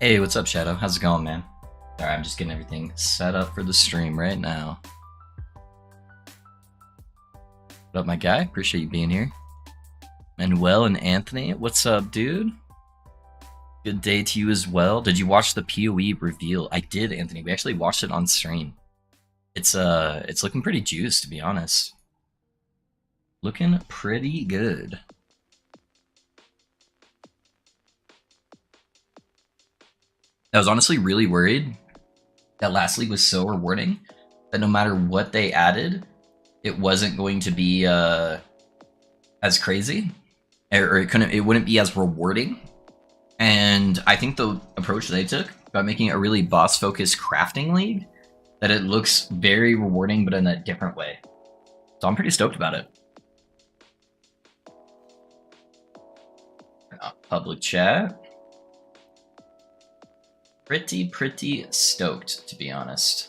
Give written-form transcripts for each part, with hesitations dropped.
Hey, what's up, Shadow? How's it going, man? Alright, I'm just getting everything set up for the stream right now. What up, my guy? Appreciate you being here. Manuel and Anthony, what's up, dude? Good day to you as well. Did you watch the PoE reveal? I did, Anthony. We actually watched it on stream. It's looking pretty juiced, to be honest. Looking pretty good. I was honestly really worried that last league was so rewarding that no matter what they added, it wasn't going to be as crazy, or it wouldn't be as rewarding. And I think the approach they took by making it a really boss-focused crafting league, that it looks very rewarding, but in a different way. So I'm pretty stoked about it. Public chat. Pretty stoked, to be honest.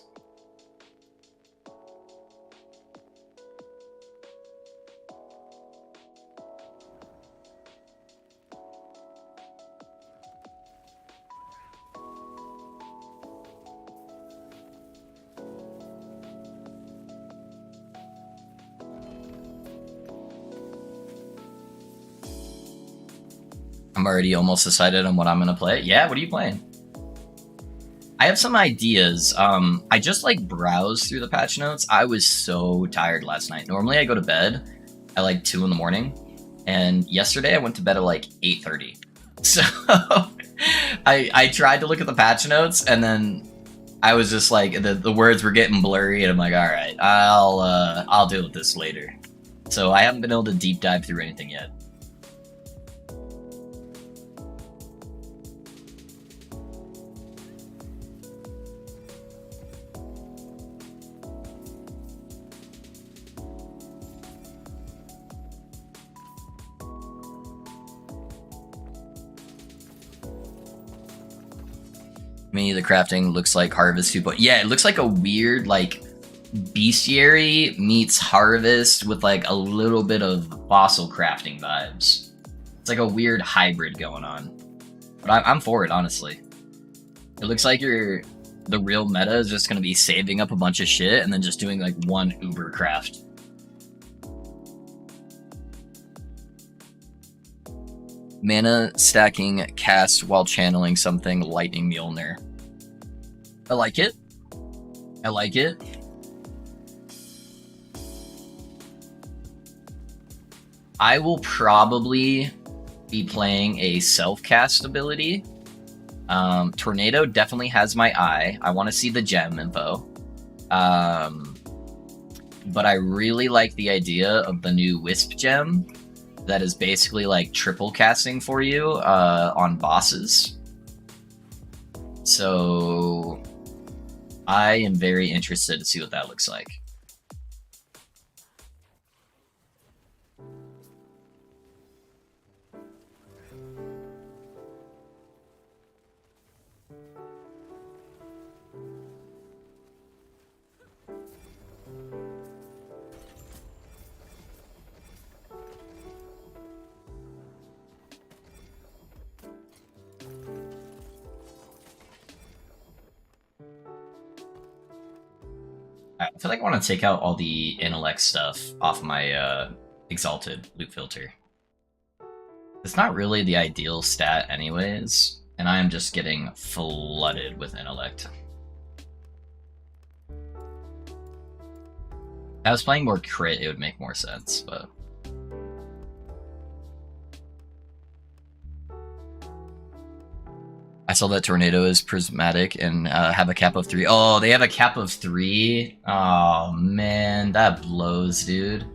I'm already almost decided on what I'm gonna play. Yeah, what are you playing? I have some ideas. I just like browsed through the patch notes. I was so tired last night. Normally I go to bed at like 2 in the morning, and yesterday I went to bed at like 8:30. So I tried to look at the patch notes, and then I was just like, the words were getting blurry, and I'm like, all right, I'll deal with this later. So I haven't been able to deep dive through anything yet. Me, the crafting looks like Harvest 2. But yeah, it looks like a weird, like, bestiary meets Harvest with, like, a little bit of fossil crafting vibes. It's like a weird hybrid going on. But I'm for it, honestly. It looks like the real meta is just going to be saving up a bunch of shit and then just doing, like, one uber craft. Mana stacking cast while channeling something, Lightning Mjolnir. I like it. I like it. I will probably be playing a self-cast ability. Tornado definitely has my eye. I want to see the gem info. But I really like the idea of the new Wisp gem that is basically like triple casting for you on bosses. So I am very interested to see what that looks like. I feel like I want to take out all the intellect stuff off my exalted loot filter. It's not really the ideal stat anyways, and I am just getting flooded with intellect. If I was playing more crit, it would make more sense, but... I saw that Tornado is prismatic and have a cap of 3. Oh, they have a cap of 3? Oh, man, that blows, dude.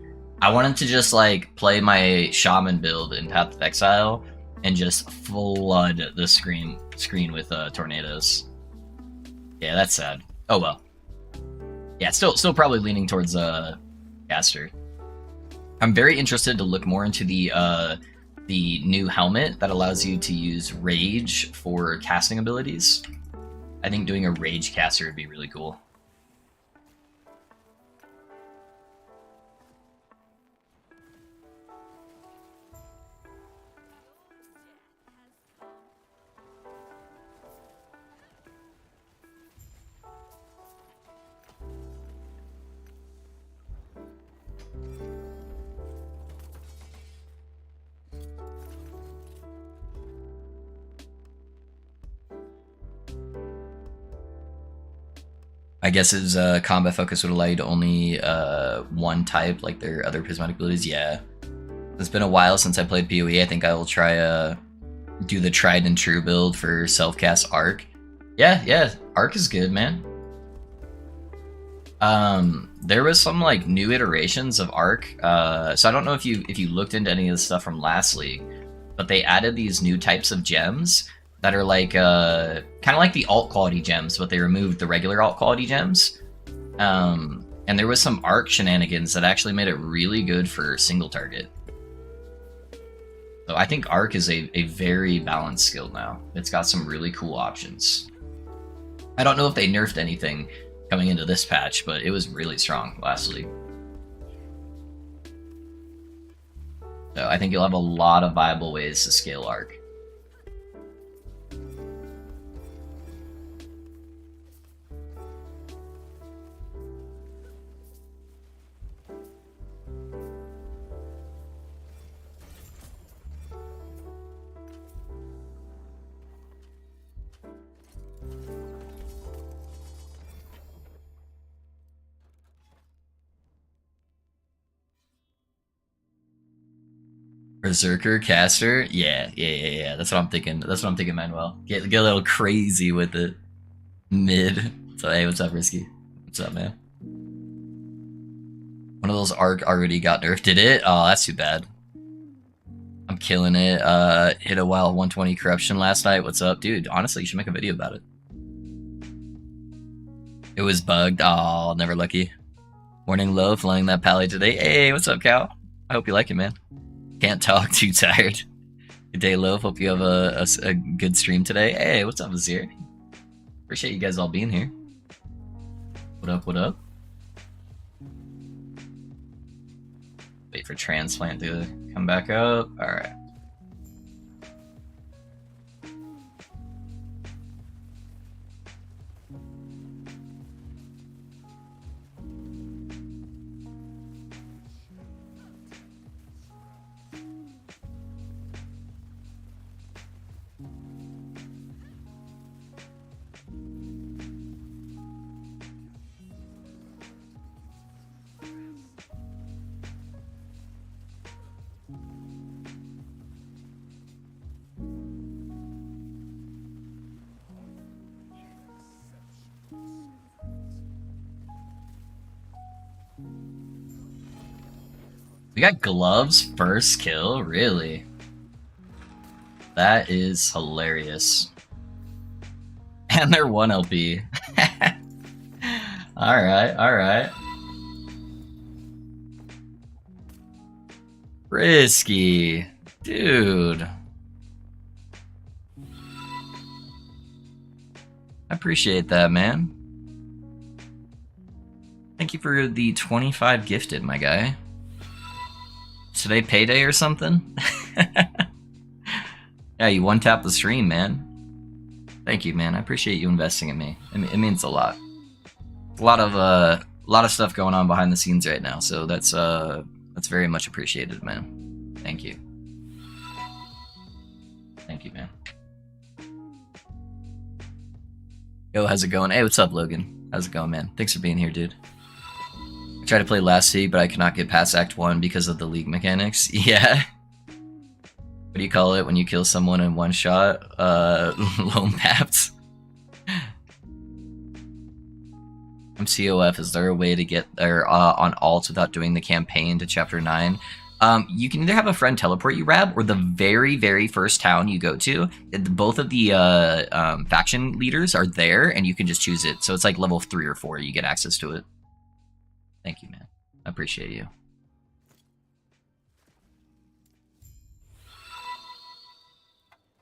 I wanted to just, like, play my Shaman build in Path of Exile and just flood the screen with tornadoes. Yeah, that's sad. Oh, well. Yeah, still probably leaning towards Caster. I'm very interested to look more into the new helmet that allows you to use Rage for casting abilities. I think doing a Rage caster would be really cool. I guess his combat focus would allow you to only one type, like their other prismatic abilities. Yeah. It's been a while since I played PoE. I think I will try do the tried and true build for self-cast Arc. Yeah, Arc is good, man. There was some like new iterations of Arc. So I don't know if you looked into any of the stuff from last league, but they added these new types of gems that are like kind of like the alt quality gems, but they removed the regular alt quality gems. And there was some Arc shenanigans that actually made it really good for single target. So I think Arc is a very balanced skill now. It's got some really cool options. I don't know if they nerfed anything coming into this patch, but it was really strong last league. So I think you'll have a lot of viable ways to scale Arc. Berserker caster, yeah. That's what I'm thinking. That's what I'm thinking, Manuel. Get a little crazy with it. Mid. So hey, what's up, Risky? What's up, man? One of those Arc already got nerfed. Did it? Oh, that's too bad. I'm killing it. Hit a wild 120 corruption last night. What's up, dude? Honestly, you should make a video about it. It was bugged. Oh, never lucky. Morning low, flying that pally today. Hey, what's up, Cal? I hope you like it, man. Can't talk, too tired. Good day, Loaf. Hope you have a good stream today. Hey, what's up, Azir? Appreciate you guys all being here. What up, what up? Wait for transplant to come back up. Alright. We got gloves first kill? Really? That is hilarious. And they're 1 LP. Alright. Risky. Dude. I appreciate that, man. Thank you for the 25 gifted, my guy. Today payday or something? Yeah, you one-tap the stream, man. Thank you, man. I appreciate you investing in me. It means a lot. A lot of stuff going on behind the scenes right now, so that's very much appreciated, man. Thank you. Thank you, man. Yo, how's it going? Hey, what's up, Logan? How's it going, man? Thanks for being here, dude. I tried to play last league, but I could not get past Act 1 because of the league mechanics. Yeah. What do you call it when you kill someone in one shot? Lone paps. I'm COF. Is there a way to get there on alt without doing the campaign to Chapter 9? You can either have a friend teleport you, Rab, or the very first town you go to. Both of the faction leaders are there, and you can just choose it. So it's like level 3 or 4. You get access to it. Thank you, man. I appreciate you.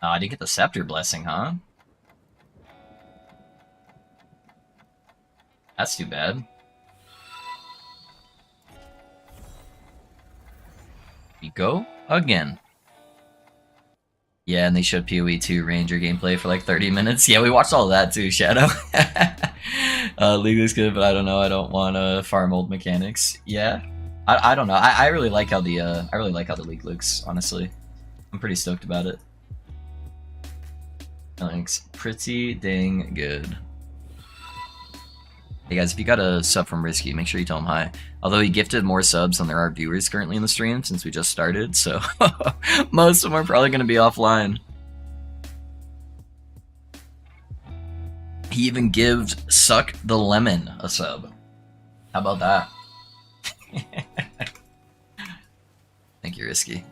Oh, I did get the Scepter blessing, huh? That's too bad. We go again. Yeah, and they showed PoE 2 Ranger gameplay for like 30 minutes. Yeah, we watched all of that too, Shadow. League looks good, but I don't know. I don't want farm old mechanics. Yeah, I don't know. I really like how the league looks. Honestly, I'm pretty stoked about it. It looks pretty dang good. Hey guys, if you got a sub from Risky, make sure you tell him hi. Although he gifted more subs than there are viewers currently in the stream since we just started, so most of them are probably going to be offline. He even gives Suck the Lemon a sub. How about that? Thank you, Risky.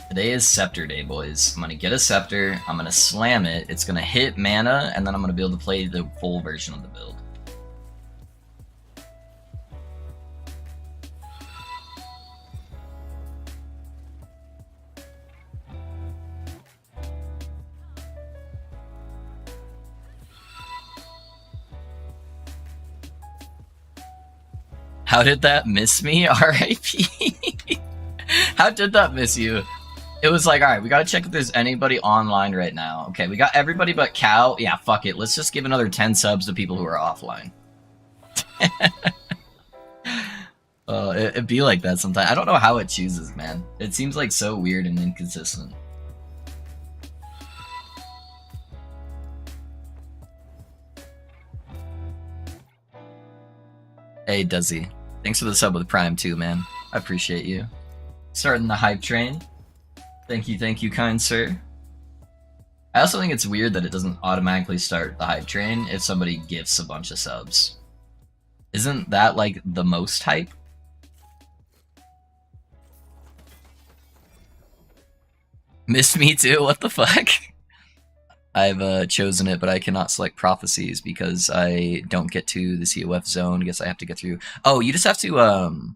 Today is Scepter Day, boys. I'm gonna get a Scepter, I'm gonna slam it, it's gonna hit mana, and then I'm gonna be able to play the full version of the build. How did that miss me? RIP. How did that miss you? It was like, alright, we gotta check if there's anybody online right now. Okay, we got everybody but Cal. Yeah, fuck it. Let's just give another 10 subs to people who are offline. It'd be like that sometimes. I don't know how it chooses, man. It seems like so weird and inconsistent. Hey, Duzzy. Thanks for the sub with Prime too, man. I appreciate you. Starting the hype train. Thank you, kind sir. I also think it's weird that it doesn't automatically start the hype train if somebody gifts a bunch of subs. Isn't that like the most hype? Missed me too? What the fuck? I've chosen it, but I cannot select prophecies because I don't get to the COF zone. I guess I have to get through. Oh, you just have to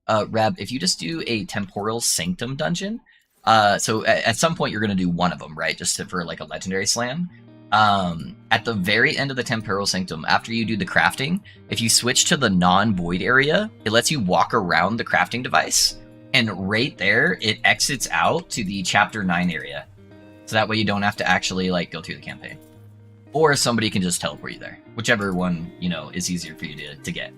Rab, if you just do a temporal sanctum dungeon, so at some point you're gonna do one of them, right? Just for like a legendary slam. At the very end of the temporal sanctum, after you do the crafting, if you switch to the non-void area, it lets you walk around the crafting device, and right there it exits out to the chapter 9 area. So that way you don't have to actually like go through the campaign. Or somebody can just teleport you there. Whichever one, you know, is easier for you to get.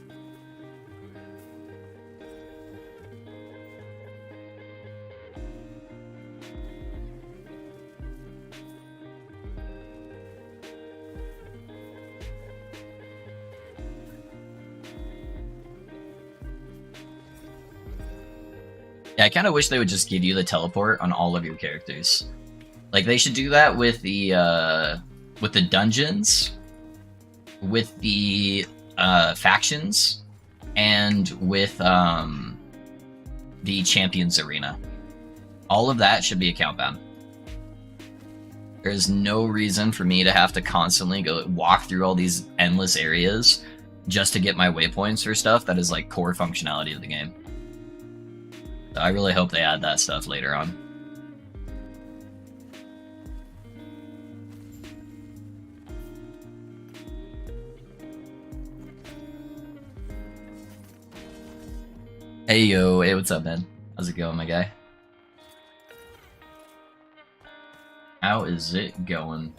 Yeah, I kind of wish they would just give you the teleport on all of your characters. Like, they should do that with the dungeons, with the factions, and with the Champions Arena. All of that should be account bound. There's no reason for me to have to constantly go walk through all these endless areas just to get my waypoints for stuff that is like core functionality of the game. So I really hope they add that stuff later on. Hey yo, hey, what's up, man? How's it going, my guy? How is it going?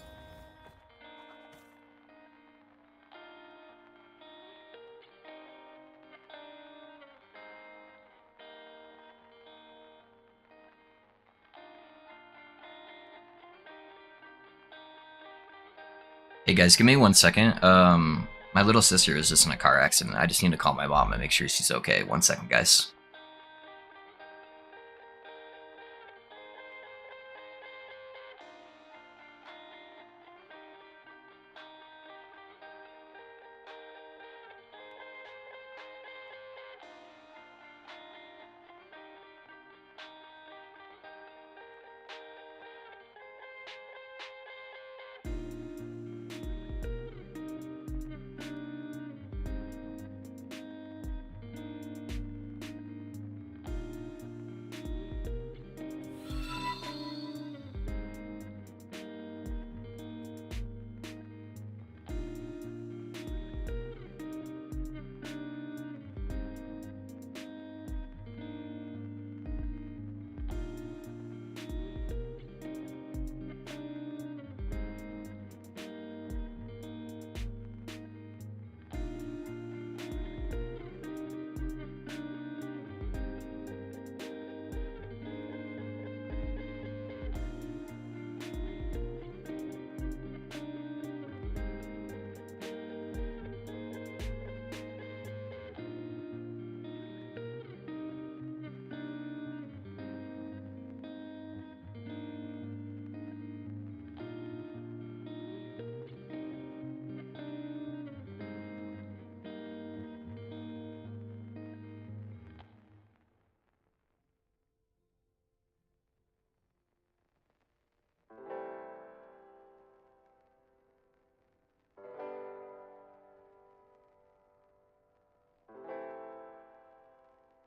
Hey guys, give me 1 second. My little sister is just in a car accident. I just need to call my mom and make sure she's okay. 1 second, guys.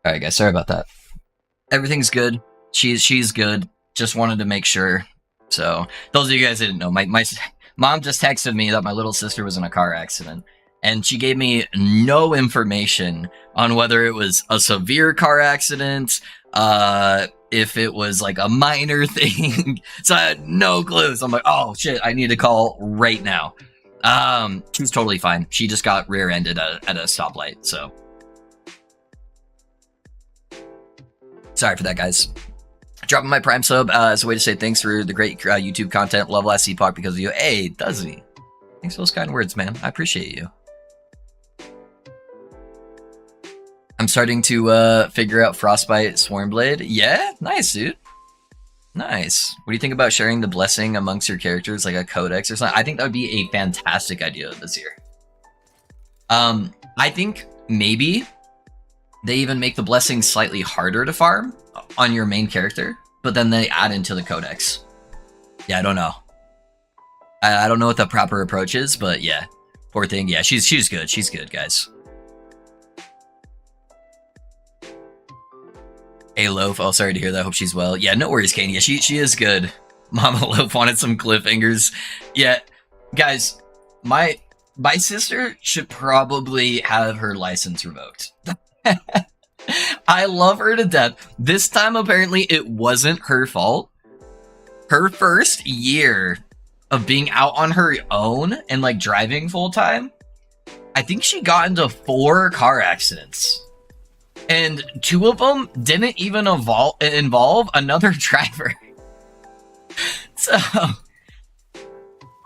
Alright guys, sorry about that. Everything's good. She's good. Just wanted to make sure. So, those of you guys that didn't know, my mom just texted me that my little sister was in a car accident. And she gave me no information on whether it was a severe car accident, if it was like a minor thing. So I had no clue. So I'm like, oh shit, I need to call right now. She's totally fine. She just got rear-ended at a stoplight, so. Sorry for that, guys. Dropping my Prime sub as a way to say thanks for the great YouTube content. Love last CPOC because of you. Hey, does he? Thanks for those kind words, man. I appreciate you. I'm starting to figure out Frostbite Swarmblade. Yeah, nice, dude. Nice. What do you think about sharing the blessing amongst your characters, like a codex or something? I think that would be a fantastic idea this year. I think maybe they even make the blessing slightly harder to farm on your main character, but then they add into the codex. Yeah, I don't know. I don't know what the proper approach is, but yeah. Poor thing. Yeah, she's good. She's good, guys. Hey, Loaf. Oh, sorry to hear that. Hope she's well. Yeah, no worries, Kane. Yeah, she is good. Mama Loaf wanted some cliffhangers. Yeah, guys, my sister should probably have her license revoked. I love her to death. This time, apparently, it wasn't her fault. Her first year of being out on her own and, like, driving full-time, I think she got into 4 car accidents. And 2 of them didn't even involve another driver. So,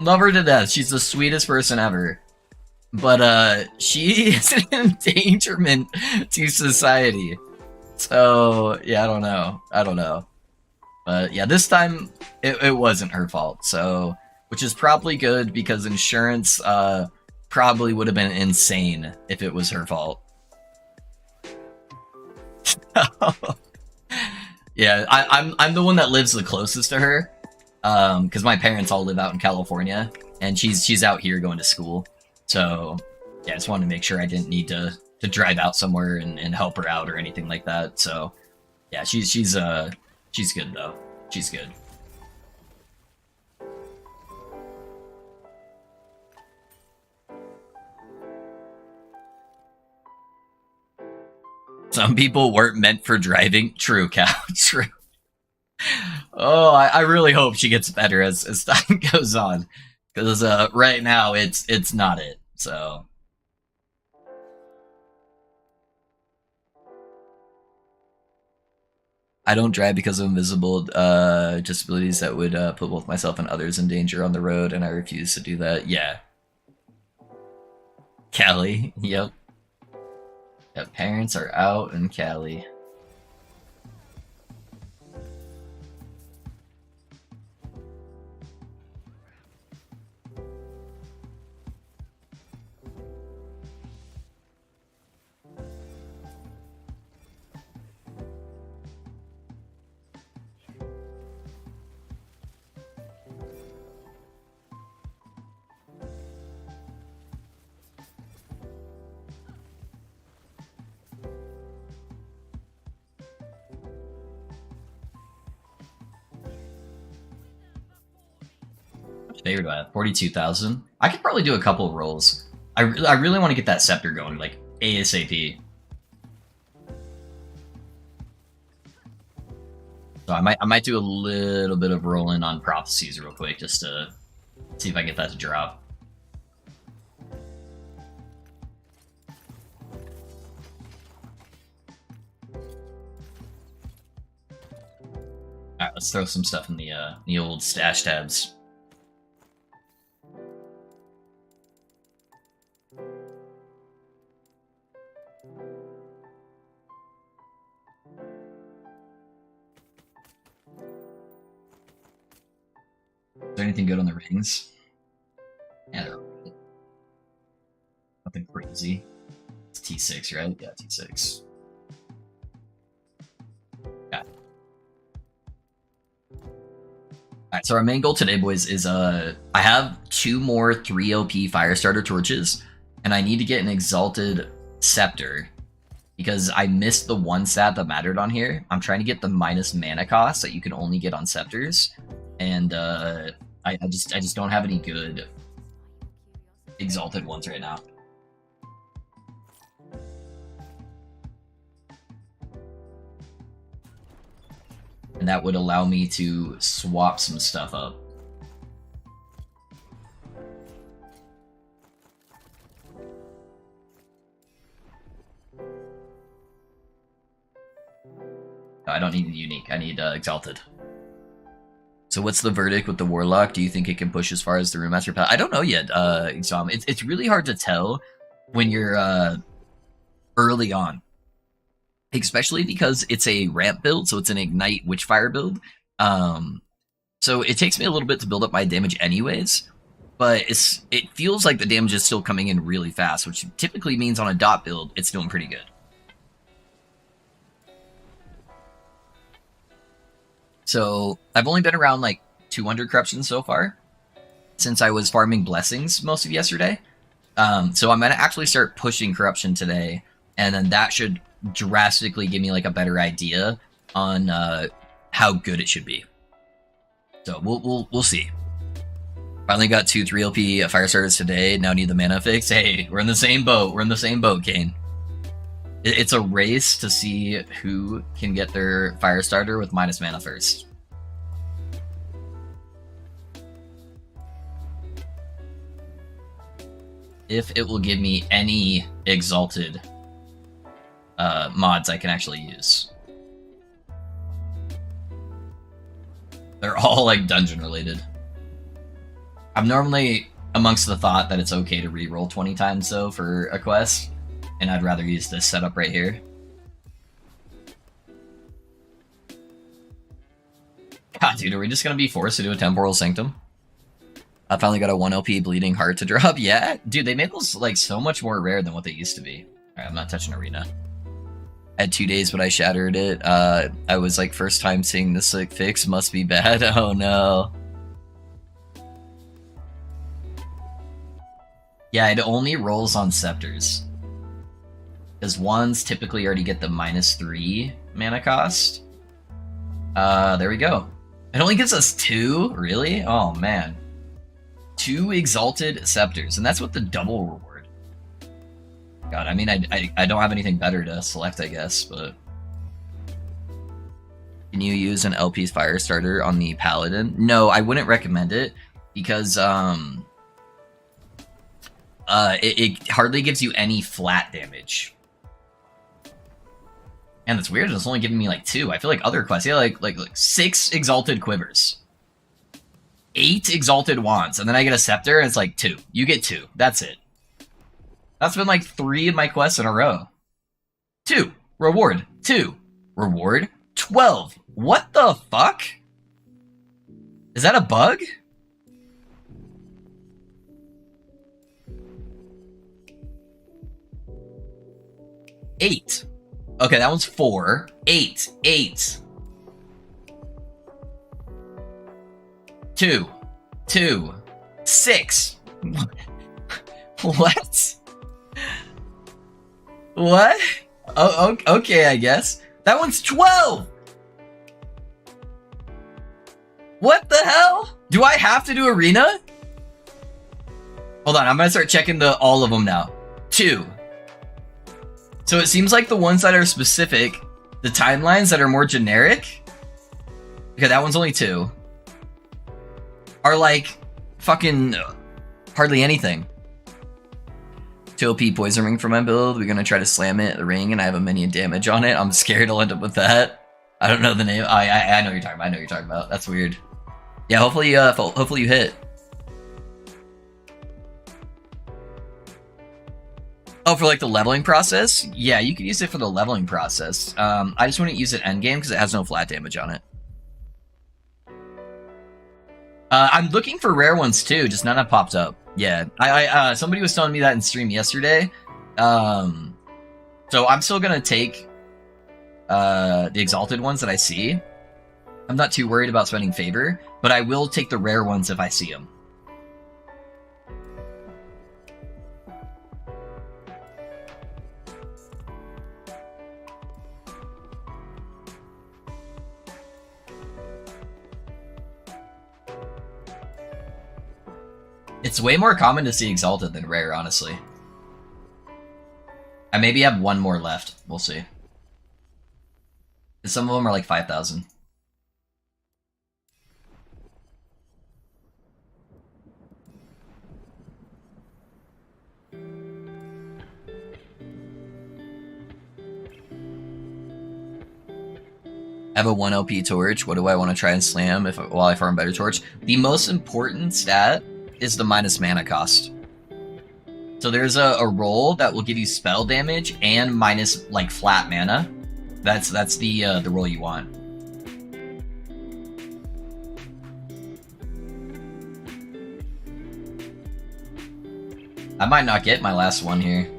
love her to death. She's the sweetest person ever. But she is an endangerment to society. So, yeah, I don't know. But yeah, this time it wasn't her fault. So, which is probably good because insurance probably would have been insane if it was her fault. Yeah, I'm the one that lives the closest to her, because my parents all live out in California, and she's out here going to school. So yeah, I just wanted to make sure I didn't need to drive out somewhere and help her out or anything like that. So yeah, she's good though. She's good. Some people weren't meant for driving. True, Cal. True. Oh, I really hope she gets better as time goes on, because right now it's not it. So. I don't drive because of invisible disabilities that would put both myself and others in danger on the road, and I refuse to do that. Yeah. Cali. Yep. Yeah, parents are out in Cali. Favorite by 42,000. I could probably do a couple of rolls. I really want to get that scepter going, like ASAP. So I might do a little bit of rolling on prophecies real quick just to see if I get that to drop. Alright, let's throw some stuff in the old stash tabs. Is there anything good on the rings? Yeah, they're right. Nothing crazy. It's T6, right? Yeah, T6. Yeah. Alright, so our main goal today, boys, is I have 2 more 3 OP Firestarter torches, and I need to get an Exalted Scepter. because I missed the one stat that mattered on here. I'm trying to get the minus mana cost that you can only get on Scepters, and I just don't have any good exalted ones right now. And that would allow me to swap some stuff up. I don't need unique, I need exalted. So what's the verdict with the Warlock? Do you think it can push as far as the Ruinmaster Paladin? I don't know yet, Exam. It's really hard to tell when you're early on. Especially because it's a ramp build, so it's an Ignite Witchfire build. So it takes me a little bit to build up my damage anyways, but it feels like the damage is still coming in really fast, which typically means on a dot build, it's doing pretty good. So I've only been around like 200 corruptions so far, since I was farming blessings most of yesterday. So I'm gonna actually start pushing corruption today, and then that should drastically give me like a better idea on how good it should be. So we'll see. Finally got 2 3LP fire starters today. Now need the mana fix. Hey, we're in the same boat. We're in the same boat, Kane. It's a race to see who can get their fire starter with minus mana first. If it will give me any exalted mods I can actually use. They're all like dungeon related. I'm normally amongst the thought that it's okay to reroll 20 times though for a quest, and I'd rather use this setup right here. God, dude, are we just gonna be forced to do a Temporal Sanctum? I finally got a 1 LP Bleeding Heart to drop. Yeah, dude, they made those like so much more rare than what they used to be. Alright, I'm not touching Arena. I had 2 days, but I shattered it. I was like, first time seeing this like fix, must be bad. Oh no. Yeah, it only rolls on Scepters. Because ones typically already get the -3 mana cost. There we go. It only gives us 2? Really? Oh man. 2 Exalted Scepters, and that's with the double reward. God, I mean, I don't have anything better to select, I guess, but... Can you use an LP's fire starter on the Paladin? No, I wouldn't recommend it, because, it hardly gives you any flat damage. And that's weird, it's only giving me like 2. I feel like other quests, yeah, like 6 Exalted Quivers. 8 Exalted Wands, and then I get a Scepter, and it's like 2. You get 2. That's it. That's been like 3 of my quests in a row. 2. Reward. 2. Reward. 12. What the fuck? Is that a bug? Eight. Okay, that one's 4. 8. 8. 2. 2. 6. What? What? Oh, okay, I guess. That one's 12! What the hell? Do I have to do Arena? Hold on, I'm gonna start checking all of them now. 2. So it seems like the ones that are specific, the timelines that are more generic, okay, that one's only 2, are like fucking hardly anything. 2LP Poison Ring for my build. We're gonna try to slam it, the ring, and I have a minion damage on it. I'm scared I'll end up with that. I don't know the name. I know what you're talking about. I know what you're talking about. That's weird. Yeah, hopefully you hit. Oh, for like the leveling process? Yeah, you can use it for the leveling process. I just wouldn't use it endgame because it has no flat damage on it. I'm looking for rare ones too, just none have popped up. Yeah, somebody was telling me that in stream yesterday. So I'm still gonna take the exalted ones that I see. I'm not too worried about spending favor, but I will take the rare ones if I see them. It's way more common to see Exalted than Rare, honestly. I maybe have one more left. We'll see. Some of them are like 5,000. I have a 1 LP torch. What do I want to try and slam while I farm better torch? The most important stat is the minus mana cost. So there's a roll that will give you spell damage and minus like flat mana. That's the roll you want. I might not get my last one here.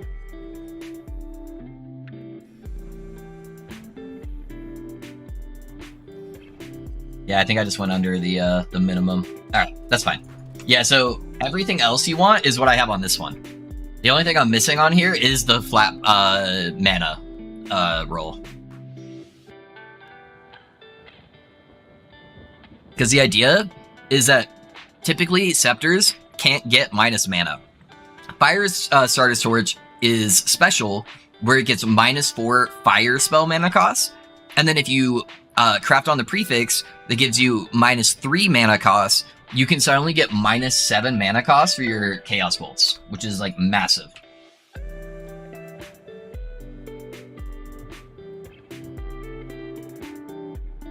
Yeah, I think I just went under the minimum. Alright, that's fine. Yeah, so everything else you want is what I have on this one. The only thing I'm missing on here is the flat mana roll. Because the idea is that typically Scepters can't get minus mana. Fire's Starter's Torch is special, where it gets -4 fire spell mana cost, and then if you craft on the prefix that gives you -3 mana cost, you can suddenly get -7 mana cost for your Chaos Bolts, which is like massive.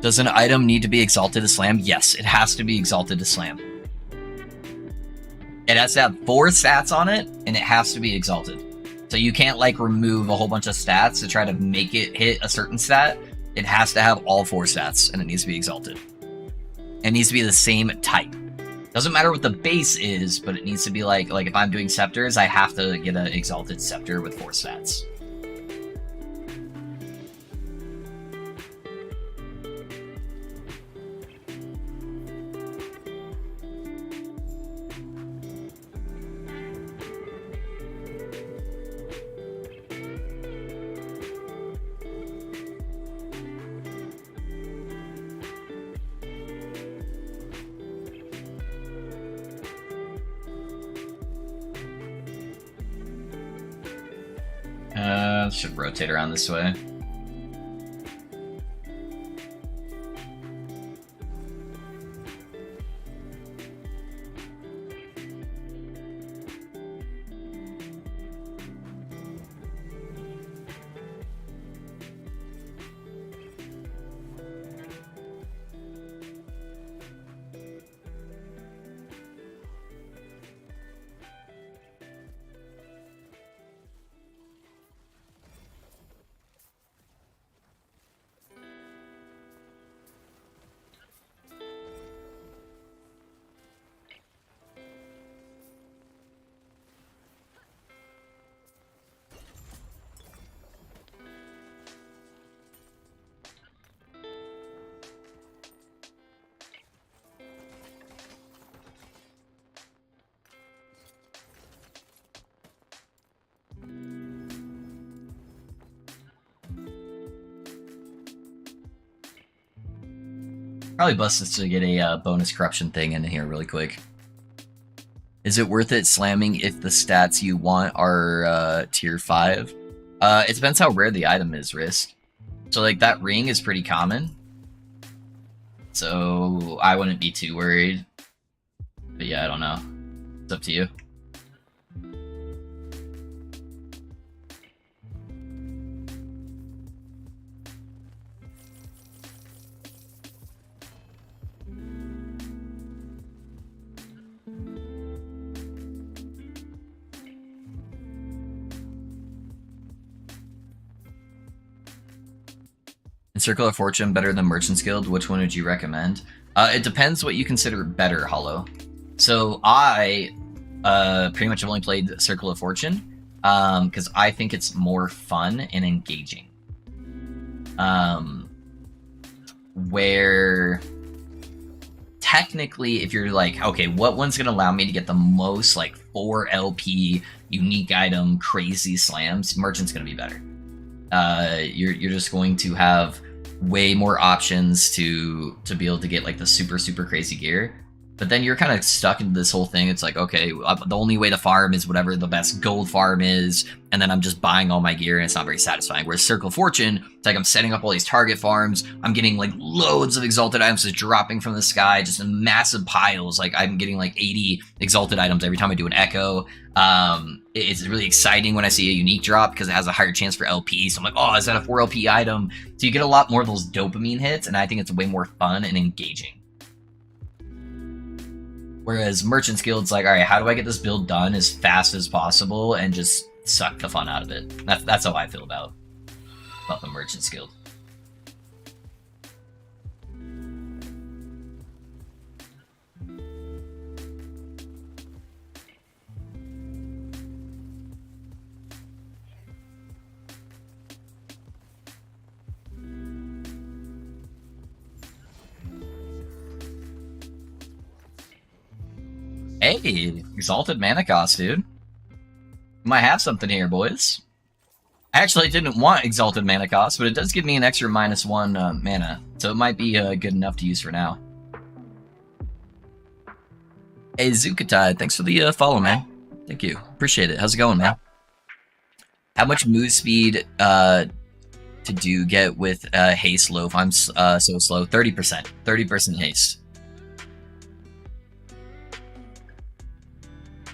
Does an item need to be exalted to slam? Yes, it has to be exalted to slam. It has to have 4 stats on it, and it has to be exalted. So you can't like remove a whole bunch of stats to try to make it hit a certain stat. It has to have all 4 stats, and it needs to be exalted. It needs to be the same type. Doesn't matter what the base is, but it needs to be like if I'm doing Scepters, I have to get an exalted Scepter with 4 stats. Should rotate around this way. Probably bust this to get a bonus corruption thing in here really quick. Is it worth it slamming if the stats you want are tier 5? It depends how rare the item is, Risk. So like that ring is pretty common. So I wouldn't be too worried. But yeah, I don't know. It's up to you. Circle of Fortune better than Merchant's Guild? Which one would you recommend? It depends what you consider better, Hollow. So I pretty much have only played Circle of Fortune because I think it's more fun and engaging. Where technically, if you're like, okay, what one's going to allow me to get the most like 4 LP unique item crazy slams? Merchant's going to be better. You're just going to have way more options to be able to get like the super crazy gear. But then you're kind of stuck into this whole thing. It's like, okay, the only way to farm is whatever the best gold farm is, and then I'm just buying all my gear, and it's not very satisfying. Whereas Circle of Fortune, it's like I'm setting up all these target farms, I'm getting like loads of exalted items just dropping from the sky, just in massive piles. Like I'm getting like 80 exalted items every time I do an echo. It's really exciting when I see a unique drop because it has a higher chance for LP. So I'm like, oh, is that a 4 LP item? So you get a lot more of those dopamine hits, and I think it's way more fun and engaging. Whereas Merchant's Guild's like, all right, how do I get this build done as fast as possible and just suck the fun out of it? That's how I feel about the Merchant's Guild. Hey, Exalted Mana Cost, dude. Might have something here, boys. I actually didn't want Exalted Mana Cost, but it does give me an extra -1 mana, so it might be good enough to use for now. Hey, Zukatai, thanks for the follow, man. Thank you. Appreciate it. How's it going, man? How much move speed to get with haste loaf? I'm so slow. 30%. 30% haste.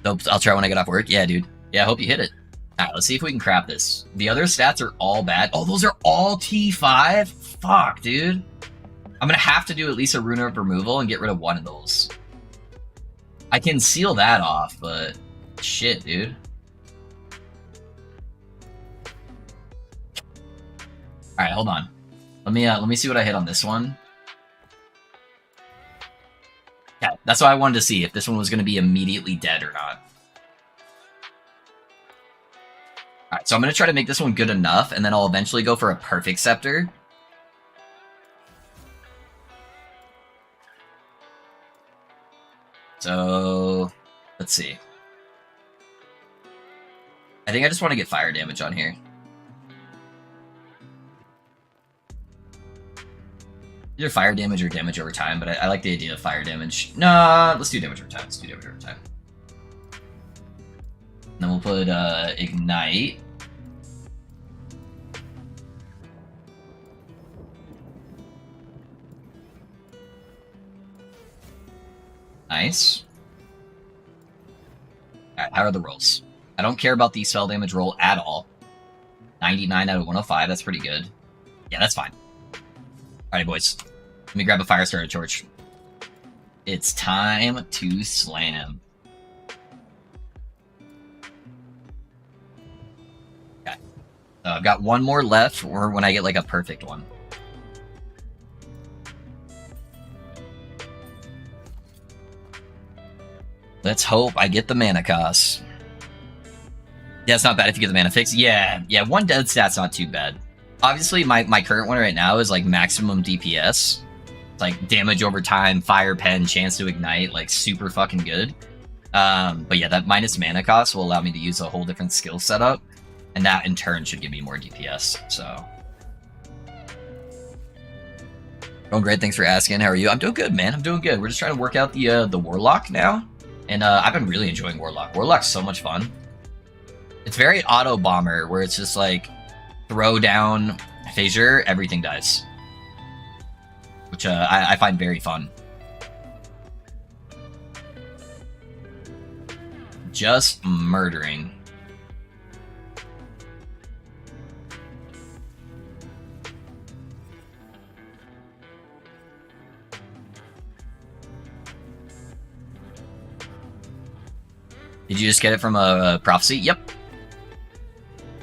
I'll try when I get off work. Yeah, dude. Yeah, I hope you hit it. Alright, let's see if we can crap this. The other stats are all bad. Oh, those are all T5? Fuck, dude. I'm gonna have to do at least a Rune of Removal and get rid of one of those. I can seal that off, but shit, dude. Alright, hold on. Let me see what I hit on this one. Yeah, that's what I wanted to see, if this one was going to be immediately dead or not. Alright, so I'm going to try to make this one good enough, and then I'll eventually go for a perfect Scepter. So, let's see. I think I just want to get fire damage on here. Either fire damage or damage over time, but I like the idea of fire damage. Nah, let's do damage over time. Let's do damage over time. And then we'll put Ignite. Nice. Alright, how are the rolls? I don't care about the spell damage roll at all. 99 out of 105, that's pretty good. Yeah, that's fine. Alright, boys. Let me grab a fire starter torch. It's time to slam. Okay. So I've got one more left for when I get like a perfect one. Let's hope I get the mana cost. Yeah, it's not bad if you get the mana fix. Yeah, one dead stat's not too bad. Obviously, my current one right now is like maximum DPS. It's like damage over time, fire pen, chance to ignite, like super fucking good. But yeah, that minus mana cost will allow me to use a whole different skill setup, and that in turn should give me more DPS. So, going great. Thanks for asking. How are you? I'm doing good, man. I'm doing good. We're just trying to work out the Warlock now, and I've been really enjoying Warlock. Warlock's so much fun. It's very auto bomber, where it's just like throw down Fissure, everything dies. Which I find very fun. Just murdering. Did you just get it from a prophecy? Yep.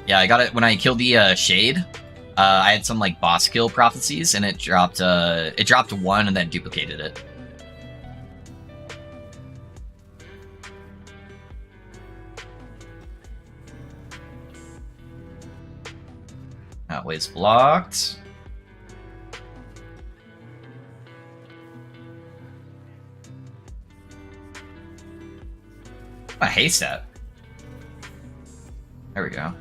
Yeah, I got it when I killed the Shade. I had some like boss kill prophecies, and it dropped one and then duplicated it. That way's blocked. I haste that. There we go.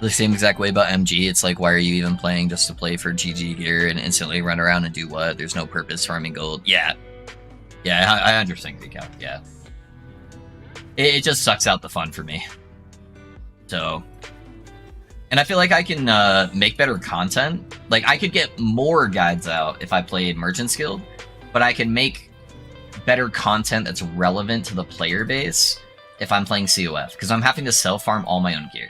The same exact way about MG. It's like, why are you even playing just to play for GG gear and instantly run around and do what? There's no purpose farming gold. Yeah. Yeah, I understand Greek out. Yeah. It just sucks out the fun for me. So... And I feel like I can make better content. Like, I could get more guides out if I played Merchant's Guild, but I can make better content that's relevant to the player base if I'm playing COF, because I'm having to self-farm all my own gear.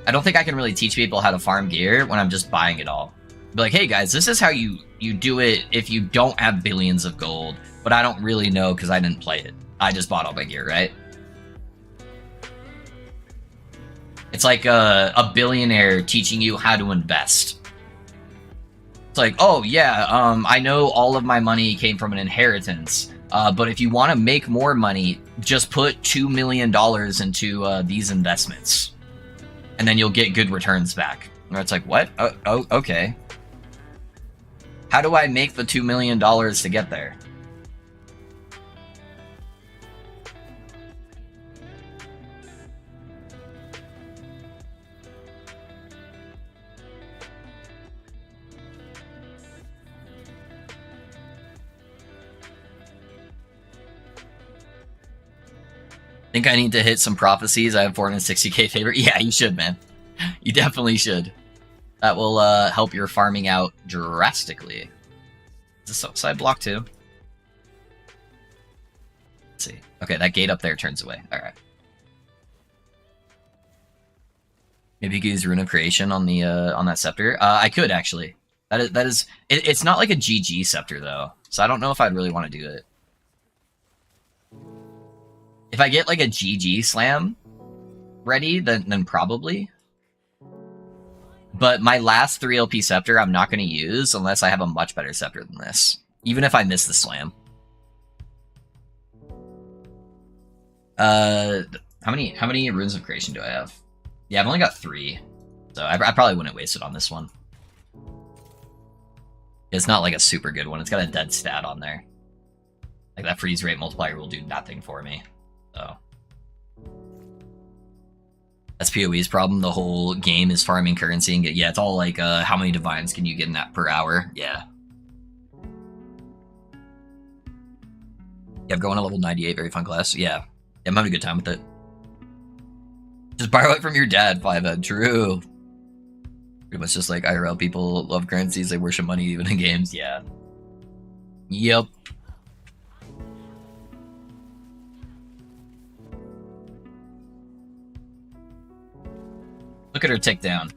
I don't think I can really teach people how to farm gear when I'm just buying it all. Be like, hey guys, this is how you do it if you don't have billions of gold, but I don't really know because I didn't play it. I just bought all my gear, right? It's like a billionaire teaching you how to invest. It's like, oh yeah, I know all of my money came from an inheritance, but if you want to make more money, just put $2 million into these investments, and then you'll get good returns back. Or it's like, what? Oh, okay. How do I make the $2 million to get there? Think I need to hit some prophecies. I have 460k favor. Yeah, you should, man. You definitely should. That will help your farming out drastically. Is this side block too? Let's see. Okay, that gate up there turns away. All right. Maybe you could use Rune of Creation on the on that scepter. I could actually. That is. It's not like a GG scepter though, so I don't know if I'd really want to do it. If I get like a GG slam ready, then probably. But my last 3 LP scepter I'm not going to use unless I have a much better scepter than this. Even if I miss the slam. How many runes of creation do I have? Yeah, I've only got 3. So I probably wouldn't waste it on this one. It's not like a super good one. It's got a dead stat on there. Like that freeze rate multiplier will do nothing for me. So that's PoE's problem. The whole game is farming currency and yeah, it's all like how many divines can you get in that per hour? Yeah. Yeah, I'm going to level 98, very fun class. Yeah. I'm having a good time with it. Just borrow it from your dad, 5-head. True. Pretty much just like IRL people love currencies, they worship money even in games. Yeah. Yep. Look at her tick down.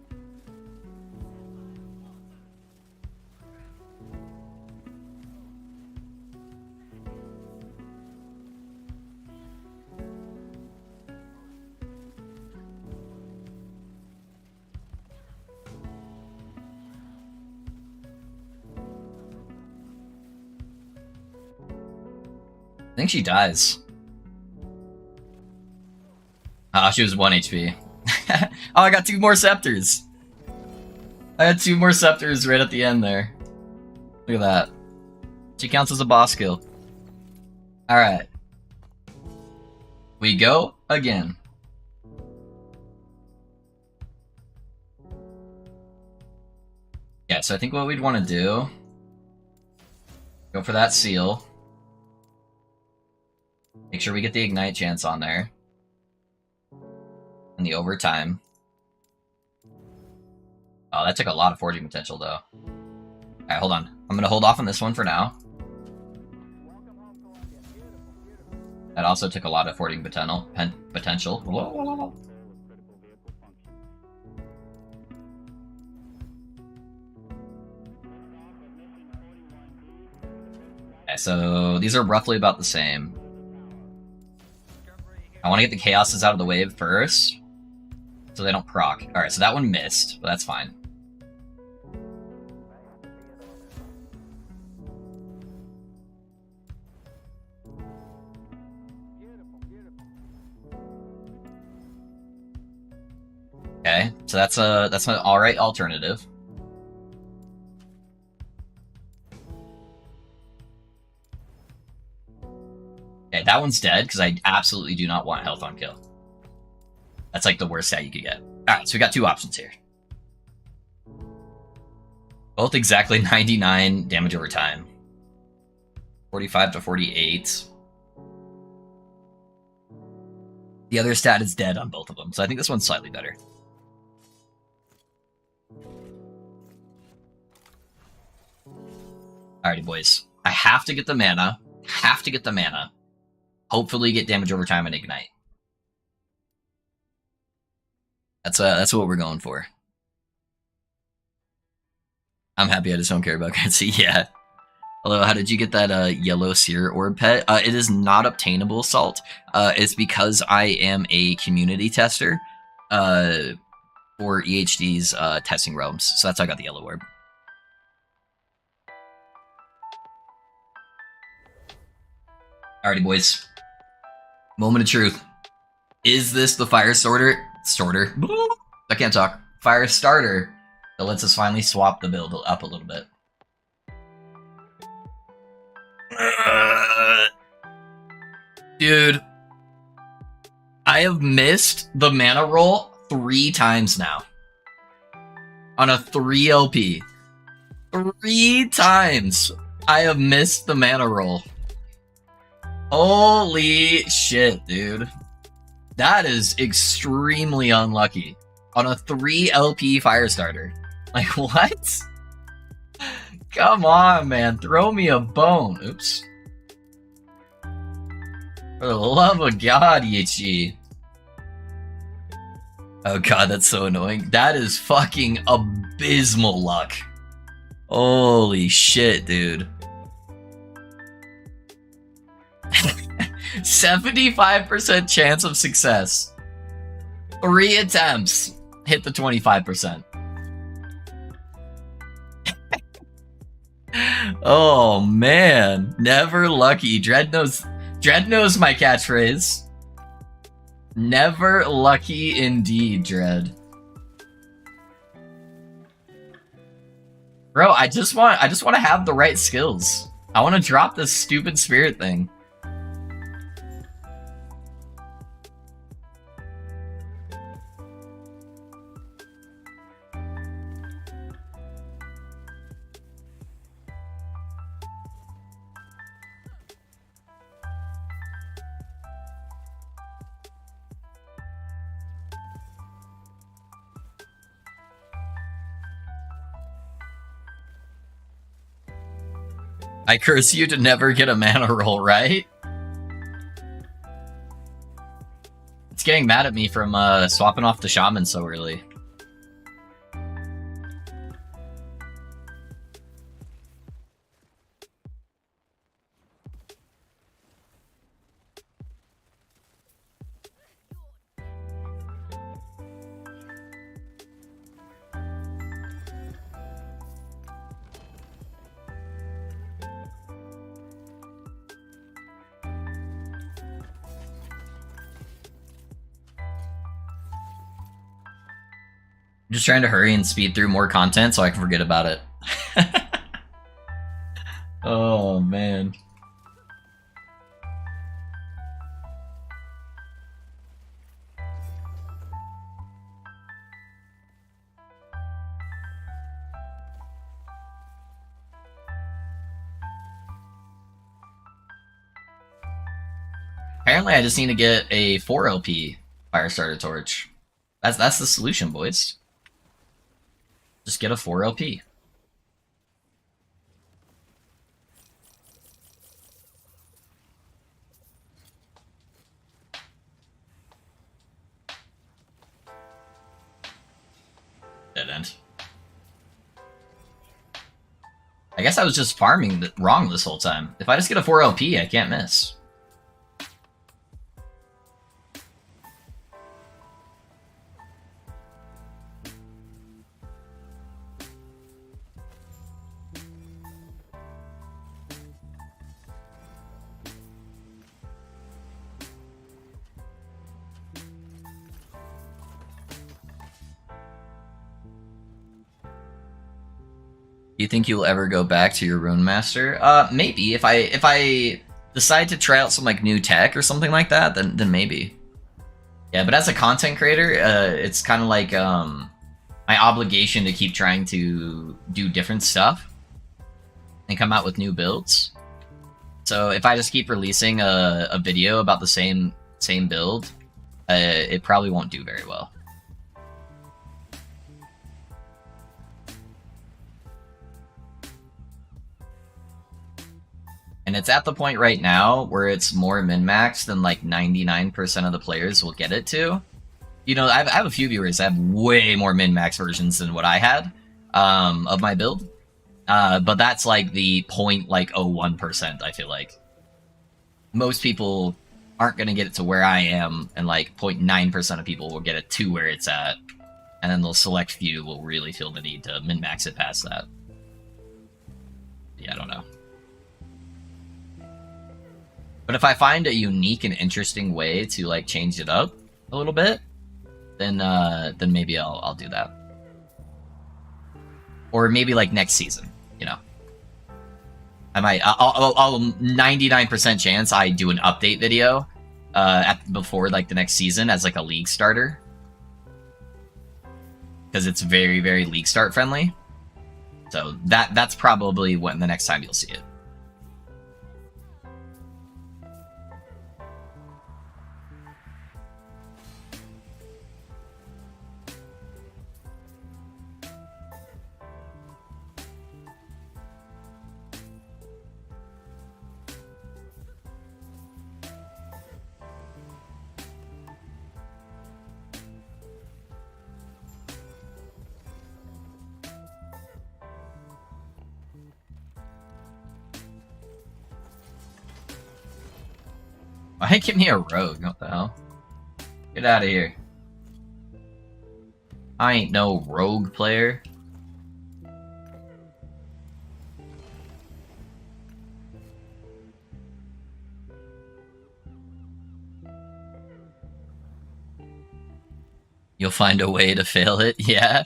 I think she dies. Ah, she was 1 HP. Oh, I got 2 more scepters. I had 2 more scepters right at the end there. Look at that. She counts as a boss kill. Alright. We go again. Yeah, so I think what we'd want to do... Go for that seal. Make sure we get the ignite chance on there. And the overtime. Oh, that took a lot of forging potential, though. Alright, hold on. I'm going to hold off on this one for now. That also took a lot of forging potential. Okay, so these are roughly about the same. I want to get the chaoses out of the way first, so they don't proc. Alright, so that one missed, but that's fine. Okay, so that's an alright alternative. That one's dead, because I absolutely do not want health on kill. That's like the worst stat you could get. Alright, so we got two options here. Both exactly 99 damage over time. 45 to 48. The other stat is dead on both of them, so I think this one's slightly better. Alrighty, boys. I have to get the mana. Have to get the mana. Hopefully get damage over time and ignite. That's what we're going for. I'm happy I just don't care about currency. Yeah. Hello, how did you get that yellow seer orb pet? It is not obtainable, Salt. It's because I am a community tester for EHD's testing realms. So that's how I got the yellow orb. Alrighty, boys. Moment of truth. Is this the fire sorter? I can't talk. Fire starter that lets us finally swap the build up a little bit. Dude. I have missed the mana roll 3 times now. On a 3 LP. 3 times I have missed the mana roll. Holy shit, dude. That is extremely unlucky. On a 3 LP Firestarter. Like, what? Come on, man. Throw me a bone. Oops. For the love of God, EHG. Oh god, that's so annoying. That is fucking abysmal luck. Holy shit, dude. 75% chance of success. 3 attempts. Hit the 25%. Oh man. Never lucky. Dread knows my catchphrase. Never lucky indeed, Dread. Bro, I just want to have the right skills. I want to drop this stupid spirit thing. I curse you to never get a mana roll, right? It's getting mad at me from swapping off the shaman so early. I'm just trying to hurry and speed through more content so I can forget about it. Oh, man. Apparently I just need to get a 4 LP Firestarter Torch. That's the solution, boys. Just get a 4 LP. Dead end. I guess I was just farming wrong this whole time. If I just get a 4 LP, I can't miss. Do you think you'll ever go back to your Rune Master? Maybe. If I decide to try out some like new tech or something like that, then maybe. Yeah, but as a content creator, it's kind of like my obligation to keep trying to do different stuff and come out with new builds. So if I just keep releasing a video about the same build, it probably won't do very well. And it's at the point right now where it's more min-max than like 99% of the players will get it to. You know, I have a few viewers that have way more min-max versions than what I had of my build. But that's like the 0.01%, I feel like. Most people aren't going to get it to where I am, and like 0.9% of people will get it to where it's at. And then the select few will really feel the need to min-max it past that. Yeah, I don't know. But if I find a unique and interesting way to like change it up a little bit, then maybe I'll do that. Or maybe like next season, you know. I'll 99% chance I do an update video before like the next season as like a league starter. Because it's very, very league start friendly. So that's probably when the next time you'll see it. Why give me a rogue? What the hell? Get out of here. I ain't no rogue player. You'll find a way to fail it, yeah.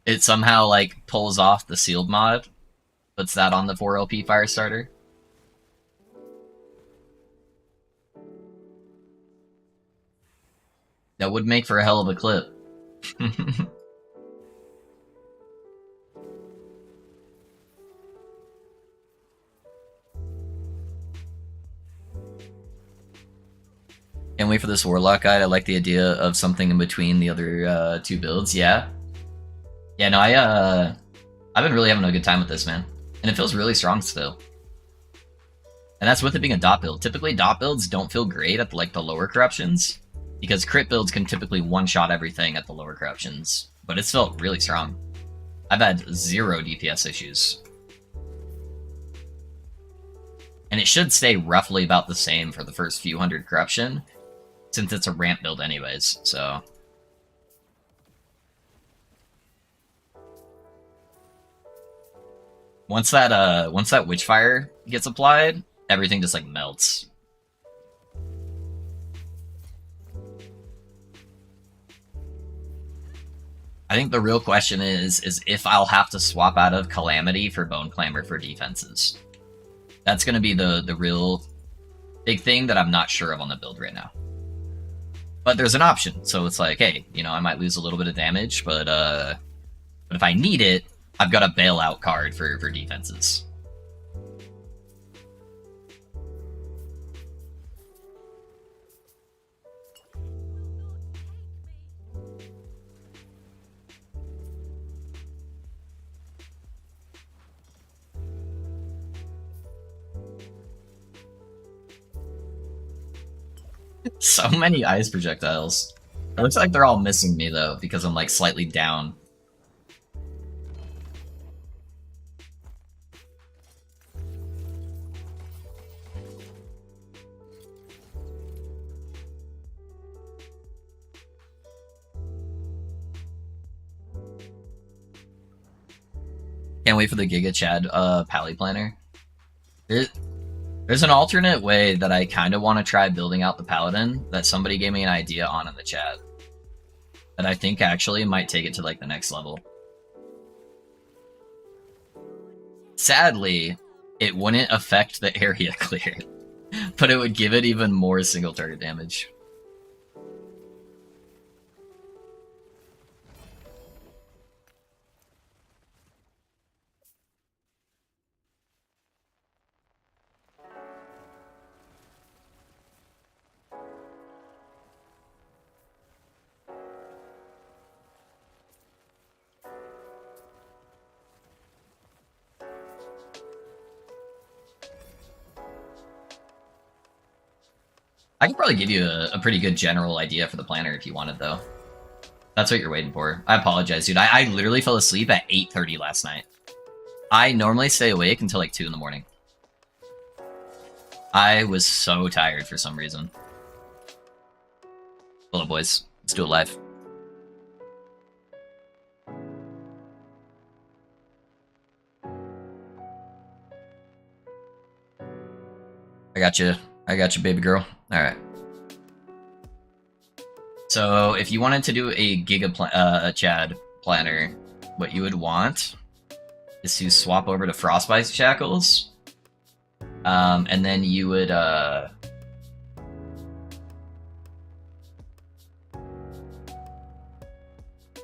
It somehow like pulls off the sealed mod. Puts that on the 4LP Firestarter. That would make for a hell of a clip. Can't wait for this Warlock guide. I like the idea of something in between the other two builds. Yeah. Yeah, no, I've been really having a good time with this, man. And it feels really strong still. And that's with it being a dot build. Typically, dot builds don't feel great at like the lower corruptions, because crit builds can typically one-shot everything at the lower corruptions. But it's felt really strong. I've had 0 DPS issues. And it should stay roughly about the same for the first few hundred corruption, since it's a ramp build anyways, so... Once that Witchfire gets applied, everything just like melts. I think the real question is if I'll have to swap out of Calamity for Bone Clamor for defenses. That's going to be the real big thing that I'm not sure of on the build right now. But there's an option, so it's like, hey, you know, I might lose a little bit of damage, but if I need it, I've got a bailout card for defenses. So many ice projectiles. It looks like they're all missing me though, because I'm like slightly down. Can't wait for the Giga Chad Pally Planner. There's an alternate way that I kind of want to try building out the Paladin that somebody gave me an idea on in the chat. That I think actually might take it to like the next level. Sadly, it wouldn't affect the area cleared. but it would give it even more single target damage. I could probably give you a pretty good general idea for the planner if you wanted, though. That's what you're waiting for. I apologize, dude. I literally fell asleep at 8:30 last night. I normally stay awake until like 2 in the morning. I was so tired for some reason. Hello, boys. Let's do it live. I got you. I got you, baby girl. All right. So if you wanted to do a Chad planner, what you would want is to swap over to Frostbite Shackles, and then you would oh,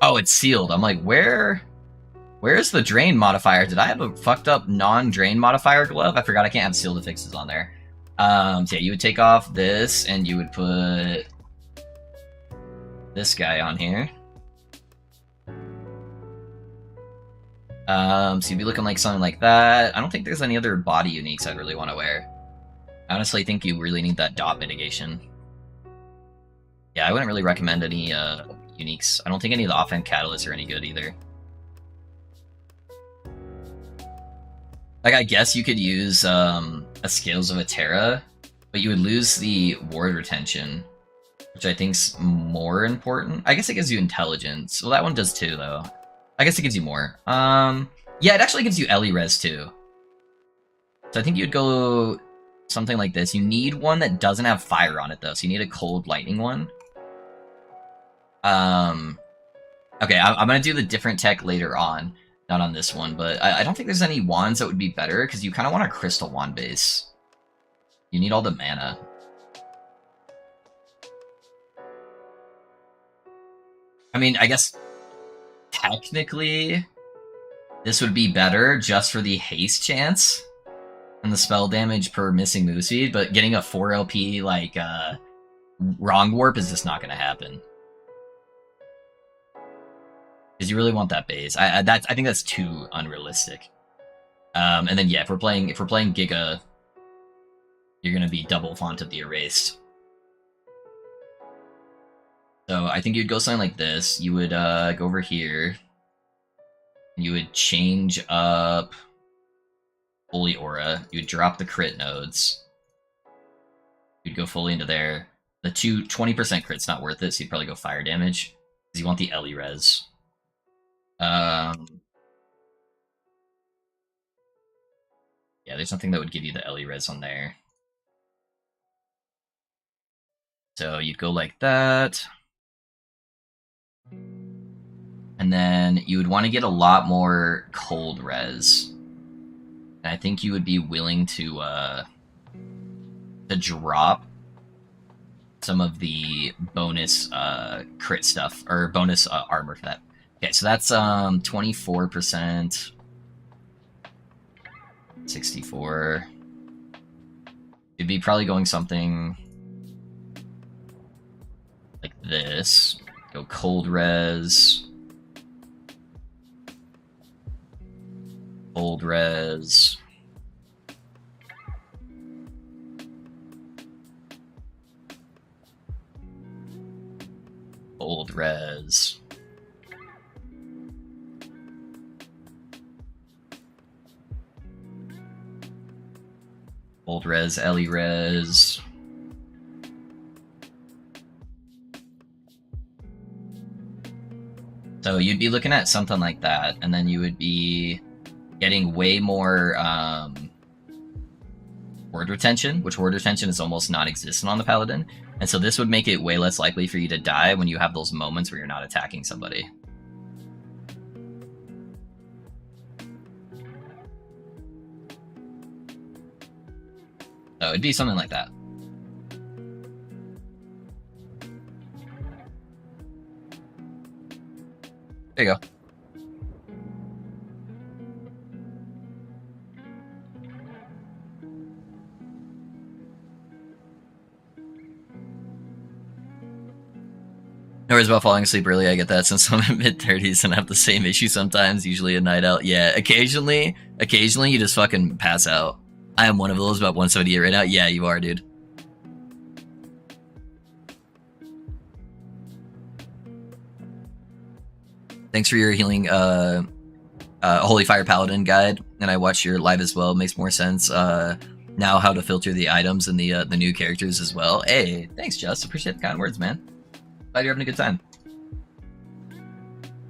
it's sealed. I'm like, where's the drain modifier? Did I have a fucked up non-drain modifier glove? I forgot I can't have sealed affixes on there. So yeah, you would take off this and you would put this guy on here. So you'd be looking like something like that. I don't think there's any other body uniques I'd really want to wear. I honestly think you really need that dot mitigation. Yeah, I wouldn't really recommend any uniques. I don't think any of the offhand catalysts are any good either. Like, I guess you could use a Scales of a Terra, but you would lose the ward retention, which I think's more important. I guess it gives you intelligence. Well, that one does too, though. I guess it gives you more. Yeah, it actually gives you Ellie res too. So I think you'd go something like this. You need one that doesn't have fire on it, though. So you need a cold lightning one. Okay, I'm gonna do the different tech later on. Not on this one, but I don't think there's any wands that would be better, because you kind of want a crystal wand base. You need all the mana. I mean, I guess technically this would be better just for the haste chance and the spell damage per missing move speed, but getting a 4 LP like wrong warp is just not going to happen. Because you really want that base. I think that's too unrealistic. And then yeah, if we're playing Giga, you're gonna be double font of the erased. So I think you'd go something like this. You would go over here. You would change up Holy Aura. You would drop the crit nodes. You'd go fully into there. The 20% crit's not worth it, so you'd probably go fire damage. Because you want the Ellie res. Yeah, there's something that would give you the Ellie res on there. So you'd go like that. And then you would want to get a lot more cold res. And I think you would be willing to drop some of the bonus crit stuff, or bonus armor for that. Okay, so that's 24%, 64. You'd be probably going something like this. Go cold res, cold res, cold res. Old res, Ellie res. So you'd be looking at something like that, and then you would be getting way more word retention, which word retention is almost non-existent on the Paladin. And so this would make it way less likely for you to die when you have those moments where you're not attacking somebody. So it'd be something like that. There you go. No worries about falling asleep early, I get that since I'm in mid-30s and have the same issue sometimes, usually a night out. Yeah, occasionally you just fucking pass out. I am one of those, about 178 right now. Yeah, you are, dude. Thanks for your healing Holy Fire Paladin guide, and I watched your live as well. It makes more sense now how to filter the items and the new characters as well. Hey, thanks, Just. Appreciate the kind words, man. Glad you're having a good time.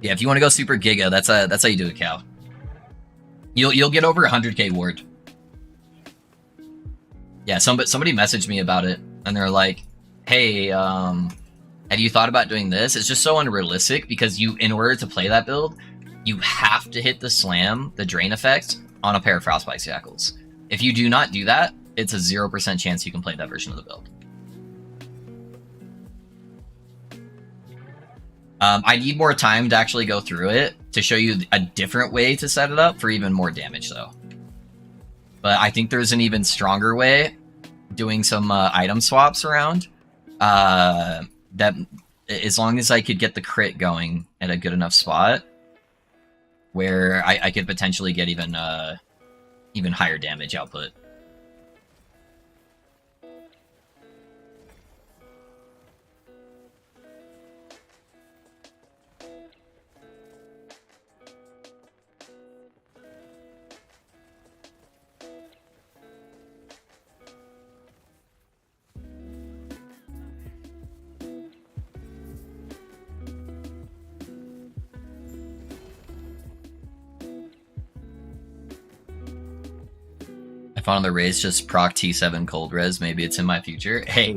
Yeah, if you want to go super giga, that's how you do it, Cal. You'll get over 100k ward. Yeah, somebody messaged me about it, and they're like, "Hey, have you thought about doing this?" It's just so unrealistic because in order to play that build, you have to hit the slam, the drain effect, on a pair of Frostbite Shackles. If you do not do that, it's a 0% chance you can play that version of the build. I need more time to actually go through it to show you a different way to set it up for even more damage, though. But I think there's an even stronger way, doing some item swaps around, that as long as I could get the crit going at a good enough spot, where I could potentially get even higher damage output. On the raise, just proc T7 cold res. Maybe it's in my future. Hey,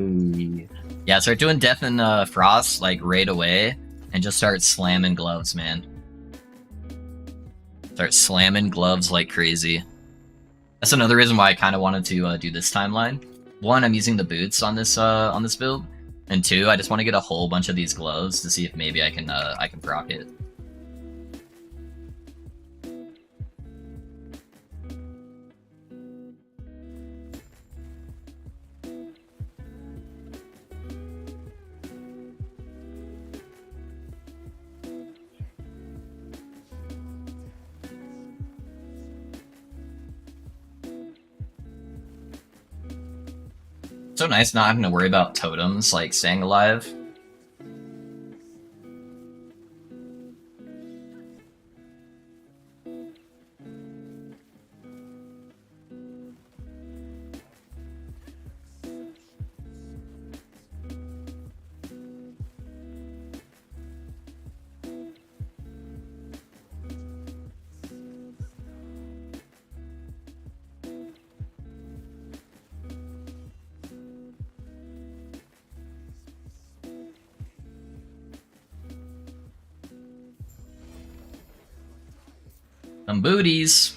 yeah, start doing death and frost like right away, and just start slamming gloves, man. Start slamming gloves like crazy. That's another reason why I kind of wanted to do this timeline. One, I'm using the boots on this build, and two, I just want to get a whole bunch of these gloves to see if maybe I can proc it. So nice not having to worry about totems, like, staying alive. Some booties.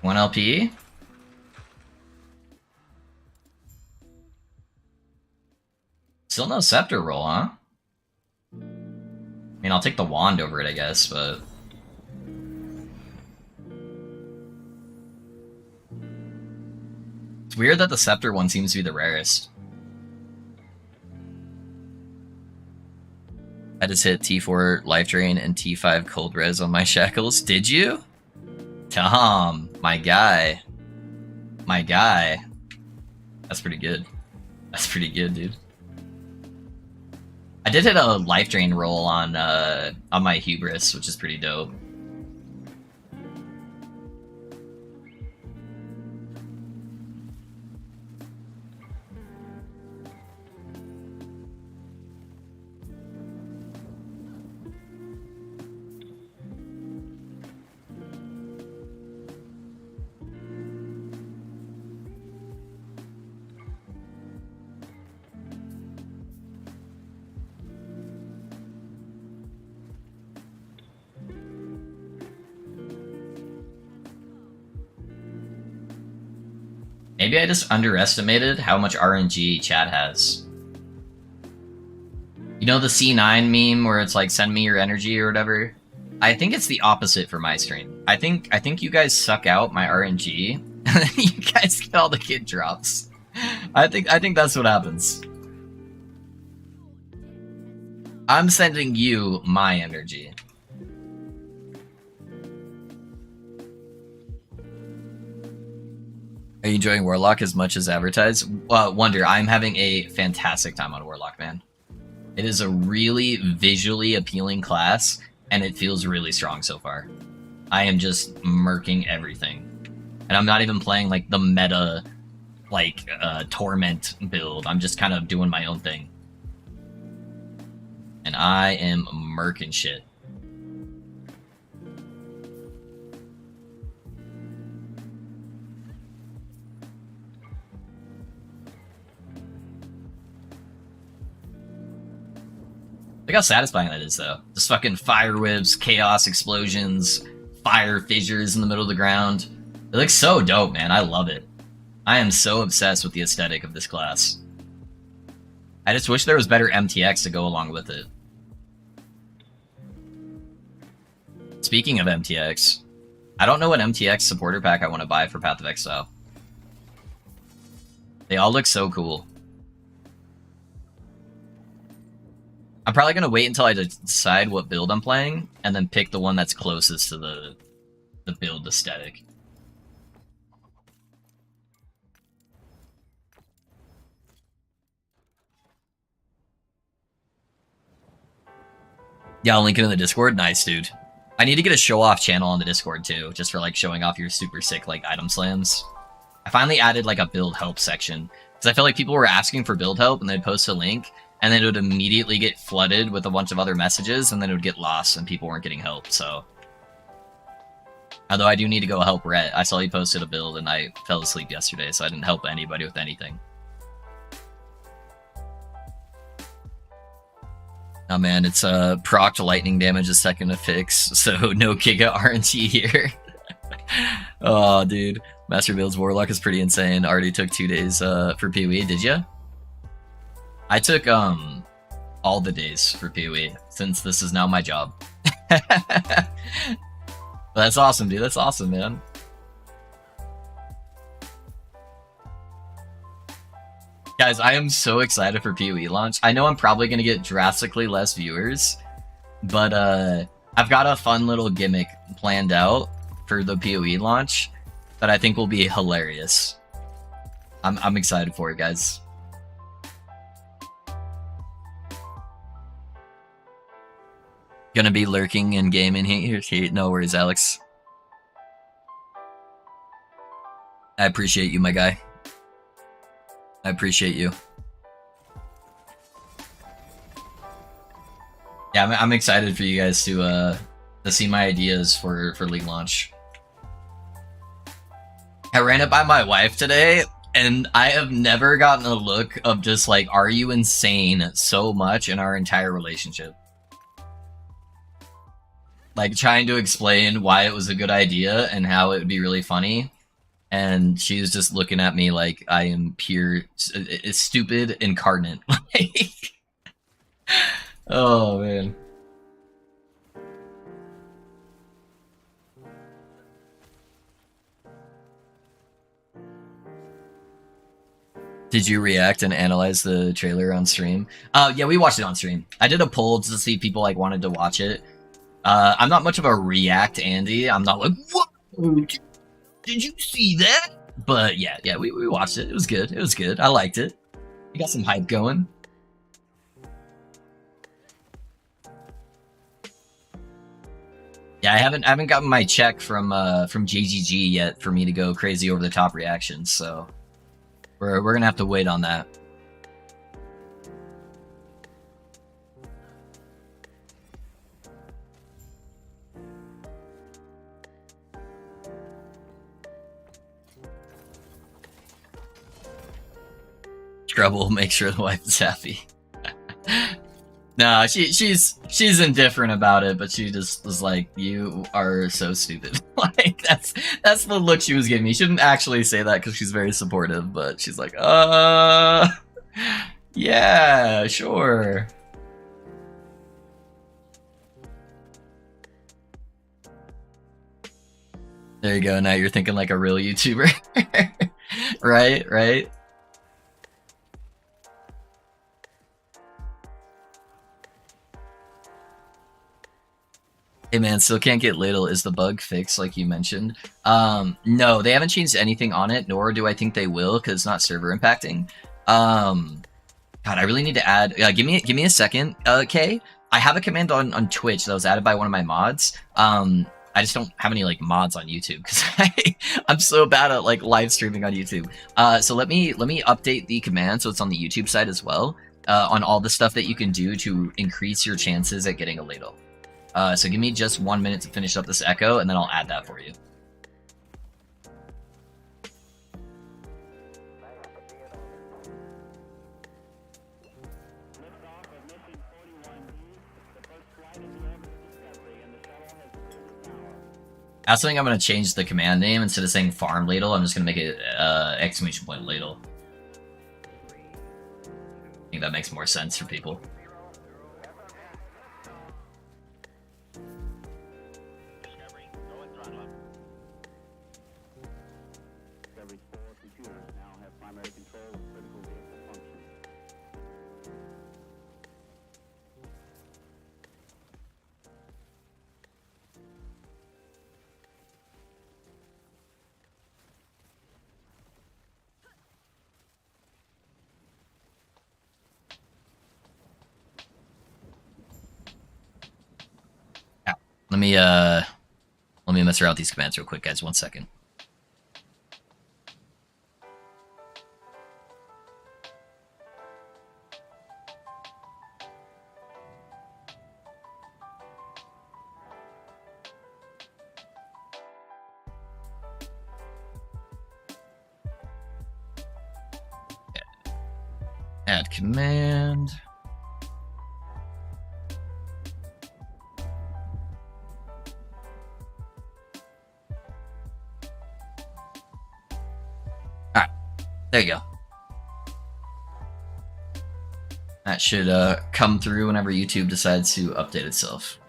1 LP. Still no Scepter roll, huh? I mean, I'll take the wand over it, I guess, but... It's weird that the Scepter one seems to be the rarest. I just hit T4 Life Drain and T5 Cold Res on my shackles. Did you? Tom, my guy. My guy. That's pretty good. That's pretty good, dude. I did hit a Life Drain roll on my Hubris, which is pretty dope. Maybe I just underestimated how much RNG chat has. You know the C9 meme where it's like, send me your energy or whatever? I think it's the opposite for my stream. I think you guys suck out my RNG, and then you guys get all the kid drops. I think that's what happens. I'm sending you my energy. Are you enjoying Warlock as much as advertised? Wonder, I'm having a fantastic time on Warlock, man. It is a really visually appealing class, and it feels really strong so far. I am just murking everything. And I'm not even playing, like, the meta, like, Torment build. I'm just kind of doing my own thing. And I am murking shit. Look how satisfying that is, though. Just fucking fire whips, chaos explosions, fire fissures in the middle of the ground. It looks so dope, man. I love it. I am so obsessed with the aesthetic of this class. I just wish there was better MTX to go along with it. Speaking of MTX, I don't know what MTX supporter pack I want to buy for Path of Exile. They all look so cool. I'm probably going to wait until I decide what build I'm playing, and then pick the one that's closest to the build aesthetic. Yeah, I'll link it in the Discord. Nice, dude. I need to get a show-off channel on the Discord, too, just for, like, showing off your super sick, like, item slams. I finally added, like, a build help section, because I felt like people were asking for build help, and they'd post a link, and then it would immediately get flooded with a bunch of other messages, and then it would get lost, and people weren't getting help, so... Although I do need to go help Rhett. I saw he posted a build, and I fell asleep yesterday, so I didn't help anybody with anything. Oh man, it's proc lightning damage a second to fix, so no Giga RNG here. Oh, dude. Master Build's Warlock is pretty insane. Already took 2 days for PoE, did ya? I took all the days for PoE, since this is now my job. That's awesome, dude. That's awesome, man. Guys, I am so excited for PoE launch. I know I'm probably going to get drastically less viewers, but I've got a fun little gimmick planned out for the PoE launch that I think will be hilarious. I'm excited for it, guys. Gonna be lurking in game in here. No worries, Alex. I appreciate you, my guy. I appreciate you. Yeah, I'm excited for you guys to see my ideas for League launch. I ran it by my wife today, and I have never gotten a look of just like, "Are you insane?" so much in our entire relationship. Like, trying to explain why it was a good idea and how it would be really funny. And she's just looking at me like I am pure, stupid incarnate. Oh, man. Did you react and analyze the trailer on stream? Yeah, we watched it on stream. I did a poll to see if people like wanted to watch it. I'm not much of a react Andy. I'm not like, what? Did you see that? But yeah, we watched it. It was good. It was good. I liked it. You got some hype going. Yeah, I haven't gotten my check from JGG yet for me to go crazy over the top reactions. So we're gonna have to wait on that. Scrub will make sure the wife is happy. No, she's indifferent about it, but she just was like, "You are so stupid." Like that's the look she was giving me. She didn't actually say that because she's very supportive, but she's like, yeah, sure." There you go. Now you're thinking like a real YouTuber. Right, right. Hey man, still can't get Ladle. Is the bug fixed like you mentioned? No, they haven't changed anything on it, nor do I think they will, because it's not server impacting. God, I really need to add. Give me a second, Kay. I have a command on Twitch that was added by one of my mods. I just don't have any like mods on YouTube because I'm so bad at like live streaming on YouTube. So let me update the command so it's on the YouTube side as well. On all the stuff that you can do to increase your chances at getting a Ladle. So give me just 1 minute to finish up this echo, and then I'll add that for you. I also think I'm going to change the command name. Instead of saying farm ladle, I'm just going to make it exclamation point ladle. I think that makes more sense for people. Let me mess around with these commands real quick, guys. 1 second. Add command. Alright, there you go. That should come through whenever YouTube decides to update itself.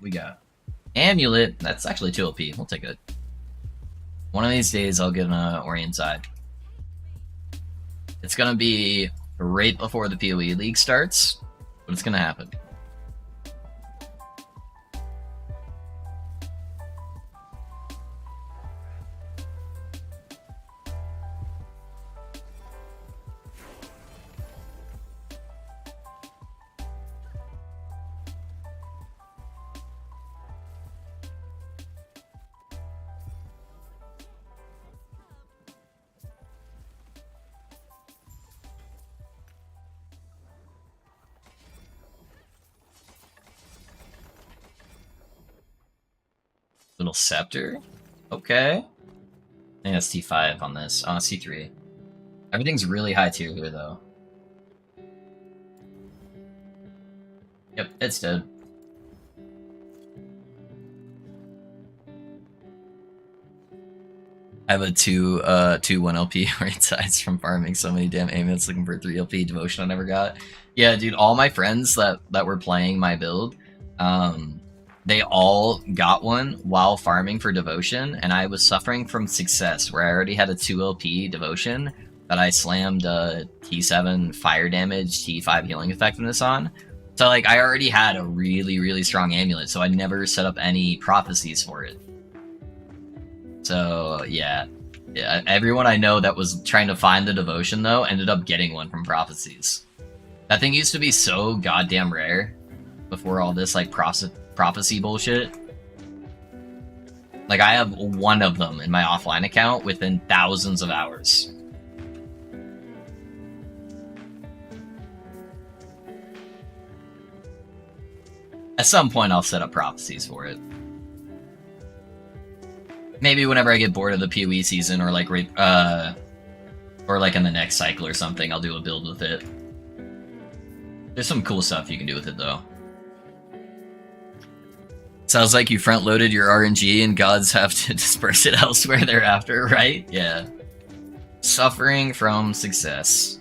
We got Amulet. That's actually 2 LP. We'll take it. One of these days, I'll get an Orient Side. It's gonna be right before the PoE League starts, but it's gonna happen. Little Scepter. Okay. I think that's T5 on this. C3. Everything's really high tier here, though. Yep, it's dead. I have a 2 1 LP right sides from farming so many damn amulets looking for 3 LP devotion I never got. Yeah, dude, all my friends that were playing my build, they all got one while farming for devotion, and I was suffering from success where I already had a 2 LP devotion that I slammed T7 fire damage, T5 healing effectiveness on. So like I already had a really, really strong amulet, so I never set up any prophecies for it. So yeah, everyone I know that was trying to find the devotion though ended up getting one from prophecies. That thing used to be so goddamn rare before all this like prophecy bullshit. Like I have one of them in my offline account within thousands of hours. At some point, I'll set up prophecies for it. Maybe whenever I get bored of the PoE season, or like in the next cycle or something, I'll do a build with it. There's some cool stuff you can do with it, though. Sounds like you front-loaded your RNG and gods have to disperse it elsewhere thereafter, right? Yeah. Suffering from success.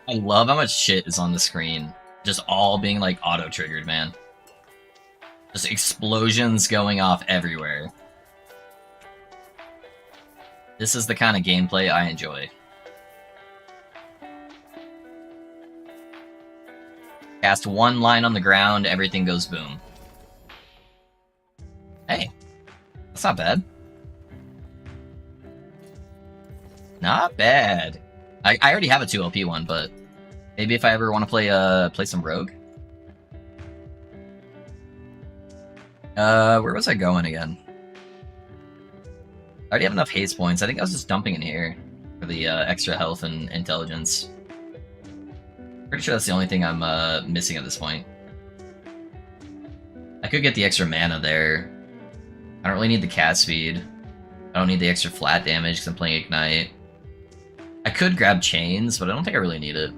I love how much shit is on the screen. Just all being, like, auto-triggered, man. Just explosions going off everywhere. This is the kind of gameplay I enjoy. Cast one line on the ground, everything goes boom. Hey, that's not bad. Not bad. I already have a 2LP one, but maybe if I ever want to play some Rogue. Where was I going again? I already have enough haste points. I think I was just dumping in here for the extra health and intelligence. Pretty sure that's the only thing I'm missing at this point. I could get the extra mana there. I don't really need the cast speed. I don't need the extra flat damage because I'm playing Ignite. I could grab chains, but I don't think I really need it.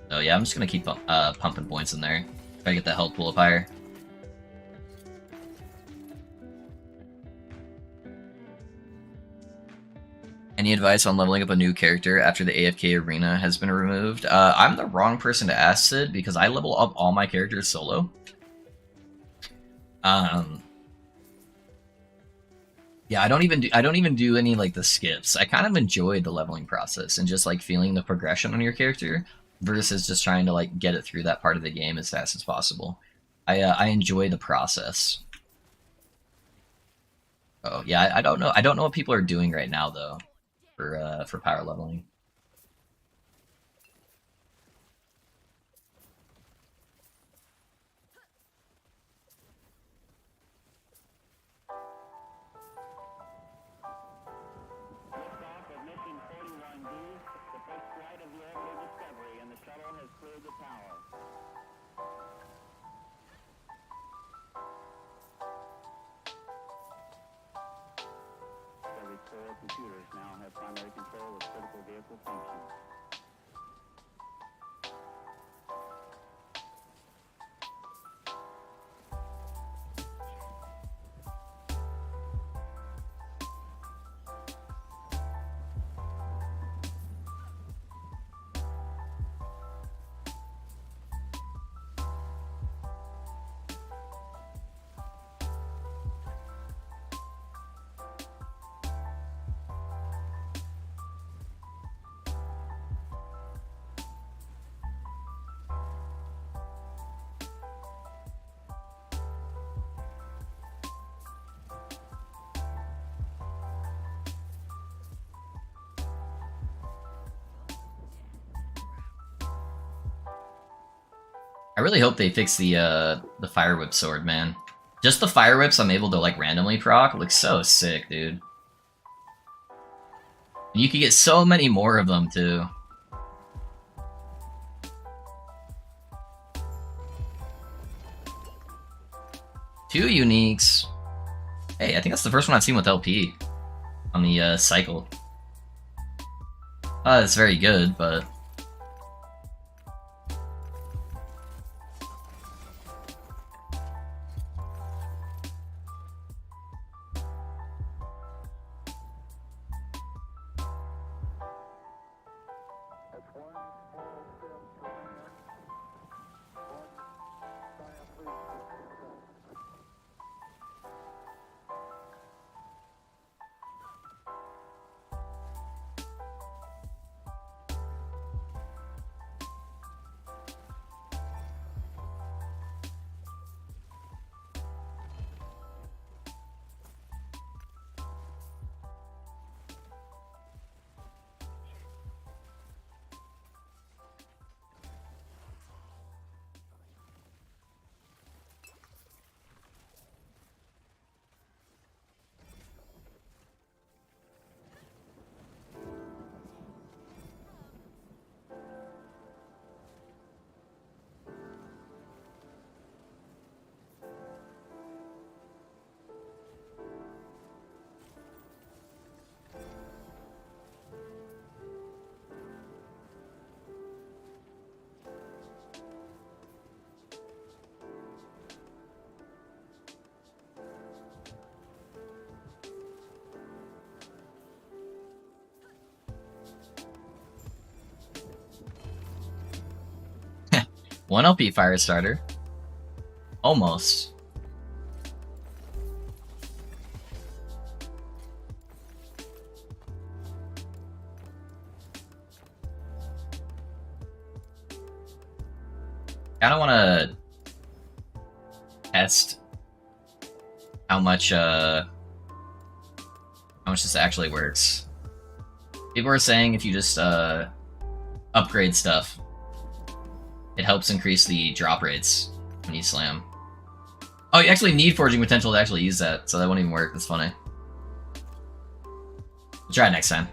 So yeah, I'm just gonna keep pumping points in there. Try to get that health pool up higher. Any advice on leveling up a new character after the AFK arena has been removed? I'm the wrong person to ask, Sid, because I level up all my characters solo. Yeah, I don't even do any like the skips. I kind of enjoy the leveling process and just like feeling the progression on your character versus just trying to like get it through that part of the game as fast as possible. I enjoy the process. Oh yeah, I don't know. I don't know what people are doing right now though for power leveling. Computers now have primary control of critical vehicle functions. I really hope they fix the Fire Whip sword, man. Just the Fire Whips I'm able to like randomly proc looks so sick, dude. And you could get so many more of them too. Two uniques. Hey, I think that's the first one I've seen with LP on the cycle. It's very good, but 1 LP fire starter. Almost. I don't want to test how much this actually works. People are saying if you just upgrade stuff, it helps increase the drop rates when you slam. Oh, you actually need forging potential to actually use that, so that won't even work. That's funny. We'll try it next time.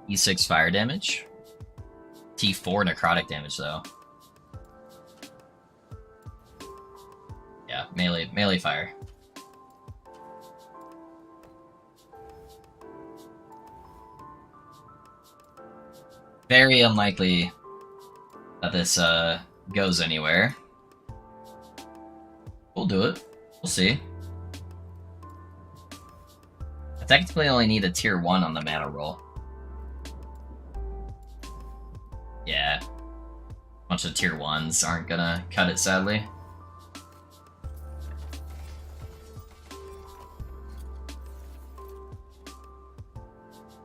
E6 fire damage. T4 necrotic damage though. Yeah, melee fire. Very unlikely that this goes anywhere. We'll do it. We'll see. I technically only need a tier 1 on the mana roll. Yeah. Bunch of tier 1s aren't gonna cut it, sadly.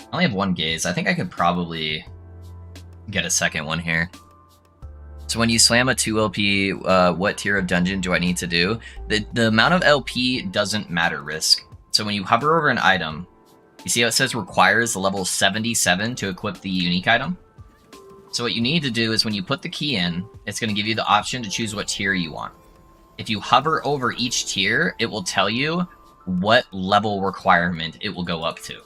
I only have 1 gaze. I think I could probably get a second one here. So when you slam a 2 LP, what tier of dungeon do I need to do? The amount of LP doesn't matter, Risk. So when you hover over an item, you see how it says requires level 77 to equip the unique item? So what you need to do is when you put the key in, it's going to give you the option to choose what tier you want. If you hover over each tier, it will tell you what level requirement it will go up to.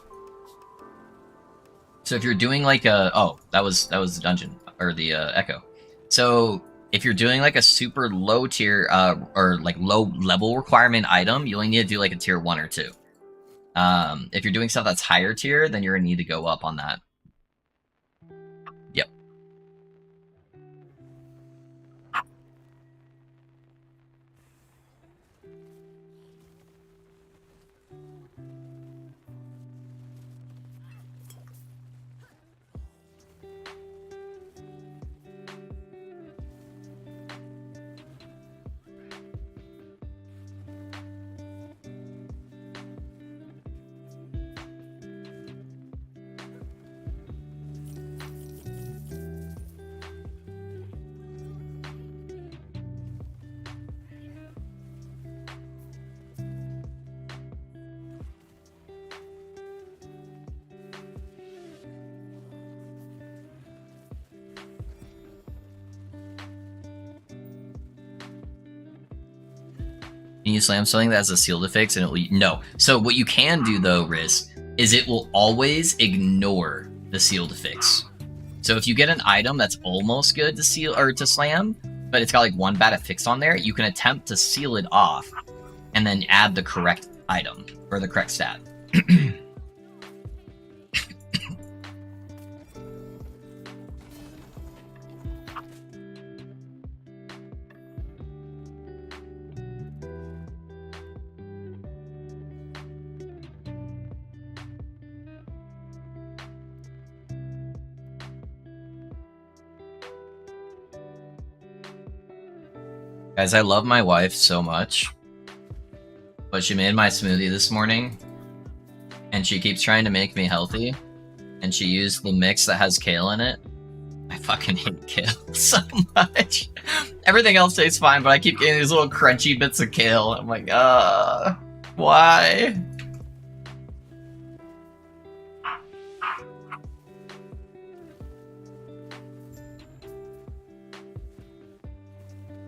So if you're doing like a... Oh, that was the dungeon, or the echo. So if you're doing like a super low tier, or like low level requirement item, you only need to do like a tier 1 or 2. If you're doing stuff that's higher tier, then you're going to need to go up on that. Yep. Can you slam something that has a seal to fix and it will... No. So what you can do though, Riz, is it will always ignore the seal to fix. So if you get an item that's almost good to seal or to slam, but it's got like 1 bad affix on there, you can attempt to seal it off and then add the correct item or the correct stat. Guys, I love my wife so much, but she made my smoothie this morning, and she keeps trying to make me healthy, and she used the mix that has kale in it. I fucking hate kale so much. Everything else tastes fine, but I keep getting these little crunchy bits of kale. I'm like, why?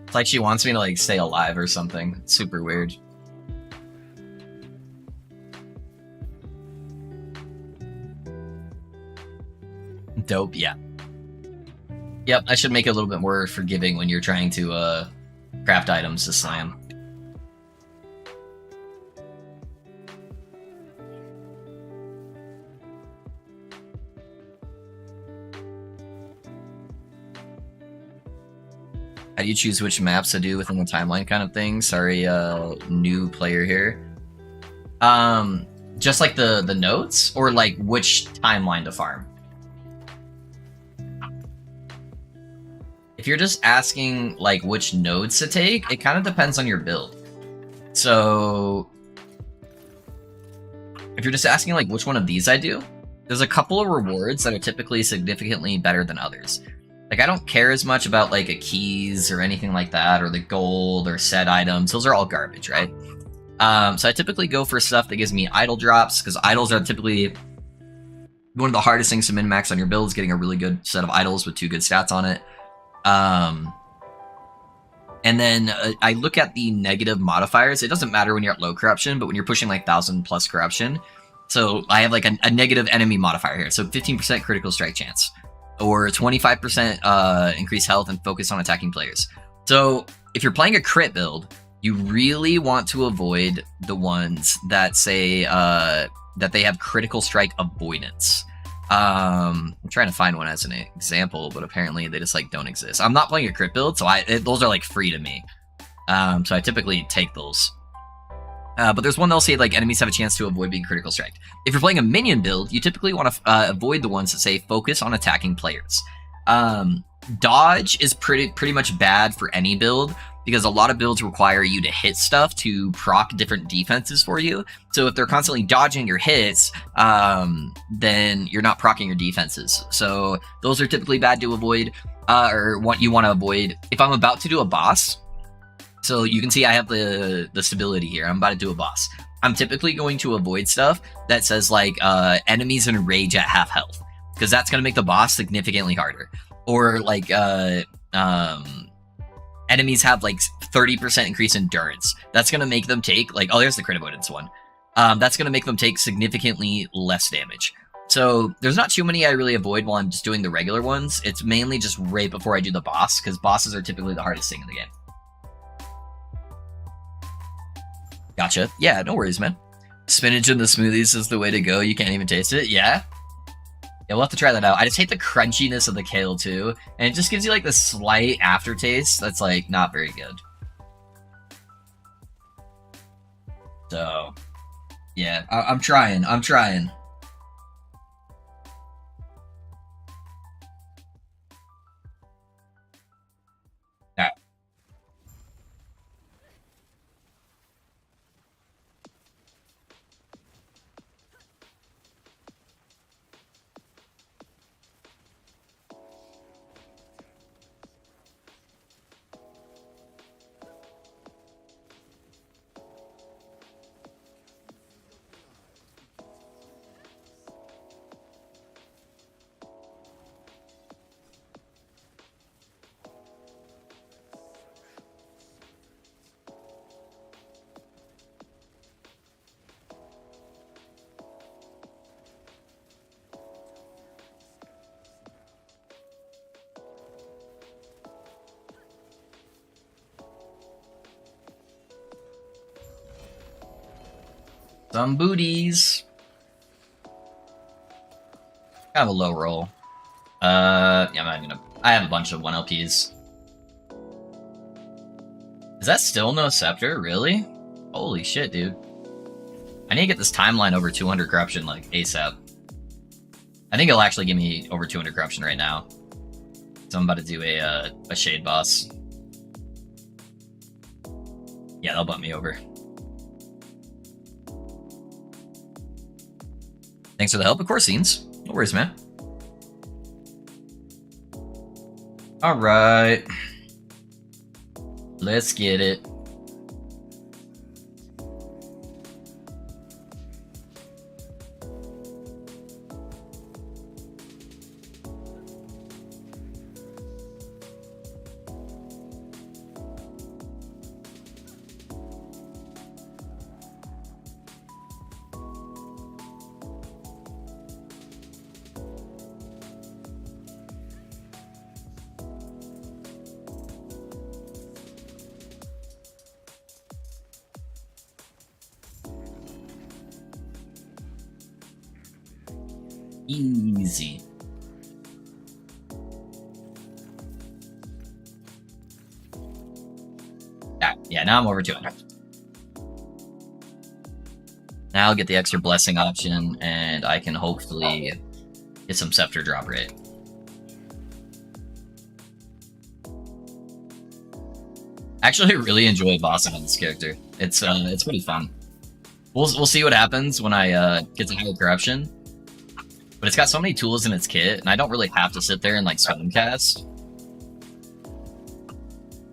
It's like she wants me to like stay alive or something. It's super weird. Dope, yeah. Yep, I should make it a little bit more forgiving when you're trying to craft items to slam. How do you choose which maps to do within the timeline kind of thing? Sorry, new player here. Just like the nodes, or like which timeline to farm? If you're just asking like which nodes to take, it kind of depends on your build. So if you're just asking like which one of these I do, there's a couple of rewards that are typically significantly better than others. Like I don't care as much about like a keys or anything like that, or the gold or set items. Those are all garbage, right? So I typically go for stuff that gives me idol drops, because idols are typically one of the hardest things to min-max on your build, is getting a really good set of idols with 2 good stats on it. And then I look at the negative modifiers. It doesn't matter when you're at low corruption, but when you're pushing like 1000 plus corruption. So I have like a negative enemy modifier here. So 15% critical strike chance, or 25% increased health and focus on attacking players. So if you're playing a crit build, you really want to avoid the ones that say that they have critical strike avoidance. I'm trying to find one as an example, but apparently they just like don't exist. I'm not playing a crit build, so those are like free to me. So I typically take those. But there's one that'll say like enemies have a chance to avoid being critical strike. If you're playing a minion build, you typically want to avoid the ones that say focus on attacking players. Dodge is pretty much bad for any build, because a lot of builds require you to hit stuff to proc different defenses for you. So if they're constantly dodging your hits, then you're not proccing your defenses. So those are typically bad to avoid, or what you want to avoid. If I'm about to do a boss, so you can see I have the stability here. I'm about to do a boss. I'm typically going to avoid stuff that says like enemies in rage at half health, because that's going to make the boss significantly harder. Or like enemies have like 30% increased endurance. That's going to make them take like, oh, there's the crit avoidance one. That's going to make them take significantly less damage. So there's not too many I really avoid while I'm just doing the regular ones. It's mainly just right before I do the boss, because bosses are typically the hardest thing in the game. Gotcha. Yeah, no worries, man. Spinach in the smoothies is the way to go. You can't even taste it. Yeah. Yeah, we'll have to try that out. I just hate the crunchiness of the kale, too. And it just gives you, like, this slight aftertaste that's, like, not very good. So, yeah, I'm trying. Alright. Some booties. I have a low roll. Yeah, I'm not gonna. I have a bunch of 1LPs. Is that still no Scepter? Really? Holy shit, dude. I need to get this timeline over 200 corruption, like, ASAP. I think it'll actually give me over 200 corruption right now. So I'm about to do a shade boss. Yeah, they'll bump me over. Thanks for the help, of course, Scenes. No worries, man. Alright. Let's get it. Easy. Yeah, now I'm over 200. Now I'll get the extra blessing option, and I can hopefully get some Scepter drop rate. Actually, I really enjoy bossing on this character. It's pretty fun. We'll see what happens when I get to higher corruption. But it's got so many tools in its kit, and I don't really have to sit there and like spellcast.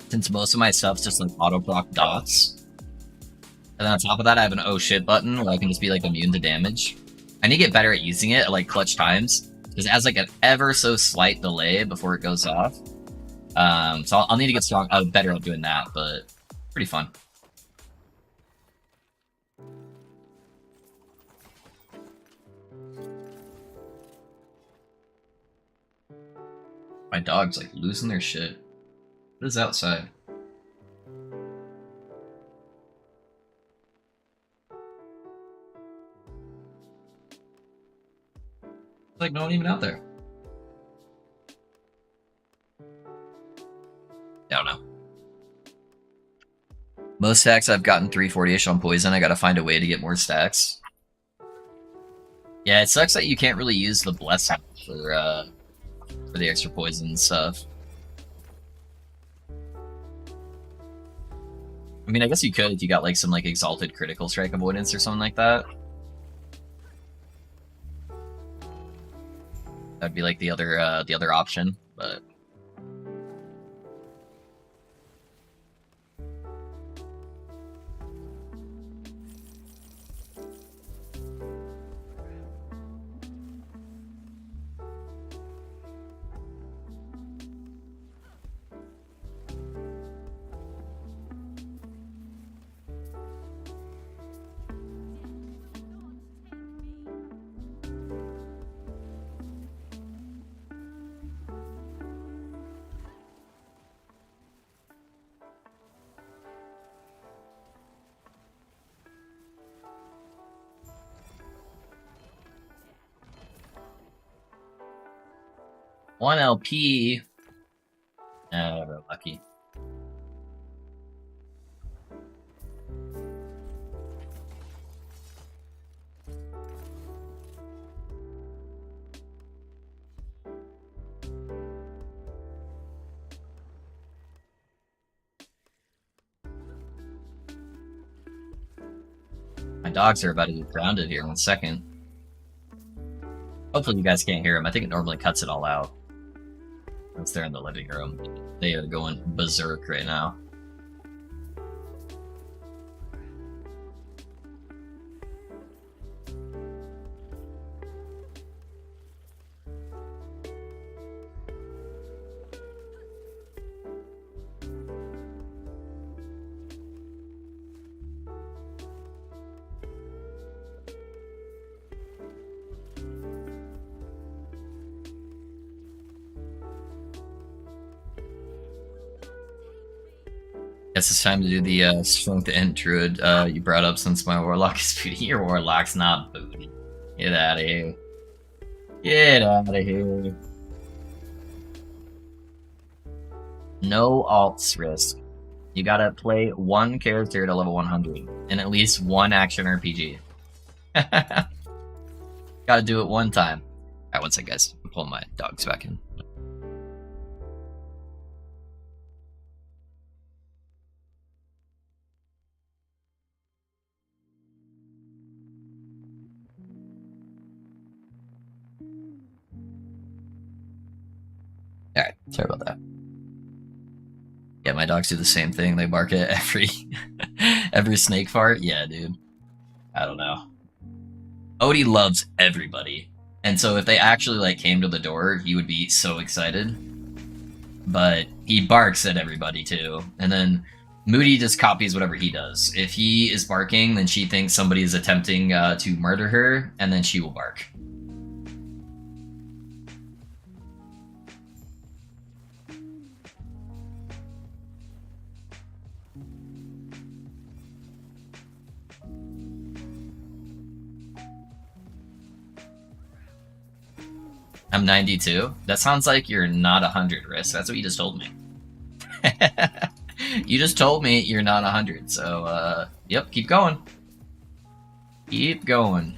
Since most of my stuff's just like auto proc dots. And then on top of that, I have an oh shit button where I can just be like immune to damage. I need to get better at using it at like clutch times, because it has like an ever so slight delay before it goes off. So I'll need to get better at doing that, but pretty fun. My dog's like losing their shit. What is outside? It's like no one even out there. I don't know. Most stacks I've gotten 340-ish on poison. I gotta find a way to get more stacks. Yeah, it sucks that you can't really use the blessing for the extra poison stuff. I mean, I guess you could if you got like some like exalted critical strike avoidance or something like that. That'd be like the other option, but. One LP. Oh, we're lucky. My dogs are about to get grounded here in a second. Hopefully you guys can't hear them. I think it normally cuts it all out. Once they're in the living room. They are going berserk right now. Guess it's time to do the strength and druid you brought up since my warlock is booty. Your warlock's not booty. Get out of here. Get out of here. No alts risk. You gotta play one character to level 100 and at least one action RPG. Gotta do it one time. Alright, one sec, guys. I'm pulling my dogs back in. Sorry about that. Yeah, my dogs do the same thing. They bark at every every snake fart. Yeah, dude. I don't know. Odie loves everybody. And so if they actually like came to the door, he would be so excited. But he barks at everybody too. And then Moody just copies whatever he does. If he is barking, then she thinks somebody is attempting to murder her, and then she will bark. I'm 92. That sounds like you're not 100, Risk. That's what you just told me. You just told me you're not 100, so, yep, keep going. Keep going.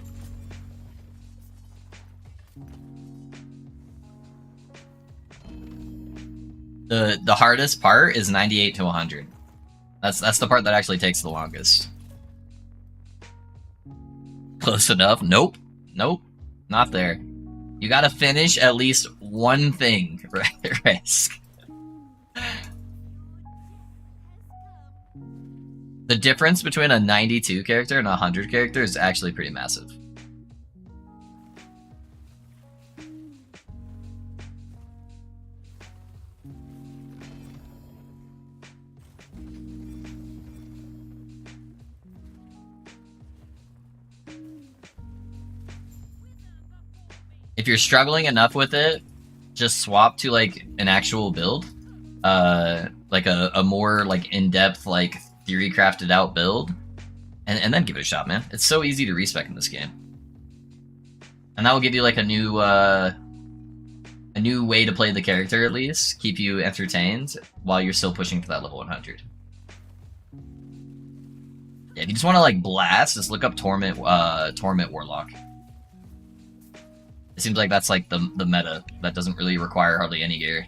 The hardest part is 98 to 100. That's the part that actually takes the longest. Close enough? Nope. Nope. Not there. You gotta finish at least one thing, Risk. The difference between a 92 character and a 100 character is actually pretty massive. If you're struggling enough with it, just swap to like an actual build, like a more like in-depth like theory crafted out build, and then give it a shot, man. It's so easy to respec in this game, and that will give you like a new way to play the character, at least keep you entertained while you're still pushing for that level 100. Yeah, if you just want to like blast, just look up Torment Warlock. It seems like that's like the meta that doesn't really require hardly any gear.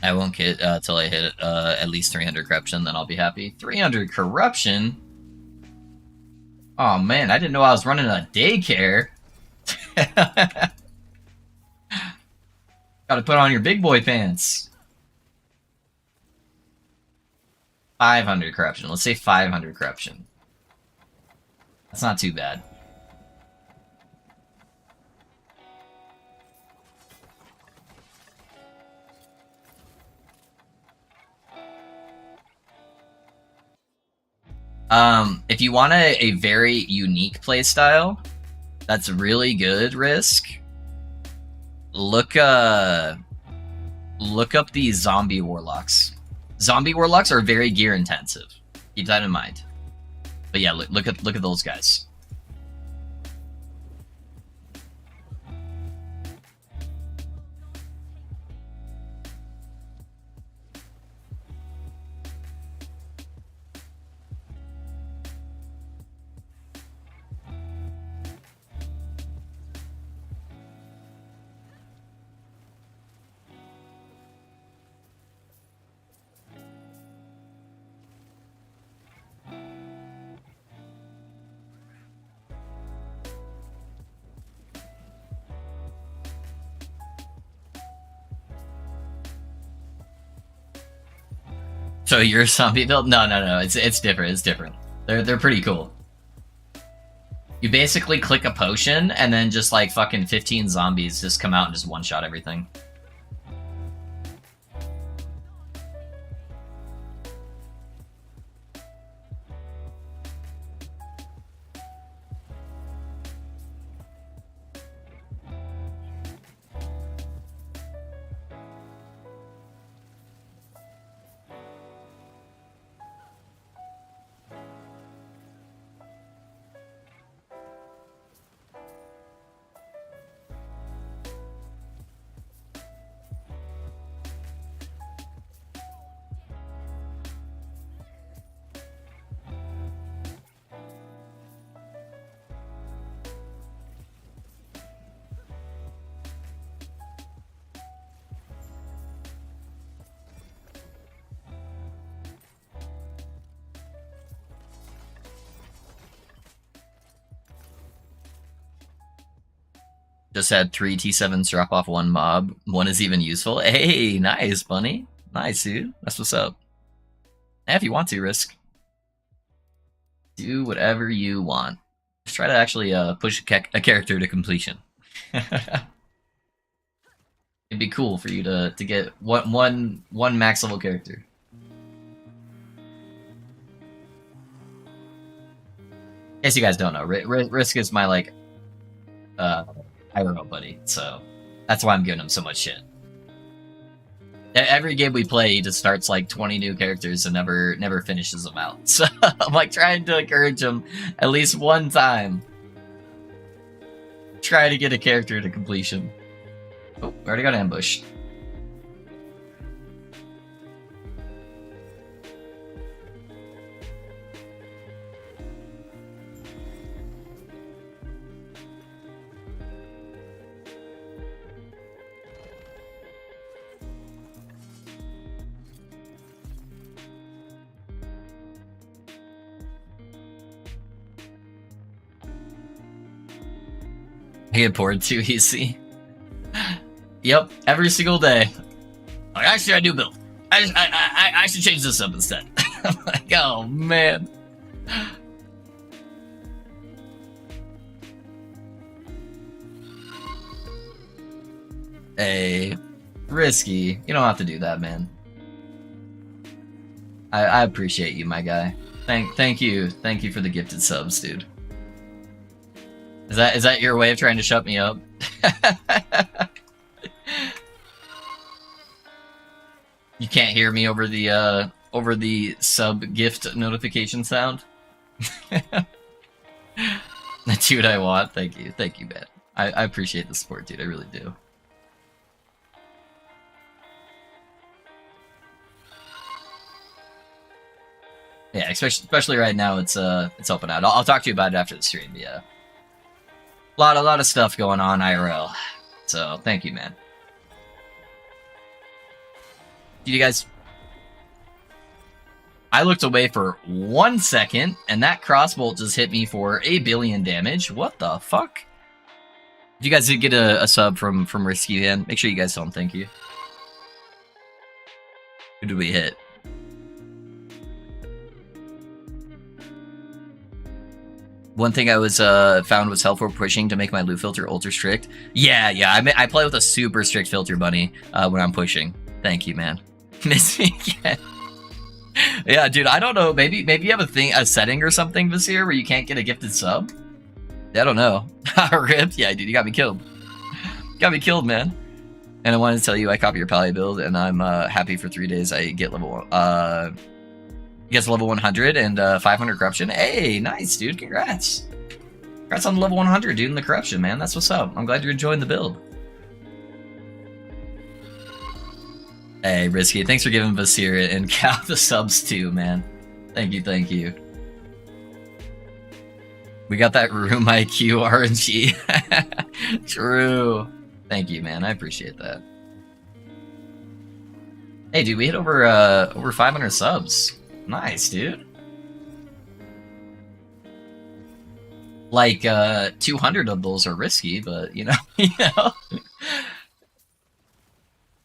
I won't get till I hit at least 300 corruption, then I'll be happy. 300 corruption? Oh man, I didn't know I was running a daycare. Gotta put on your big boy pants. 500 corruption. Let's say 500 corruption. That's not too bad. If you want a very unique playstyle that's really good, Risk, look up the zombie warlocks. Zombie warlocks are very gear intensive. Keep that in mind. But yeah, look at those guys. So your zombie build? No. It's different. It's different. They're pretty cool. You basically click a potion, and then just like fucking 15 zombies just come out and just one-shot everything. Just had 3 T7s drop off 1 mob. 1 is even useful. Hey, nice, bunny. Nice, dude. That's what's up. And if you want to, Risk. Do whatever you want. Just try to actually push a character to completion. It'd be cool for you to get one max level character. In case you guys don't know, Risk is my like IRL buddy, so that's why I'm giving him so much shit. Every game we play, he just starts like 20 new characters and never finishes them out. So I'm like trying to encourage him at least one time. Try to get a character to completion. Oh, we already got ambushed. I get bored too easy. Yep, every single day. Like, actually, I do build. I should change this up instead. I'm like, oh man. Hey, Risky. You don't have to do that, man. I appreciate you, my guy. Thank you for the gifted subs, dude. Is that your way of trying to shut me up? You can't hear me over the sub gift notification sound? That's what I want. Thank you, man. I appreciate the support, dude. I really do. Yeah, especially right now, it's helping out. I'll talk to you about it after the stream. Yeah, a lot of stuff going on IRL. So thank you, man. You guys, I looked away for 1 second, and that crossbolt just hit me for 1 billion damage. What the fuck? If you guys did get a sub from Risky, then make sure you guys tell him thank you. Who did we hit? One thing I was found was helpful pushing to make my loot filter ultra strict. Yeah, I play with a super strict filter, bunny, when I'm pushing. Thank you, man. Miss me again. Yeah, dude, I don't know. Maybe you have a setting or something this year where you can't get a gifted sub. I don't know. Rip, yeah, dude, you got me killed. Got me killed, man. And I wanted to tell you, I copy your pally build, and I'm happy for 3 days. I get level gets level 100 and 500 corruption. Hey, nice, dude. Congrats. Congrats on level 100, dude, in the corruption, man. That's what's up. I'm glad you're enjoying the build. Hey, Risky, thanks for giving Vasir and Cal the subs too, man. Thank you. We got that room IQ RNG. True. Thank you, man. I appreciate that. Hey, dude, we hit over 500 subs. Nice, dude. Like 200 of those are Risky, but you know,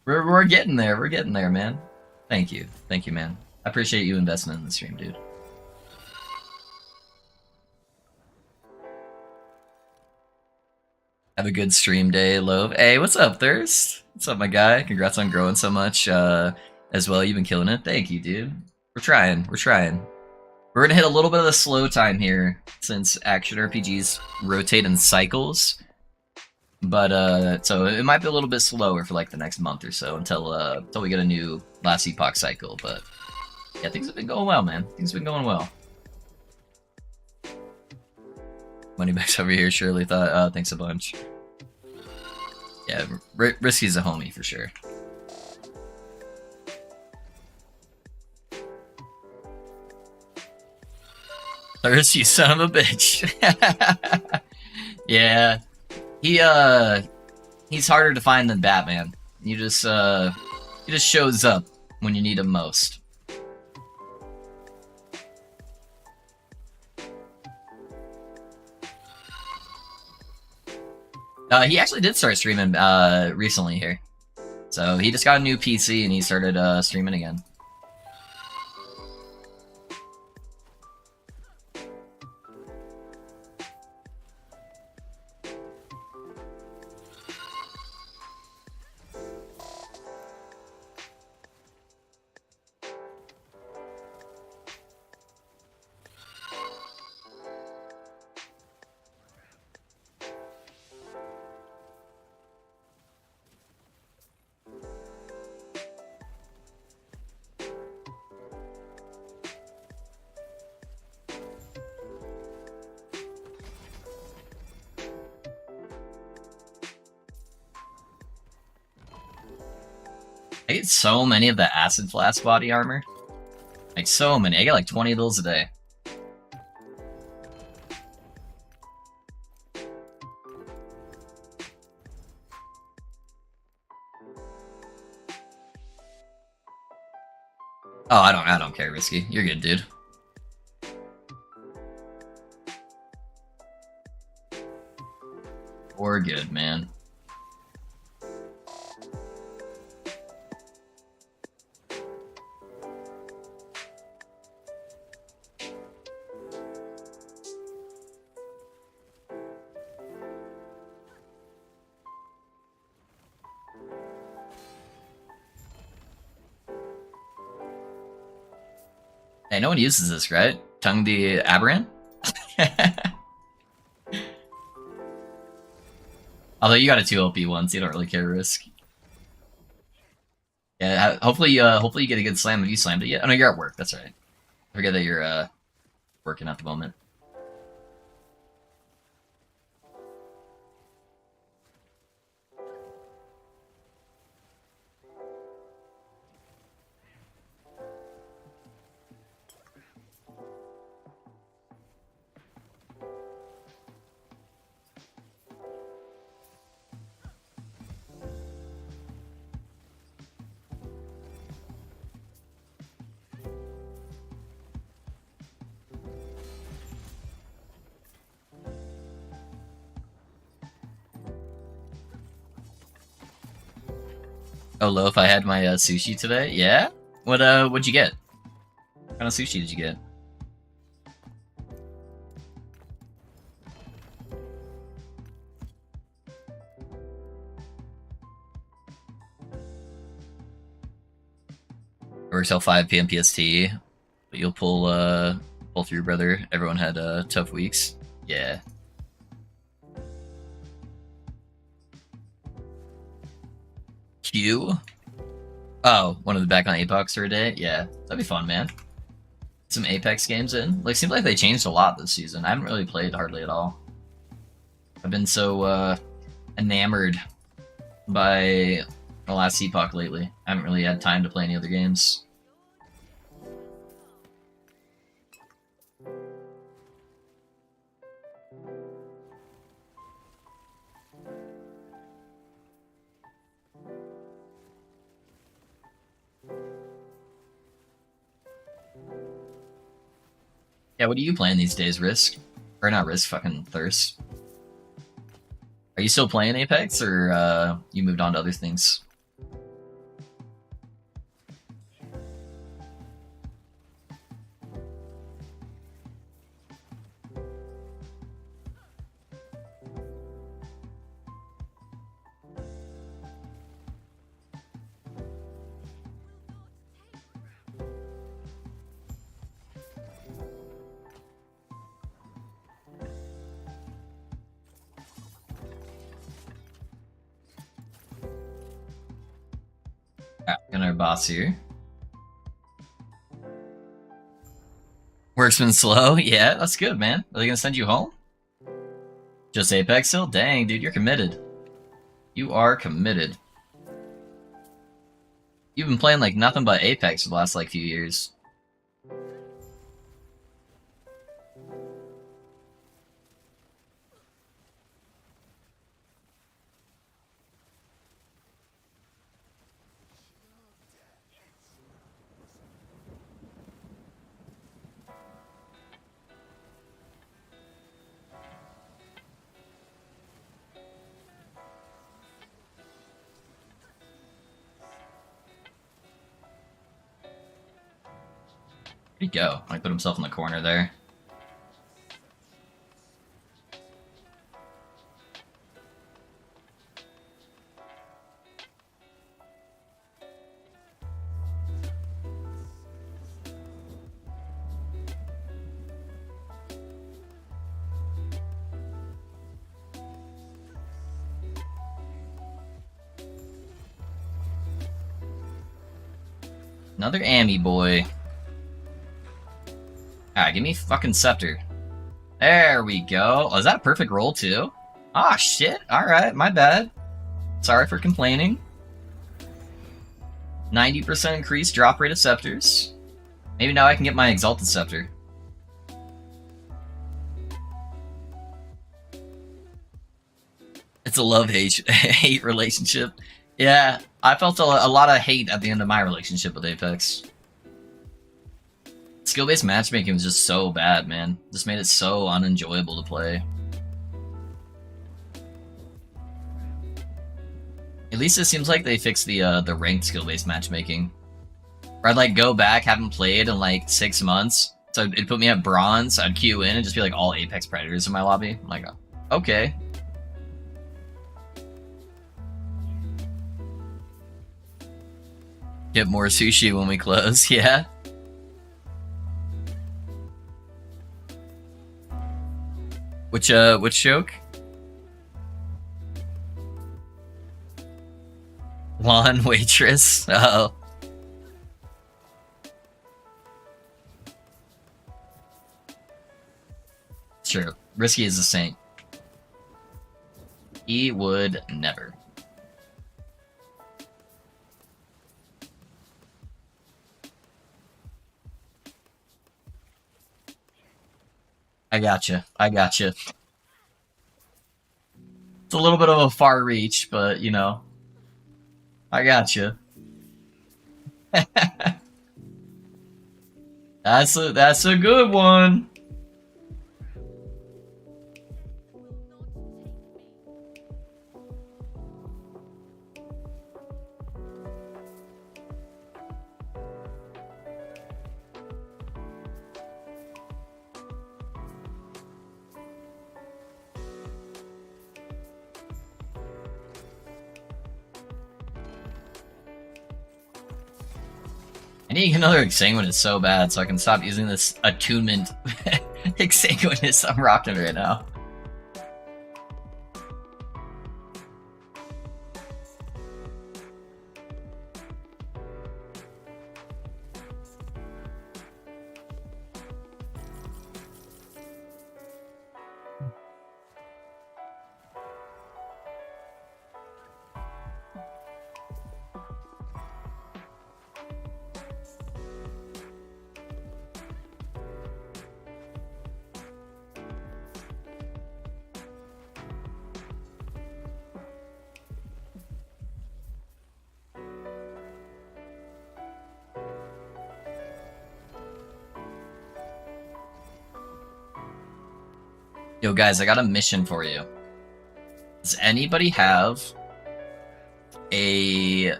We're getting there. We're getting there, man. Thank you, man. I appreciate you investing in the stream, dude. Have a good stream day, Love. Hey, what's up, Thirst? What's up, my guy? Congrats on growing so much as well. You've been killing it. Thank you, dude. We're trying. We're gonna hit a little bit of the slow time here since action RPGs rotate in cycles. But so it might be a little bit slower for like the next month or so until we get a new Last Epoch cycle. But yeah, things have been going well, man. Things have been going well. Moneybags over here. Shirley thought, thanks a bunch. Yeah, Risky's a homie for sure. Thirst, you son of a bitch. Yeah. He's harder to find than Batman. He just shows up when you need him most. He actually did start streaming recently here. So he just got a new PC and he started streaming again. I get so many of the acid flask body armor. Like, so many. I get like 20 of those a day. Oh, I don't care, Risky. You're good, dude. We're good, man. Hey, no one uses this, right? Tongue the Aberrant? Although you got a 2 LP one, so you don't really care risk. Yeah, hopefully you get a good slam. Have you slammed it yet? Oh no, you're at work, that's right. I forget that you're working at the moment. Oh, Lo, if I had my sushi today? Yeah? What'd you get? What kind of sushi did you get? Works till 5 p.m. PST, but you'll pull through, brother. Everyone had tough weeks. Yeah. Q? Oh, one of the back on Apex for a day? Yeah, that'd be fun, man. Some Apex games in. Like, seems like they changed a lot this season. I haven't really played hardly at all. I've been so enamored by the last Epoch lately. I haven't really had time to play any other games. Yeah, what are you playing these days, Risk? Or not Risk, fucking Thirst. Are you still playing Apex, or you moved on to other things? Got our boss here. Work's been slow? Yeah, that's good, man. Are they gonna send you home? Just Apex still? Dang, dude, you're committed. You are committed. You've been playing like nothing but Apex for the last like few years. Where'd he go? I put himself in the corner there. Another Amy boy. Alright, give me fucking Scepter. There we go. Oh, is that a perfect roll too? Ah, shit. Alright, my bad. Sorry for complaining. 90% increased drop rate of Scepters. Maybe now I can get my Exalted Scepter. It's a love-hate hate relationship. Yeah, I felt a lot of hate at the end of my relationship with Apex. Skill-based matchmaking was just so bad, man. Just made it so unenjoyable to play. At least it seems like they fixed the ranked skill-based matchmaking. Or I'd like go back, haven't played in like 6 months, so it'd put me at bronze, I'd queue in and just be like all Apex Predators in my lobby. I'm like, okay. Get more sushi when we close, yeah. Which joke? Lawn waitress? Oh. Sure. Risky is a saint. He would never. I gotcha. I gotcha. It's a little bit of a far reach, but you know. I gotcha. That's a good one. I need another Exsanguinous so bad so I can stop using this attunement Exsanguinous I'm rocking right now. Yo guys, I got a mission for you. Does anybody have a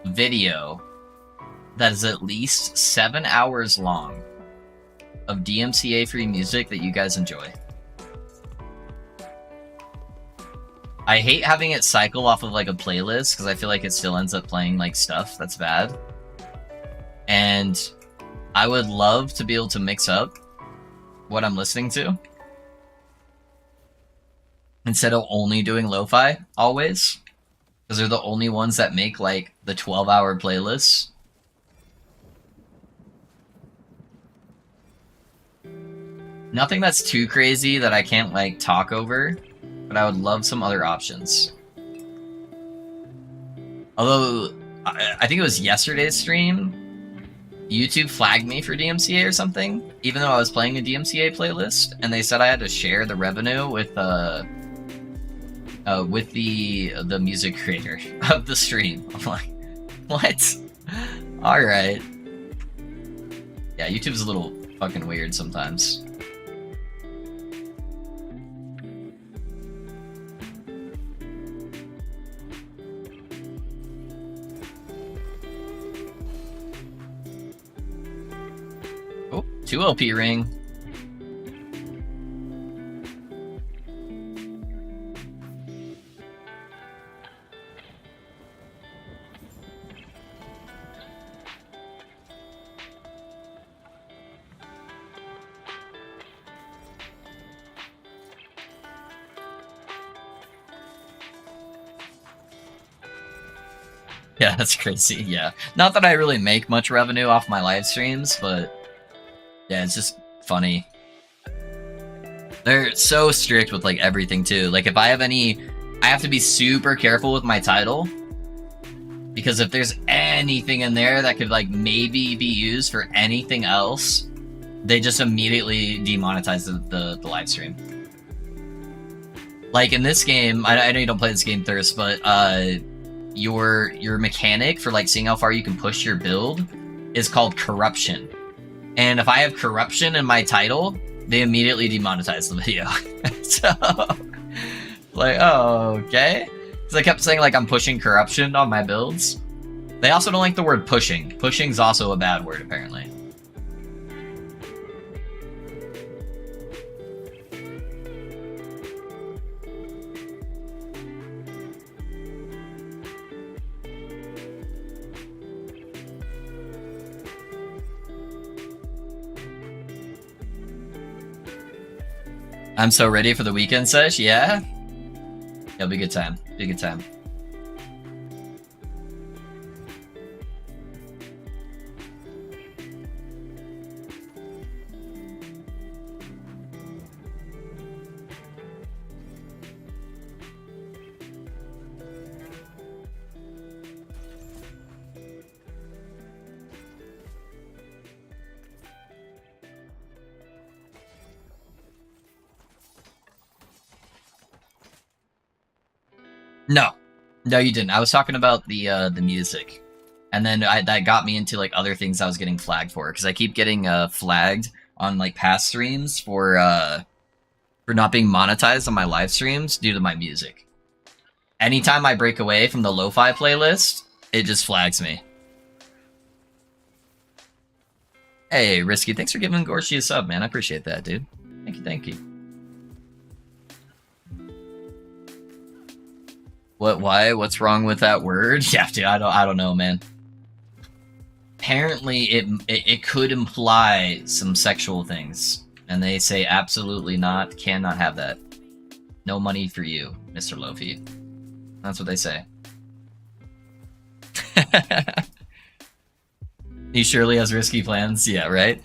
video that is at least 7 hours long of DMCA free music that you guys enjoy? I hate having it cycle off of like a playlist because I feel like it still ends up playing like stuff that's bad. And I would love to be able to mix up what I'm listening to instead of only doing lo-fi always, because they're the only ones that make like the 12-hour playlists. Nothing that's too crazy that I can't like talk over, but I would love some other options. Although I think it was yesterday's stream, YouTube flagged me for DMCA or something, even though I was playing a DMCA playlist, and they said I had to share the revenue with the music creator of the stream. I'm like, what? Alright. Yeah, YouTube's a little fucking weird sometimes. Oh. 2 LP ring. Yeah, that's crazy. Yeah. Not that I really make much revenue off my live streams, but yeah, it's just funny. They're so strict with like everything too. Like if I have any, I have to be super careful with my title because if there's anything in there that could like maybe be used for anything else, they just immediately demonetize the live stream. Like in this game, I know you don't play this game, Thirst, but your mechanic for like seeing how far you can push your build is called corruption. And if I have corruption in my title, they immediately demonetize the video. So, like, oh, okay. Because I kept saying like I'm pushing corruption on my builds. They also don't like the word pushing. Pushing's also a bad word, apparently. I'm so ready for the weekend sesh, yeah? It'll be a good time. Be a good time. No, you didn't. I was talking about the music, and then that got me into like other things I was getting flagged for because I keep getting flagged on like past streams for not being monetized on my live streams due to my music. Anytime I break away from the lo-fi playlist, it just flags me. Hey, Risky, thanks for giving Gorshi a sub, man. I appreciate that, dude. Thank you, thank you. What? Why? What's wrong with that word? Yeah, dude, I don't know, man. Apparently, it could imply some sexual things, and they say absolutely not, cannot have that. No money for you, Mr. Lofi. That's what they say. He surely has risky plans. Yeah, right.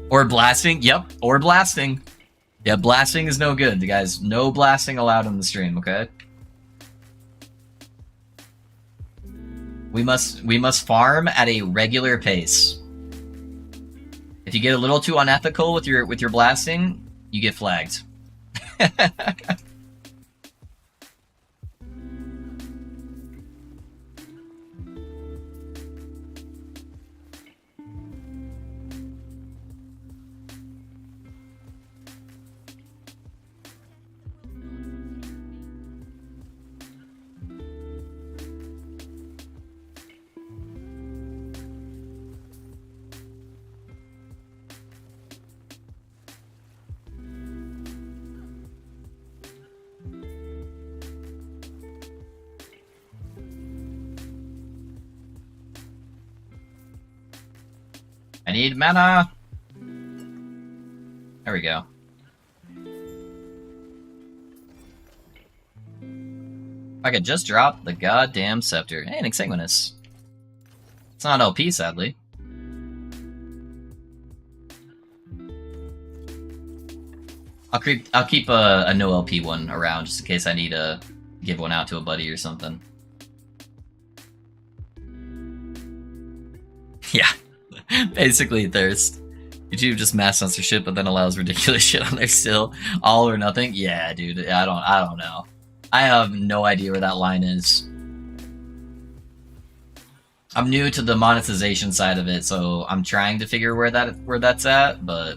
Or blasting. Yep. Or blasting. Yeah, blasting is no good, guys. No blasting allowed on the stream. Okay. We must farm at a regular pace. If you get a little too unethical with your blasting, you get flagged. I need mana! There we go. If I could just drop the goddamn Scepter. Hey, an Exsanguinous. It's not LP, sadly. I'll keep a no LP one around just in case I need to give one out to a buddy or something. Yeah. Basically, Thirst. YouTube just mass censorship, but then allows ridiculous shit on there still. All or nothing? Yeah, dude. I don't know. I have no idea where that line is. I'm new to the monetization side of it, so I'm trying to figure where that's at, but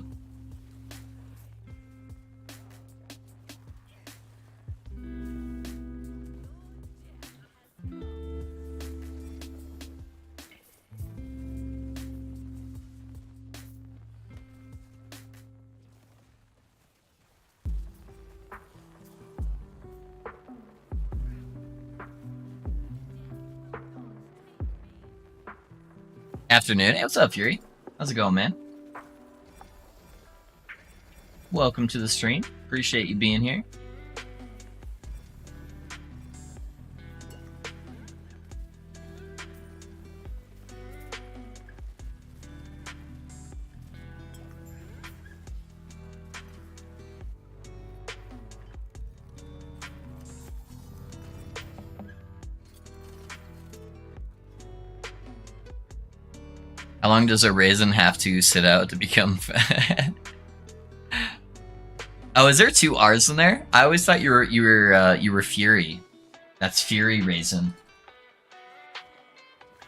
Afternoon. Hey, what's up, Fury? How's it going, man? Welcome to the stream. Appreciate you being here. How long does a raisin have to sit out to become fat? Oh, is there 2 R's in there? I always thought you were Fury. That's Fury Raisin.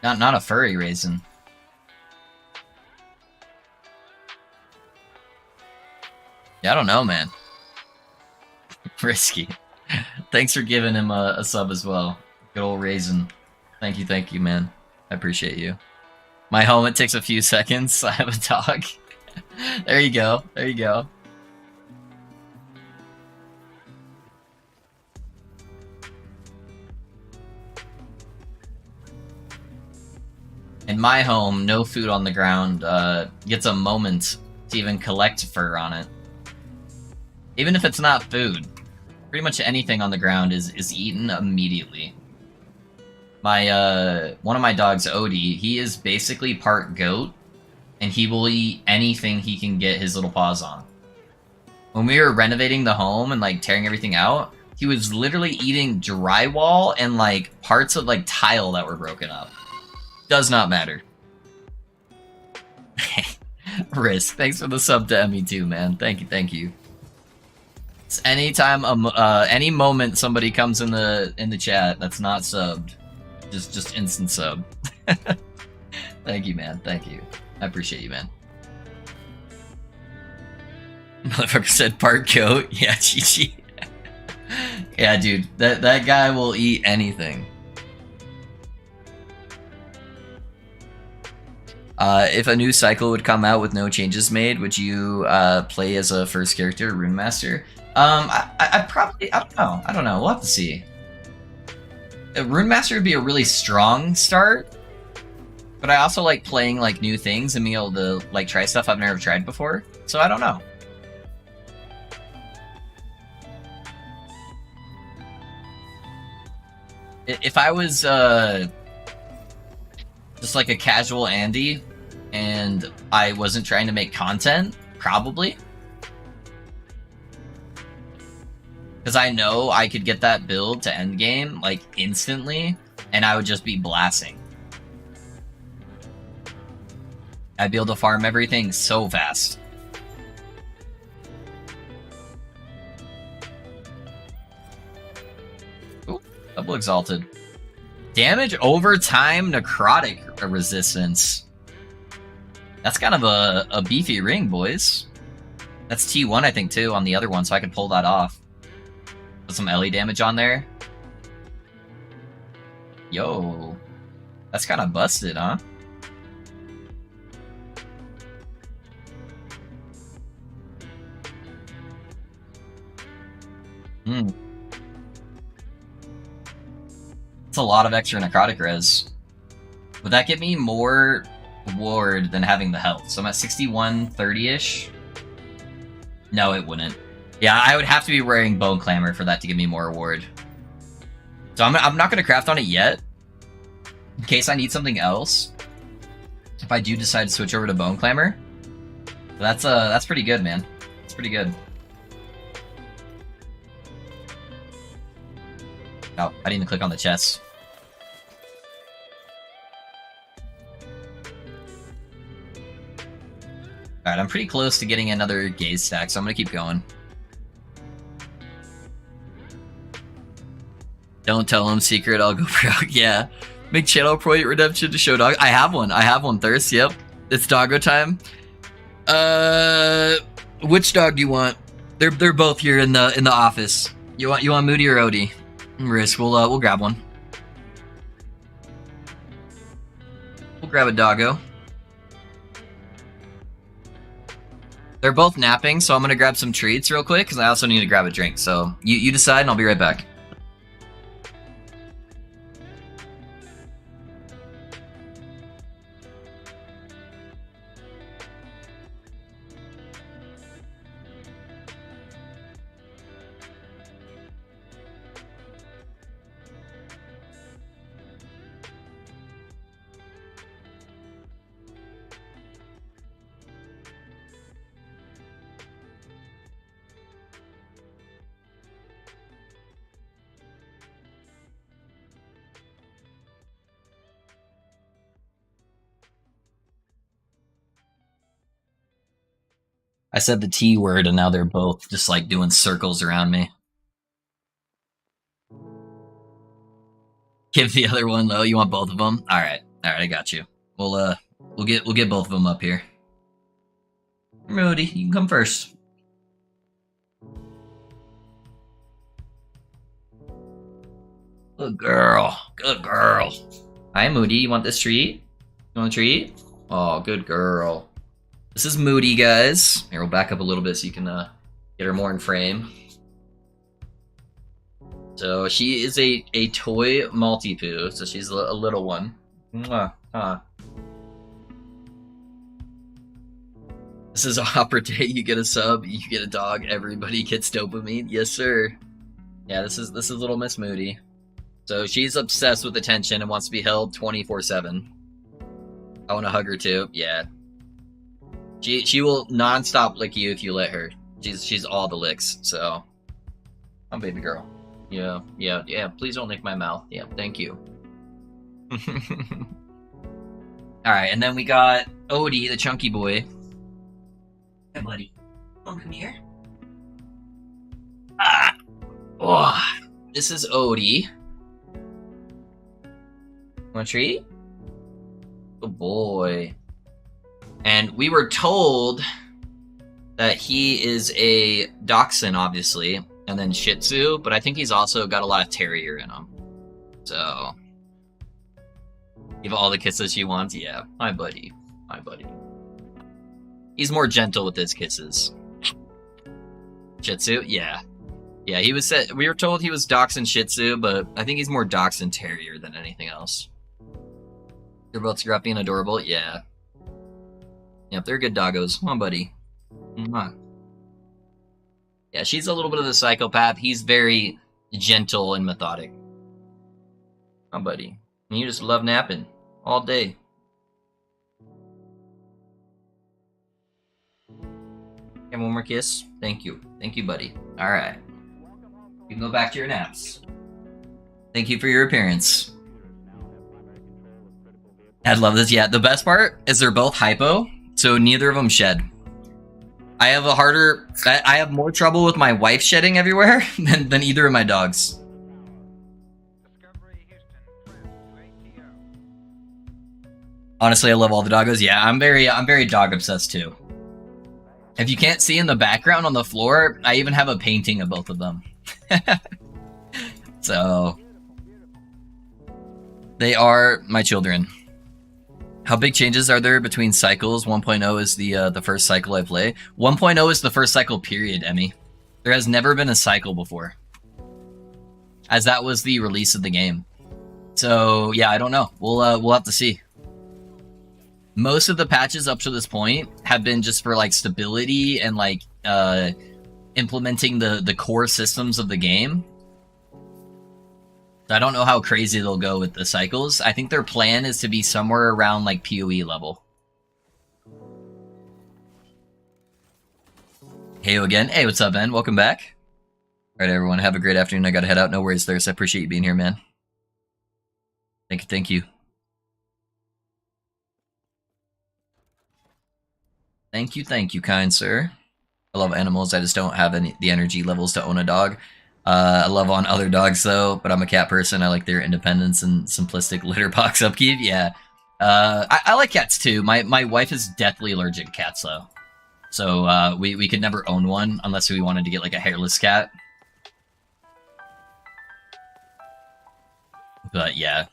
Not a furry raisin. Yeah, I don't know, man. Risky. Thanks for giving him a sub as well. Good old raisin. Thank you, man. I appreciate you. My home, it takes a few seconds. I have a dog. There you go. There you go. In my home, no food on the ground gets a moment to even collect fur on it. Even if it's not food, pretty much anything on the ground is eaten immediately. My one of my dogs, Odie, he is basically part goat, and he will eat anything he can get his little paws on. When we were renovating the home and like tearing everything out, he was literally eating drywall and like parts of like tile that were broken up. Does not matter. Risk. Thanks for the sub to ME2, man. Thank you. It's anytime any moment somebody comes in the chat that's not subbed, just instant sub. Thank you, man. Thank you. I appreciate you, man. Motherfucker said part goat. Yeah, GG. Yeah, dude. That guy will eat anything. If a new cycle would come out with no changes made, would you play as a first character, Rune Master? I probably, I don't know. We'll have to see. Rune Master would be a really strong start, but I also like playing like new things and being able to like try stuff I've never tried before. So I don't know. If I was just like a casual Andy and I wasn't trying to make content, probably. Because I know I could get that build to endgame, like, instantly, and I would just be blasting. I'd be able to farm everything so fast. Ooh, double exalted. Damage over time, necrotic resistance. That's kind of a beefy ring, boys. That's T1, I think, too, on the other one, so I can pull that off. Put some LE damage on there. Yo. That's kind of busted, huh? Hmm. It's a lot of extra necrotic res. Would that get me more ward than having the health? So I'm at 6130-ish. No, it wouldn't. Yeah, I would have to be wearing Bone Clamor for that to give me more ward. So I'm not going to craft on it yet, in case I need something else. If I do decide to switch over to Bone Clamor. That's pretty good, man. It's pretty good. Oh, I didn't even click on the chest. Alright, I'm pretty close to getting another gaze stack, so I'm gonna keep going. Don't tell him secret, I'll go pro. Yeah. Make channel pro redemption to show dog. I have one, Thirst, yep. It's doggo time. Which dog do you want? They're both here in the office. You want Moody or Odie? Risk, we'll grab one. We'll grab a doggo. They're both napping, so I'm gonna grab some treats real quick, because I also need to grab a drink. So you decide, and I'll be right back. I said the T word, and now they're both just like doing circles around me. Give the other one low. You want both of them? All right, I got you. We'll get both of them up here. Moody, you can come first. Good girl. Good girl. Hi, Moody. You want this treat? You want a treat? Oh, good girl. This is Moody, guys. Here, we'll back up a little bit so you can get her more in frame. So she is a toy Maltipoo, so she's a little one. Mwah. This is Opera Day. You get a sub, you get a dog. Everybody gets dopamine. Yes, sir. Yeah, this is little Miss Moody. So she's obsessed with attention and wants to be held 24/7. I want to hug her too. Yeah. She will non-stop lick you if you let her. She's all the licks. So, I'm baby girl. Yeah. Please don't lick my mouth. Yeah, thank you. All right, and then we got Odie, the chunky boy. Hey, buddy. Come here. Oh, this is Odie. Want a treat? Good boy. And we were told that he is a Dachshund, obviously, and then Shih Tzu, but I think he's also got a lot of Terrier in him. So, give all the kisses she wants. Yeah, my buddy. He's more gentle with his kisses. Shih Tzu? Yeah. Yeah, he was said. We were told he was Dachshund Shih Tzu, but I think he's more Dachshund Terrier than anything else. They're both scruffy and adorable. Yeah. Yep, they're good doggos. Come on, buddy. Mwah. Yeah, she's a little bit of the psychopath. He's very gentle and methodic. Come on, buddy. And you just love napping all day. And one more kiss. Thank you. Thank you, buddy. All right. You can go back to your naps. Thank you for your appearance. I'd love this. Yeah, the best part is they're both hypo, so neither of them shed. I have more trouble with my wife shedding everywhere than either of my dogs. Honestly, I love all the doggos. Yeah, I'm very dog obsessed too. If you can't see in the background on the floor, I even have a painting of both of them. So they are my children. How big changes are there between cycles? 1.0 is the first cycle I play. 1.0 is the first cycle period, Emmy. There has never been a cycle before, as that was the release of the game. So yeah, I don't know. We'll have to see. Most of the patches up to this point have been just for like stability and like implementing the core systems of the game. I don't know how crazy they'll go with the cycles. I think their plan is to be somewhere around like PoE level. Hey again. Hey, what's up, Ben? Welcome back. All right, everyone. Have a great afternoon. I gotta head out. No worries there. So I appreciate you being here, man. Thank you. Thank you, kind sir. I love animals. I just don't have the energy levels to own a dog. I love on other dogs though, but I'm a cat person. I like their independence and simplistic litter box upkeep. Yeah, I like cats too. My wife is deathly allergic to cats though, so we could never own one unless we wanted to get like a hairless cat. But yeah,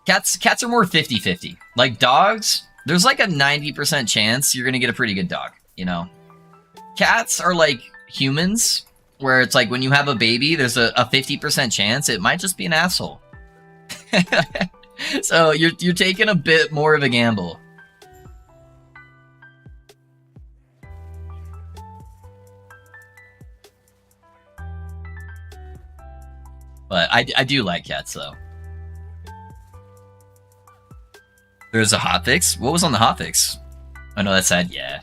cats are more 50-50. Like dogs, there's like a 90% chance you're gonna get a pretty good dog. You know, cats are like humans, where it's like when you have a baby, there's a 50% chance it might just be an asshole. So you're taking a bit more of a gamble. But I do like cats though. There's a hotfix? What was on the hotfix? Oh no, that's sad. Yeah.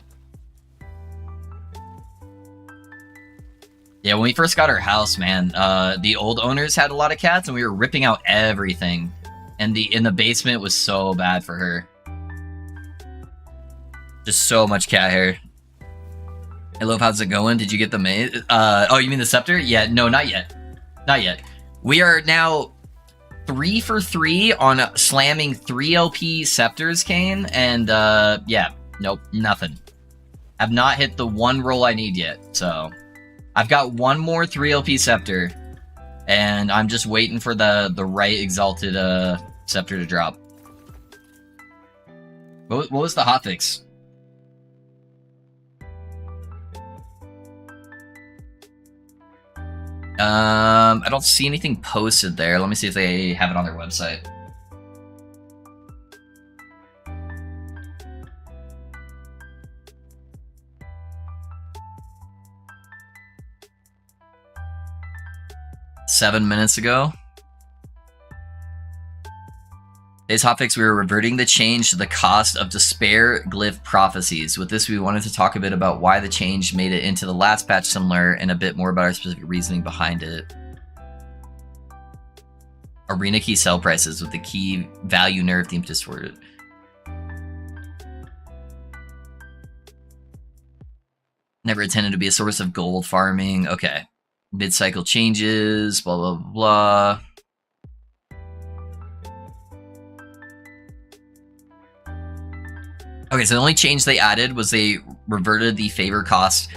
Yeah, when we first got our house, man, the old owners had a lot of cats, and we were ripping out everything. And in the basement was so bad for her. Just so much cat hair. I love how's it going? Did you get the maze? Oh, you mean the scepter? Yeah, no, not yet. Not yet. We are now 3 for 3 on slamming 3 LP scepters, Kane, and yeah, nope, nothing. I've not hit the one roll I need yet, so I've got one more 3 LP scepter, and I'm just waiting for the right exalted scepter to drop. What was the hotfix? I don't see anything posted there. Let me see if they have it on their website. Seven minutes ago. Today's hotfix, we were reverting the change to the cost of despair glyph prophecies. With this, we wanted to talk a bit about why the change made it into the last patch similar and a bit more about our specific reasoning behind it. Arena key sell prices with the key value nerf theme distorted. Never intended to be a source of gold farming. Okay. Mid-cycle changes, blah, blah, blah. Okay, so the only change they added was they reverted the favor cost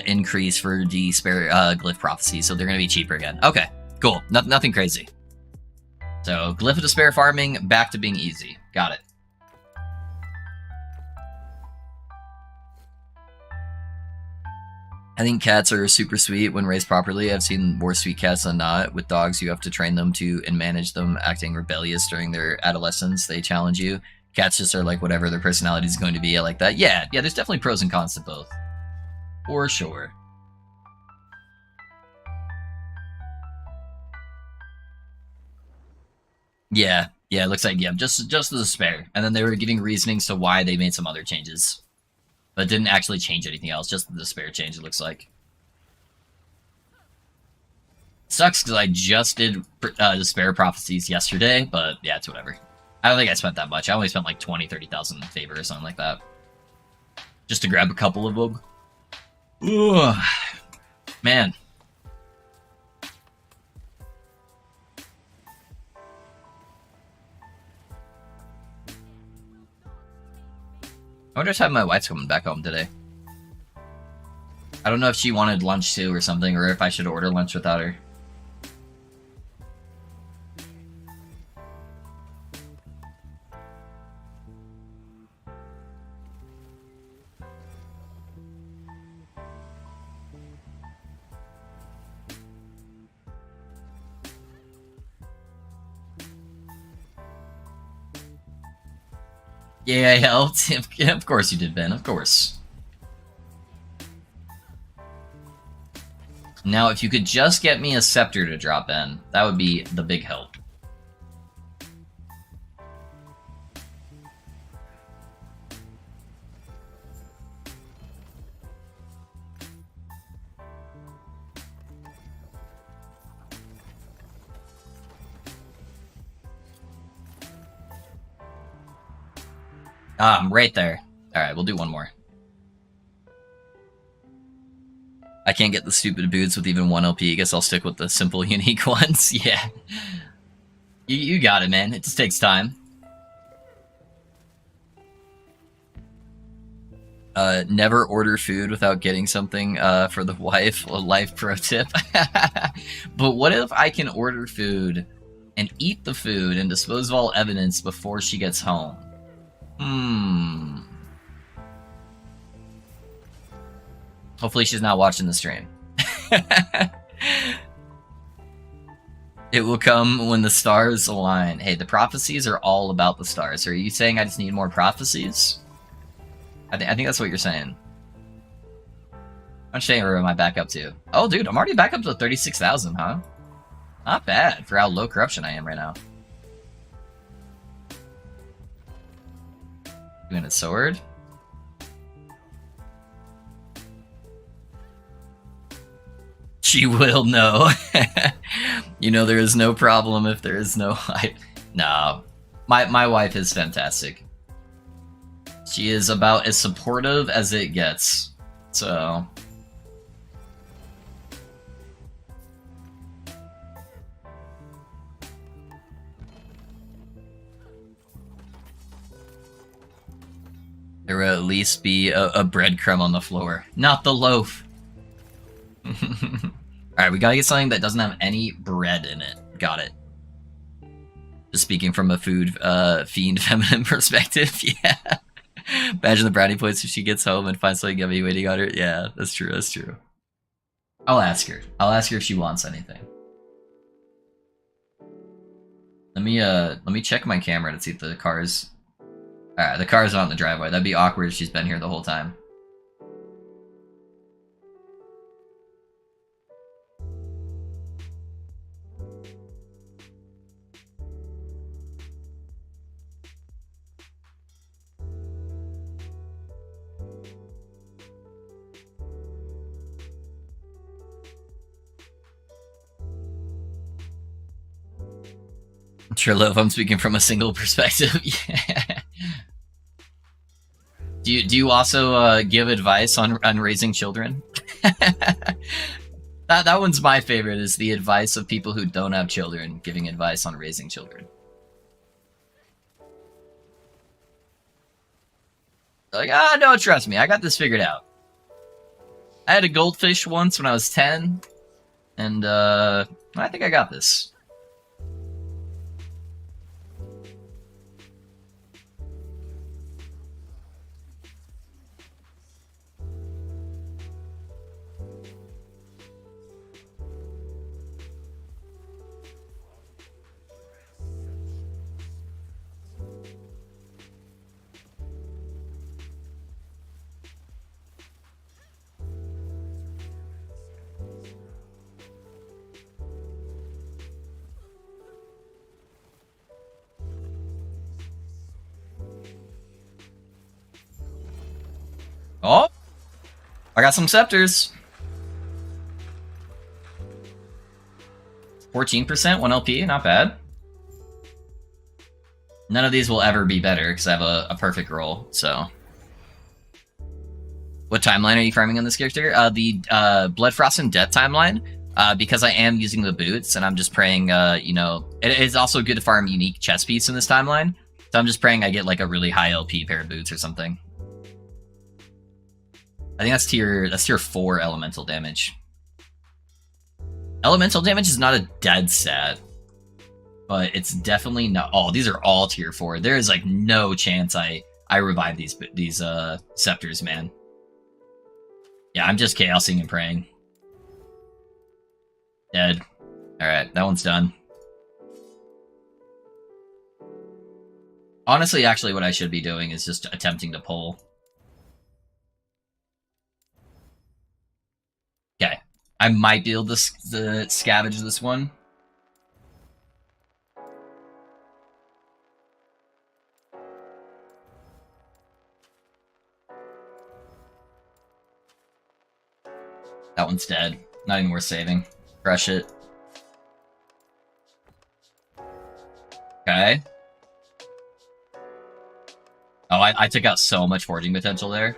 increase for the spare glyph prophecy, so they're going to be cheaper again. Okay, cool. Nothing crazy. So glyph of despair farming back to being easy. Got it. I think cats are super sweet when raised properly. I've seen more sweet cats than not. With dogs, you have to train them to and manage them acting rebellious during their adolescence. They challenge you. Cats just are like whatever their personality is going to be. I like that. Yeah, there's definitely pros and cons to both. For sure. Yeah, it looks like, just the despair. And then they were giving reasonings to why they made some other changes. But didn't actually change anything else, just the despair change, it looks like. Sucks because I just did despair prophecies yesterday, but yeah, it's whatever. I don't think I spent that much. I only spent like 20, 30,000 in favor or something like that. Just to grab a couple of them. Ugh. Man. I wonder if my wife's coming back home today. I don't know if she wanted lunch too or something, or if I should order lunch without her. Yeah, I helped. Yeah, of course you did, Ben. Of course. Now, if you could just get me a Scepter to drop in, that would be the big help. I'm right there. Alright, we'll do one more. I can't get the stupid boots with even 1 LP. I guess I'll stick with the simple, unique ones. Yeah. You got it, man. It just takes time. Never order food without getting something for the wife. A life pro tip. But what if I can order food and eat the food and dispose of all evidence before she gets home? Hopefully she's not watching the stream. It will come when the stars align. Hey, the prophecies are all about the stars. Are you saying I just need more prophecies? I think that's what you're saying. I'm saying, where am I back up to? Oh, dude, I'm already back up to 36,000, huh? Not bad for how low corruption I am right now. Doing a sword? She will know. You know, there is no problem if there is no hype. No. My wife is fantastic. She is about as supportive as it gets. So... there will at least be a breadcrumb on the floor. Not the loaf! Alright, we gotta get something that doesn't have any bread in it. Got it. Just speaking from a food fiend feminine perspective, yeah. Imagine the brownie points if she gets home and finds something yummy waiting on her. Yeah, that's true, that's true. I'll ask her. I'll ask her if she wants anything. Let me check my camera to see if the car's... Alright, the car's not in the driveway. That'd be awkward if she's been here the whole time. Sure, love, I'm speaking from a single perspective. Yeah. Do you also give advice on raising children? that one's my favorite, is the advice of people who don't have children giving advice on raising children. Like, no, trust me, I got this figured out. I had a goldfish once when I was 10, and I think I got this. Oh! I got some scepters! 14%, 1 LP, not bad. None of these will ever be better, because I have a perfect roll, so... What timeline are you farming on this character? The Bloodfrost and Death timeline, because I am using the boots, and I'm just praying, you know... It is also good to farm unique chest piece in this timeline, so I'm just praying I get, like, a really high LP pair of boots or something. I think that's tier 4 elemental damage. Elemental damage is not a dead stat, but it's definitely not... Oh, these are all tier 4. There is, like, no chance I revive these scepters, man. Yeah, I'm just chaosing and praying. Dead. Alright, that one's done. Honestly, actually, what I should be doing is just attempting to pull. Okay. I might be able to scavenge this one. That one's dead. Not even worth saving. Crush it. Okay. Oh, I took out so much forging potential there.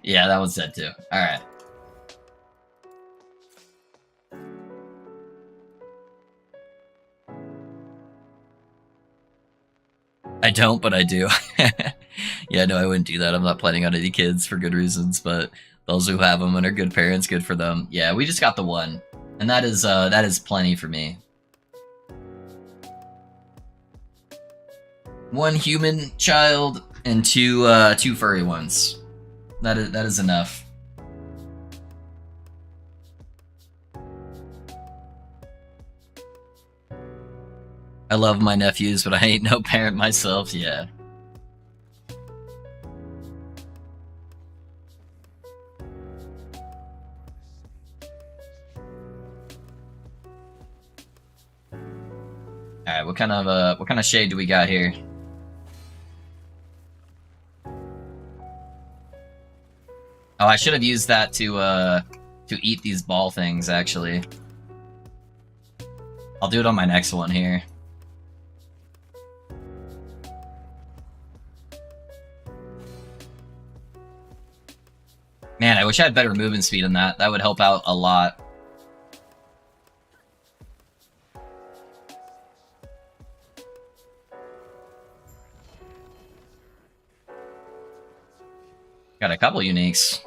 Yeah, that one's dead too. Alright. I don't, but I do. Yeah, no, I wouldn't do that. I'm not planning on any kids for good reasons, but those who have them and are good parents, good for them. Yeah, we just got the one. And that is plenty for me. One human child and two furry ones. That is enough. I love my nephews, but I ain't no parent myself, yeah. Alright, what kind of shade do we got here? Oh, I should have used that to eat these ball things, actually. I'll do it on my next one here. Man, I wish I had better movement speed than that. That would help out a lot. Got a couple uniques.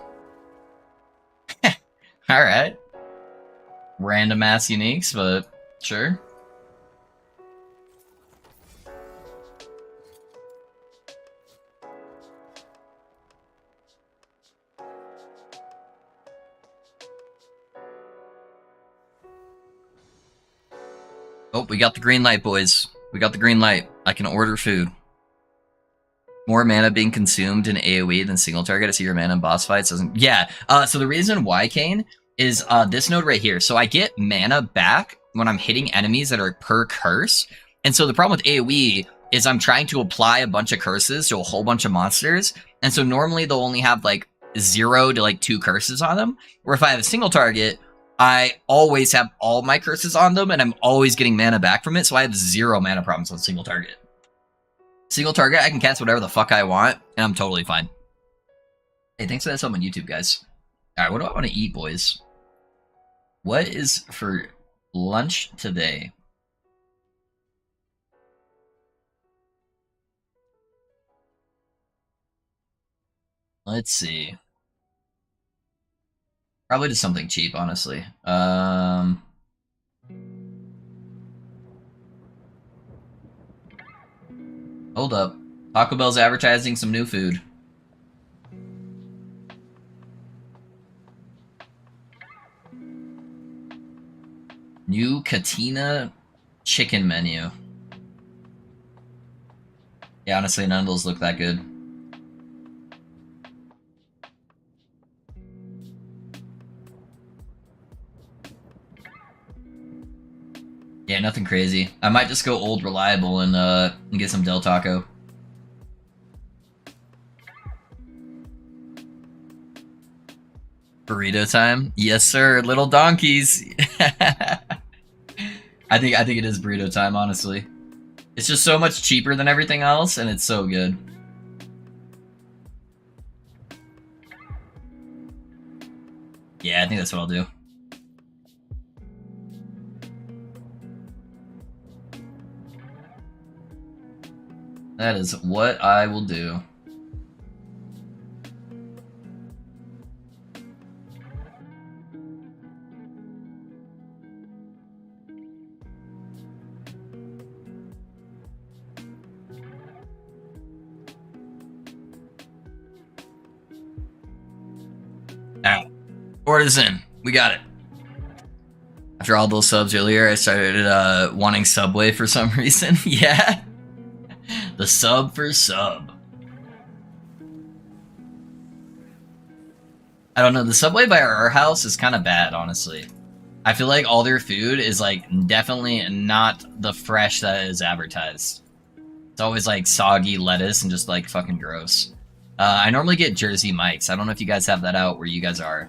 Alright. Random ass uniques, but sure. Oh, we got the green light, boys. We got the green light. I can order food. More mana being consumed in AoE than single target. I see your mana in boss fights doesn't. Yeah. So the reason why, Kane, is this node right here. So I get mana back when I'm hitting enemies that are per curse. And so the problem with AoE is I'm trying to apply a bunch of curses to a whole bunch of monsters. And so normally they'll only have like 0 to like 2 curses on them. Where if I have a single target, I always have all my curses on them and I'm always getting mana back from it. So I have 0 mana problems with single target. Single target, I can cast whatever the fuck I want, and I'm totally fine. Hey, thanks for that sub on YouTube, guys. Alright, what do I want to eat, boys? What is for lunch today? Let's see. Probably just something cheap, honestly. Hold up. Taco Bell's advertising some new food. New Katina chicken menu. Yeah, honestly, none of those look that good. Yeah, nothing crazy. I might just go old reliable and get some Del Taco. Burrito time? Yes, sir. Little donkeys. I think it is burrito time, honestly. It's just so much cheaper than everything else, and it's so good. Yeah, I think that's what I'll do. That is what I will do. Now, orders in. We got it. After all those subs earlier, I started wanting Subway for some reason. Yeah. The sub for sub. I don't know, the Subway by our house is kind of bad, honestly. I feel like all their food is like definitely not the fresh that is advertised. It's always like soggy lettuce and just like fucking gross. I normally get Jersey Mike's. I don't know if you guys have that out where you guys are.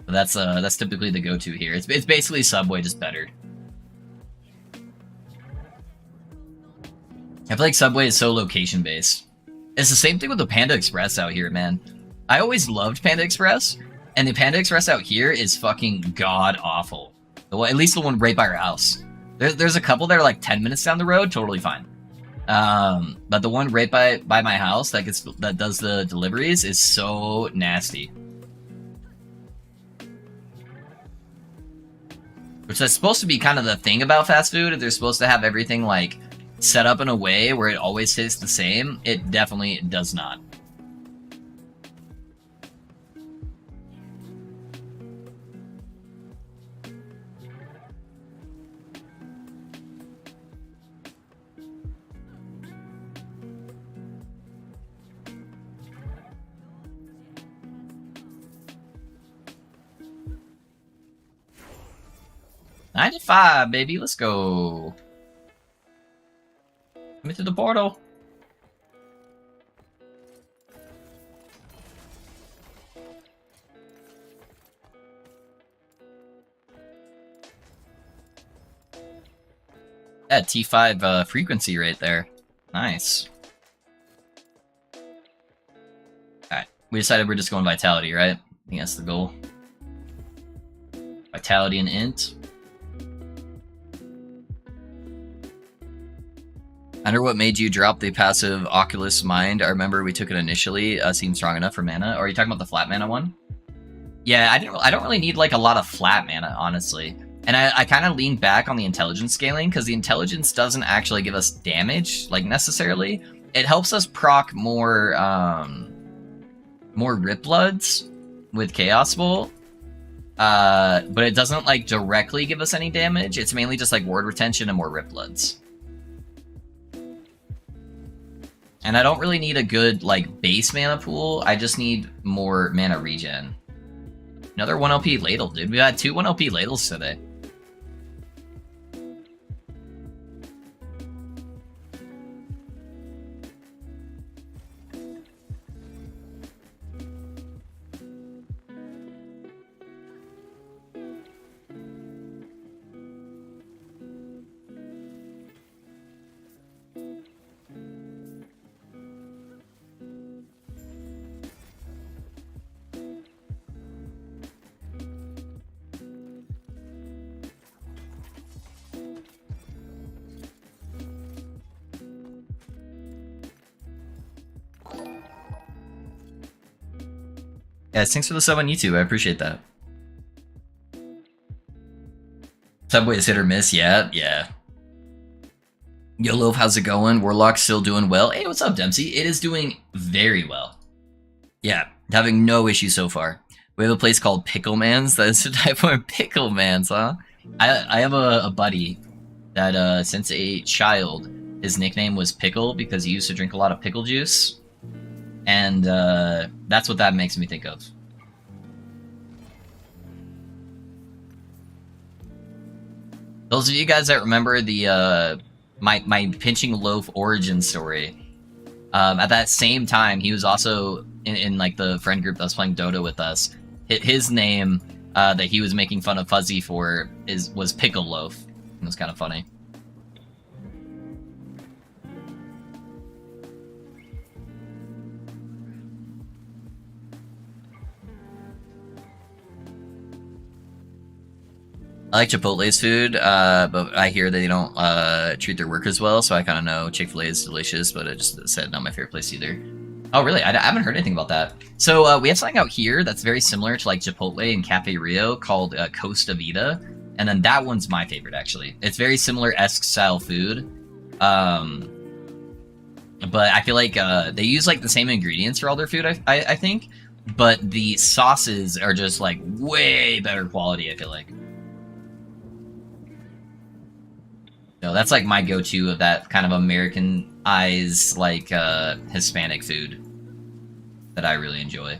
But that's typically the go-to here. It's basically Subway, just better. I feel like Subway is so location-based. It's the same thing with the Panda Express out here, man. I always loved Panda Express, and the Panda Express out here is fucking god-awful. Well, at least the one right by our house. There's a couple that are like 10 minutes down the road, totally fine. But the one right by my house that does the deliveries is so nasty. Which is supposed to be kind of the thing about fast food. They're supposed to have everything like set up in a way where it always tastes the same. It definitely does not. $95, baby. Let's go. Come into the portal. Yeah, T5 frequency right there. Nice. Alright, we decided we're just going Vitality, right? I think that's the goal. Vitality and Int. I wonder what made you drop the passive Oculus Mind. I remember we took it initially. Seemed strong enough for mana. Or are you talking about the flat mana one? Yeah, I don't really need like a lot of flat mana, honestly. And I kind of leaned back on the intelligence scaling because the intelligence doesn't actually give us damage, like necessarily. It helps us proc more Rip Bloods with Chaos Bolt. But it doesn't like directly give us any damage. It's mainly just like ward retention and more Rip Bloods. And I don't really need a good, like, base mana pool. I just need more mana regen. Another 1LP Ladle, dude. We had 2 1LP Ladles today. Yeah, thanks for the sub on YouTube. I appreciate that. Subway is hit or miss. Yeah. Yo, Loaf, how's it going? Warlock's still doing well. Hey, what's up, Dempsey? It is doing very well. Yeah, having no issue so far. We have a place called Pickle Man's. That is the type of Pickle Man's, huh? I have a buddy that since a child, his nickname was Pickle because he used to drink a lot of pickle juice. And that's what that makes me think of. Those of you guys that remember the my pinching loaf origin story, at that same time he was also in like the friend group that was playing Dota with us. His name that he was making fun of Fuzzy for was Pickle Loaf. It was kind of funny. I like Chipotle's food, but I hear they don't treat their workers well, so I kind of know Chick-fil-A is delicious, but I just said not my favorite place either. Oh, really? I haven't heard anything about that. So we have something out here that's very similar to like Chipotle and Cafe Rio called Costa Vida, and then that one's my favorite, actually. It's very similar-esque style food, but I feel like they use like the same ingredients for all their food, I think, but the sauces are just like way better quality, I feel like. No, that's like my go-to of that kind of Americanized, like, Hispanic food that I really enjoy.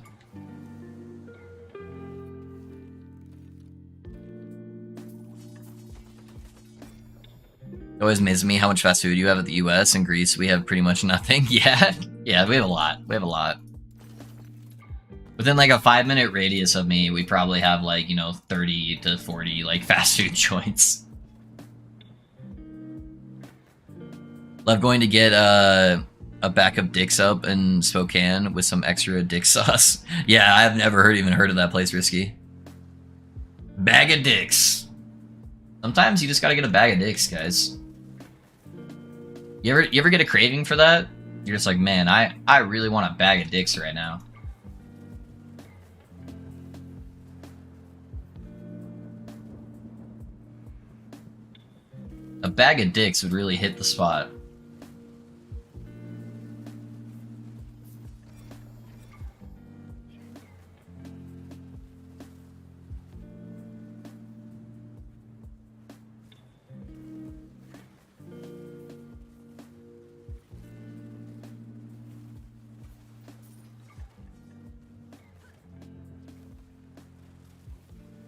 It always amazes me how much fast food you have at the US. In Greece, we have pretty much nothing. Yeah, we have a lot. We have a lot. Within like a 5-minute radius of me, we probably have like, you know, 30 to 40 like fast food joints. Love going to get a backup dick sub in Spokane with some extra dick sauce. Yeah, I've never even heard of that place, Risky. Bag of dicks. Sometimes you just gotta get a bag of dicks, guys. You ever get a craving for that? You're just like, man, I really want a bag of dicks right now. A bag of dicks would really hit the spot.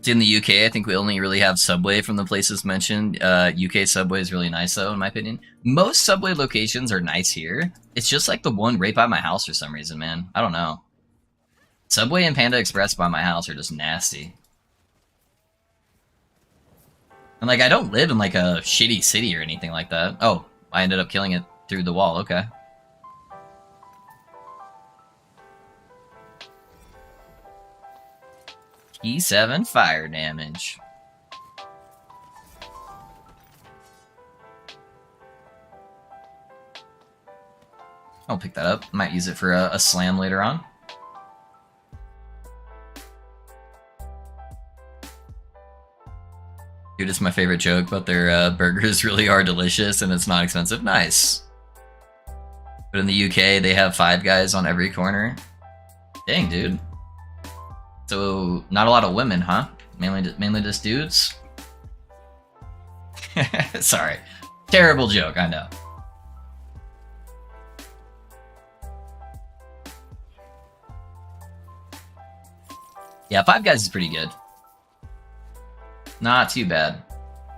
In the UK, I think we only really have Subway from the places mentioned. UK Subway is really nice, though, in my opinion. Most Subway locations are nice here. It's just like the one right by my house for some reason, man. I don't know. Subway and Panda Express by my house are just nasty. And like, I don't live in like a shitty city or anything like that. Oh, I ended up killing it through the wall. Okay. E7 fire damage. I'll pick that up. Might use it for a slam later on. Dude, it's my favorite joke, but their burgers really are delicious and it's not expensive. Nice. But in the UK, they have Five Guys on every corner. Dang, dude. So, not a lot of women, huh? Mainly just dudes? Sorry. Terrible joke, I know. Yeah, Five Guys is pretty good. Not too bad.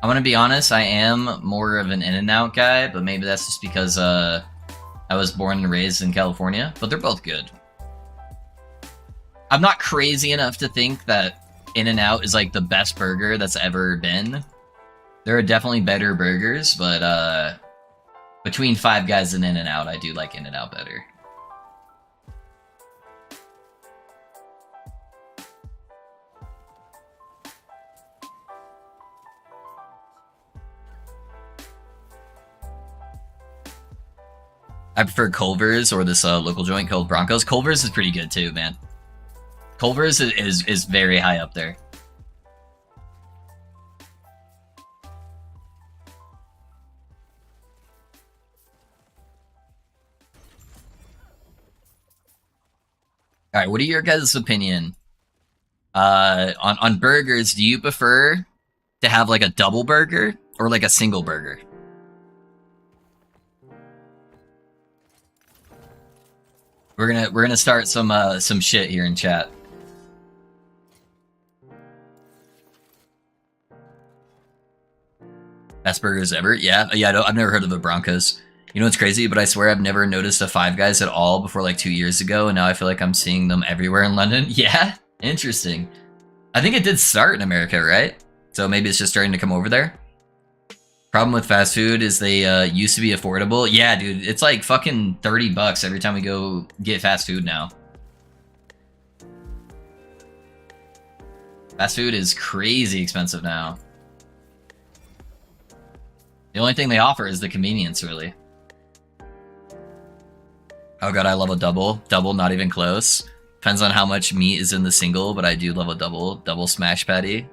I'm gonna be honest, I am more of an In-N-Out guy, but maybe that's just because I was born and raised in California, but they're both good. I'm not crazy enough to think that In-N-Out is like the best burger that's ever been. There are definitely better burgers, but between Five Guys and In-N-Out, I do like In-N-Out better. I prefer Culver's or this local joint called Broncos. Culver's is pretty good too, man. Culver's is very high up there. All right, what are your guys' opinion on burgers? Do you prefer to have like a double burger or like a single burger? We're gonna start some shit here in chat. Best burgers ever? Yeah, I've never heard of the Broncos. You know what's crazy? But I swear I've never noticed a Five Guys at all before like 2 years ago, and now I feel like I'm seeing them everywhere in London. Yeah, interesting. I think it did start in America, right? So maybe it's just starting to come over there. Problem with fast food is they used to be affordable. Yeah, dude, it's like fucking 30 bucks every time we go get fast food now. Fast food is crazy expensive now. The only thing they offer is the convenience, really. Oh god, I love a double. Double, not even close. Depends on how much meat is in the single, but I do love a double. Double smash patty.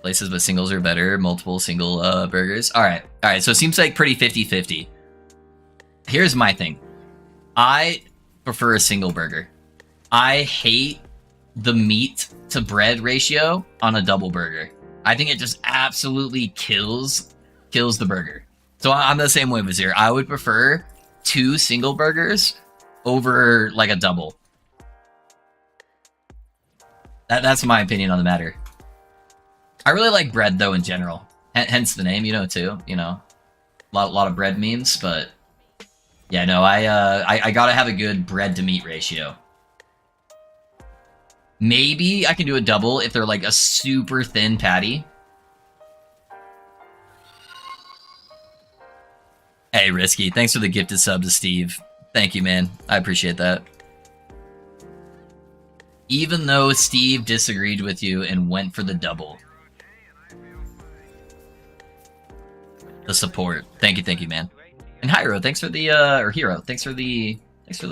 Places with singles are better. Multiple single burgers. Alright, so it seems like pretty 50-50. Here's my thing. I prefer a single burger. I hate the meat to bread ratio on a double burger. I think it just absolutely kills the burger. So I'm the same way with Vizier. I would prefer 2 single burgers over like a double. That's my opinion on the matter. I really like bread though in general. Hence the name, you know, too. You know, a lot of bread memes, but yeah, no, I gotta have a good bread to meat ratio. Maybe I can do a double if they're like a super thin patty. Hey, Risky, thanks for the gifted sub to Steve. Thank you, man. I appreciate that. Even though Steve disagreed with you and went for the double. The support. Thank you, man. And Hyro, thanks for the or Hero, thanks for the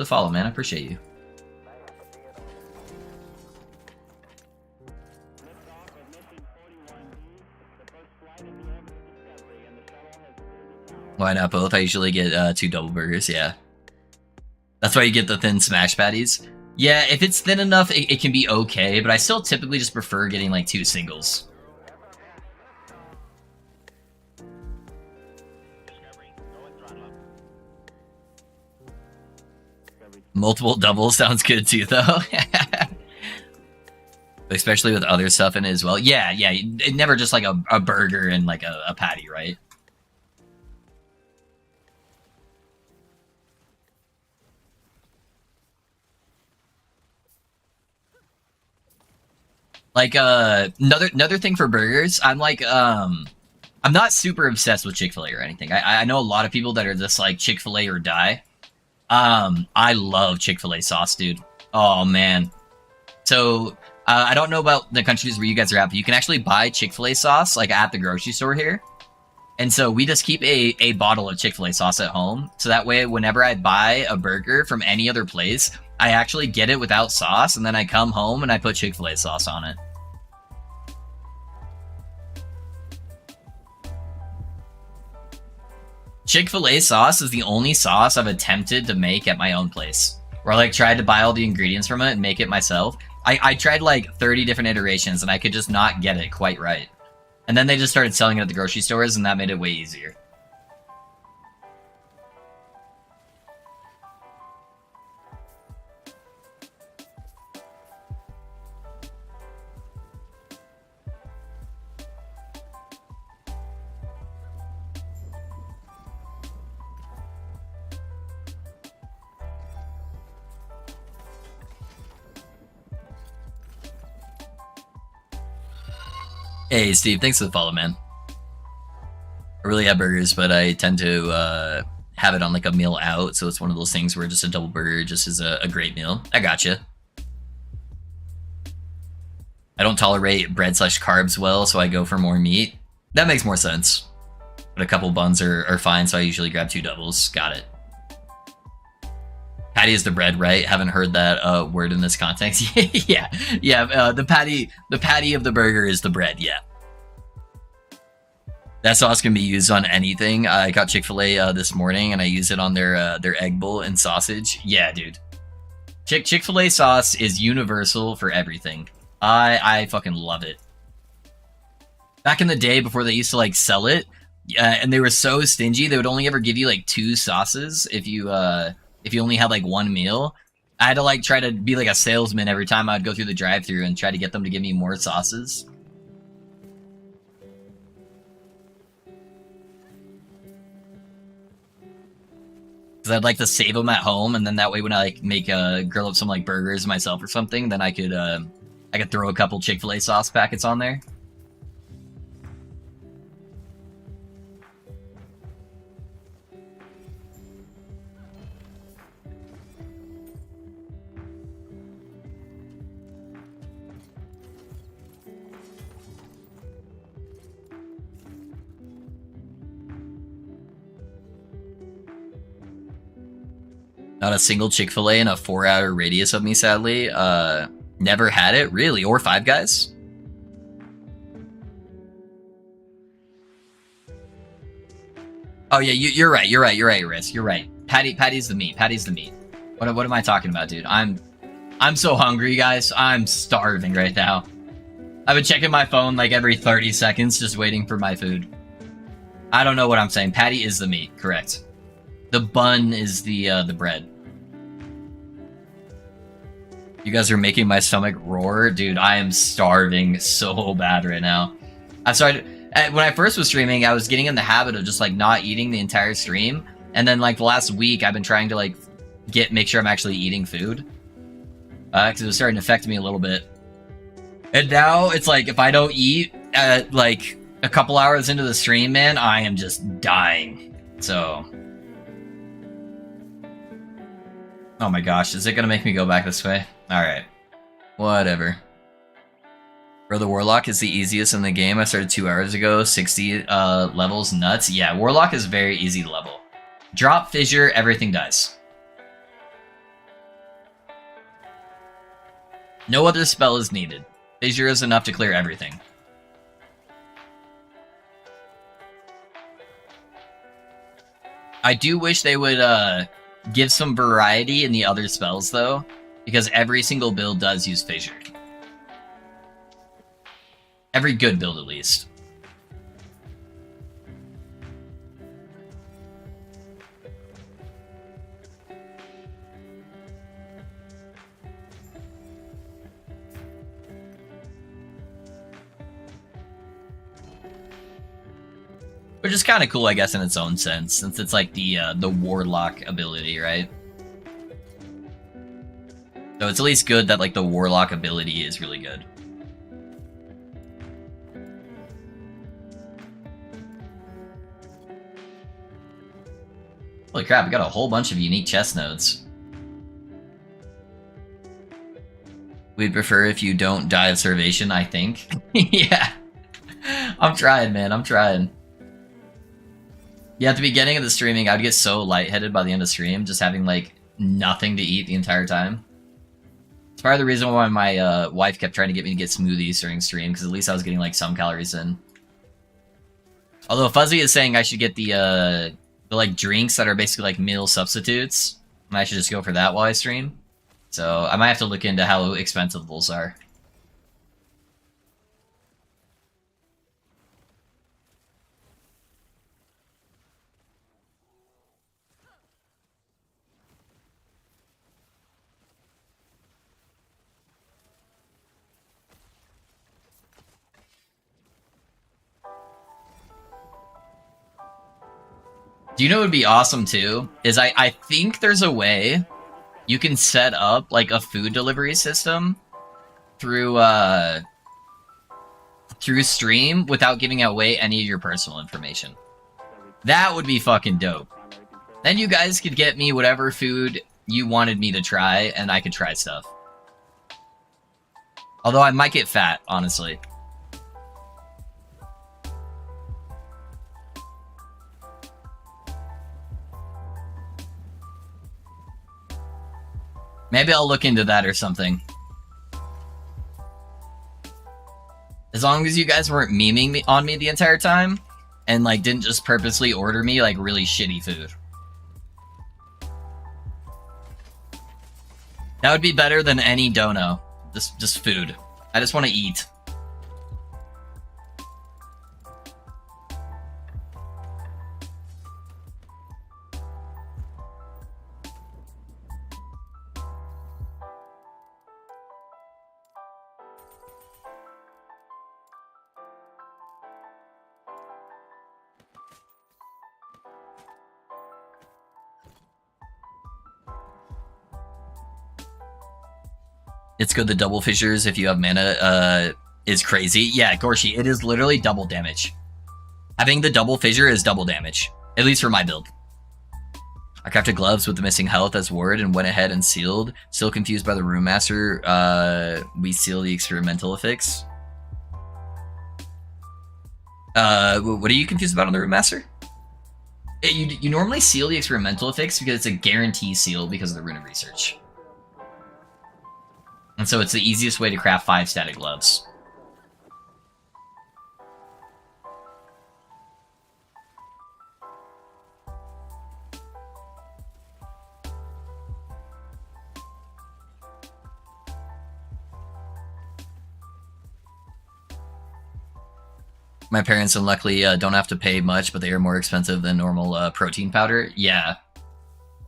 follow, man. I appreciate you. Why not both? I usually get 2 double burgers, yeah. That's why you get the thin smash patties. Yeah, if it's thin enough, it can be okay, but I still typically just prefer getting like 2 singles. Multiple doubles sounds good too, though. Especially with other stuff in it as well. Yeah, it never just like a burger and like a patty, right? Like another thing for burgers, I'm like I'm not super obsessed with Chick-fil-A or anything. I know a lot of people that are just like Chick-fil-A or die. I love Chick-fil-A sauce, dude. Oh man. So I don't know about the countries where you guys are at, but you can actually buy Chick-fil-A sauce like at the grocery store here. And so we just keep a bottle of Chick-fil-A sauce at home. So that way, whenever I buy a burger from any other place, I actually get it without sauce, and then I come home and I put Chick-fil-A sauce on it. Chick-fil-A sauce is the only sauce I've attempted to make at my own place. Where I like tried to buy all the ingredients from it and make it myself. I tried like 30 different iterations and I could just not get it quite right. And then they just started selling it at the grocery stores, and that made it way easier. Hey, Steve, thanks for the follow, man. I really have burgers, but I tend to have it on like a meal out, so it's one of those things where just a double burger just is a great meal. I gotcha. I don't tolerate bread/carbs well, so I go for more meat. That makes more sense. But a couple buns are fine, so I usually grab 2 doubles. Got it. Patty is the bread, right? Haven't heard that word in this context. yeah. The patty of the burger is the bread. Yeah. That sauce can be used on anything. I got Chick-fil-A this morning, and I use it on their egg bowl and sausage. Yeah, dude. Chick-fil-A sauce is universal for everything. I fucking love it. Back in the day, before they used to like sell it, and they were so stingy, they would only ever give you like 2 sauces if you only had like 1 meal. I had to like try to be like a salesman every time I'd go through the drive-thru and try to get them to give me more sauces. Because I'd like to save them at home, and then that way when I like make grill up some like burgers myself or something, then I could throw a couple Chick-fil-A sauce packets on there. Not a single Chick-fil-A in a 4-hour radius of me, sadly. Never had it, really, or Five Guys. Oh yeah, you're right, Riz. You're right. Patty's the meat. Patty's the meat. What am I talking about, dude? I'm so hungry, guys. I'm starving right now. I've been checking my phone like every 30 seconds, just waiting for my food. I don't know what I'm saying. Patty is the meat, correct. The bun is the bread. You guys are making my stomach roar. Dude, I am starving so bad right now. I started... When I first was streaming, I was getting in the habit of just, like, not eating the entire stream. And then, like, the last week, I've been trying to, like, make sure I'm actually eating food. Because it was starting to affect me a little bit. And now, it's like, if I don't eat, like, a couple hours into the stream, man, I am just dying. So... Oh my gosh, is it gonna make me go back this way? Alright. Whatever. Bro, the Warlock is the easiest in the game. I started 2 hours ago. 60 levels, nuts. Yeah, Warlock is very easy to level. Drop, Fissure, everything dies. No other spell is needed. Fissure is enough to clear everything. I do wish they would, give some variety in the other spells, though, because every single build does use Fissure. Every good build, at least. Which is kind of cool, I guess, in its own sense, since it's like the Warlock ability, right? So it's at least good that like the Warlock ability is really good. Holy crap, we got a whole bunch of unique chest nodes. We'd prefer if you don't die of starvation, I think. Yeah. I'm trying, man. I'm trying. Yeah, at the beginning of the streaming, I would get so lightheaded by the end of stream, just having, like, nothing to eat the entire time. It's part of the reason why my wife kept trying to get me to get smoothies during stream, because at least I was getting, like, some calories in. Although Fuzzy is saying I should get the like, drinks that are basically, like, meal substitutes. And I should just go for that while I stream. So, I might have to look into how expensive those are. Do you know what would be awesome, too? Is I think there's a way you can set up, like, a food delivery system through stream without giving away any of your personal information. That would be fucking dope. Then you guys could get me whatever food you wanted me to try, and I could try stuff. Although I might get fat, honestly. Maybe I'll look into that or something. As long as you guys weren't memeing on me the entire time, and, like, didn't just purposely order me, like, really shitty food. That would be better than any dono. Just food. I just want to eat. It's good the double fissures if you have mana is crazy. Yeah, Gorshi, it is literally double damage. Having the double fissure is double damage. At least for my build. I crafted gloves with the missing health as ward and went ahead and sealed. Still confused by the Rune Master. We seal the experimental affix. What are you confused about on the Rune Master? You normally seal the experimental affix because it's a guarantee seal because of the Rune of Research. And so it's the easiest way to craft 5 static gloves. My parents unluckily don't have to pay much, but they are more expensive than normal protein powder. Yeah.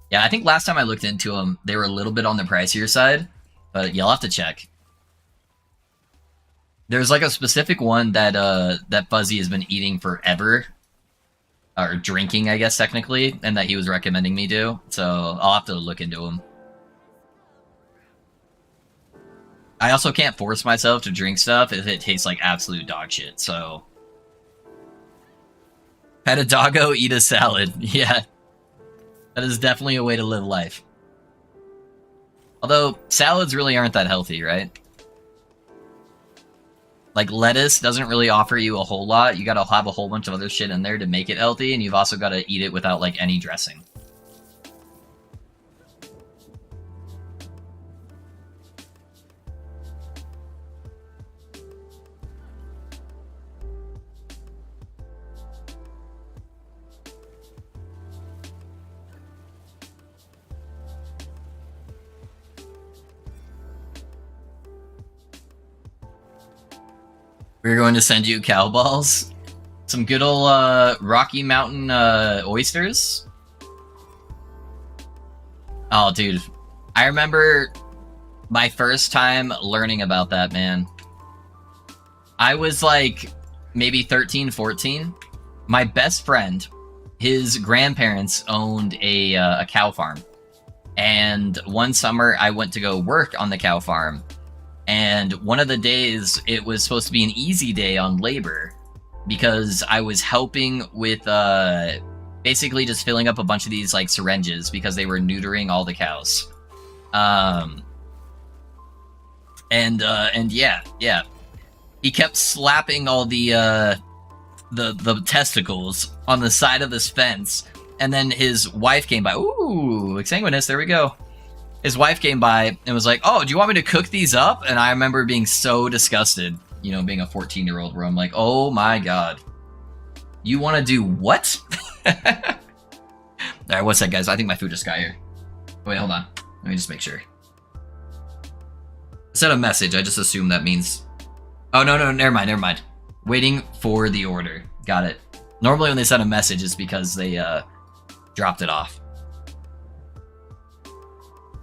Yeah, I think last time I looked into them, they were a little bit on the pricier side. But you'll have to check. There's like a specific one that that Fuzzy has been eating forever. Or drinking, I guess, technically. And that he was recommending me do. So I'll have to look into them. I also can't force myself to drink stuff if it tastes like absolute dog shit, so... Pet a doggo, eat a salad. Yeah. That is definitely a way to live life. Although, salads really aren't that healthy, right? Like, lettuce doesn't really offer you a whole lot. You gotta have a whole bunch of other shit in there to make it healthy, and you've also gotta eat it without, like, any dressing. We're going to send you cow balls. Some good old Rocky Mountain oysters. Oh, dude. I remember my first time learning about that, man. I was like maybe 13, 14. My best friend, his grandparents owned a cow farm. And one summer I went to go work on the cow farm. And one of the days, it was supposed to be an easy day on labor because I was helping with basically just filling up a bunch of these like syringes because they were neutering all the cows. And yeah, he kept slapping all the testicles on the side of this fence, and then his wife came by. Ooh, exsanguinous, there we go. His wife came by and was like, "Oh, do you want me to cook these up?" And I remember being so disgusted, you know, being a 14-year-old, where I'm like, "Oh my god, you want to do what?" All right, what's that, guys? I think my food just got here. Wait, hold on. Let me just make sure. It said a message. I just assume that means... Oh, no, never mind. Waiting for the order. Got it. Normally when they send a message, it's because they dropped it off.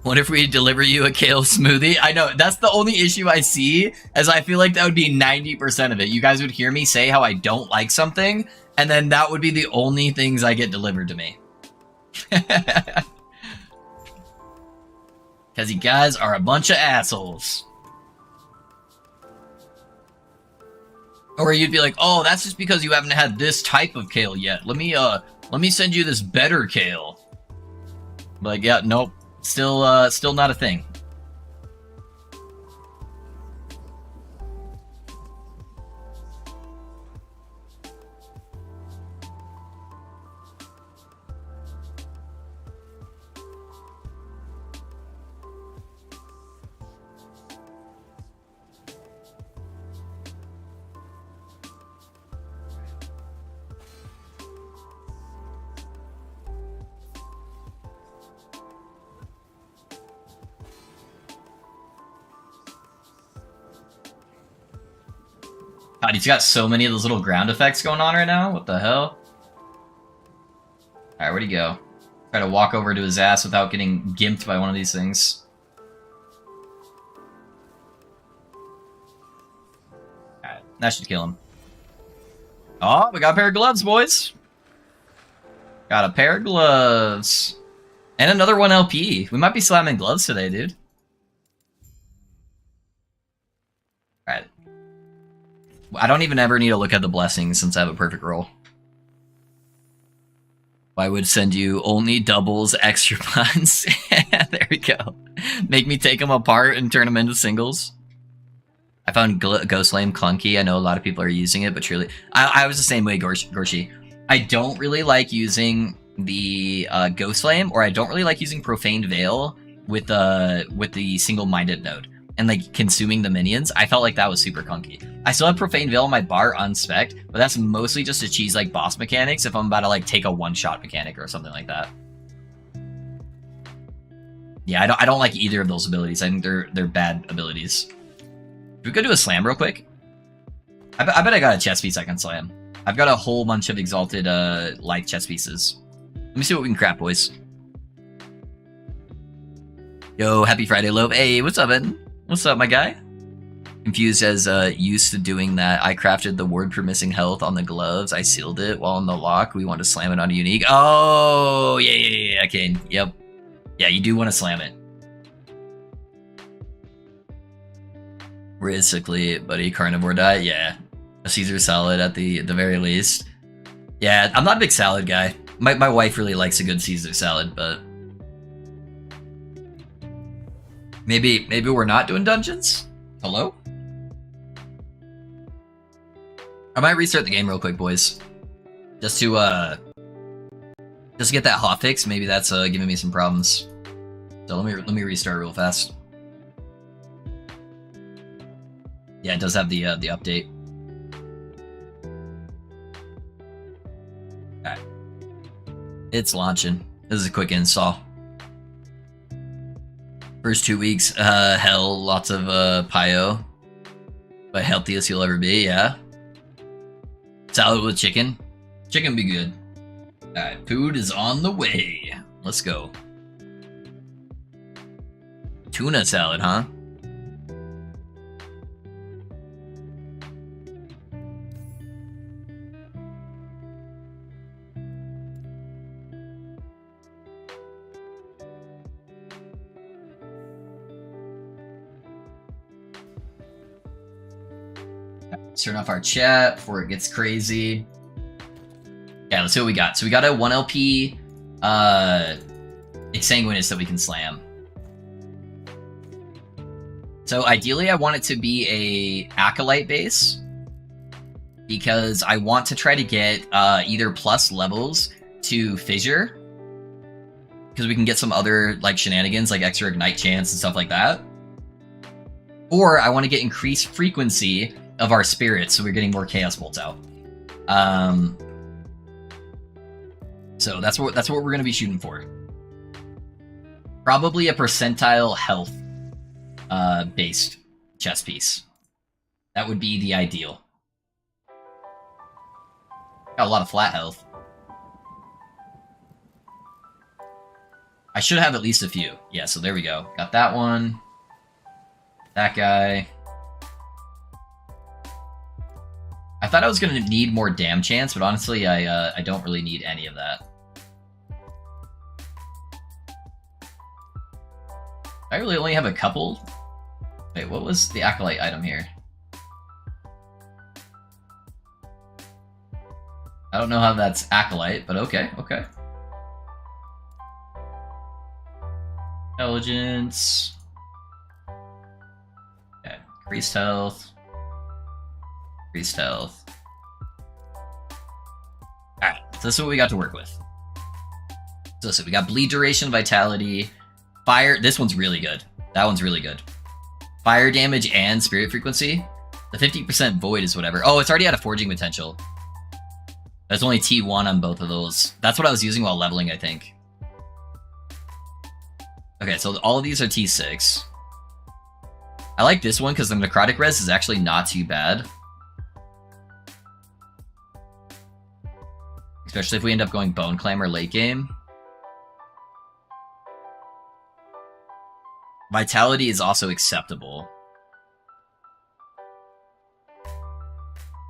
What if we deliver you a kale smoothie? I know, that's the only issue I see, as I feel like that would be 90% of it. You guys would hear me say how I don't like something, and then that would be the only things I get delivered to me. Because you guys are a bunch of assholes. Or you'd be like, "Oh, that's just because you haven't had this type of kale yet. Let me send you this better kale." Like, yeah, nope. Still not a thing. God, he's got so many of those little ground effects going on right now. What the hell? Alright, where'd he go? Try to walk over to his ass without getting gimped by one of these things. Alright, that should kill him. Oh, we got a pair of gloves, boys! Got a pair of gloves. And another 1 LP. We might be slamming gloves today, dude. Alright. I don't even ever need to look at the blessings since I have a perfect roll. I would send you only doubles, extra puns. There we go. Make me take them apart and turn them into singles. I found Ghost Flame clunky. I know a lot of people are using it, but truly, I was the same way, Gorshi. I don't really like using the Ghost Flame, or I don't really like using Profaned Veil with the single-minded node and like consuming the minions. I felt like that was super clunky. I still have Profane Veil on my bar unspec'd, but that's mostly just to cheese like boss mechanics if I'm about to like take a one-shot mechanic or something like that. Yeah, I don't like either of those abilities. I think they're bad abilities. Should we go do a slam real quick? I bet I got a chess piece I can slam. I've got a whole bunch of exalted life chess pieces. Let me see what we can crap, boys. Yo, happy Friday, Loaf. Hey, what's up, Ed? What's up, my guy? Confused as used to doing that. I crafted the word for missing health on the gloves. I sealed it while in the lock. We want to slam it on a unique. Oh, yeah, okay. Yep. Yeah, you do want to slam it. Realistically, buddy, carnivore diet, yeah. A Caesar salad at the very least. Yeah, I'm not a big salad guy. My wife really likes a good Caesar salad, but maybe we're not doing dungeons? Hello? I might restart the game real quick, boys. Just to get that hotfix. Maybe that's giving me some problems. So let me restart real fast. Yeah, it does have the update. Alright. It's launching. This is a quick install. First 2 weeks, hell, lots of pio. But healthiest you'll ever be, yeah. Salad with chicken. Chicken be good. Alright, food is on the way. Let's go. Tuna salad, huh? Let's turn off our chat before it gets crazy. Yeah, Yeah, let's see what we got. So we got a 1 LP Exsanguinous that we can slam. So ideally I want it to be a Acolyte base, because I want to try to get either plus levels to Fissure, because we can get some other like shenanigans like extra Ignite chance and stuff like that. Or I want to get increased frequency of our spirits, so we're getting more Chaos Bolts out. So that's what we're gonna be shooting for. Probably a percentile health based chess piece. That would be the ideal. Got a lot of flat health. I should have at least a few. Yeah, so there we go. Got that one. That guy. I thought I was going to need more dam chance, but honestly, I don't really need any of that. I really only have a couple. Wait, what was the Acolyte item here? I don't know how that's Acolyte, but okay, okay. Intelligence. Okay, increased health. Increased health. Alright, so this is what we got to work with. So we got bleed duration, vitality, fire. This one's really good. That one's really good. Fire damage and spirit frequency. The 50% void is whatever. Oh, it's already at a forging potential. There's only T1 on both of those. That's what I was using while leveling, I think. Okay, so all of these are T6. I like this one because the necrotic res is actually not too bad. Especially if we end up going Bone Clamor late game. Vitality is also acceptable.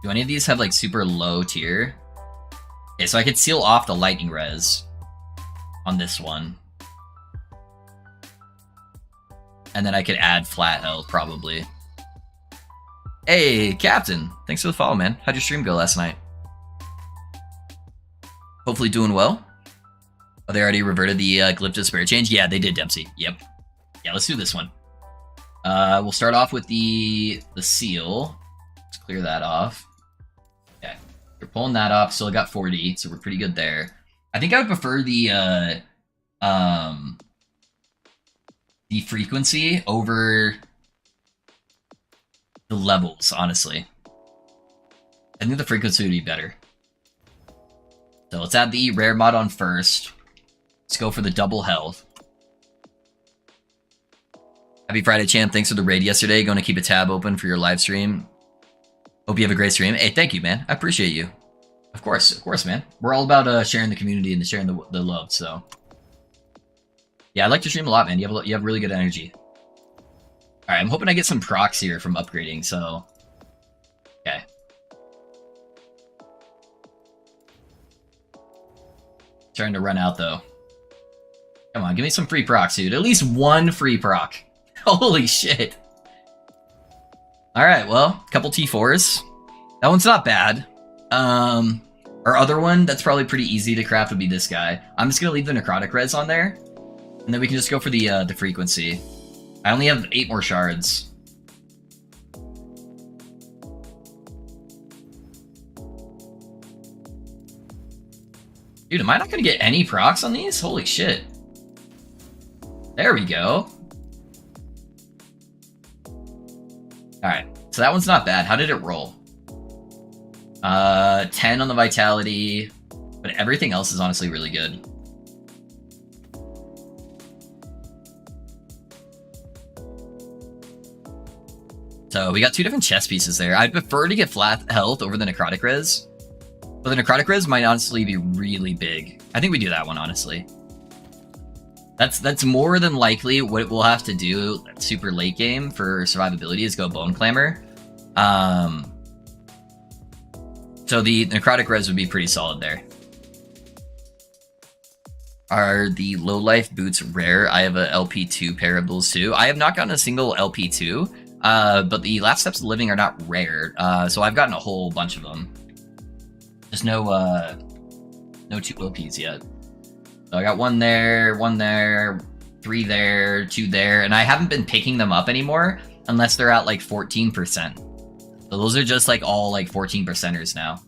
Do any of these have like super low tier? Okay, so I could seal off the lightning res on this one. And then I could add flat health, probably. Hey, Captain! Thanks for the follow, man. How'd your stream go last night? Hopefully doing well. Oh, they already reverted the Glyph to Spirit Change? Yeah, they did, Dempsey. Yep. Yeah, let's do this one. We'll start off with the seal. Let's clear that off. Okay. We're pulling that off. Still got 40, so we're pretty good there. I think I would prefer the frequency over the levels, honestly. I think the frequency would be better. So let's add the rare mod on first. Let's go for the double health. Happy Friday, champ. Thanks for the raid yesterday. Going to keep a tab open for your live stream. Hope you have a great stream. Hey, thank you, man. I appreciate you. Of course, man. We're all about sharing the community and sharing the love, so. Yeah, I like your stream a lot, man. You have really good energy. Alright, I'm hoping I get some procs here from upgrading, so. Okay. Starting to run out, though. Come on, give me some free procs, dude. At least one free proc. Holy shit. Alright, well, a couple T4s. That one's not bad. Our other one that's probably pretty easy to craft would be this guy. I'm just gonna leave the necrotic res on there. And then we can just go for the frequency. I only have 8 more shards. Dude, am I not gonna get any procs on these? Holy shit. There we go. Alright, so that one's not bad. How did it roll? 10 on the vitality, but everything else is honestly really good. So we got 2 different chess pieces there. I'd prefer to get flat health over the necrotic res, but the necrotic res might honestly be really big. I think we do that one, honestly. That's more than likely what we'll have to do super late game for survivability is go Bone Clamor. So the necrotic res would be pretty solid there. Are the low life boots rare? I have a LP2 pair of those too. I have not gotten a single LP2, but the last steps of living are not rare. So I've gotten a whole bunch of them. There's no No 2 OPs yet. So I got 1 there, 3 there, 2 there, and I haven't been picking them up anymore unless they're at like 14%. So those are just like all like 14%ers now.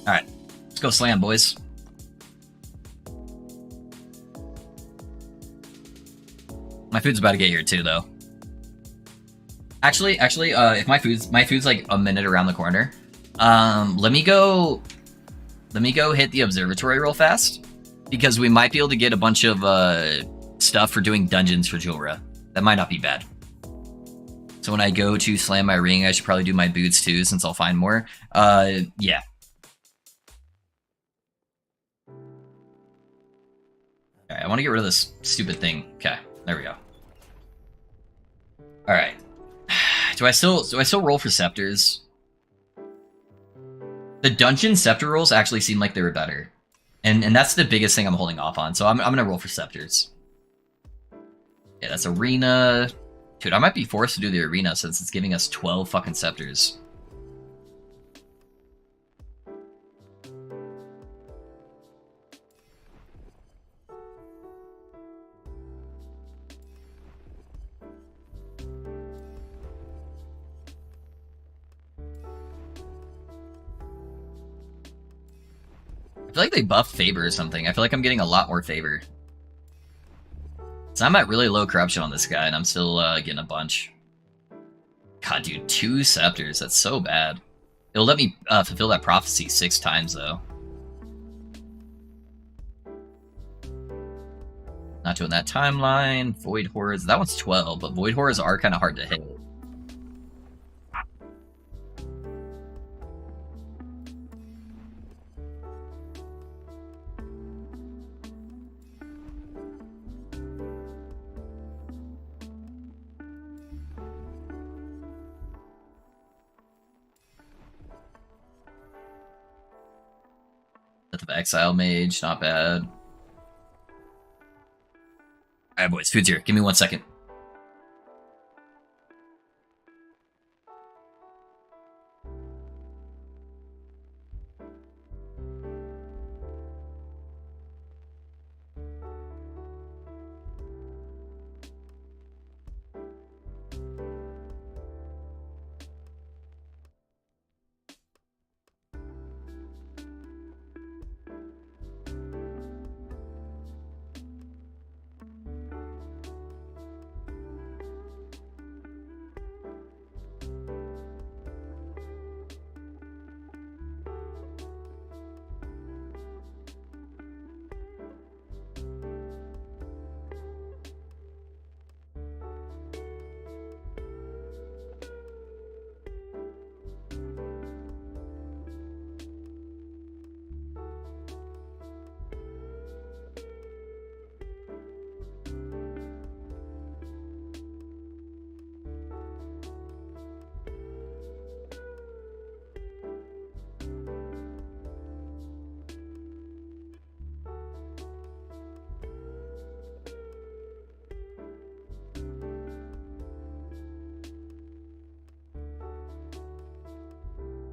Alright, let's go slam, boys. My food's about to get here too, though. Actually, if my food's like a minute around the corner. Let me go hit the observatory real fast, because we might be able to get a bunch of stuff for doing dungeons for Julra. That might not be bad. So when I go to slam my ring, I should probably do my boots too, since I'll find more. Yeah. Alright, I want to get rid of this stupid thing. Okay, there we go. Alright. Do I still roll for scepters? The dungeon scepter rolls actually seem like they were better. And that's the biggest thing I'm holding off on, so I'm gonna roll for scepters. Yeah, that's arena. Dude, I might be forced to do the arena since it's giving us 12 fucking scepters. I feel like they buffed favor or something. I feel like I'm getting a lot more favor. So I'm at really low corruption on this guy, and I'm still getting a bunch. God, dude, 2 scepters. That's so bad. It'll let me fulfill that prophecy 6 times, though. Not doing that timeline. Void Horrors. That one's 12, but Void Horrors are kind of hard to hit. Death of Exile Mage, not bad. Alright, boys, food's here. Give me 1 second.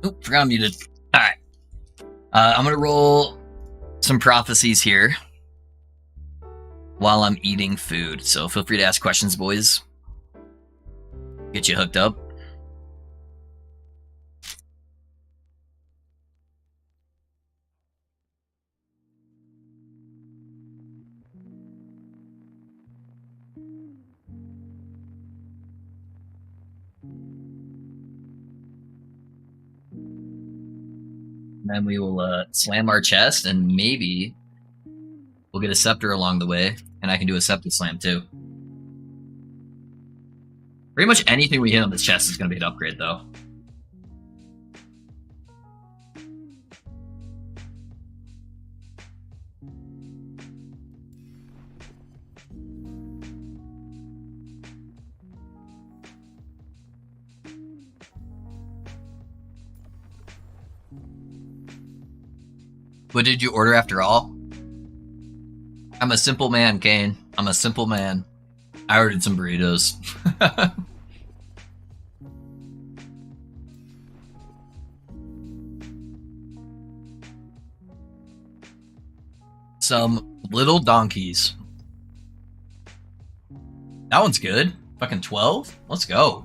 Oop, forgot I'm muted. Alright. I'm gonna roll some prophecies here while I'm eating food, so feel free to ask questions, boys. Get you hooked up. Then we will slam our chest, and maybe we'll get a scepter along the way, and I can do a scepter slam too. Pretty much anything we hit on this chest is going to be an upgrade, though. What did you order after all? I'm a simple man, Kane. I'm a simple man. I ordered some burritos. some little donkeys. That one's good. Fucking 12? Let's go.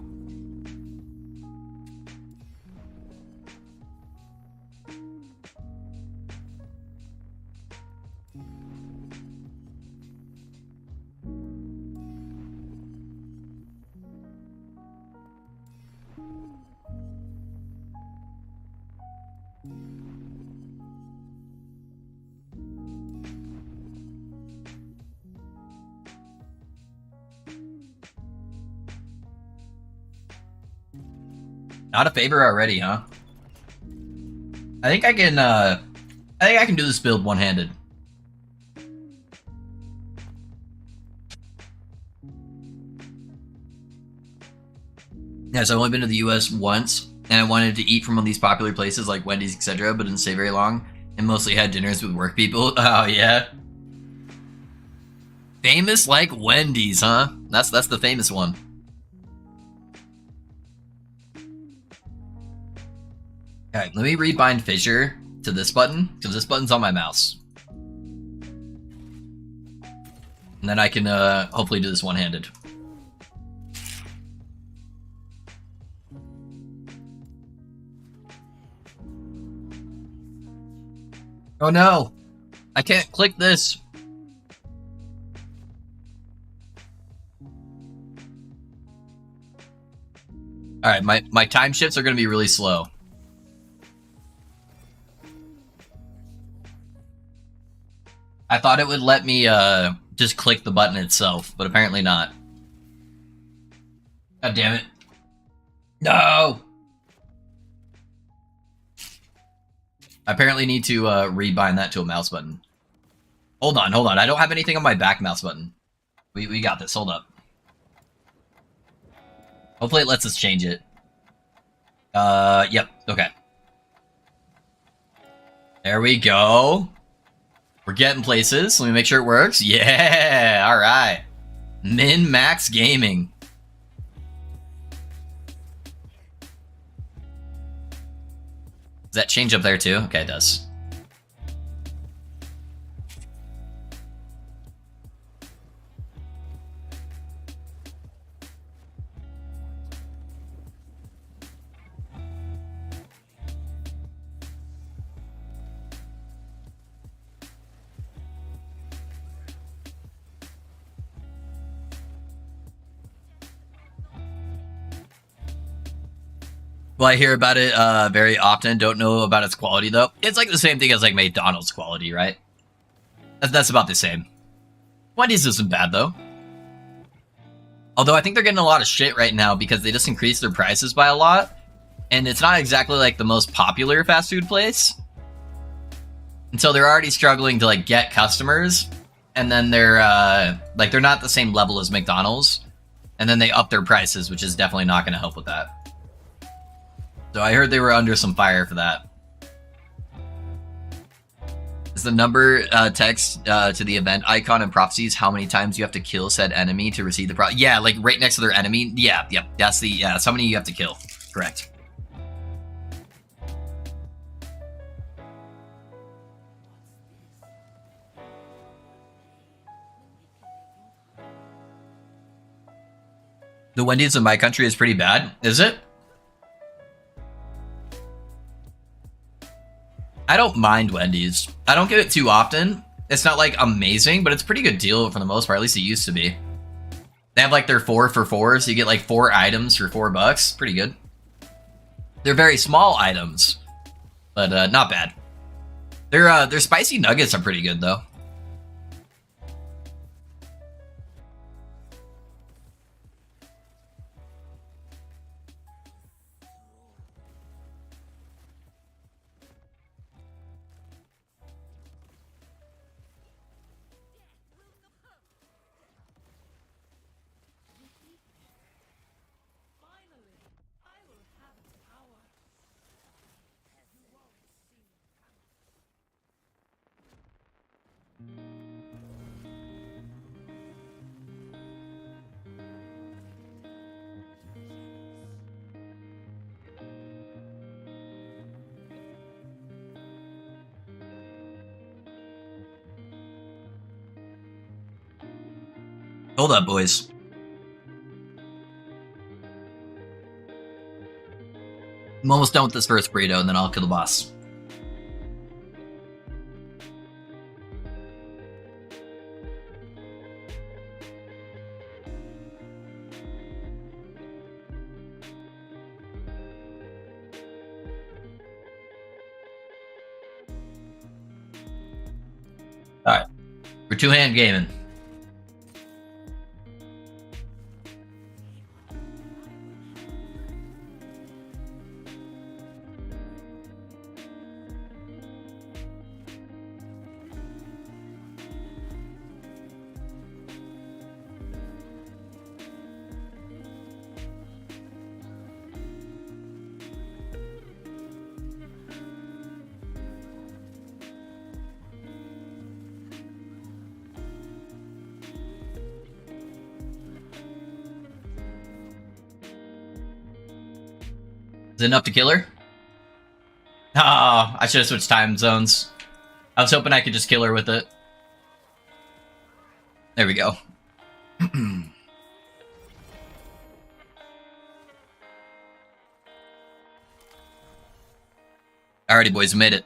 Not a favor already, huh? I think I can do this build one-handed. Yes, I've only been to the US once, and I wanted to eat from one of these popular places like Wendy's, etc., but didn't stay very long, and mostly had dinners with work people. Oh, yeah. Famous like Wendy's, huh? That's the famous one. Alright, let me rebind Fissure to this button, because this button's on my mouse. And then I can hopefully do this one-handed. Oh no! I can't click this! Alright, my time shifts are going to be really slow. I thought it would let me just click the button itself, but apparently not. God damn it. No! I apparently need to rebind that to a mouse button. Hold on. I don't have anything on my back mouse button. We got this. Hold up. Hopefully it lets us change it. Yep. Okay. There we go. We're getting places. Let me make sure it works. Yeah! Alright. Min-max gaming. Does that change up there too? Okay, it does. Well, I hear about it very often. Don't know about its quality, though. It's like the same thing as, like, McDonald's quality, right? That's about the same. Wendy's isn't bad, though. Although I think they're getting a lot of shit right now because they just increased their prices by a lot. And it's not exactly, like, the most popular fast food place. And so they're already struggling to, like, get customers. And then they're, like, they're not the same level as McDonald's. And then they up their prices, which is definitely not going to help with that. So I heard they were under some fire for that. Is the number text to the event icon and prophecies how many times you have to kill said enemy to receive the prophecy? Yeah, like right next to their enemy. Yeah, yep. That's how many you have to kill. Correct. The Wendy's in my country is pretty bad. Is it? I don't mind Wendy's. I don't get it too often. It's not like amazing, but it's a pretty good deal for the most part. At least it used to be. They have like their 4 for 4, so you get like 4 items for $4. Pretty good. They're very small items, but not bad. Their spicy nuggets are pretty good though. Hold up, boys. I'm almost done with this first burrito, and then I'll kill the boss. Alright. We're two-hand gaming. Is it enough to kill her? Ah, I should have switched time zones. I was hoping I could just kill her with it. There we go. Alrighty, boys, we made it.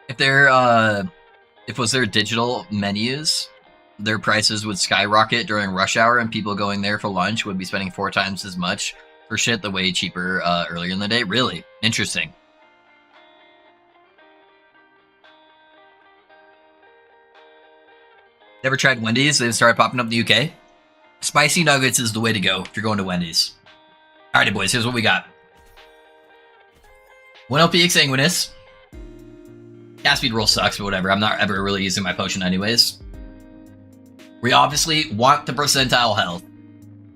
If was there digital menus, their prices would skyrocket during rush hour, and people going there for lunch would be spending 4 times as much for shit the way cheaper earlier in the day. Really interesting. Never tried Wendy's? They've started popping up in the UK. Spicy nuggets is the way to go if you're going to Wendy's. Alrighty, boys, here's what we got. 1 LP Exsanguinous. Cast speed roll sucks, but whatever. I'm not ever really using my potion anyways. We obviously want the percentile health.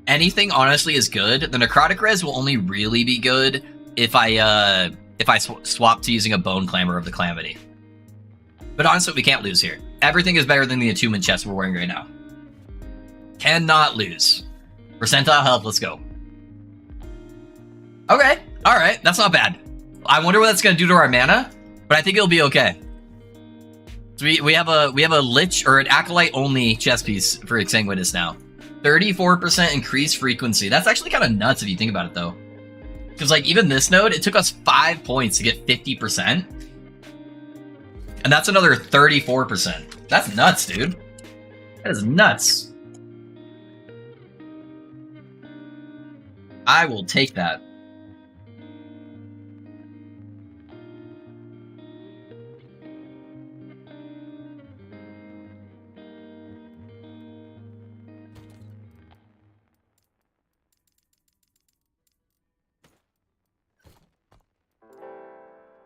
Anything honestly is good. The necrotic res will only really be good if I swap to using a bone clamor of the calamity. But honestly, we can't lose here. Everything is better than the attunement chest we're wearing right now. Cannot lose. Percentile health, let's go. Okay, alright, that's not bad. I wonder what that's gonna do to our mana, but I think it'll be okay. So we have a lich or an acolyte only chest piece for Exsanguinous now. 34% increased frequency. That's actually kind of nuts if you think about it though. Because like even this node, it took us 5 points to get 50%. And that's another 34%. That's nuts, dude. That is nuts. I will take that.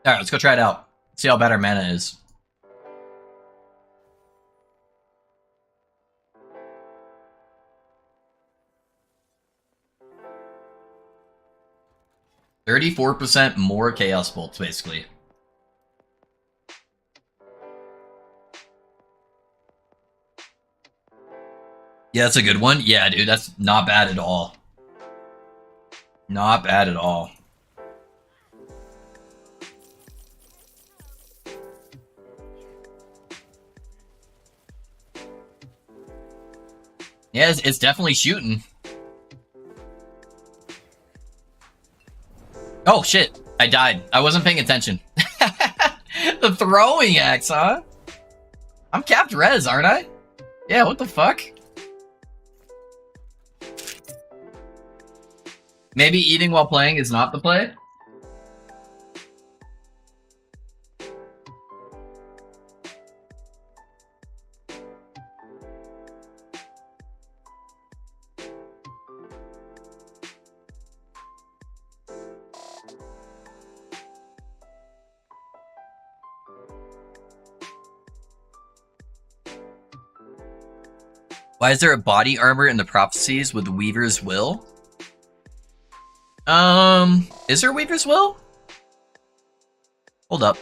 Alright, let's go try it out. See how bad our mana is. %34 more Chaos Bolts, basically. Yeah, that's a good one. Yeah, dude, that's not bad at all. Not bad at all. Yeah, it's definitely shooting. Oh, shit. I died. I wasn't paying attention. The throwing axe, huh? I'm capped res, aren't I? Yeah, what the fuck? Maybe eating while playing is not the play? Why is there a body armor in the prophecies with Weaver's Will? Is there Weaver's Will? Hold up.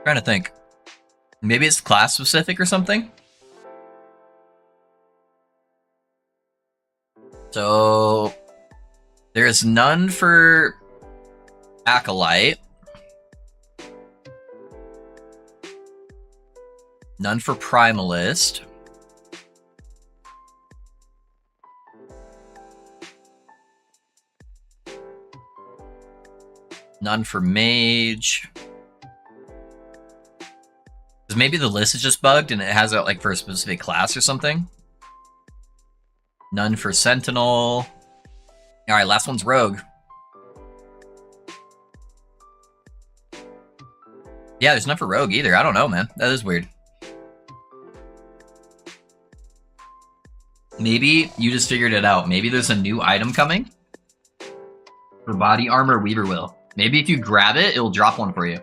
Trying to think. Maybe it's class specific or something? So there is none for Acolyte. None for Primalist. None for Mage. Because maybe the list is just bugged and it has it like for a specific class or something. None for Sentinel. Alright, last one's Rogue. Yeah, there's none for Rogue either. I don't know, man. That is weird. Maybe you just figured it out. Maybe there's a new item coming for body armor Weaver Will. Maybe if you grab it, it'll drop one for you.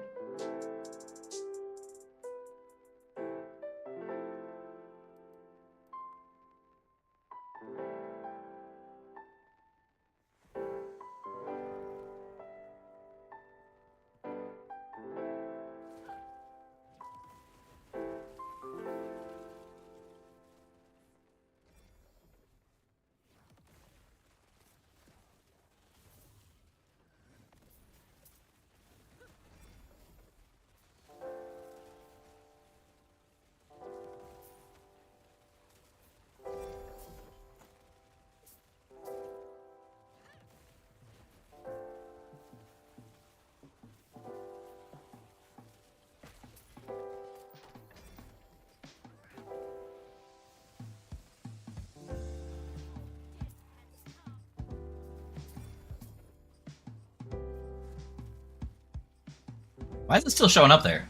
Why is it still showing up there?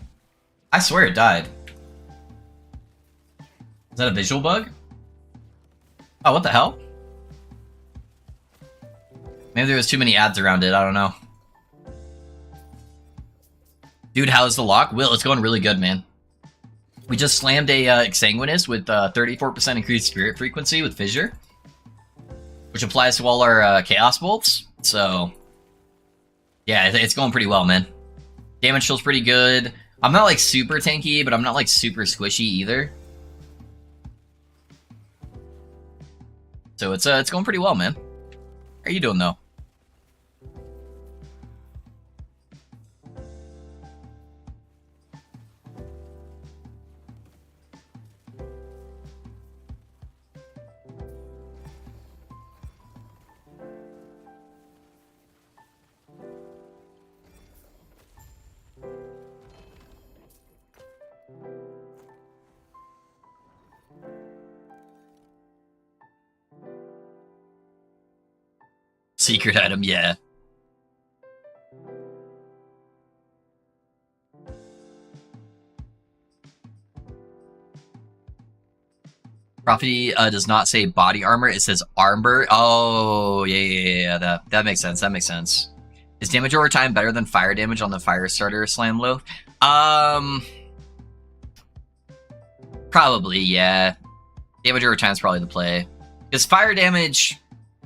I swear it died. Is that a visual bug? Oh, what the hell? Maybe there was too many ads around it, I don't know. Dude, how's the lock? Will, it's going really good, man. We just slammed a Exsanguinous with 34% increased spirit frequency with Fissure, which applies to all our Chaos Bolts, so... yeah, it's going pretty well, man. Damage feels pretty good. I'm not like super tanky, but I'm not like super squishy either. So it's going pretty well, man. How are you doing though? Secret item, yeah. Prophecy does not say body armor, it says armor. Oh, yeah. That makes sense. That makes sense. Is damage over time better than fire damage on the fire starter slam low? Probably, yeah. Damage over time is probably the play. Because fire damage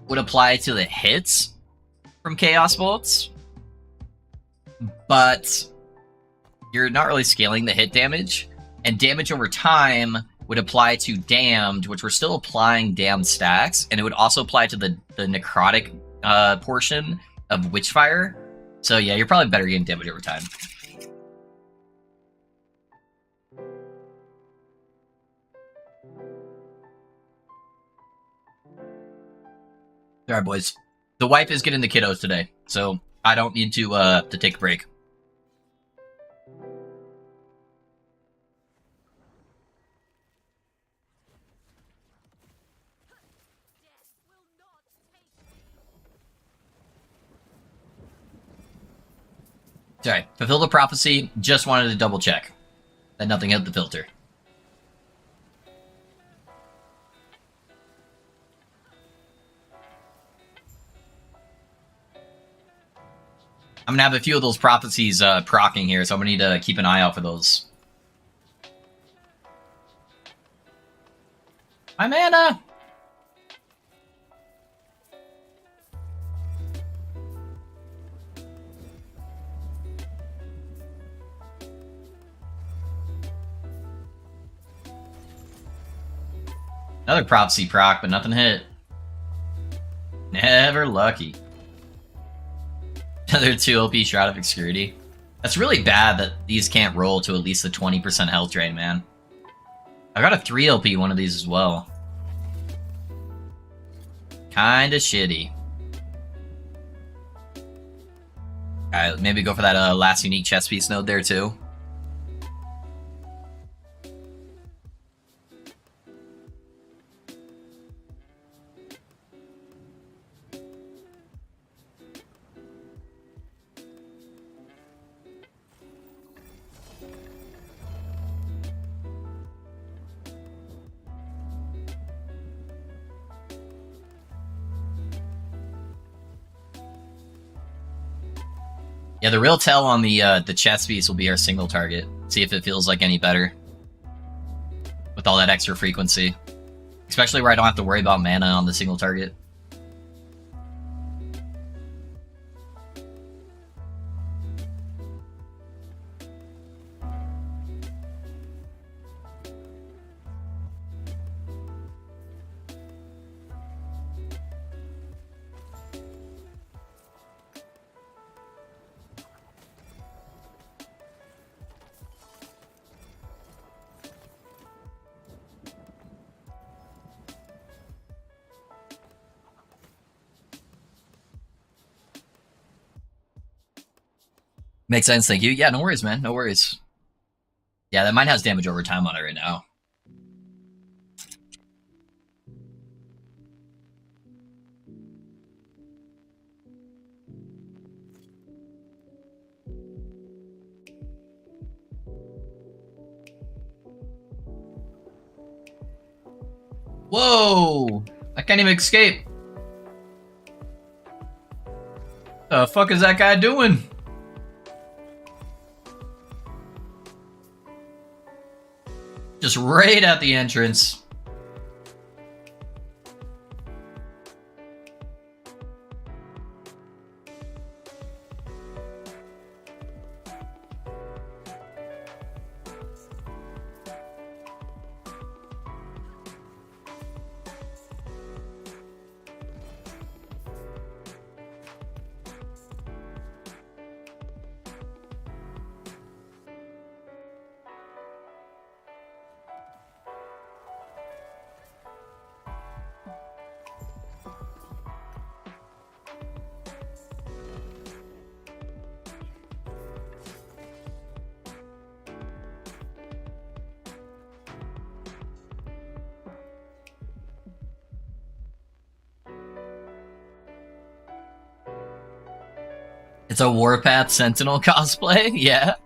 would apply to the hits from Chaos Bolts, but you're not really scaling the hit damage, and damage over time would apply to Damned, which we're still applying Damned stacks, and it would also apply to the necrotic portion of Witchfire. So yeah, you're probably better getting damage over time. Alright, boys. The wife is getting the kiddos today, so I don't need to take a break. Sorry, fulfill the prophecy, just wanted to double check that nothing hit the filter. I'm gonna have a few of those prophecies proccing here, so I'm gonna need to keep an eye out for those. My mana! Another prophecy proc, but nothing hit. Never lucky. Another 2 OP Shroud of Obscurity. That's really bad that these can't roll to at least the 20% health drain, man. I got a 3 LP one of these as well. Kinda shitty. Alright, maybe go for that last unique chess piece node there too. Yeah, the real tell on the chess piece will be our single target. See if it feels like any better. With all that extra frequency. Especially where I don't have to worry about mana on the single target. Makes sense, thank you. Yeah, no worries, man. No worries. Yeah, that mine has damage over time on it right now. Whoa! I can't even escape. The fuck is that guy doing? Just right at the entrance. It's a Warpath Sentinel cosplay? Yeah.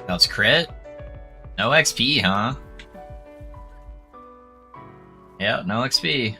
That was crit? No XP, huh? Yeah, no XP.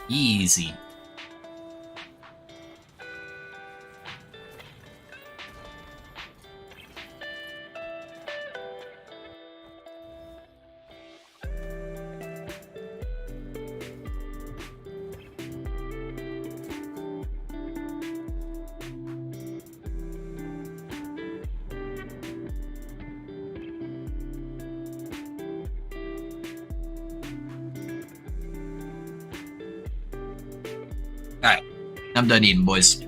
Easy. Alright, I'm done eating, boys.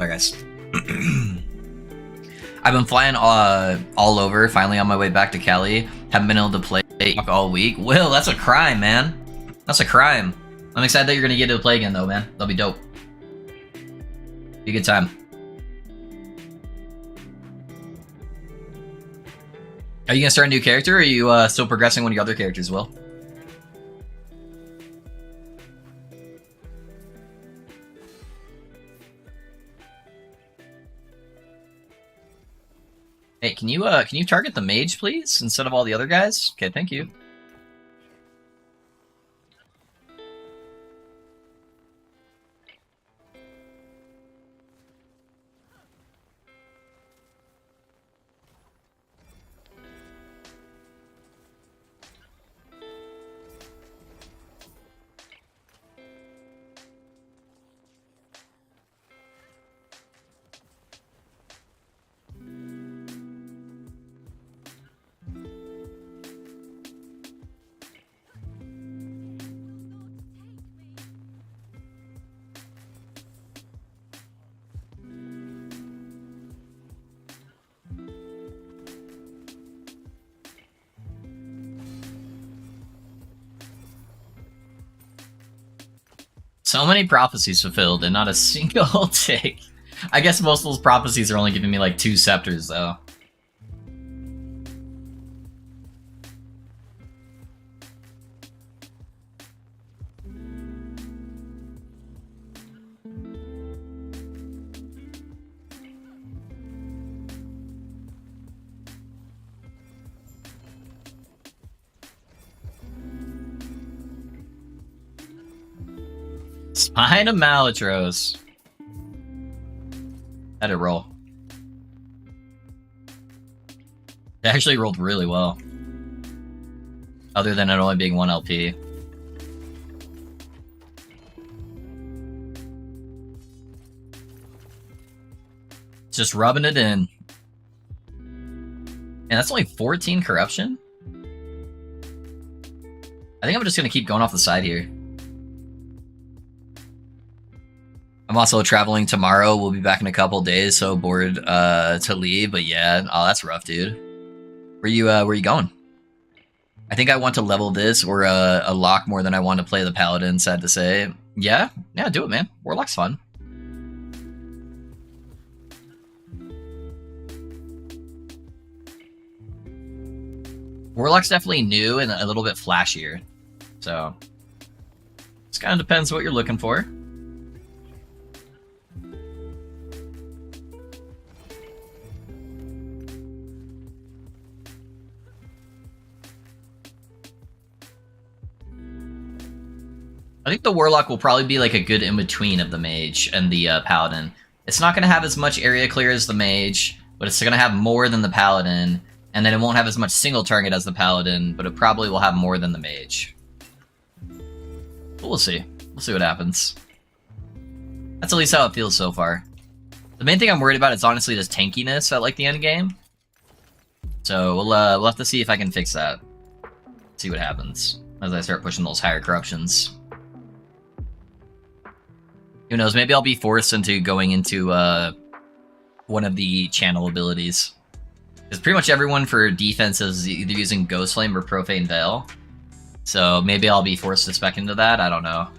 Alright, guys. I've been flying all over, finally on my way back to Cali. Haven't been able to play all week. Will, that's a crime, man. That's a crime. I'm excited that you're gonna get to play again, though, man. That'll be dope. Be a good time. Are you gonna start a new character, or are you still progressing one of your other characters, Will? Hey, can you target the mage, please, instead of all the other guys? Okay, thank you. So many prophecies fulfilled and not a single take. I guess most of those prophecies are only giving me like 2 scepters, though. Spine of Malatros. Had it roll. It actually rolled really well. Other than it only being 1 LP. Just rubbing it in. And that's only 14 corruption? I think I'm just gonna keep going off the side here. I'm also traveling tomorrow. We'll be back in a couple days, so bored to leave. But yeah, oh, that's rough, dude. Where you going? I think I want to level this or a lock more than I want to play the paladin. Sad to say. Yeah, do it, man. Warlock's fun. Warlock's definitely new and a little bit flashier, so it kind of depends what you're looking for. I think the Warlock will probably be like a good in-between of the Mage and the Paladin. It's not going to have as much area clear as the Mage, but it's going to have more than the Paladin, and then it won't have as much single target as the Paladin, but it probably will have more than the Mage. But we'll see. We'll see what happens. That's at least how it feels so far. The main thing I'm worried about is honestly just tankiness at like the end game. So we'll have to see if I can fix that. See what happens as I start pushing those higher corruptions. Who knows, maybe I'll be forced into going into one of the channel abilities. Because pretty much everyone for defense is either using Ghost Flame or Profane Veil. So maybe I'll be forced to spec into that, I don't know.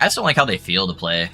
I just don't like how they feel to play.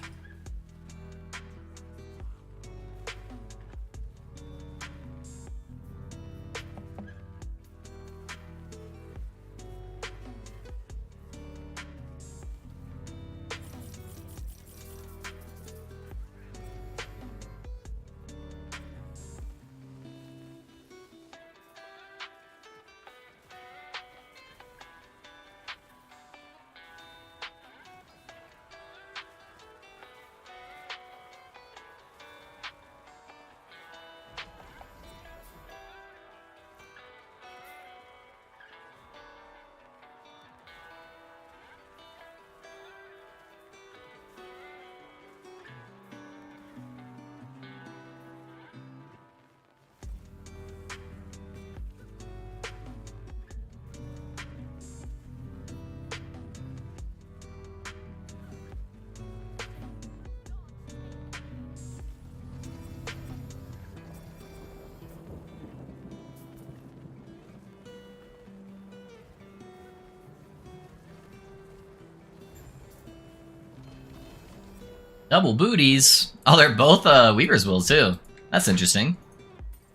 Double booties. Oh, they're both Weaver's Will too. That's interesting.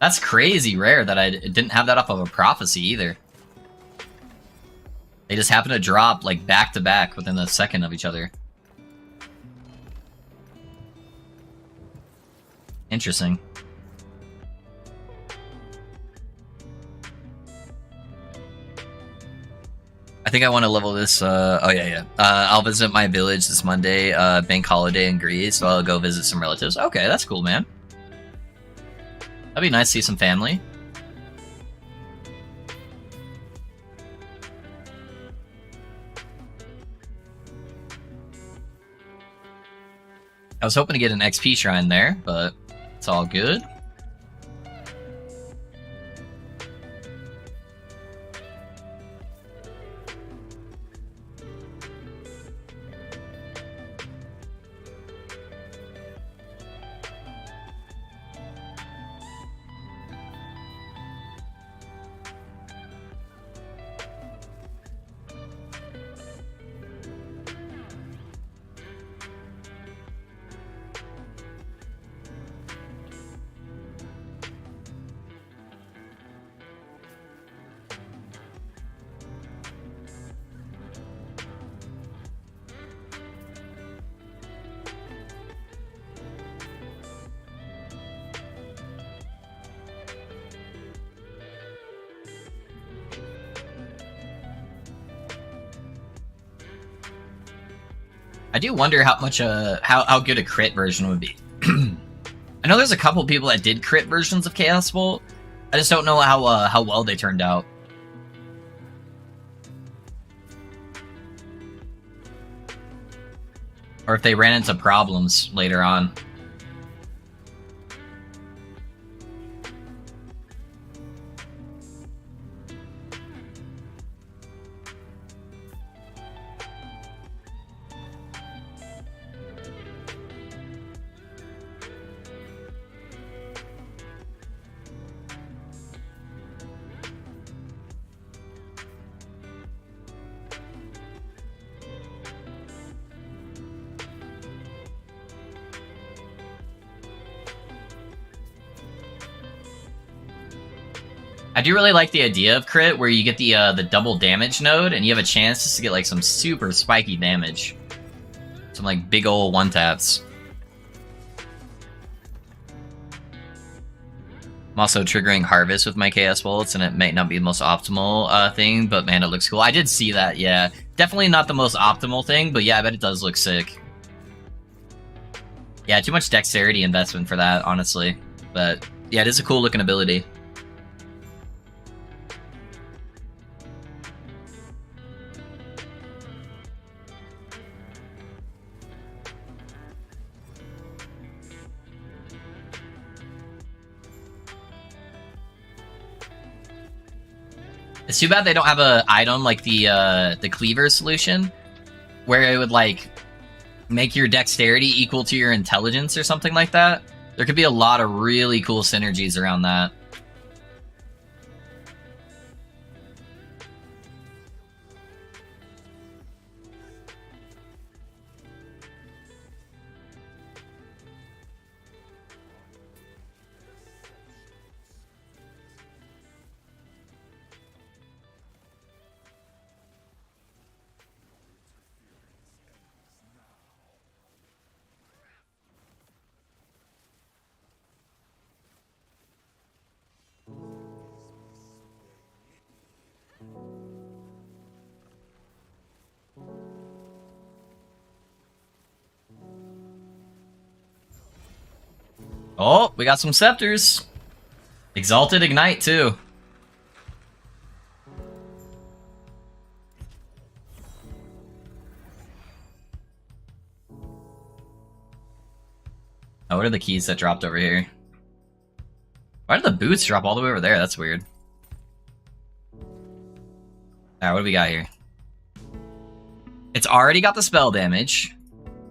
That's crazy rare that I didn't have that off of a prophecy either. They just happen to drop like back to back within a second of each other. Interesting. I think I want to level this, oh yeah. I'll visit my village this Monday, bank holiday in Greece, so I'll go visit some relatives. Okay, that's cool, man. That'd be nice to see some family. I was hoping to get an XP shrine there, but it's all good. I do wonder how much how good a crit version would be. I know there's a couple people that did crit versions of Chaos Bolt. I just don't know how well they turned out. Or if they ran into problems later on. I do really like the idea of crit, where you get the double damage node, and you have a chance just to get like some super spiky damage, some like big ol' one taps. I'm also triggering Harvest with my Chaos Bolts, and it might not be the most optimal thing, but man, it looks cool. I did see that, yeah. Definitely not the most optimal thing, but yeah, I bet it does look sick. Yeah, too much dexterity investment for that, honestly. But yeah, it is a cool looking ability. It's too bad they don't have a item like the cleaver solution, where it would like make your dexterity equal to your intelligence or something like that. There could be a lot of really cool synergies around that. Oh, we got some scepters. Exalted Ignite, too. Oh, what are the keys that dropped over here? Why did the boots drop all the way over there? That's weird. Alright, what do we got here? It's already got the spell damage.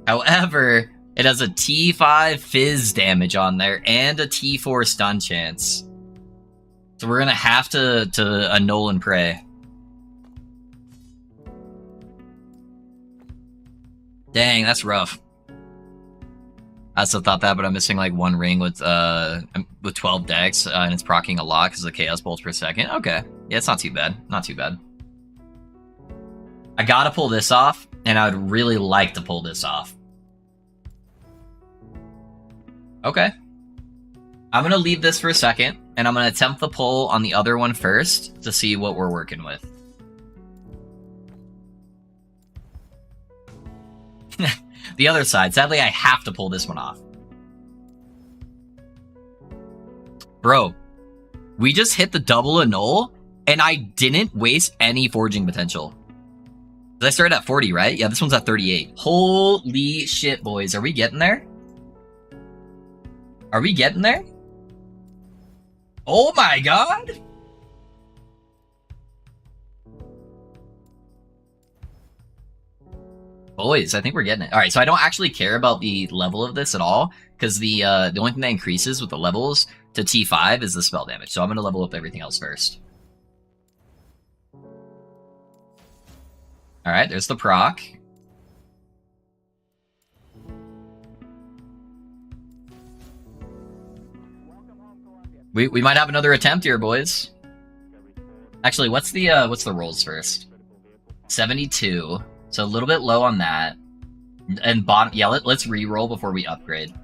However, it has a T5 fizz damage on there and a T4 stun chance. So we're gonna have to annul and pray. Dang, that's rough. I also thought that, but I'm missing like one ring with 12 decks, and it's proccing a lot because of the chaos bolts per second. Okay, yeah, it's not too bad. Not too bad. I gotta pull this off, and I would really like to pull this off. Okay. I'm gonna leave this for a second, and I'm gonna attempt the pull on the other one first to see what we're working with. The other side. Sadly, I have to pull this one off. Bro, we just hit the double annul, and I didn't waste any forging potential. I started at 40, right? Yeah, this one's at 38. Holy shit, boys. Are we getting there? Are we getting there? Oh my god! Boys, I think we're getting it. Alright, so I don't actually care about the level of this at all, because the only thing that increases with the levels to T5 is the spell damage, so I'm going to level up everything else first. Alright, there's the proc. We might have another attempt here, boys. Actually, what's the rolls first? 72. So a little bit low on that. And bottom, yeah, let's re-roll before we upgrade.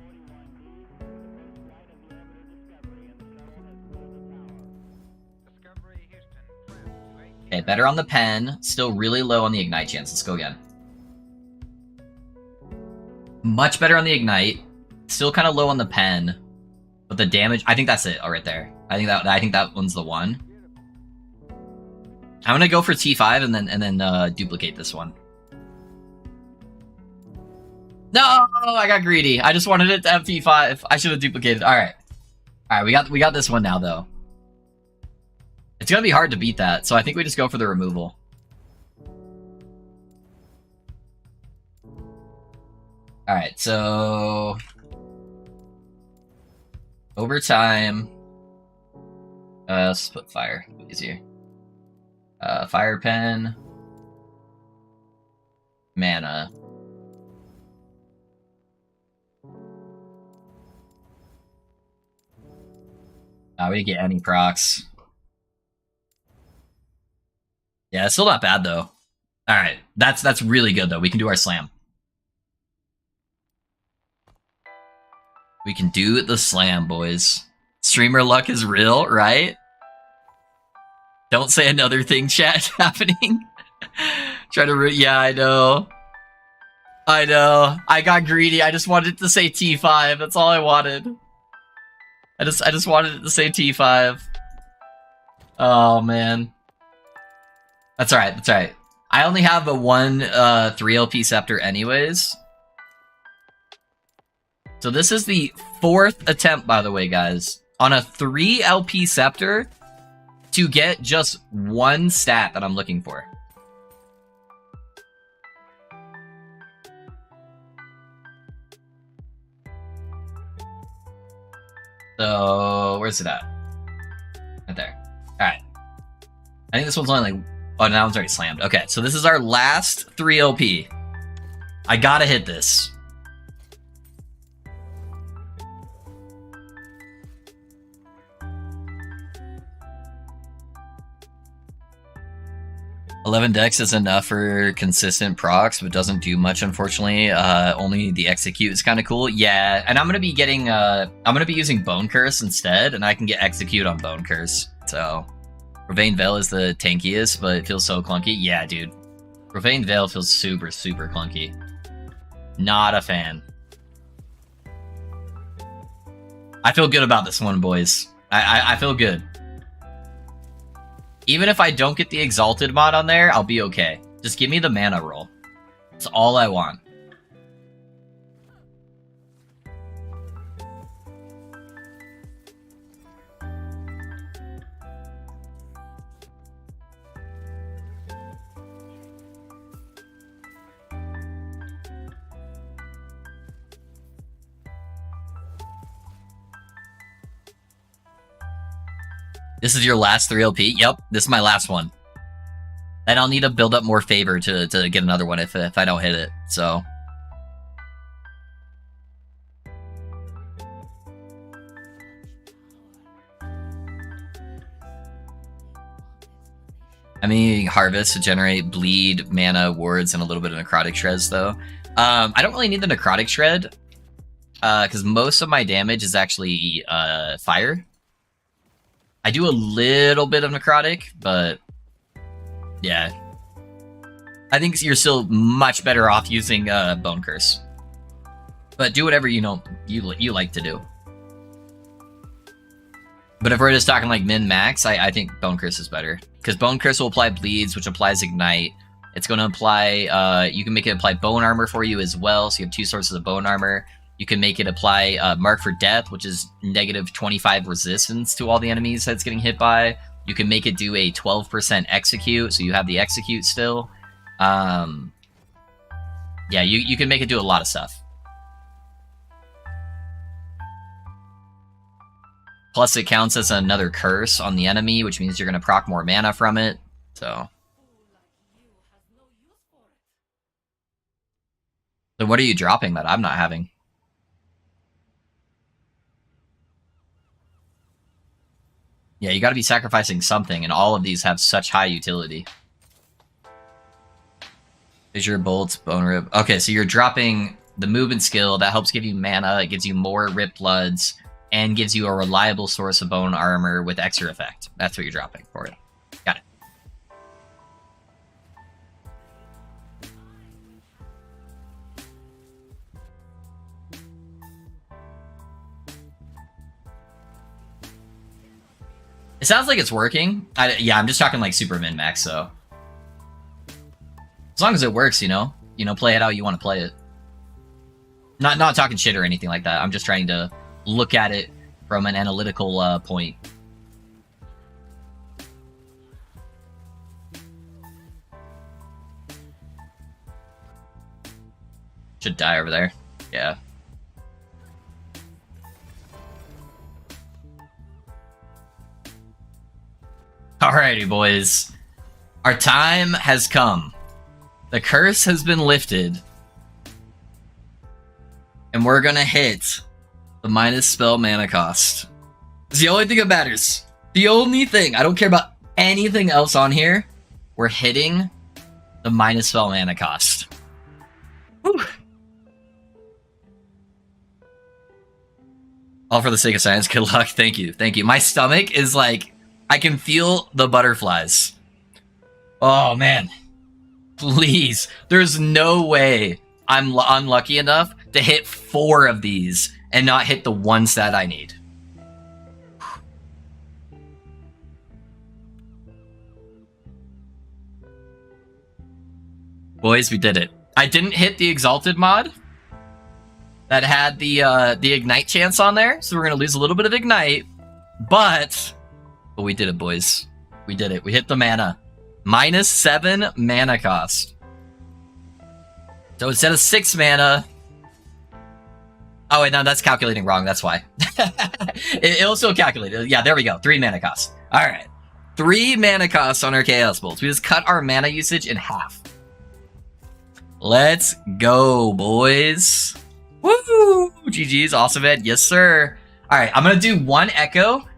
Okay, better on the pen. Still really low on the ignite chance. Let's go again. Much better on the ignite. Still kind of low on the pen. But the damage, I think that's it. Oh, right there. I think that one's the one. I'm gonna go for T5 and then duplicate this one. No, I got greedy. I just wanted it to have T5. I should have duplicated. All right, we got this one now though. It's gonna be hard to beat that, so I think we just go for the removal. All right, so overtime. Let's put fire. Easier. Fire pen. Mana. We didn't get any procs. Yeah, it's still not bad though. Alright, that's really good though. We can do our slam. We can do the slam, boys. Streamer luck is real, right? Don't say another thing, chat, happening. Try to yeah, I know. I know. I got greedy. I just wanted to say T5. That's all I wanted. I just wanted it to say T5. Oh man. That's alright, that's alright. I only have a 3 LP Scepter anyways. So this is the 4th attempt, by the way, guys, on a 3 LP Scepter to get just one stat that I'm looking for. So, where's it at? Right there. Alright. I think this one's only like... Oh, that one's already slammed. Okay, so this is our last 3 OP. I gotta hit this. $11 decks is enough for consistent procs, but doesn't do much, unfortunately. Only the execute is kind of cool. Yeah, and I'm gonna be getting I'm gonna be using Bone Curse instead, and I can get execute on Bone Curse. So Ravane Veil is the tankiest, but it feels so clunky. Yeah, dude. Ravane Veil feels super clunky. Not a fan. I feel good about this one, boys. I feel good. Even if I don't get the Exalted mod on there, I'll be okay. Just give me the mana roll. That's all I want. This is your last 3 LP? Yep, this is my last one. And I'll need to build up more favor to get another one if I don't hit it, so. I mean, harvest to generate bleed, mana, wards, and a little bit of necrotic shreds, though. I don't really need the necrotic shred, because most of my damage is actually fire. I do a little bit of necrotic, but yeah. I think you're still much better off using Bone Curse. But do whatever you like to do. But if we're just talking like min-max, I think Bone Curse is better. Because Bone Curse will apply bleeds, which applies ignite. It's going to apply, you can make it apply bone armor for you as well, so you have 2 sources of bone armor. You can make it apply Mark for Death, which is negative 25 resistance to all the enemies that's getting hit by. You can make it do a 12% execute, so you have the execute still. Yeah, you can make it do a lot of stuff. Plus, it counts as another curse on the enemy, which means you're going to proc more mana from it. So what are you dropping that I'm not having? Yeah, you got to be sacrificing something, and all of these have such high utility. Fissure, bolts, bone rib. Okay, so you're dropping the movement skill that helps give you mana. It gives you more rip bloods and gives you a reliable source of bone armor with extra effect. That's what you're dropping for it. Got it. It sounds like it's working. Yeah, I'm just talking like super min-max, so. As long as it works, you know, play it how you want to play it. Not talking shit or anything like that. I'm just trying to look at it from an analytical point. Should die over there. Yeah. Alrighty, boys. Our time has come. The curse has been lifted. And we're gonna hit the minus spell mana cost. It's the only thing that matters. The only thing. I don't care about anything else on here. We're hitting the minus spell mana cost. Whew. All for the sake of science. Good luck. Thank you. Thank you. My stomach is like... I can feel the butterflies. Oh, man. Please. There's no way I'm unlucky enough to hit 4 of these and not hit the 1 stat I need. Boys, we did it. I didn't hit the Exalted mod that had the Ignite chance on there, so we're going to lose a little bit of Ignite, but we did it, boys. We did it. We hit the mana. Minus 7 mana cost. So instead of 6 mana... Oh, wait, no, that's calculating wrong. That's why. It'll still calculate it. Yeah, there we go. 3 mana cost. All right. 3 mana cost on our Chaos Bolts. We just cut our mana usage in half. Let's go, boys. Woo! GG's. Awesome, Ed. Yes, sir. All right, I'm going to do 1 Echo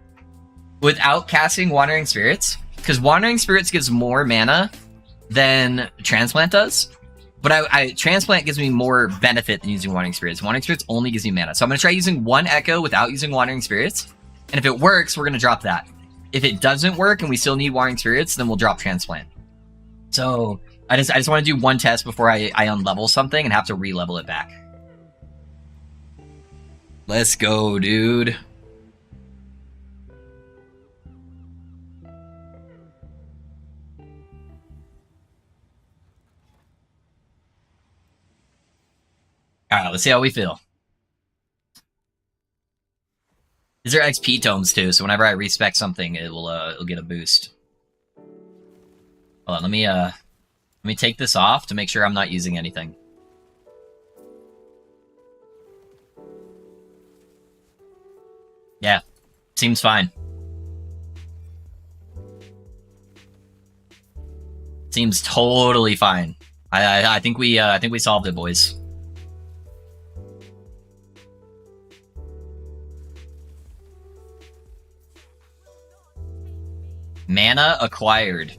without casting Wandering Spirits, because Wandering Spirits gives more mana than Transplant does. But Transplant gives me more benefit than using Wandering Spirits. Wandering Spirits only gives me mana. So I'm going to try using 1 Echo without using Wandering Spirits. And if it works, we're going to drop that. If it doesn't work and we still need Wandering Spirits, then we'll drop Transplant. So I just want to do 1 test before I unlevel something and have to re-level it back. Let's go, dude. Alright, let's see how we feel. These are XP tomes too, so whenever I respec something, it'll get a boost. Hold on, let me take this off to make sure I'm not using anything. Yeah, seems fine. Seems totally fine. I think we solved it, boys. Mana acquired.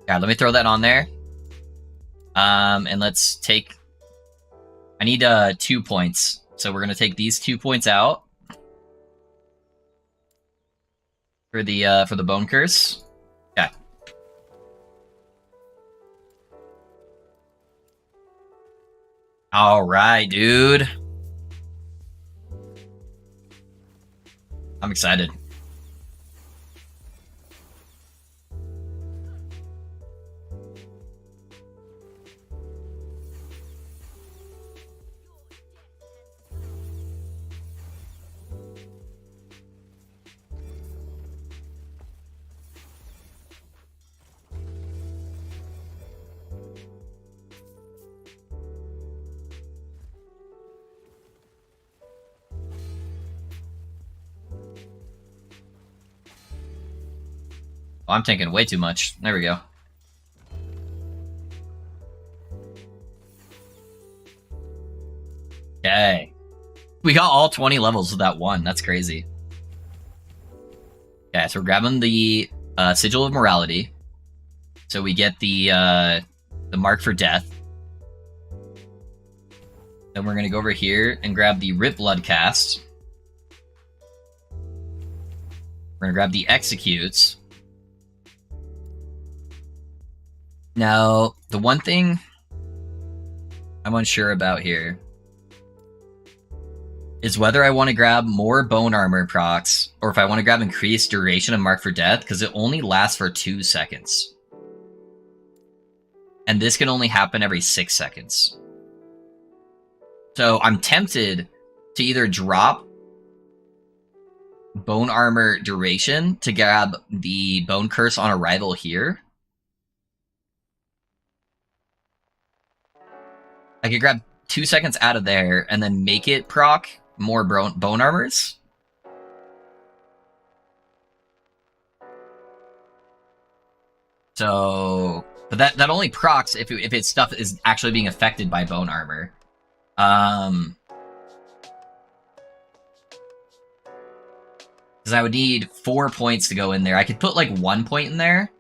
Yeah, let me throw that on there. And let's take... I need 2 points. So we're going to take these 2 points out. For the Bone Curse. Yeah. Alright, dude. I'm excited. Oh, I'm taking way too much. There we go. Okay. We got all 20 levels with that one. That's crazy. Okay, so we're grabbing the Sigil of Morality. So we get the Mark for Death. Then we're going to go over here and grab the Rip Blood Cast. We're going to grab the Executes. Now, the one thing I'm unsure about here is whether I want to grab more Bone Armor procs, or if I want to grab increased duration of Mark for Death, because it only lasts for 2 seconds. And this can only happen every 6 seconds. So I'm tempted to either drop Bone Armor duration to grab the Bone Curse on arrival here. I could grab 2 seconds out of there and then make it proc more bone armors. So, but that only procs if its stuff is actually being affected by bone armor. Because I would need 4 points to go in there. I could put like 1 point in there.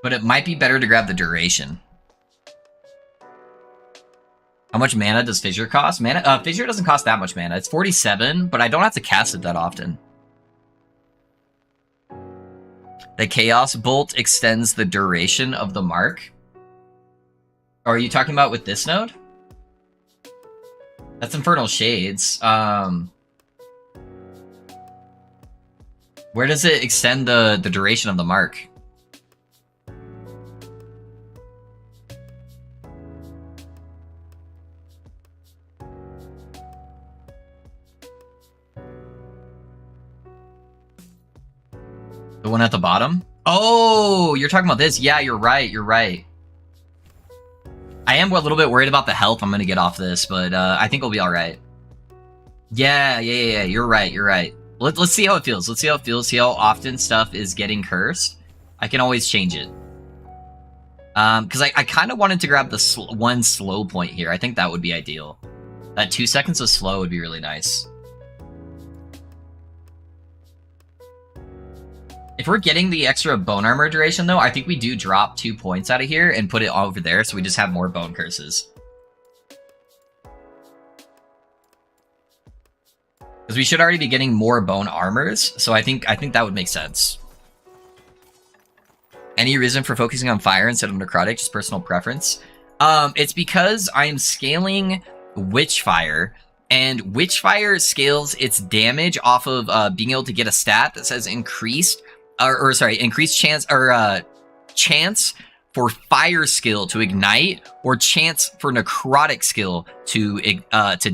But it might be better to grab the duration. How much mana does Fissure cost? Fissure doesn't cost that much mana. It's 47, but I don't have to cast it that often. The Chaos Bolt extends the duration of the mark. Or are you talking about with this node? That's Infernal Shades. Where does it extend the duration of the mark? The one at the bottom? Oh, you're talking about this. Yeah, you're right. You're right. I am a little bit worried about the health I'm going to get off this, but I think we'll be all right. Yeah. You're right. You're right. Let's see how it feels. Let's see how it feels. See how often stuff is getting cursed. I can always change it. Because I kind of wanted to grab the one slow point here. I think that would be ideal. That 2 seconds of slow would be really nice. If we're getting the extra bone armor duration, though, I think we do drop 2 points out of here and put it over there, so we just have more bone curses. Because we should already be getting more bone armors, so I think that would make sense. Any reason for focusing on fire instead of necrotic? Just personal preference. It's because I'm scaling Witchfire, and Witchfire scales its damage off of being able to get a stat that says increased chance chance for fire skill to ignite, or chance for necrotic skill to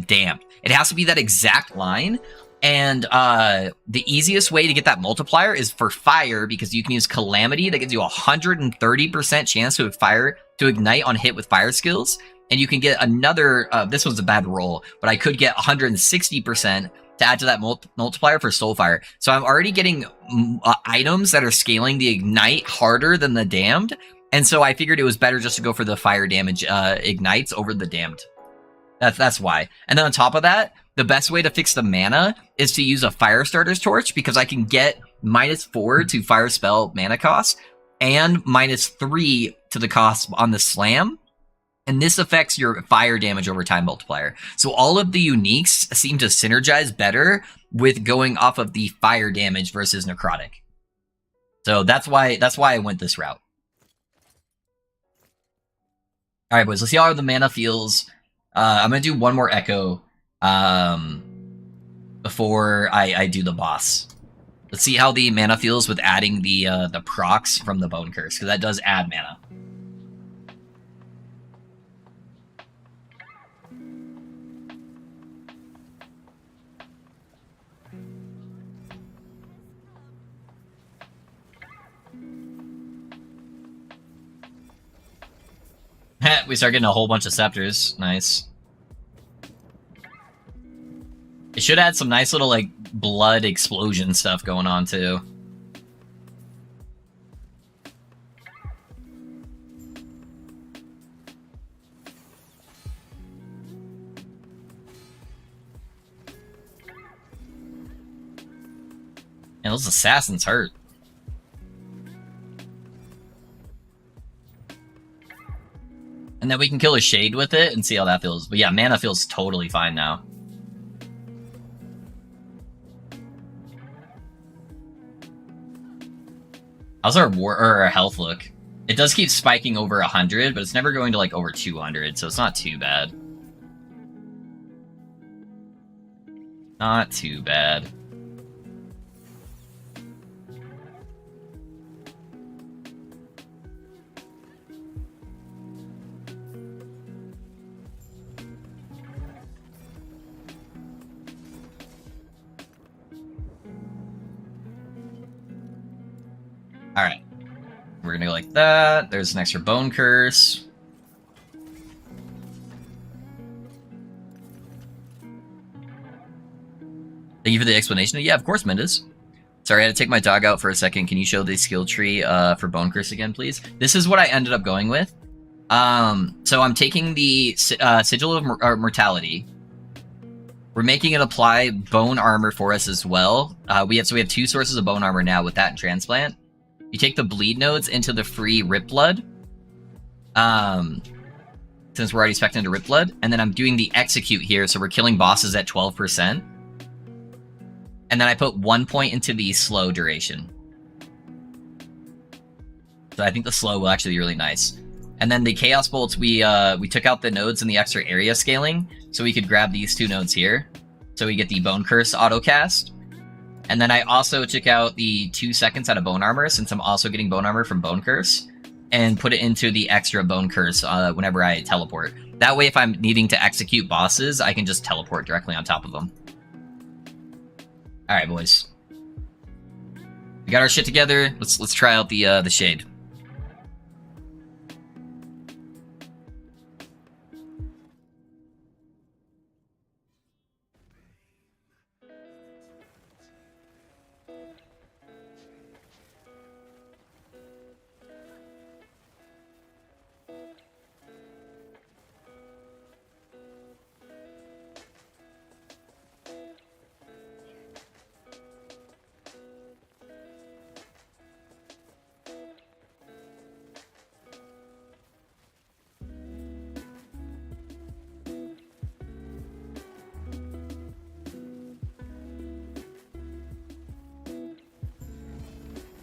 damp. It has to be that exact line, and the easiest way to get that multiplier is for fire, because you can use Calamity that gives you 130% chance to ignite on hit with fire skills, and you can get another. This was a bad roll, but I could get 160%. To add to that multiplier for Soulfire. So I'm already getting items that are scaling the Ignite harder than the Damned, and so I figured it was better just to go for the fire damage ignites over the Damned. That's why. And then on top of that, the best way to fix the mana is to use a Firestarter's Torch, because I can get -4 to fire spell mana cost and -3 to the cost on the slam. And this affects your fire damage over time multiplier. So all of the uniques seem to synergize better with going off of the fire damage versus necrotic. So that's why I went this route. All right, boys, let's see how the mana feels. I'm gonna do one more echo before I do the boss. Let's see how the mana feels with adding the procs from the Bone Curse, because that does add mana. We start getting a whole bunch of scepters. Nice. It should add some nice little, like, blood explosion stuff going on, too. And those assassins hurt. And then we can kill a shade with it and see how that feels. But yeah, mana feels totally fine now. How's our health look? It does keep spiking over 100, but it's never going to like over 200, so it's not too bad. Not too bad. Alright. We're gonna go like that. There's an extra Bone Curse. Thank you for the explanation. Yeah, of course, Mendes. Sorry, I had to take my dog out for a second. Can you show the skill tree for Bone Curse again, please? This is what I ended up going with. So I'm taking the Sigil of Mortality. We're making it apply Bone Armor for us as well. We have 2 sources of Bone Armor now with that and Transplant. You take the bleed nodes into the free Rip Blood. Since we're already spec'd into Rip Blood. And then I'm doing the Execute here, so we're killing bosses at 12%. And then I put 1 point into the slow duration. So I think the slow will actually be really nice. And then the Chaos Bolts, we took out the nodes and the extra area scaling, so we could grab these 2 nodes here. So we get the Bone Curse auto-cast. And then I also took out the 2 seconds out of Bone Armor, since I'm also getting Bone Armor from Bone Curse, and put it into the extra Bone Curse whenever I teleport. That way, if I'm needing to execute bosses, I can just teleport directly on top of them. Alright, boys. We got our shit together. Let's try out the Shade.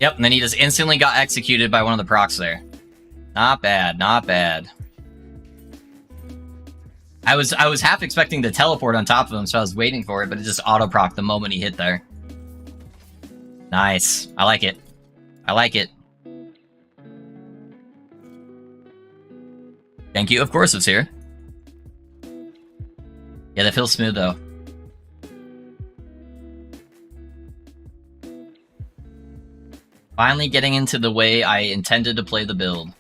Yep, and then he just instantly got executed by one of the procs there. Not bad, not bad. I was half expecting to teleport on top of him, so I was waiting for it, but it just auto-proc the moment he hit there. Nice. I like it. I like it. Thank you. Of course it's here. Yeah, that feels smooth, though. Finally getting into the way I intended to play the build.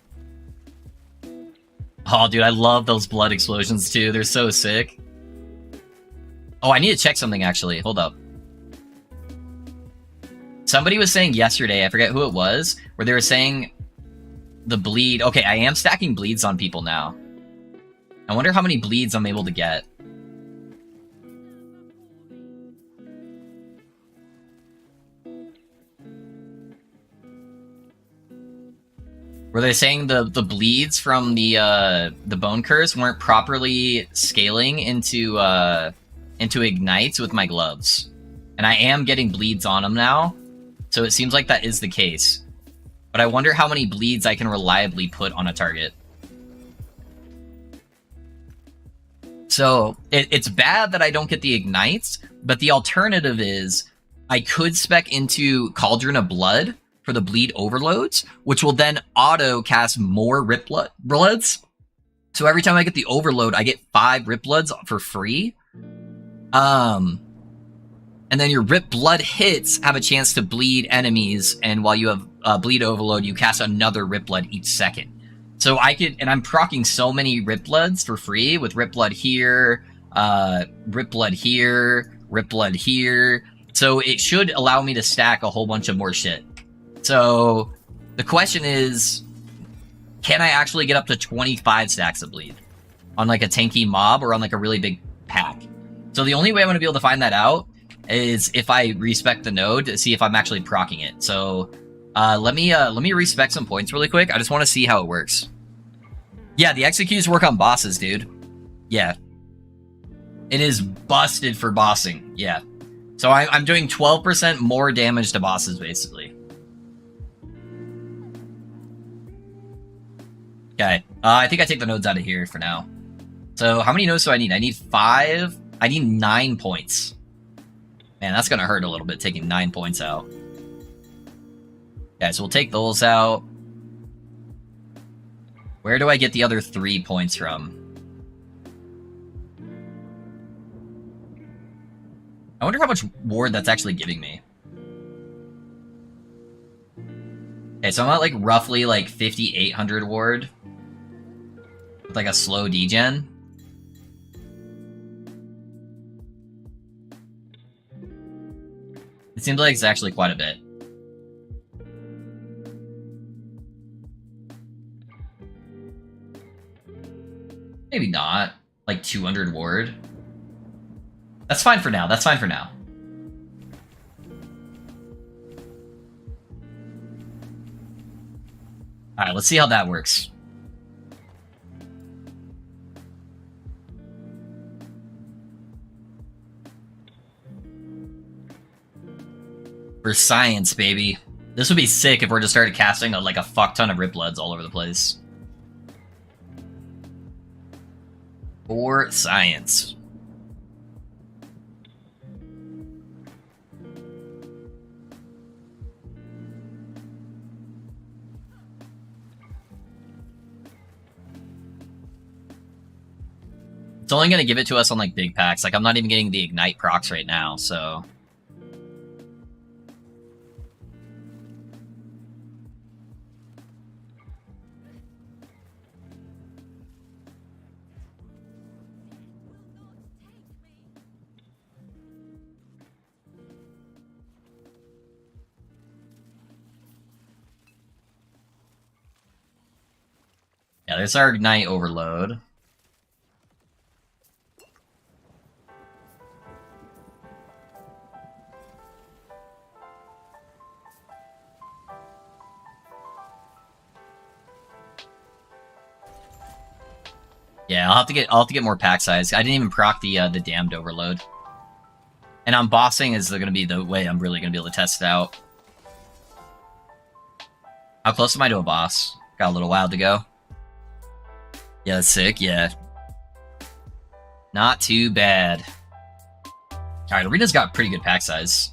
Oh, dude, I love those blood explosions, too. They're so sick. Oh, I need to check something, actually. Hold up. Somebody was saying yesterday, I forget who it was, where they were saying the bleed... Okay, I am stacking bleeds on people now. I wonder how many bleeds I'm able to get. Were they saying the bleeds from the bone curse weren't properly scaling into ignites with my gloves? And I am getting bleeds on them now, so it seems like that is the case. But I wonder how many bleeds I can reliably put on a target. So it's bad that I don't get the ignites, but the alternative is I could spec into Cauldron of Blood for the bleed overloads, which will then auto cast more Rip Bloods. So every time I get the overload, I get 5 Rip Bloods for free. And then your Rip Blood hits have a chance to bleed enemies, and while you have bleed overload, you cast another Rip Blood each second. So I could, and I'm proccing so many Rip Bloods for free with Rip Blood here, Rip Blood here, Rip Blood here. So it should allow me to stack a whole bunch of more shit. So the question is, can I actually get up to 25 stacks of bleed on like a tanky mob or on like a really big pack? So the only way I'm going to be able to find that out is if I respec the node to see if I'm actually proccing it. So let me respec some points really quick. I just want to see how it works. Yeah, the executes work on bosses, dude. Yeah. It is busted for bossing. Yeah. So I'm doing 12% more damage to bosses, basically. Okay. I think I take the nodes out of here for now. So how many nodes do I need? I need 5. I need 9 points. Man, that's going to hurt a little bit, taking 9 points out. Okay, so we'll take those out. Where do I get the other 3 points from? I wonder how much ward that's actually giving me. Okay, so I'm at like roughly like 5,800 ward. With like a slow degen. It seems like it's actually quite a bit. Maybe not. Like 200 ward. That's fine for now. That's fine for now. Alright, let's see how that works. For science, baby. This would be sick if we're just started casting like a fuck ton of Rip Bloods all over the place. For science. It's only going to give it to us on like big packs. Like I'm not even getting the ignite procs right now, so... Yeah, there's our ignite overload. Yeah, I'll have to get more pack size. I didn't even proc the damned overload. And on bossing is gonna be the way I'm really gonna be able to test it out. How close am I to a boss? Got a little while to go. Yeah, that's sick, yeah. Not too bad. Alright, Arena's got pretty good pack size.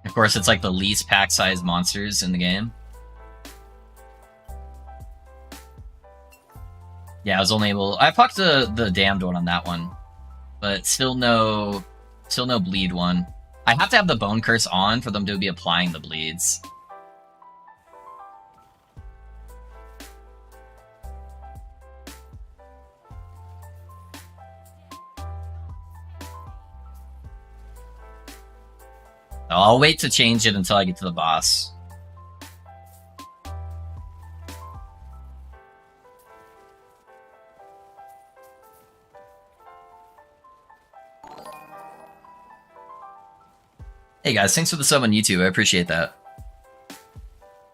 Of course, it's like the least pack size monsters in the game. Yeah, I was only able... I popped the damned one on that one. But still no bleed one. I have to have the bone curse on for them to be applying the bleeds. I'll wait to change it until I get to the boss. Hey guys, thanks for the sub on YouTube. I appreciate that.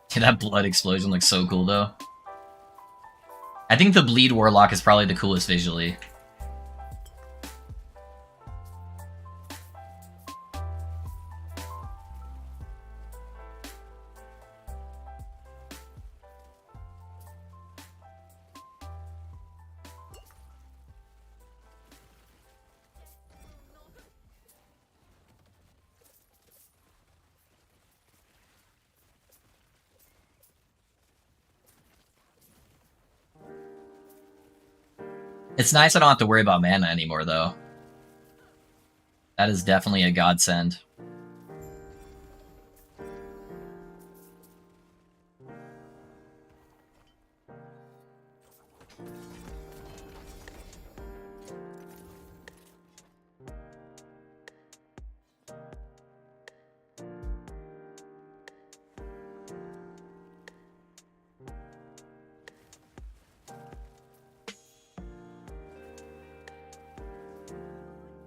Dude, that blood explosion looks so cool though. I think the bleed Warlock is probably the coolest visually. It's nice I don't have to worry about mana anymore, though. That is definitely a godsend.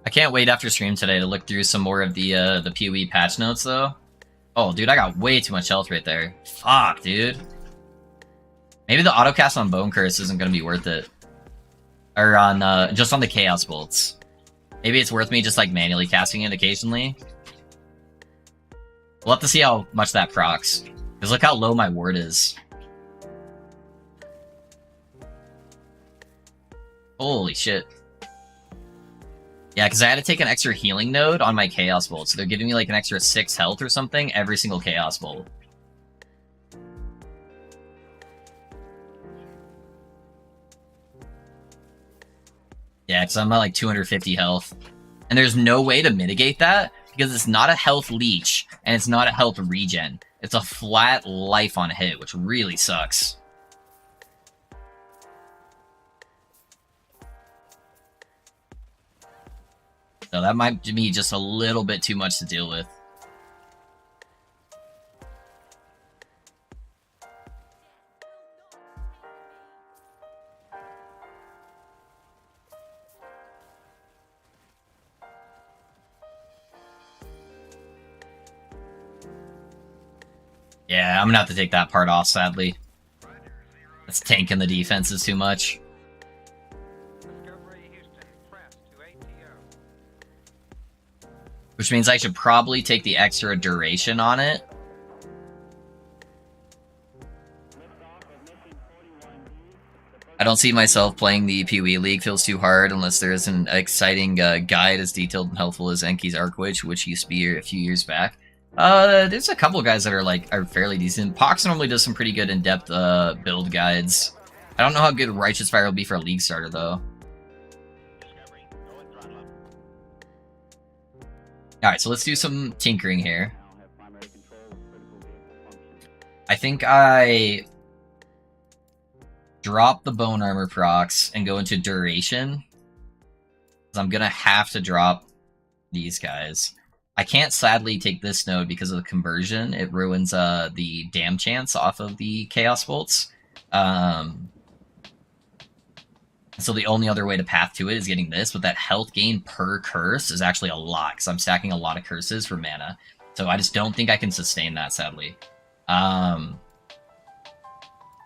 I can't wait after stream today to look through some more of the PoE patch notes, though. Oh, dude, I got way too much health right there. Fuck, dude. Maybe the autocast on Bone Curse isn't going to be worth it. Or on, just on the Chaos Bolts. Maybe it's worth me just, like, manually casting it occasionally. We'll have to see how much that procs. Because look how low my ward is. Holy shit. Yeah, because I had to take an extra healing node on my Chaos Bolt, so they're giving me like an extra 6 health or something every single Chaos Bolt. Yeah, because I'm at like 250 health. And there's no way to mitigate that, because it's not a health leech, and it's not a health regen. It's a flat life on hit, which really sucks. So that might be just a little bit too much to deal with. Yeah, I'm gonna have to take that part off, sadly. That's tanking the defenses too much. Which means I should probably take the extra duration on it. I don't see myself playing the PoE League. Feels too hard unless there is an exciting guide as detailed and helpful as Enki's Arc Witch, which used to be a few years back. There's a couple guys that are fairly decent. Pox normally does some pretty good in-depth build guides. I don't know how good Righteous Fire will be for a League starter, though. Alright, so let's do some tinkering here. I think I drop the Bone Armor procs and go into Duration. Because I'm gonna have to drop these guys. I can't sadly take this node because of the conversion. It ruins the Dam chance off of the Chaos Bolts. So the only other way to path to it is getting this, but that health gain per curse is actually a lot, because I'm stacking a lot of curses for mana. So I just don't think I can sustain that, sadly.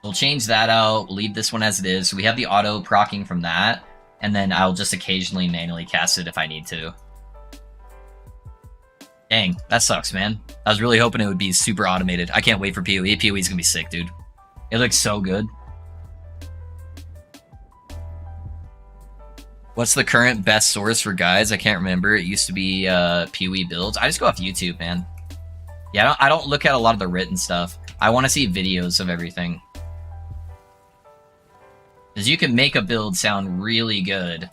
We'll change that out, leave this one as it is. So we have the auto proccing from that, and then I'll just occasionally manually cast it if I need to. Dang, that sucks, man. I was really hoping it would be super automated. I can't wait for PoE. PoE is gonna be sick, dude. It looks so good. What's the current best source for guides? I can't remember. It used to be PoE builds. I just go off YouTube, man. Yeah, I don't look at a lot of the written stuff. I want to see videos of everything. Because you can make a build sound really good.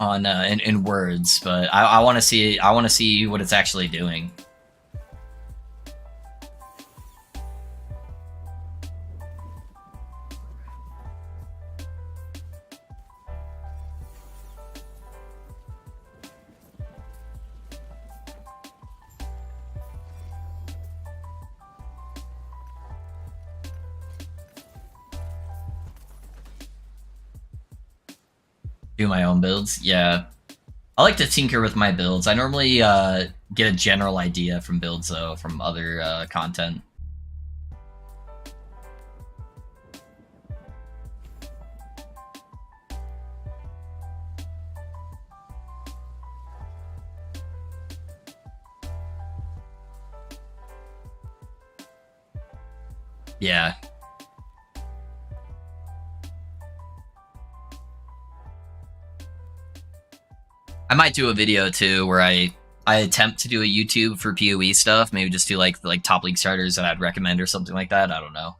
On in words, but I want to see what it's actually doing. Do my own builds? Yeah. I like to tinker with my builds. I normally get a general idea from builds, though, from other content. Yeah. I might do a video too where I attempt to do a YouTube for PoE stuff. Maybe just do like top league starters that I'd recommend or something like that. I don't know.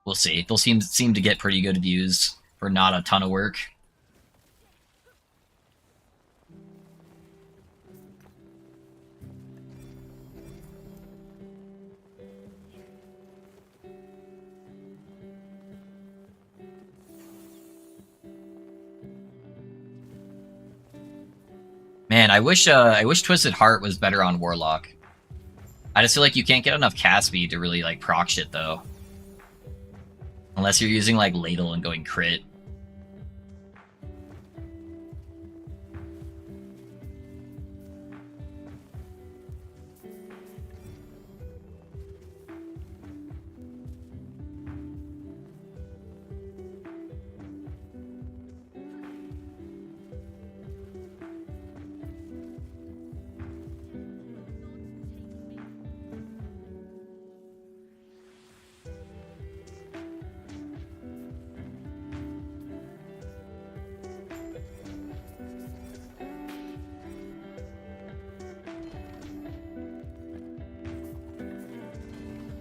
We'll see. They'll seem to get pretty good views for not a ton of work. Man, I wish Twisted Heart was better on Warlock. I just feel like you can't get enough cast speed to really like proc shit though. Unless you're using like Ladle and going crit.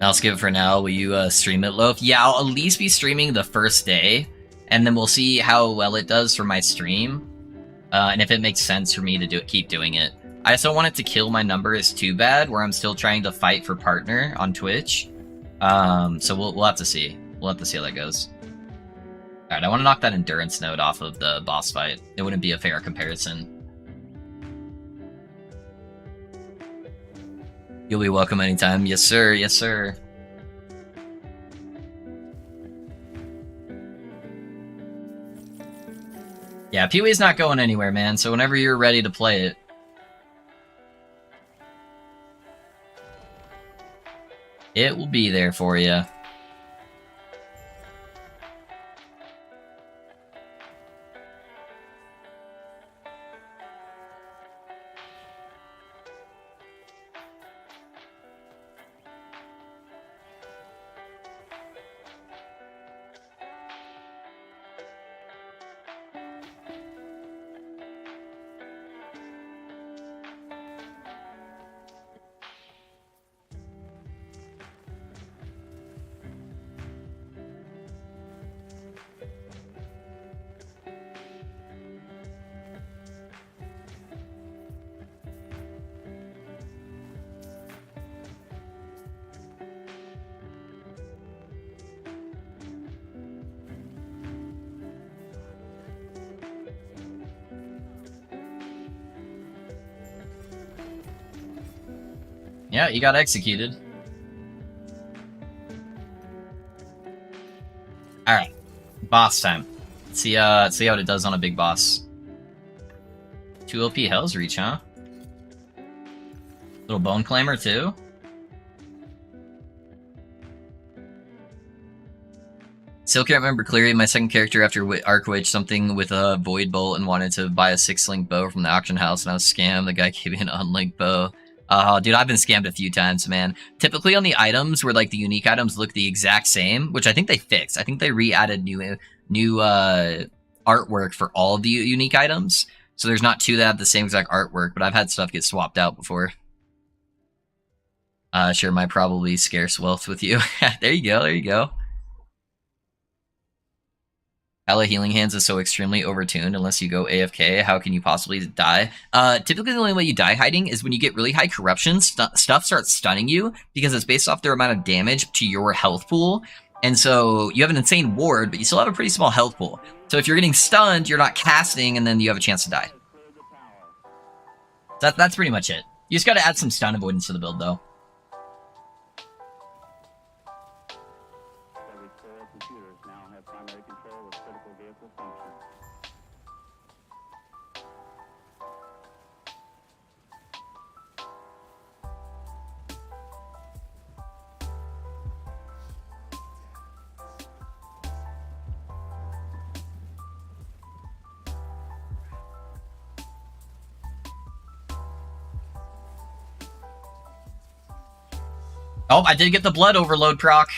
I'll skip it for now. Will you stream it, Loaf? Yeah, I'll at least be streaming the first day, and then we'll see how well it does for my stream, and if it makes sense for me to keep doing it. I just don't want it to kill my numbers too bad, where I'm still trying to fight for partner on Twitch. So we'll have to see. We'll have to see how that goes. All right, I want to knock that endurance node off of the boss fight. It wouldn't be a fair comparison. You'll be welcome anytime. Yes, sir. Yes, sir. Yeah, PoE's not going anywhere, man, so whenever you're ready to play it. It will be there for you. Yeah, you got executed. Alright. Boss time. Let's see how it does on a big boss. 2 OP Hell's Reach, huh? Little Bone Climber, too? Still can't remember clearly my second character after Arc Witch, something with a Void Bolt, and wanted to buy a 6-link bow from the auction house, and I was scammed. The guy gave me an unlinked bow. Dude, I've been scammed a few times, man. Typically on the items where like the unique items look the exact same, which I think they fixed. I think they re-added new artwork for all of the unique items. So there's not two that have the same exact artwork, but I've had stuff get swapped out before. Share my probably scarce wealth with you. There you go, there you go. Hala Healing Hands is so extremely overtuned. Unless you go AFK, how can you possibly die? Typically the only way you die hiding is when you get really high corruption, stuff starts stunning you, because it's based off their amount of damage to your health pool. And so you have an insane ward, but you still have a pretty small health pool. So if you're getting stunned, you're not casting, and then you have a chance to die. That's pretty much it. You just gotta add some stun avoidance to the build, though. Oh, I did get the blood overload proc.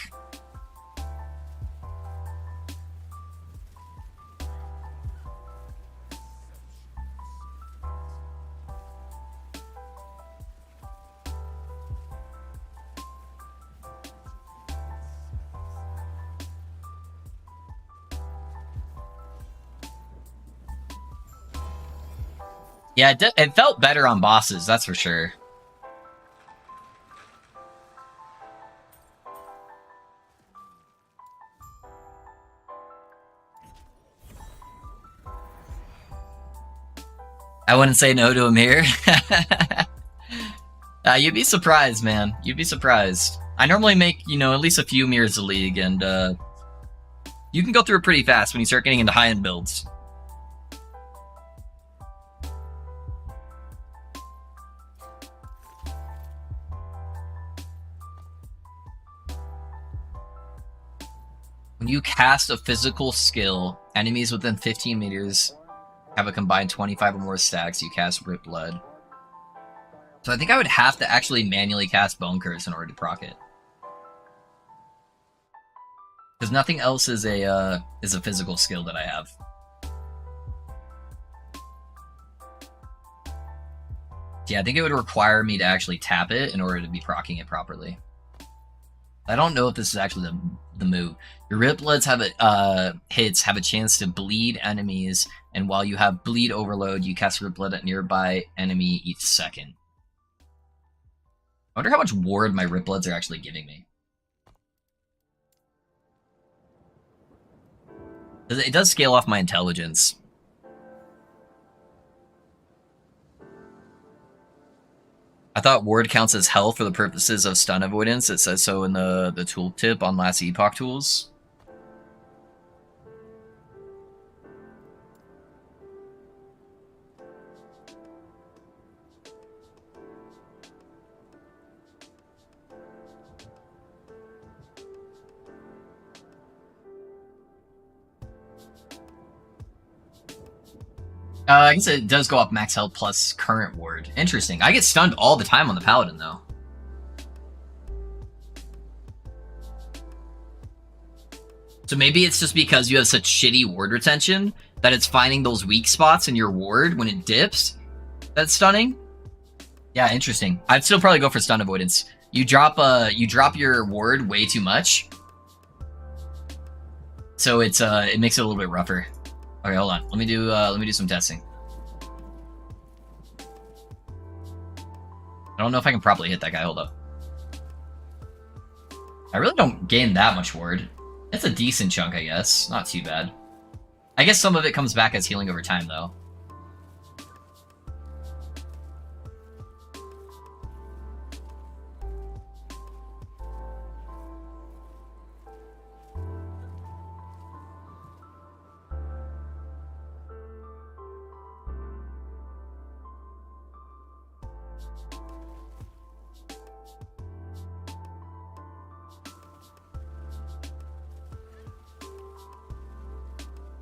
Yeah, it felt better on bosses, that's for sure. I wouldn't say no to him here. You'd be surprised, man. You'd be surprised. I normally make, you know, at least a few mirrors a league, and you can go through it pretty fast when you start getting into high-end builds. When you cast a physical skill, enemies within 15 meters have a combined 25 or more stacks. You cast Rip Blood. So I think I would have to actually manually cast Bone Curse in order to proc it. Because nothing else is a physical skill that I have. Yeah, I think it would require me to actually tap it in order to be proccing it properly. I don't know if this is actually the move. Your Rip Bloods have hits have a chance to bleed enemies, and while you have bleed overload, you cast Rip Blood at nearby enemy each second. I wonder how much ward my Rip Bloods are actually giving me. It does scale off my intelligence. I thought ward counts as health for the purposes of stun avoidance. It says so in the tooltip on Last Epoch tools. I guess it does go up max health plus current ward. Interesting. I get stunned all the time on the Paladin, though. So maybe it's just because you have such shitty ward retention that it's finding those weak spots in your ward when it dips. That's stunning. Yeah, interesting. I'd still probably go for stun avoidance. You drop your ward way too much, so it makes it a little bit rougher. Okay, hold on. Let me do some testing. I don't know if I can properly hit that guy. Hold up. I really don't gain that much ward. It's a decent chunk, I guess. Not too bad. I guess some of it comes back as healing over time, though.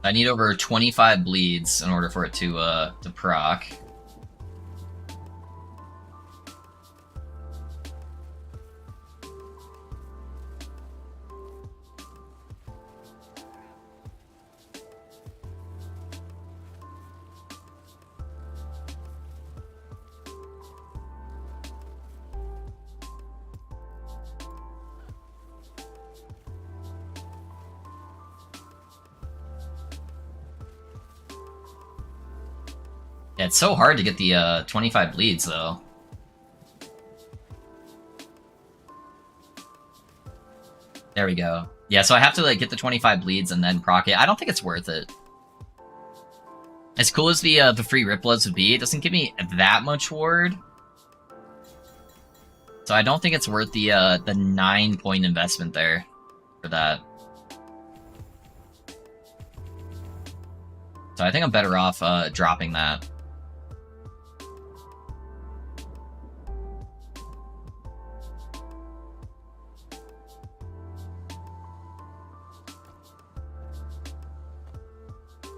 I need over 25 bleeds in order for it to proc. Yeah, it's so hard to get the 25 bleeds, though. There we go. Yeah, so I have to like get the 25 bleeds and then proc it. I don't think it's worth it. As cool as the free Rip Bloods would be, it doesn't give me that much ward. So I don't think it's worth the 9-point investment there for that. So I think I'm better off dropping that.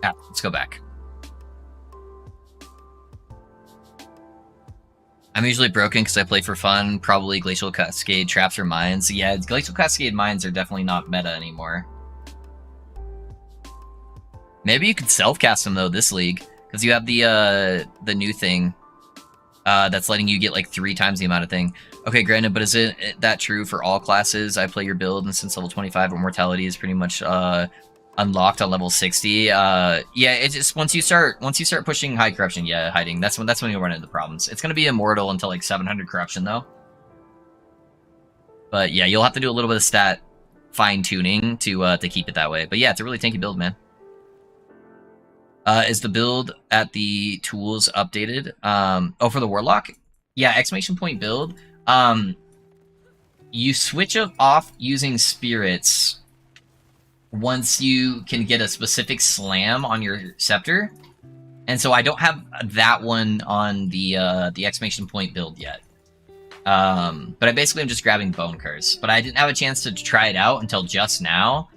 Yeah, let's go back. I'm usually broken because I play for fun. Probably Glacial Cascade, Traps, or Mines. Yeah, Glacial Cascade Mines are definitely not meta anymore. Maybe you could self-cast them, though, this league. Because you have the new thing that's letting you get, like, 3 times the amount of thing. Okay, granted, but is it that true for all classes? I play your build, and since level 25, Immortality is pretty much unlocked on level 60. Yeah, it's just once you start pushing high corruption, yeah, hiding. That's when you'll run into problems. It's gonna be immortal until like 700 corruption though. But yeah, you'll have to do a little bit of stat fine tuning to keep it that way. But yeah, it's a really tanky build, man. Is the build at the tools updated? Oh, for the Warlock? Yeah, exclamation point build. You switch off using spirits once you can get a specific slam on your Scepter. And so I don't have that one on the exclamation point build yet. But I basically am just grabbing Bone Curse. But I didn't have a chance to try it out until just now,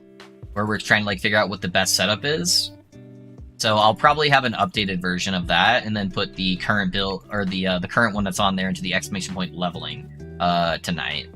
where we're trying to like figure out what the best setup is. So I'll probably have an updated version of that, and then put the current build or the current one that's on there into the exclamation point leveling tonight.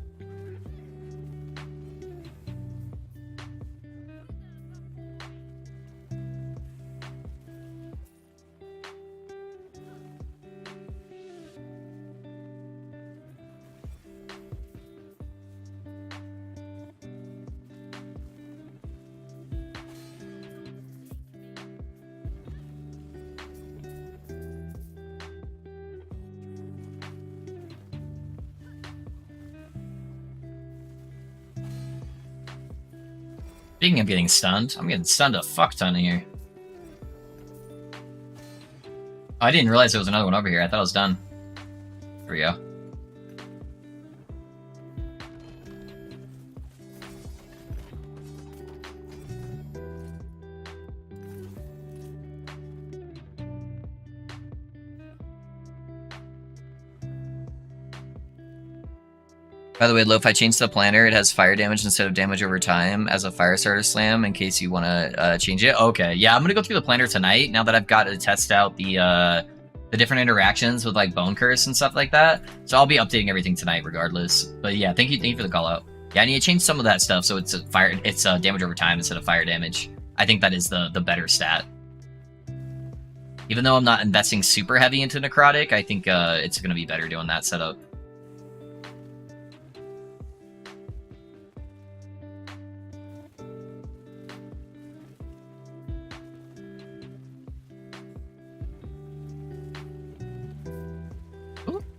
Speaking of getting stunned, I'm getting stunned a fuck ton in here. Oh, I didn't realize there was another one over here. I thought it was done. There we go. By the way, Lo, if I change the planner, it has fire damage instead of damage over time as a fire starter slam in case you want to change it. Okay, yeah, I'm going to go through the planner tonight now that I've got to test out the different interactions with like Bone Curse and stuff like that. So I'll be updating everything tonight regardless. But yeah, thank you for the call out. Yeah, I need to change some of that stuff so it's damage over time instead of fire damage. I think that is the better stat. Even though I'm not investing super heavy into Necrotic, I think it's going to be better doing that setup.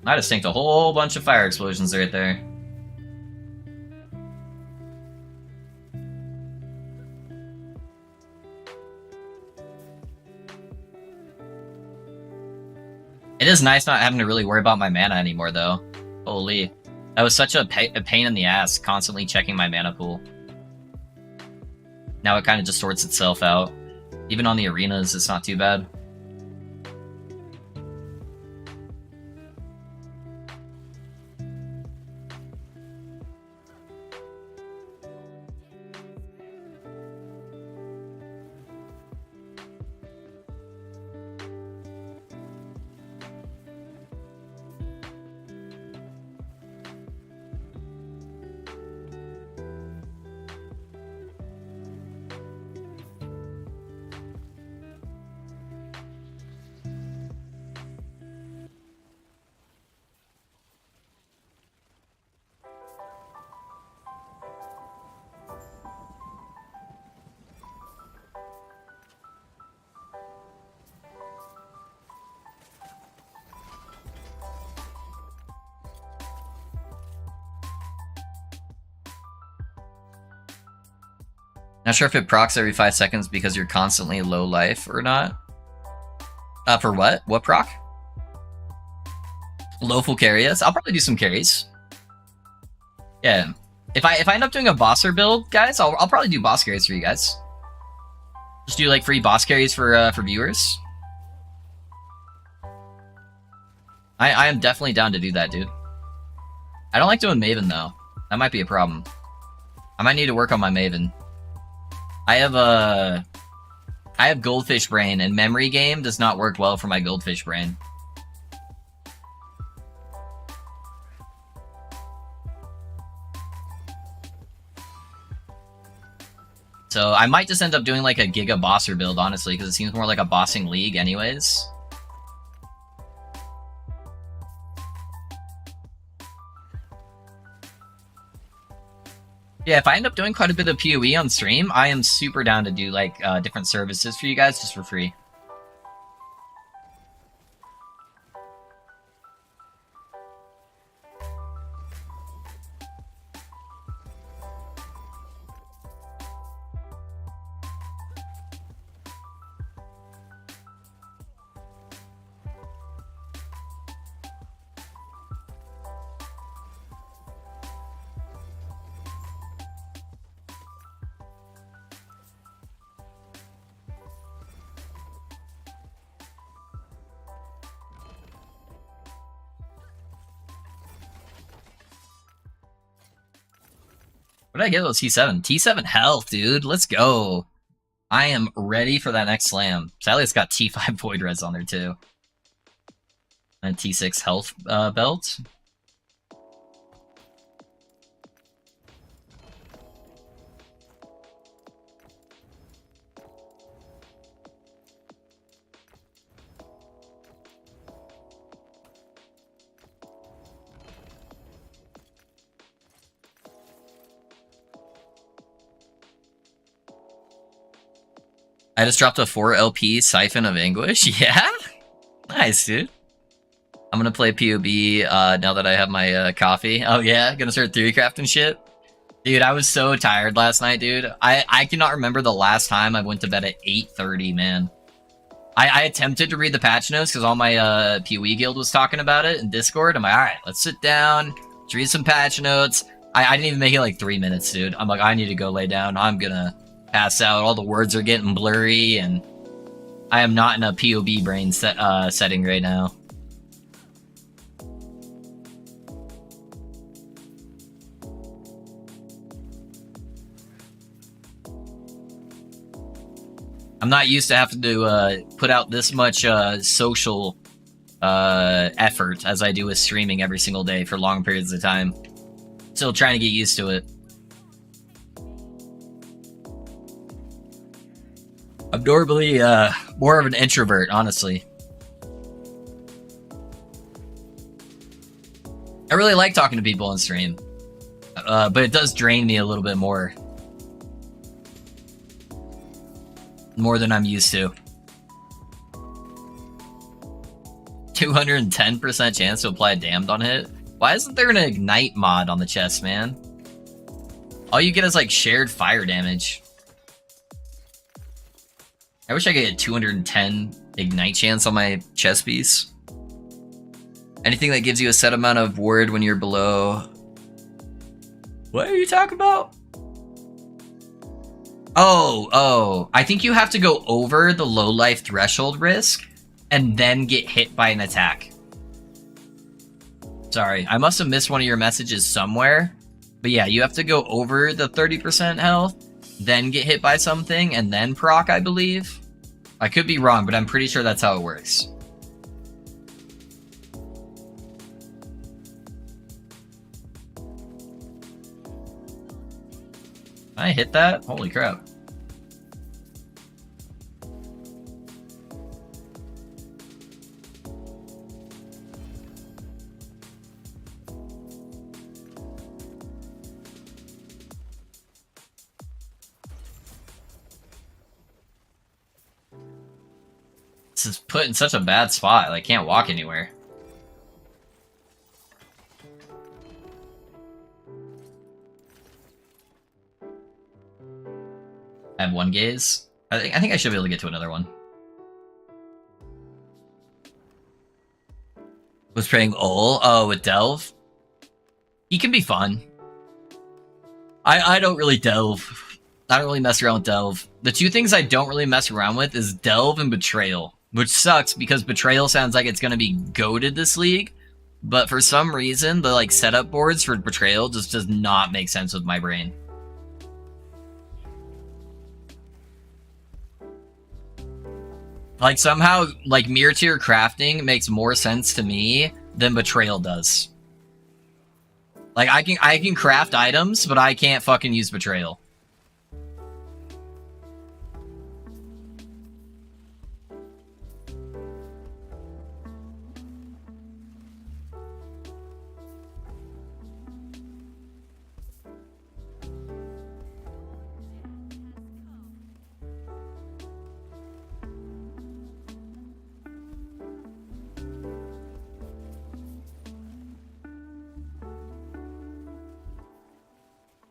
I just tanked a whole bunch of fire explosions right there. It is nice not having to really worry about my mana anymore, though. Holy. That was such a pain in the ass, constantly checking my mana pool. Now it kind of just sorts itself out. Even on the arenas, it's not too bad. Not sure if it procs every 5 seconds because you're constantly low life or not. For what? What proc? Low full carries? I'll probably do some carries. Yeah. If I end up doing a bosser build, guys, I'll probably do boss carries for you guys. Just do like free boss carries for viewers. I am definitely down to do that, dude. I don't like doing Maven though. That might be a problem. I might need to work on my Maven. I have goldfish brain, and memory game does not work well for my goldfish brain. So I might just end up doing like a Giga Bosser build, honestly, because it seems more like a bossing league anyways. Yeah, if I end up doing quite a bit of PoE on stream, I am super down to do like different services for you guys just for free. What did I get with T7? T7 health, dude. Let's go. I am ready for that next slam. Sadly, it's got T5 Void Res on there, too. And T6 health belt. I just dropped a 4 LP Siphon of Anguish. Yeah? Nice, dude. I'm gonna play PoB now that I have my coffee. Oh yeah? Gonna start theory crafting shit? Dude, I was so tired last night, dude. I cannot remember the last time I went to bed at 8:30, man. I attempted to read the patch notes because all my PoE guild was talking about it in Discord. I'm like, alright, let's sit down, let's read some patch notes. I didn't even make it like 3 minutes, dude. I'm like, I need to go lay down. I'm gonna pass out. All the words are getting blurry, and I am not in a PoB brain setting right now. I'm not used to having to put out this much social effort as I do with streaming every single day for long periods of time. Still trying to get used to it. I'm normally more of an introvert, honestly. I really like talking to people on stream, but it does drain me a little bit more than I'm used to. 210% chance to apply a damned on hit? Why isn't there an ignite mod on the chest, man? All you get is like shared fire damage. I wish I could get 210 ignite chance on my chest piece. Anything that gives you a set amount of ward when you're below. What are you talking about? Oh, I think you have to go over the low life threshold risk and then get hit by an attack. Sorry, I must have missed one of your messages somewhere. But yeah, you have to go over the 30% health, then get hit by something, and then proc, I believe. I could be wrong, but I'm pretty sure that's how it works. I hit that? Holy crap. This is put in such a bad spot. I can't walk anywhere. I have one gaze. I think I should be able to get to another one. Was playing Ol. Oh, with Delve. He can be fun. I don't really delve. I don't really mess around with Delve. The two things I don't really mess around with is Delve and Betrayal. Which sucks because Betrayal sounds like it's gonna be goated this league. But for some reason, the setup boards for Betrayal just does not make sense with my brain. Somehow, mirror tier crafting makes more sense to me than Betrayal does. I can craft items, but I can't fucking use Betrayal.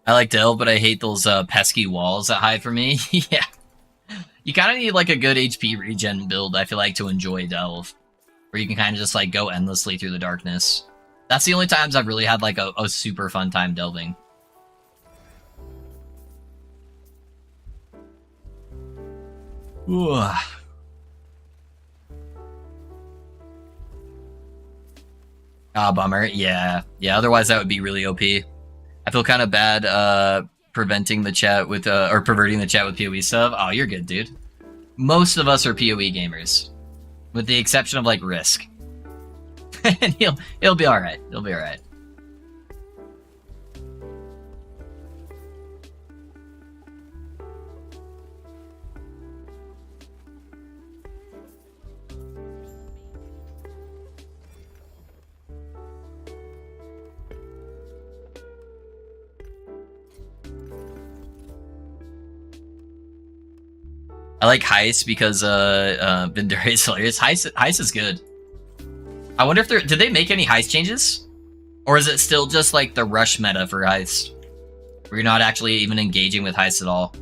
I like delve, but I hate those pesky walls that hide from me. Yeah. You kind of need like a good HP regen build, I feel like, to enjoy delve. Where you can kind of just like go endlessly through the darkness. That's the only times I've really had like a super fun time delving. Ooh. Ah, bummer. Yeah. Yeah, otherwise that would be really OP. I feel kind of bad preventing the chat with or perverting the chat with PoE stuff. Oh, you're good, dude. Most of us are PoE gamers. With the exception of like Risk. And he'll be alright. He'll be alright. I like Heist because Vendura is hilarious. Heist is good. I wonder if did they make any Heist changes? Or is it still just like the rush meta for Heist? Where you're not actually even engaging with Heist at all?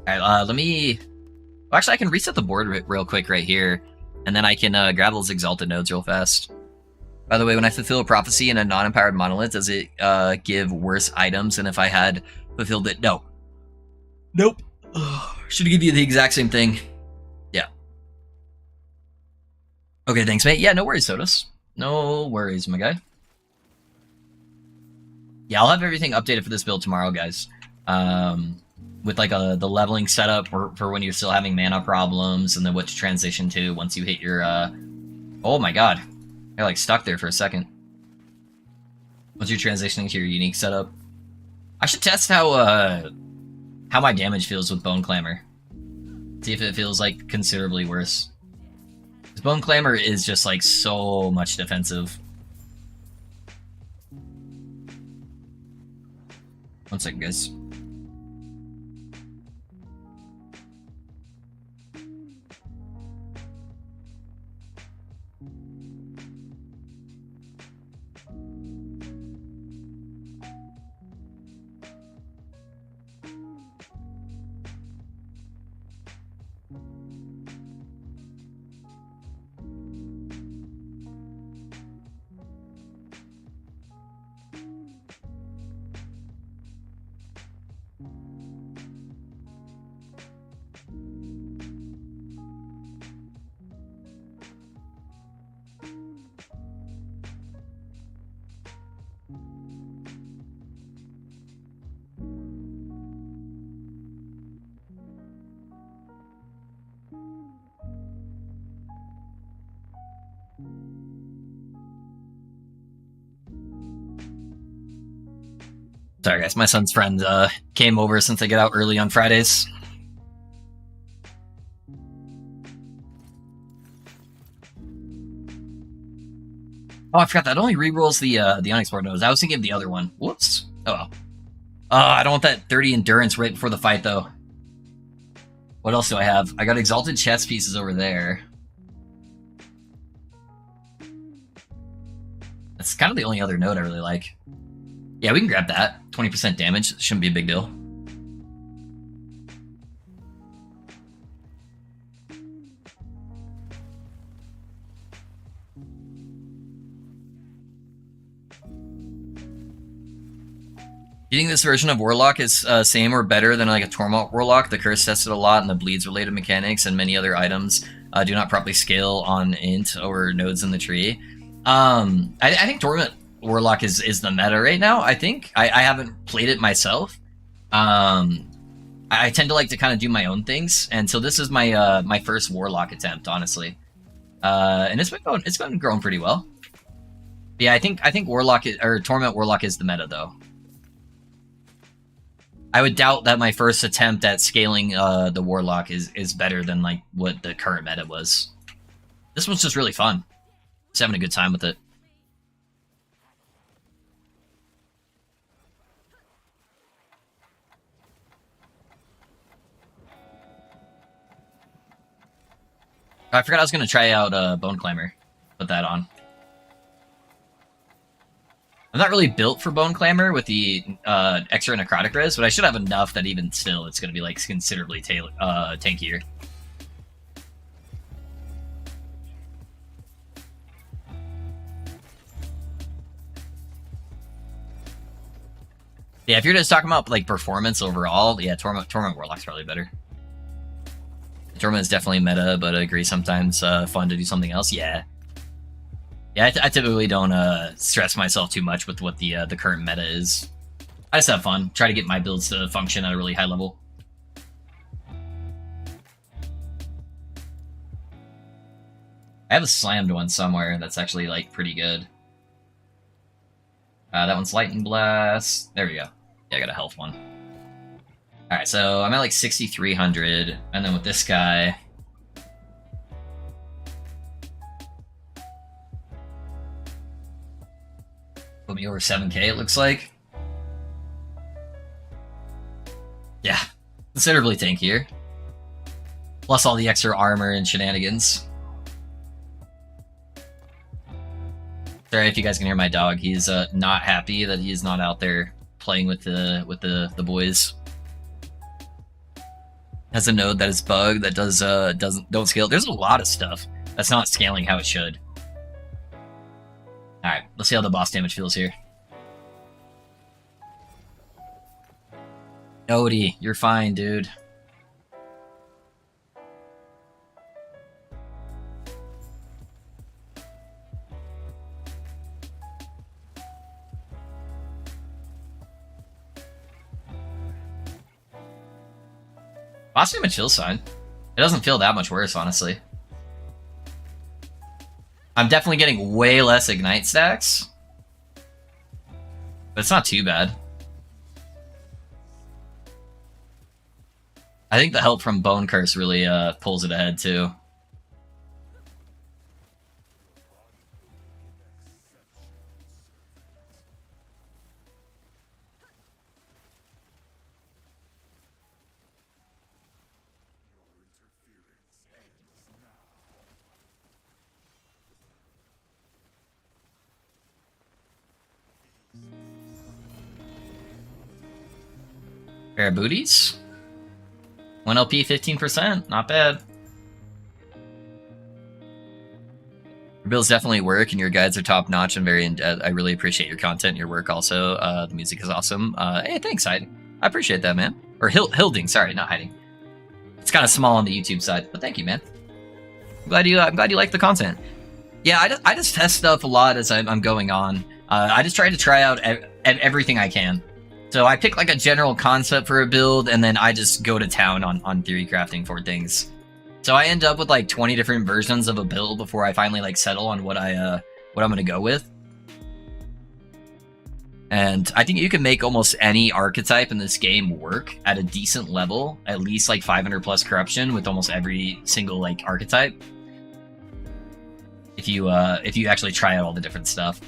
Alright, let me... Well, actually, I can reset the board real quick right here. And then I can grab those Exalted nodes real fast. By the way, when I fulfill a prophecy in a non-empowered monolith, does it give worse items than if I had fulfilled it? No. Nope. Should give you the exact same thing. Yeah. Okay, thanks, mate. Yeah, no worries, Sodas. No worries, my guy. Yeah, I'll have everything updated for this build tomorrow, guys. With like the leveling setup for when you're still having mana problems, and then what to transition to once you hit your... Oh my god. I like stuck there for a second. Once you're transitioning to your unique setup. I should test how my damage feels with Bone Clamor. See if it feels like considerably worse. Because Bone Clamor is just like so much defensive. One second, guys. Sorry, guys. My son's friend came over since I get out early on Fridays. Oh, I forgot that only rerolls the unexplored nodes. I was thinking of the other one. Whoops. Oh well. I don't want that 30 endurance right before the fight, though. What else do I have? I got exalted chess pieces over there. That's kind of the only other node I really like. Yeah, we can grab that. 20% damage. Shouldn't be a big deal. Do you think this version of Warlock is same or better than like a Torment Warlock? The curse tested a lot, and the bleeds related mechanics and many other items do not properly scale on int or nodes in the tree. I think Torment Warlock is the meta right now. I think I haven't played it myself. I tend to like to kind of do my own things, and so this is my my first Warlock attempt, honestly. And it's been growing pretty well. But yeah, I think Warlock or Torment Warlock is the meta though. I would doubt that my first attempt at scaling the Warlock is better than like what the current meta was. This one's just really fun. Just having a good time with it. I forgot I was gonna try out Bone Clamor. Put that on. I'm not really built for Bone Clamor with the extra necrotic res, but I should have enough that even still it's gonna be like considerably tankier. Yeah, if you're just talking about like performance overall, yeah, Torment Warlock's probably better. Torment is definitely meta, but I agree sometimes fun to do something else. Yeah, yeah. I typically don't stress myself too much with what the current meta is. I just have fun. Try to get my builds to function at a really high level. I have a slammed one somewhere that's actually like pretty good. That one's Lightning Blast. There we go. Yeah, I got a health one. Alright, so I'm at like 6,300, and then with this guy... Put me over 7k, it looks like. Yeah, considerably tankier. Plus all the extra armor and shenanigans. Sorry if you guys can hear my dog. He's not happy that he's not out there playing with the boys. Has a node that is bugged that don't scale. There's a lot of stuff that's not scaling how it should. All right, let's see how the boss damage feels here. Odie, you're fine, dude. Boss damage feels fine. It doesn't feel that much worse, honestly. I'm definitely getting way less ignite stacks. But it's not too bad. I think the help from Bone Curse really pulls it ahead, too. Pair of booties. 1 LP, 15%. Not bad. Your builds definitely work, and your guides are top notch and very. I really appreciate your content and your work. Also, the music is awesome. Hey, thanks, Hiding. I appreciate that, man. Or Hilding. Sorry, not Hiding. It's kind of small on the YouTube side, but thank you, man. I'm glad you like the content. Yeah, I just test stuff a lot as I'm going on. I just try out everything I can. So I pick like a general concept for a build, and then I just go to town on theory crafting for things. So I end up with like 20 different versions of a build before I finally like settle on what I'm gonna go with. And I think you can make almost any archetype in this game work at a decent level, at least like 500 plus corruption with almost every single like archetype. If you actually try out all the different stuff.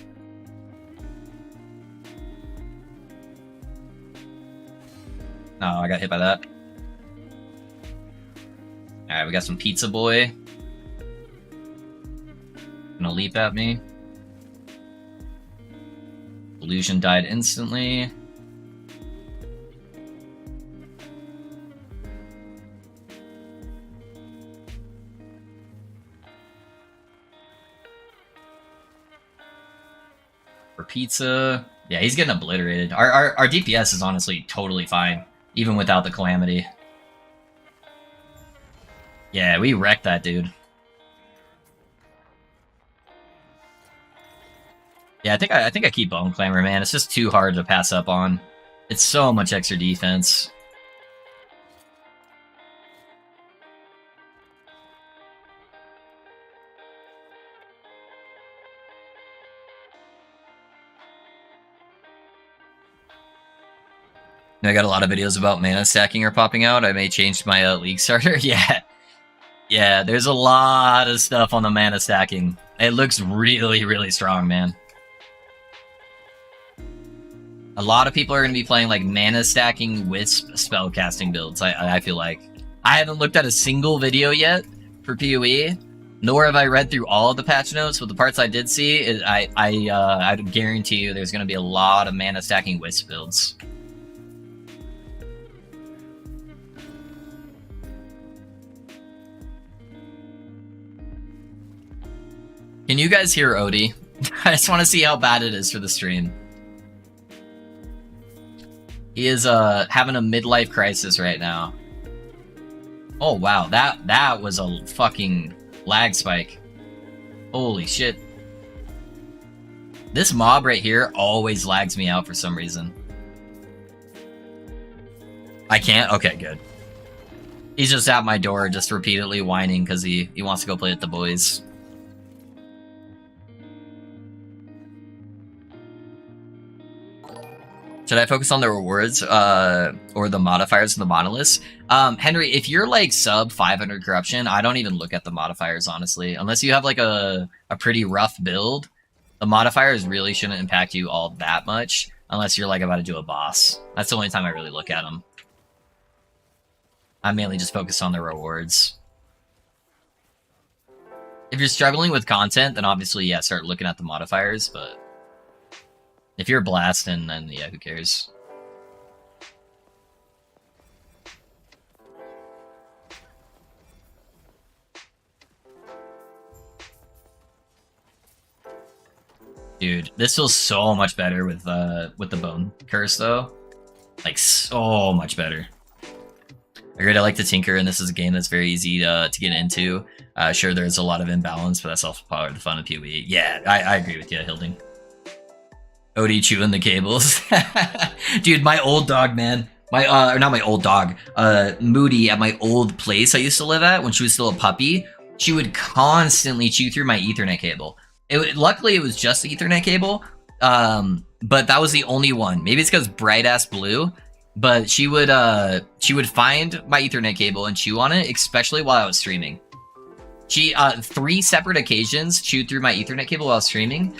Oh, I got hit by that. Alright, we got some Pizza Boy. Gonna leap at me. Illusion died instantly. For Pizza. Yeah, he's getting obliterated. Our DPS is honestly totally fine, even without the Calamity. Yeah, we wrecked that dude. Yeah, I think I keep Bone Clamor, man. It's just too hard to pass up on. It's so much extra defense. I got a lot of videos about mana stacking are popping out. I may change my league starter. Yeah, there's a lot of stuff on the mana stacking. It looks really, really strong, man. A lot of people are going to be playing like mana stacking wisp spellcasting builds. I feel like I haven't looked at a single video yet for PoE, Nor have I read through all of the patch notes, but the parts I did see, I guarantee you there's going to be a lot of mana stacking Wisp builds. Can you guys hear Odie? I just want to see how bad it is for the stream. He is having a midlife crisis right now. Oh wow, that was a fucking lag spike. Holy shit. This mob right here always lags me out for some reason. I can't? Okay, good. He's just at my door just repeatedly whining because he wants to go play with the boys. Should I focus on the rewards or the modifiers of the monoliths? Henry, if you're like sub 500 corruption, I don't even look at the modifiers, honestly. Unless you have like a pretty rough build, the modifiers really shouldn't impact you all that much unless you're like about to do a boss. That's the only time I really look at them. I mainly just focus on the rewards. If you're struggling with content, then obviously, yeah, start looking at the modifiers, but if you're blasting, then yeah, who cares? Dude, this feels so much better with the bone curse though. Like so much better. I like to tinker, and this is a game that's very easy to get into. Sure, there's a lot of imbalance, but that's also part of the fun of PoE. Yeah, I agree with you, Hilding. Odie chewing the cables. Dude, my old dog, man. Or not my old dog. Moody at my old place I used to live at when she was still a puppy. She would constantly chew through my Ethernet cable. Luckily, it was just the Ethernet cable. But that was the only one. Maybe it's because bright ass blue. But she would find my Ethernet cable and chew on it, especially while I was streaming. She 3 separate occasions chewed through my Ethernet cable while I was streaming.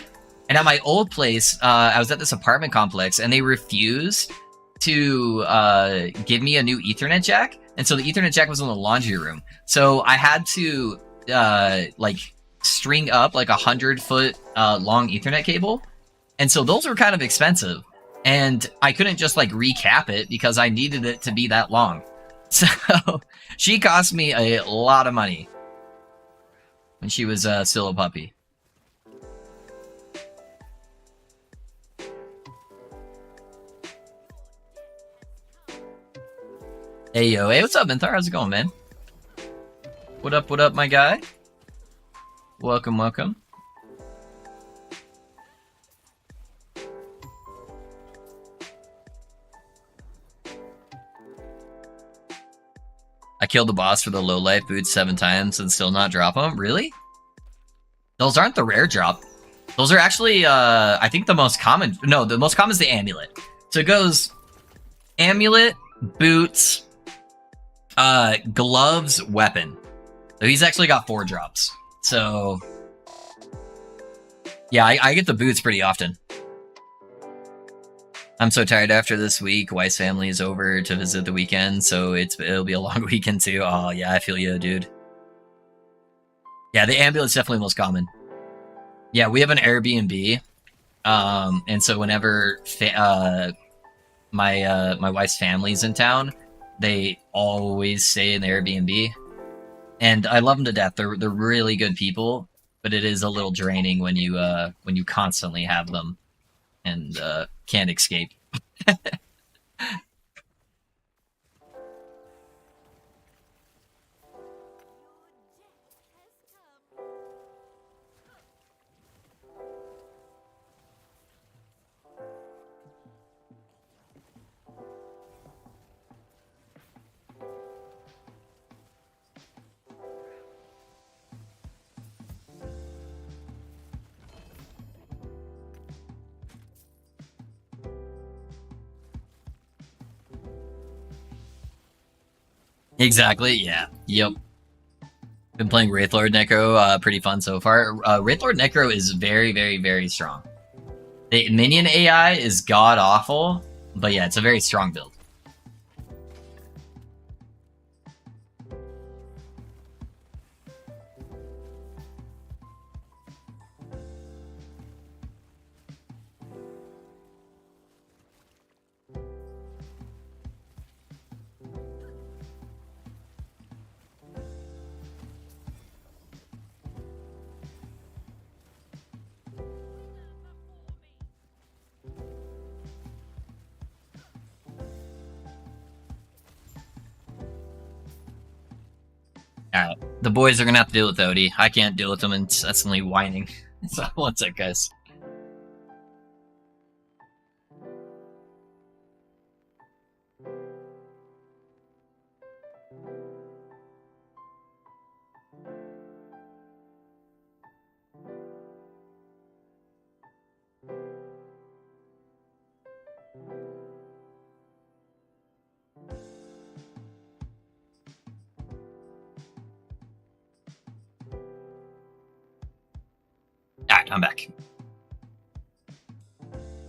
And at my old place, I was at this apartment complex, and they refused to give me a new Ethernet jack. And so the Ethernet jack was in the laundry room. So I had to like string up like 100-foot long Ethernet cable. And so those were kind of expensive. And I couldn't just like recap it because I needed it to be that long. So she cost me a lot of money when she was still a puppy. Hey yo, hey, what's up, Menthar? How's it going, man? What up, my guy? Welcome, welcome. I killed the boss for the low life boots 7 times and still not drop them? Really? Those aren't the rare drop. Those are actually, I think the most common. No, the most common is the amulet. So it goes amulet, boots, gloves, weapon. So he's actually got 4 drops. So yeah, I get the boots pretty often. I'm so tired after this week. Wife's family is over to visit the weekend, so it'll be a long weekend too. Oh yeah, I feel you, dude. Yeah, the amulet's definitely most common. Yeah, we have an Airbnb, and so whenever my wife's family's in town, they always stay in the Airbnb, and I love them to death. They're really good people, but it is a little draining when you constantly have them and can't escape. Exactly, yeah. Yep. Been playing Wraithlord Necro, pretty fun so far. Wraithlord Necro is very, very, very strong. The minion AI is god-awful, but yeah, it's a very strong build. Alright, the boys are gonna have to deal with Odie. I can't deal with them incessantly whining. So, one sec, guys. Alright, I'm back.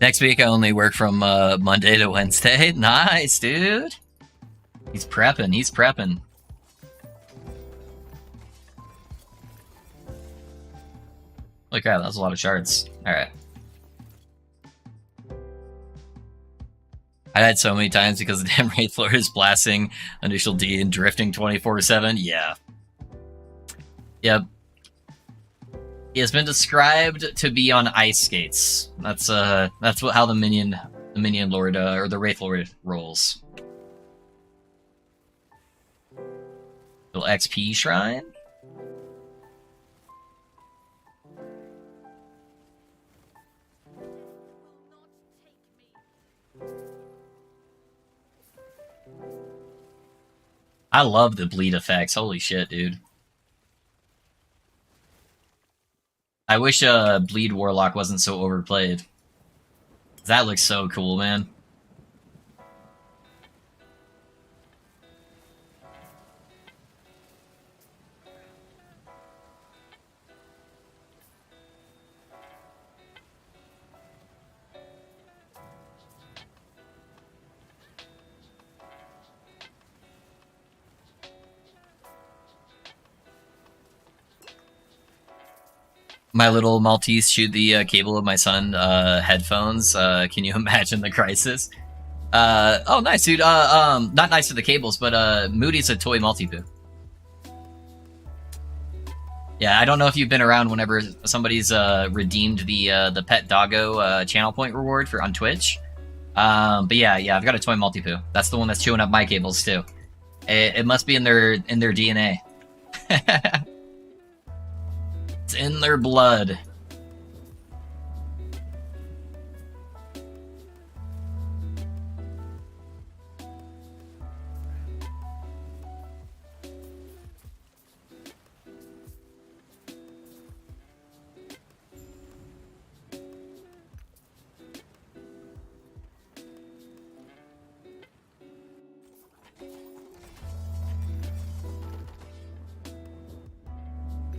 Next week I only work from Monday to Wednesday. Nice, dude. He's prepping, he's prepping. Look at that, was a lot of shards. Alright. I died so many times because the damn Wraith Lord is blasting initial D and drifting 24/7. Yeah. Yep. He has been described to be on ice skates. That's how the minion lord or the Wraith Lord rolls. Little XP shrine. I love the bleed effects. Holy shit, dude. I wish Bleed Warlock wasn't so overplayed. That looks so cool, man. My little Maltese chewed the cable of my son headphones. Can you imagine the crisis? Oh, nice, dude. Not nice to the cables, but Moody's a toy multi-poo. Yeah, I don't know if you've been around whenever somebody's redeemed the pet doggo channel point reward on Twitch. But yeah, I've got a toy multi-poo. That's the one that's chewing up my cables too. It must be in their DNA. It's in their blood.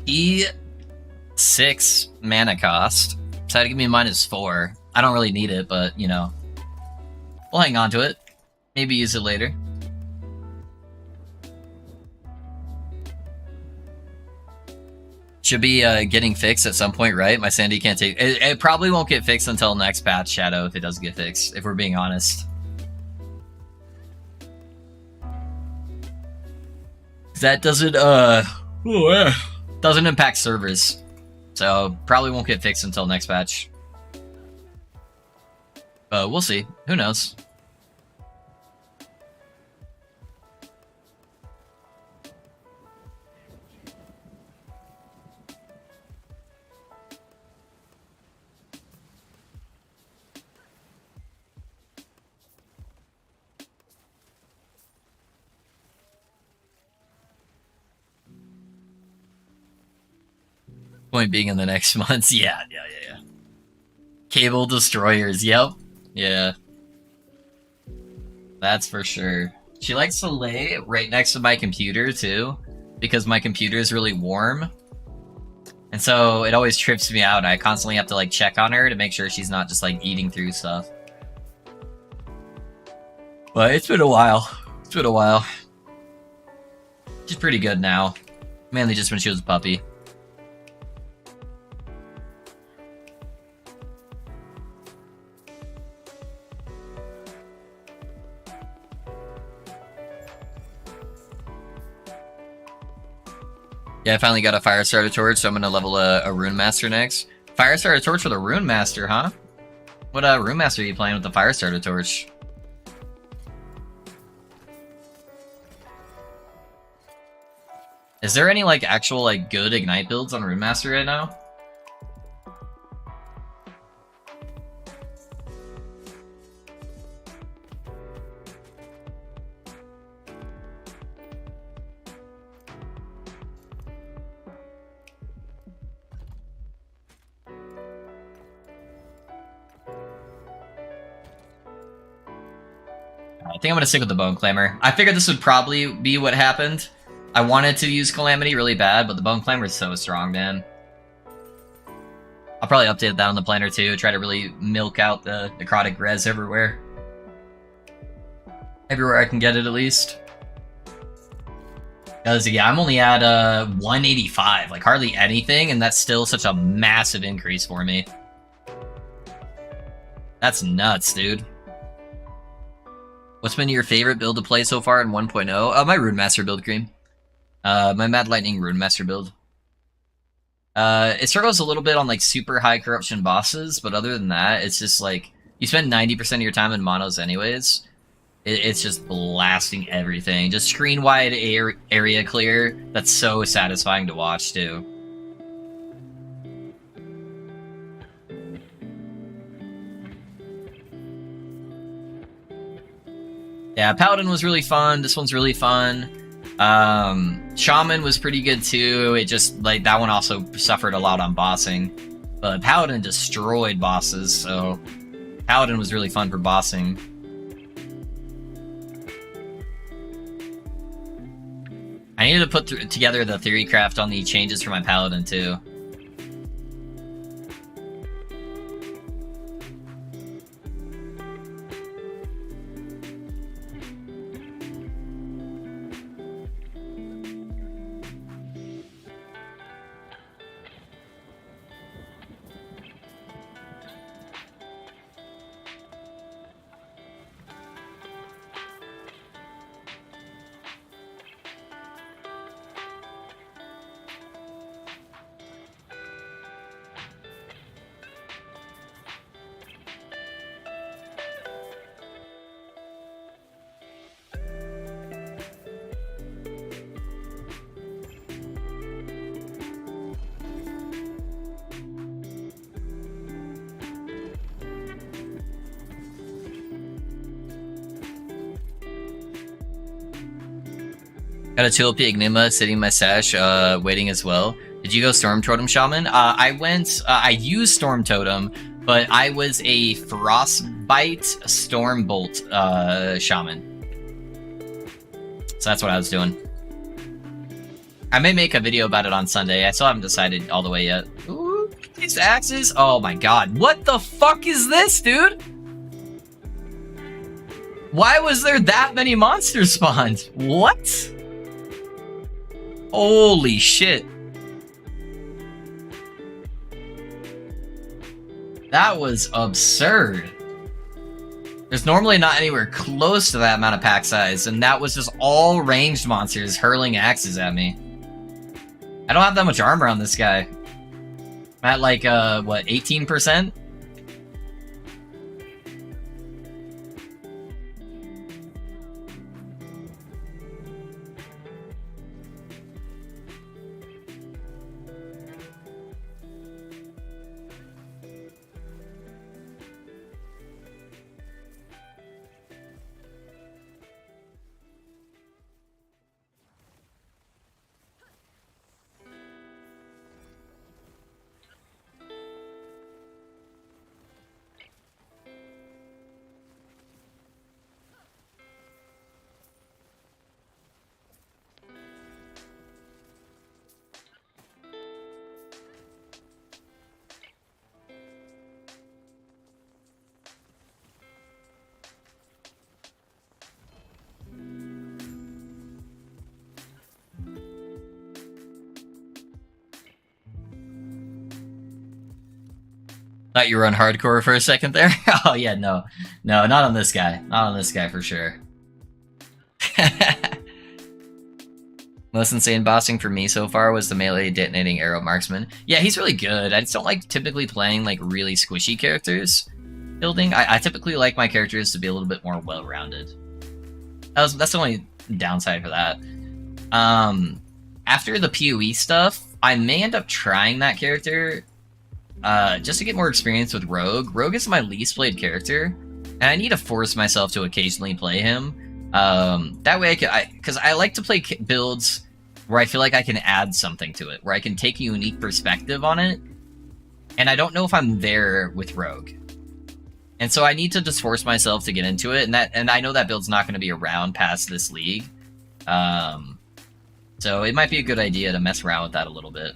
E6 mana cost. Decided to give me -4. I don't really need it, but you know, we'll hang on to it. Maybe use it later. Should be getting fixed at some point, right? My Sandy can't take it. It probably won't get fixed until next patch, Shadow, if it does get fixed, if we're being honest. That doesn't doesn't impact servers, so probably won't get fixed until next patch. We'll see. Who knows? Point being in the next months. Yeah. Cable destroyers. Yep. Yeah. That's for sure. She likes to lay right next to my computer too, because my computer is really warm. And so it always trips me out. I constantly have to like check on her to make sure she's not just like eating through stuff. But it's been a while. It's been a while. She's pretty good now. Mainly just when she was a puppy. Yeah, I finally got a Firestarter Torch, so I'm gonna level a Rune Master next. Firestarter Torch for the Rune Master, huh? What Rune Master are you playing with the Firestarter Torch? Is there any like actual like good Ignite builds on Rune Master right now? I think I'm gonna stick with the Bone Clamor. I figured this would probably be what happened. I wanted to use Calamity really bad, but the Bone Clamor is so strong, man. I'll probably update that on the planner too, try to really milk out the necrotic res everywhere. Everywhere I can get it, at least. Because, yeah, I'm only at 185, like hardly anything, and that's still such a massive increase for me. That's nuts, dude. What's been your favorite build to play so far in 1.0? My Rune Master build, Cream. My Mad Lightning Rune Master build. It struggles a little bit on like super high corruption bosses, but other than that, it's just like you spend 90% of your time in monos anyways. It's just blasting everything. Just screen wide area clear. That's so satisfying to watch too. Yeah, Paladin was really fun. This one's really fun. Shaman was pretty good too. It just, like, that one also suffered a lot on bossing. But Paladin destroyed bosses, so Paladin was really fun for bossing. I needed to put together the theory craft on the changes for my Paladin too. Got a Tulip Enigma sitting in my stash, waiting as well. Did you go Storm Totem Shaman? I used Storm Totem, but I was a Frostbite Stormbolt Shaman. So that's what I was doing. I may make a video about it on Sunday. I still haven't decided all the way yet. Ooh, these axes. Oh my god. What the fuck is this, dude? Why was there that many monsters spawned? What? Holy shit. That was absurd. There's normally not anywhere close to that amount of pack size, and that was just all ranged monsters hurling axes at me. I don't have that much armor on this guy. I'm at like, what, 18%? Thought you were on hardcore for a second there? Oh yeah, no. No, not on this guy. Not on this guy for sure. Most insane bossing for me so far was the melee detonating arrow marksman. Yeah, he's really good. I just don't like typically playing like really squishy characters. Building. I typically like my characters to be a little bit more well-rounded. That's the only downside for that. after the PoE stuff, I may end up trying that character just to get more experience with Rogue. Rogue is my least played character, and I need to force myself to occasionally play him. That way because I like to play builds where I feel like I can add something to it, where I can take a unique perspective on it, and I don't know if I'm there with Rogue. And so I need to just force myself to get into it, and I know that build's not going to be around past this league. So it might be a good idea to mess around with that a little bit.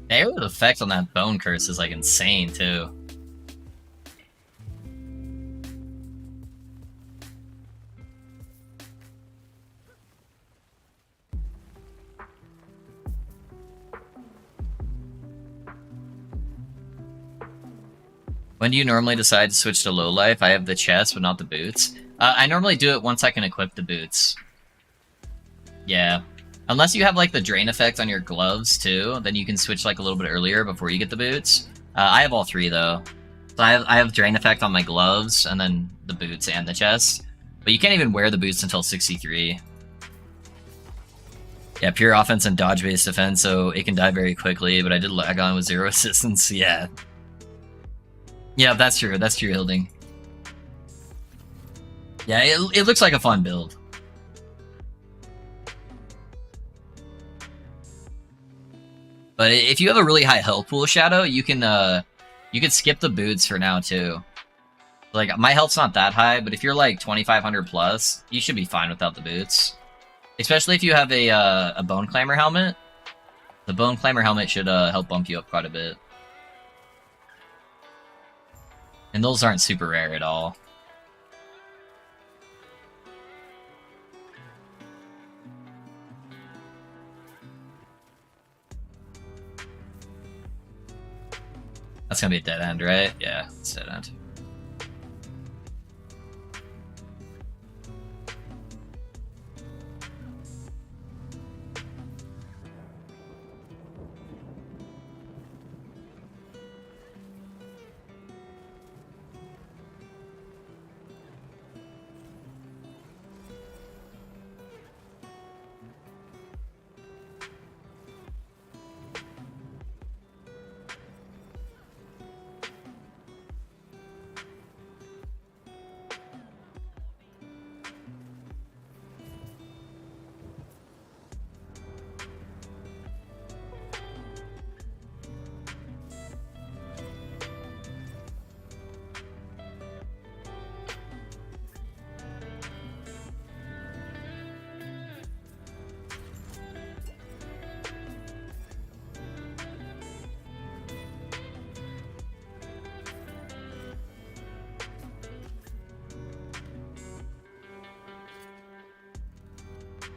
The area effect on that bone curse is like insane too. When do you normally decide to switch to low life? I have the chest, but not the boots. I normally do it once I can equip the boots. Yeah. Unless you have like the drain effect on your gloves too, then you can switch like a little bit earlier before you get the boots. I have all three though. So I have drain effect on my gloves, and then the boots and the chest. But you can't even wear the boots until 63. Yeah, pure offense and dodge-based defense, so it can die very quickly, but I did lag on with 0 assistance, yeah. Yeah, that's true, Hilding. Yeah, it looks like a fun build. But if you have a really high health pool, Shadow, you can skip the boots for now too. Like, my health's not that high, but if you're like 2500 plus, you should be fine without the boots. Especially if you have a Bone Climber helmet. The Bone Climber helmet should help bump you up quite a bit. And those aren't super rare at all. That's gonna be a dead end, right? Yeah, it's dead end.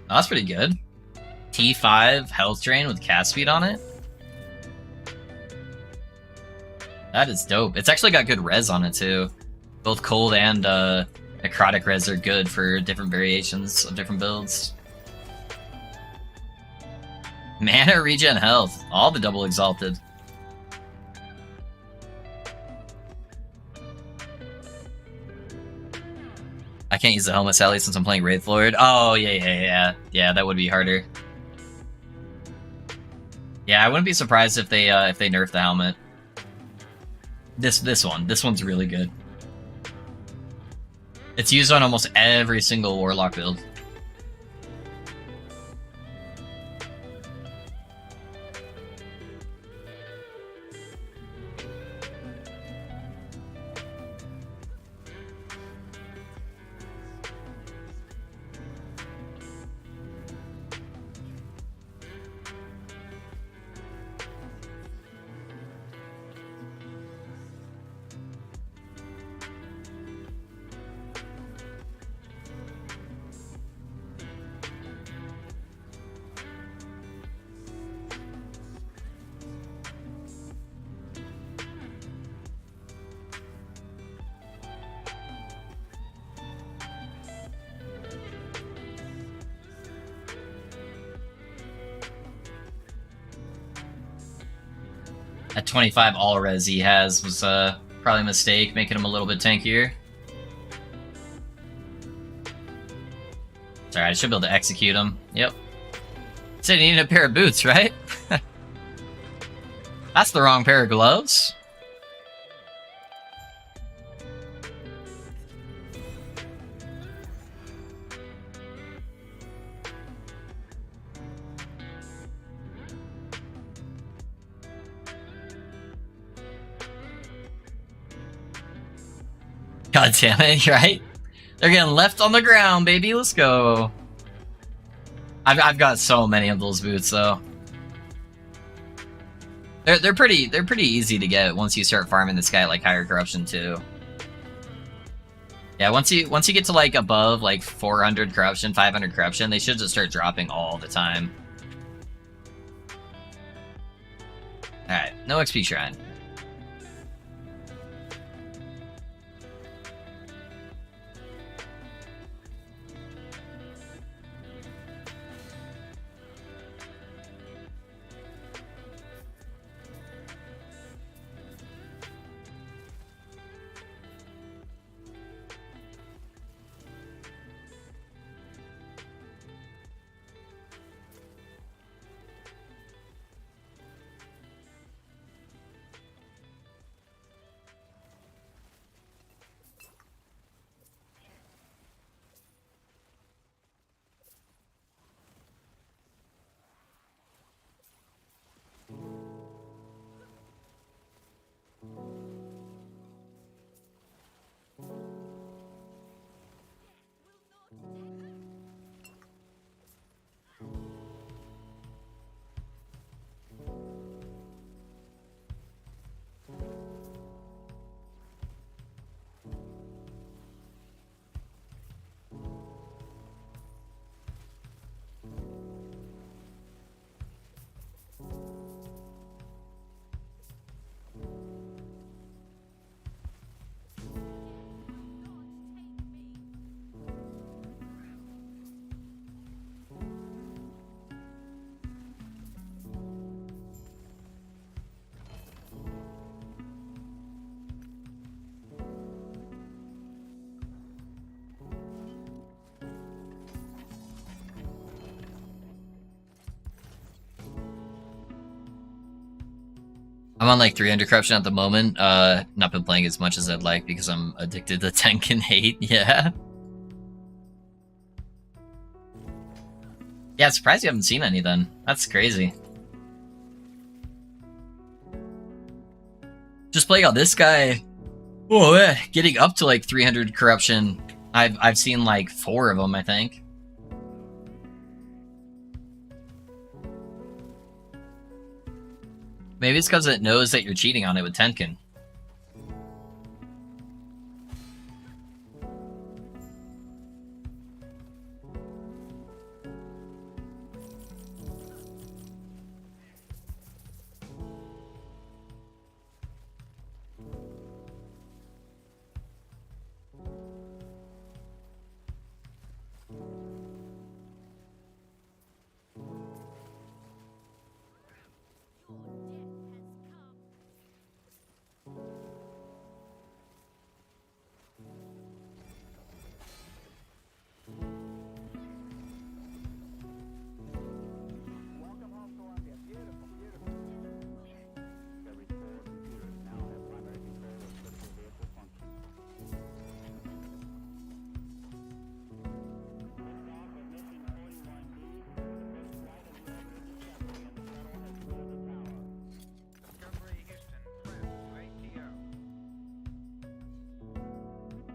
Oh, that's pretty good. T5 health drain with cast speed on it. That is dope. It's actually got good res on it too. Both cold and necrotic res are good for different variations of different builds. Mana, regen, health. All the double exalted. I can't use the helmet Sally since I'm playing Wraith Lord. Oh, yeah, that would be harder. Yeah, I wouldn't be surprised if they nerf the helmet. This one's really good. It's used on almost every single Warlock build. At 25 all res he has was probably a mistake, making him a little bit tankier. It's alright, I should be able to execute him. Yep. Said he needed a pair of boots, right? That's the wrong pair of gloves. God damn it, right? They're getting left on the ground, baby. Let's go. I've got so many of those boots though. They're pretty easy to get once you start farming this guy at like higher corruption too. Yeah, once you get to like above like 400 corruption, 500 corruption, they should just start dropping all the time. Alright, no XP shrine. I'm on like 300 corruption at the moment. Not been playing as much as I'd like because I'm addicted to tank and hate. Yeah. Yeah, surprised you haven't seen any then. That's crazy. Just playing on this guy. Oh, getting up to like 300 corruption. I've seen like 4 of them, I think. Maybe it's because it knows that you're cheating on it with Tenkin.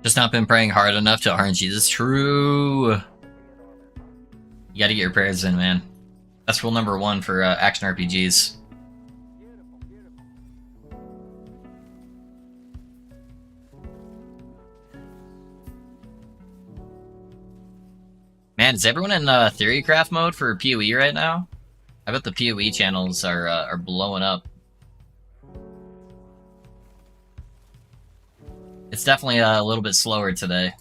Just not been praying hard enough to RNG. This is true. You gotta get your prayers in, man. That's rule number 1 for action RPGs. Man, is everyone in Theorycraft mode for PoE right now? I bet the PoE channels are blowing up. It's definitely a little bit slower today.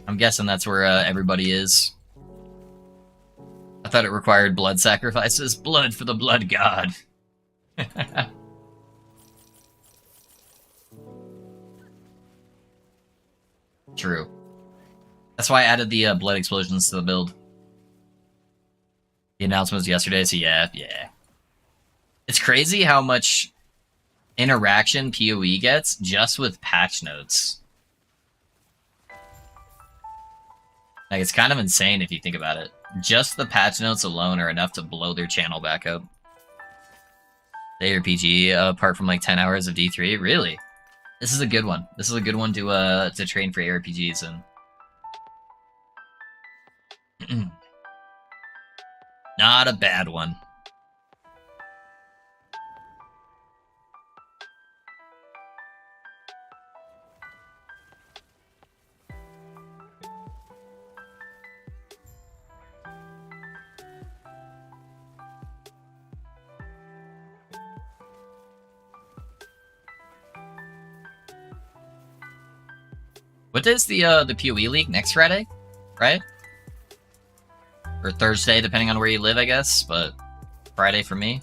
I'm guessing that's where everybody is. I thought it required blood sacrifices. Blood for the blood god. True. That's why I added the blood explosions to the build. The announcement was yesterday, so yeah. It's crazy how much interaction PoE gets just with patch notes. Like, it's kind of insane if you think about it. Just the patch notes alone are enough to blow their channel back up. The RPG, apart from like 10 hours of D3, really? This is a good one. This is a good one to train for ARPGs in. Not a bad one. What is the PoE league next Friday, right? Or Thursday, depending on where you live, I guess. But Friday for me.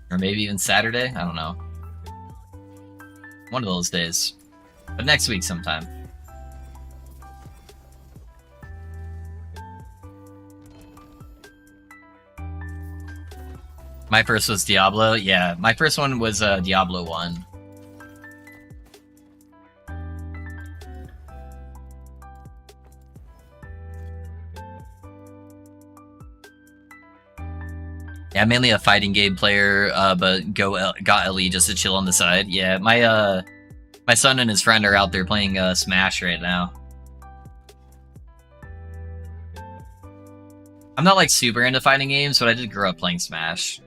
Or maybe even Saturday. I don't know. One of those days. But next week sometime. My first was Diablo. Yeah, my first one was Diablo 1. Yeah, mainly a fighting game player, but got LE just to chill on the side. Yeah, my son and his friend are out there playing Smash right now. I'm not like super into fighting games, but I did grow up playing Smash.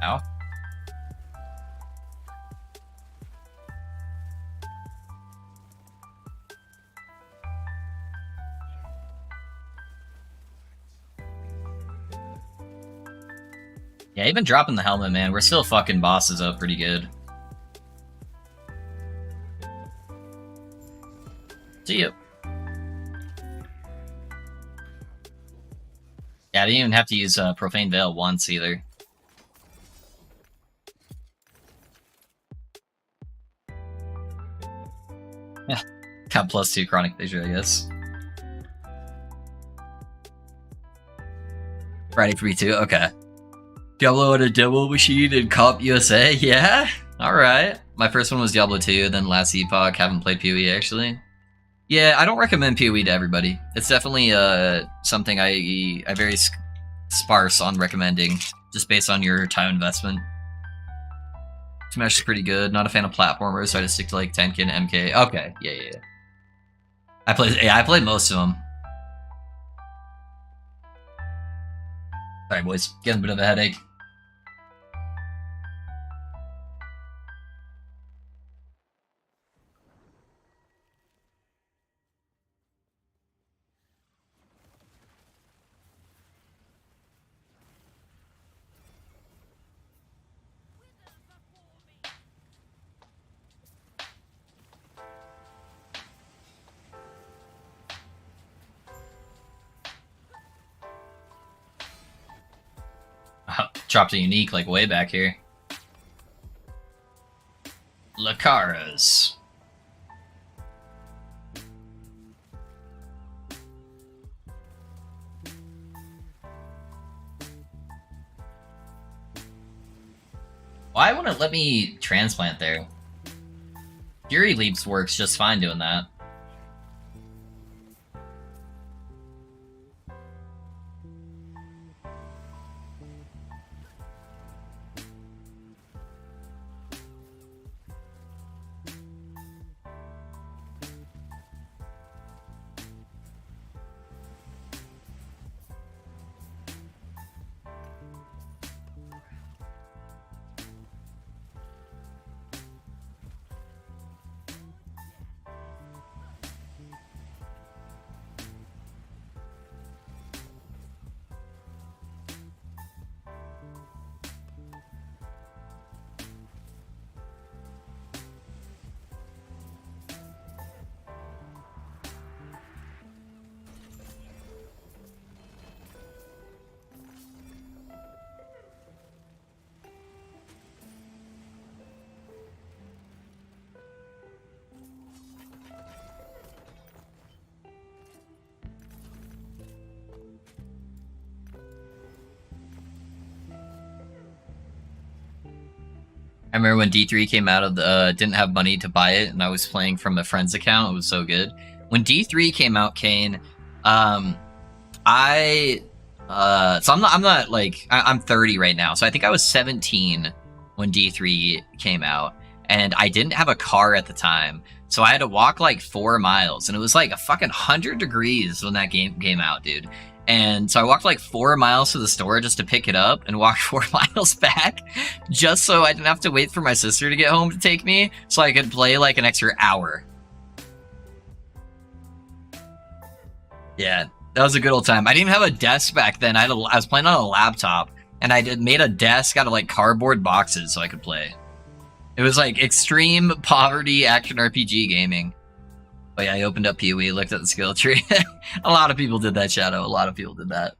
Ow. Yeah, even dropping the helmet, man. We're still fucking bosses up pretty good. See you. Yeah, I didn't even have to use Profane Veil once either. Yeah, got +2 Chronic Fissure, I guess. Friday for me too? Okay. Diablo at a demo machine in Comp USA? Yeah? Alright. My first one was Diablo 2, then Last Epoch. Haven't played PoE actually. Yeah, I don't recommend PoE to everybody. It's definitely something I very sparse on recommending, just based on your time investment. Smash is pretty good. Not a fan of platformers, so I just stick to like Tenkin, MK. Okay, yeah. I played most of them. Sorry, boys. Getting a bit of a headache. Dropped a unique like way back here. Lucaras. Why wouldn't it let me transplant there? Fury Leaps works just fine doing that. I remember when D3 came out of the didn't have money to buy it, and I was playing from a friend's account. It was so good. When D3 came out, Kane, I'm 30 right now, so I think I was 17 when D3 came out, and I didn't have a car at the time, so I had to walk like 4 miles, and it was like a fucking 100 degrees when that game came out, dude. And so I walked like 4 miles to the store just to pick it up and walk 4 miles back just so I didn't have to wait for my sister to get home to take me so I could play like an extra hour. Yeah, that was a good old time. I didn't even have a desk back then. I was playing on a laptop, and I made a desk out of like cardboard boxes so I could play. It was like extreme poverty action RPG gaming. But yeah, I opened up PoE, looked at the skill tree. A lot of people did that, Shadow. A lot of people did that.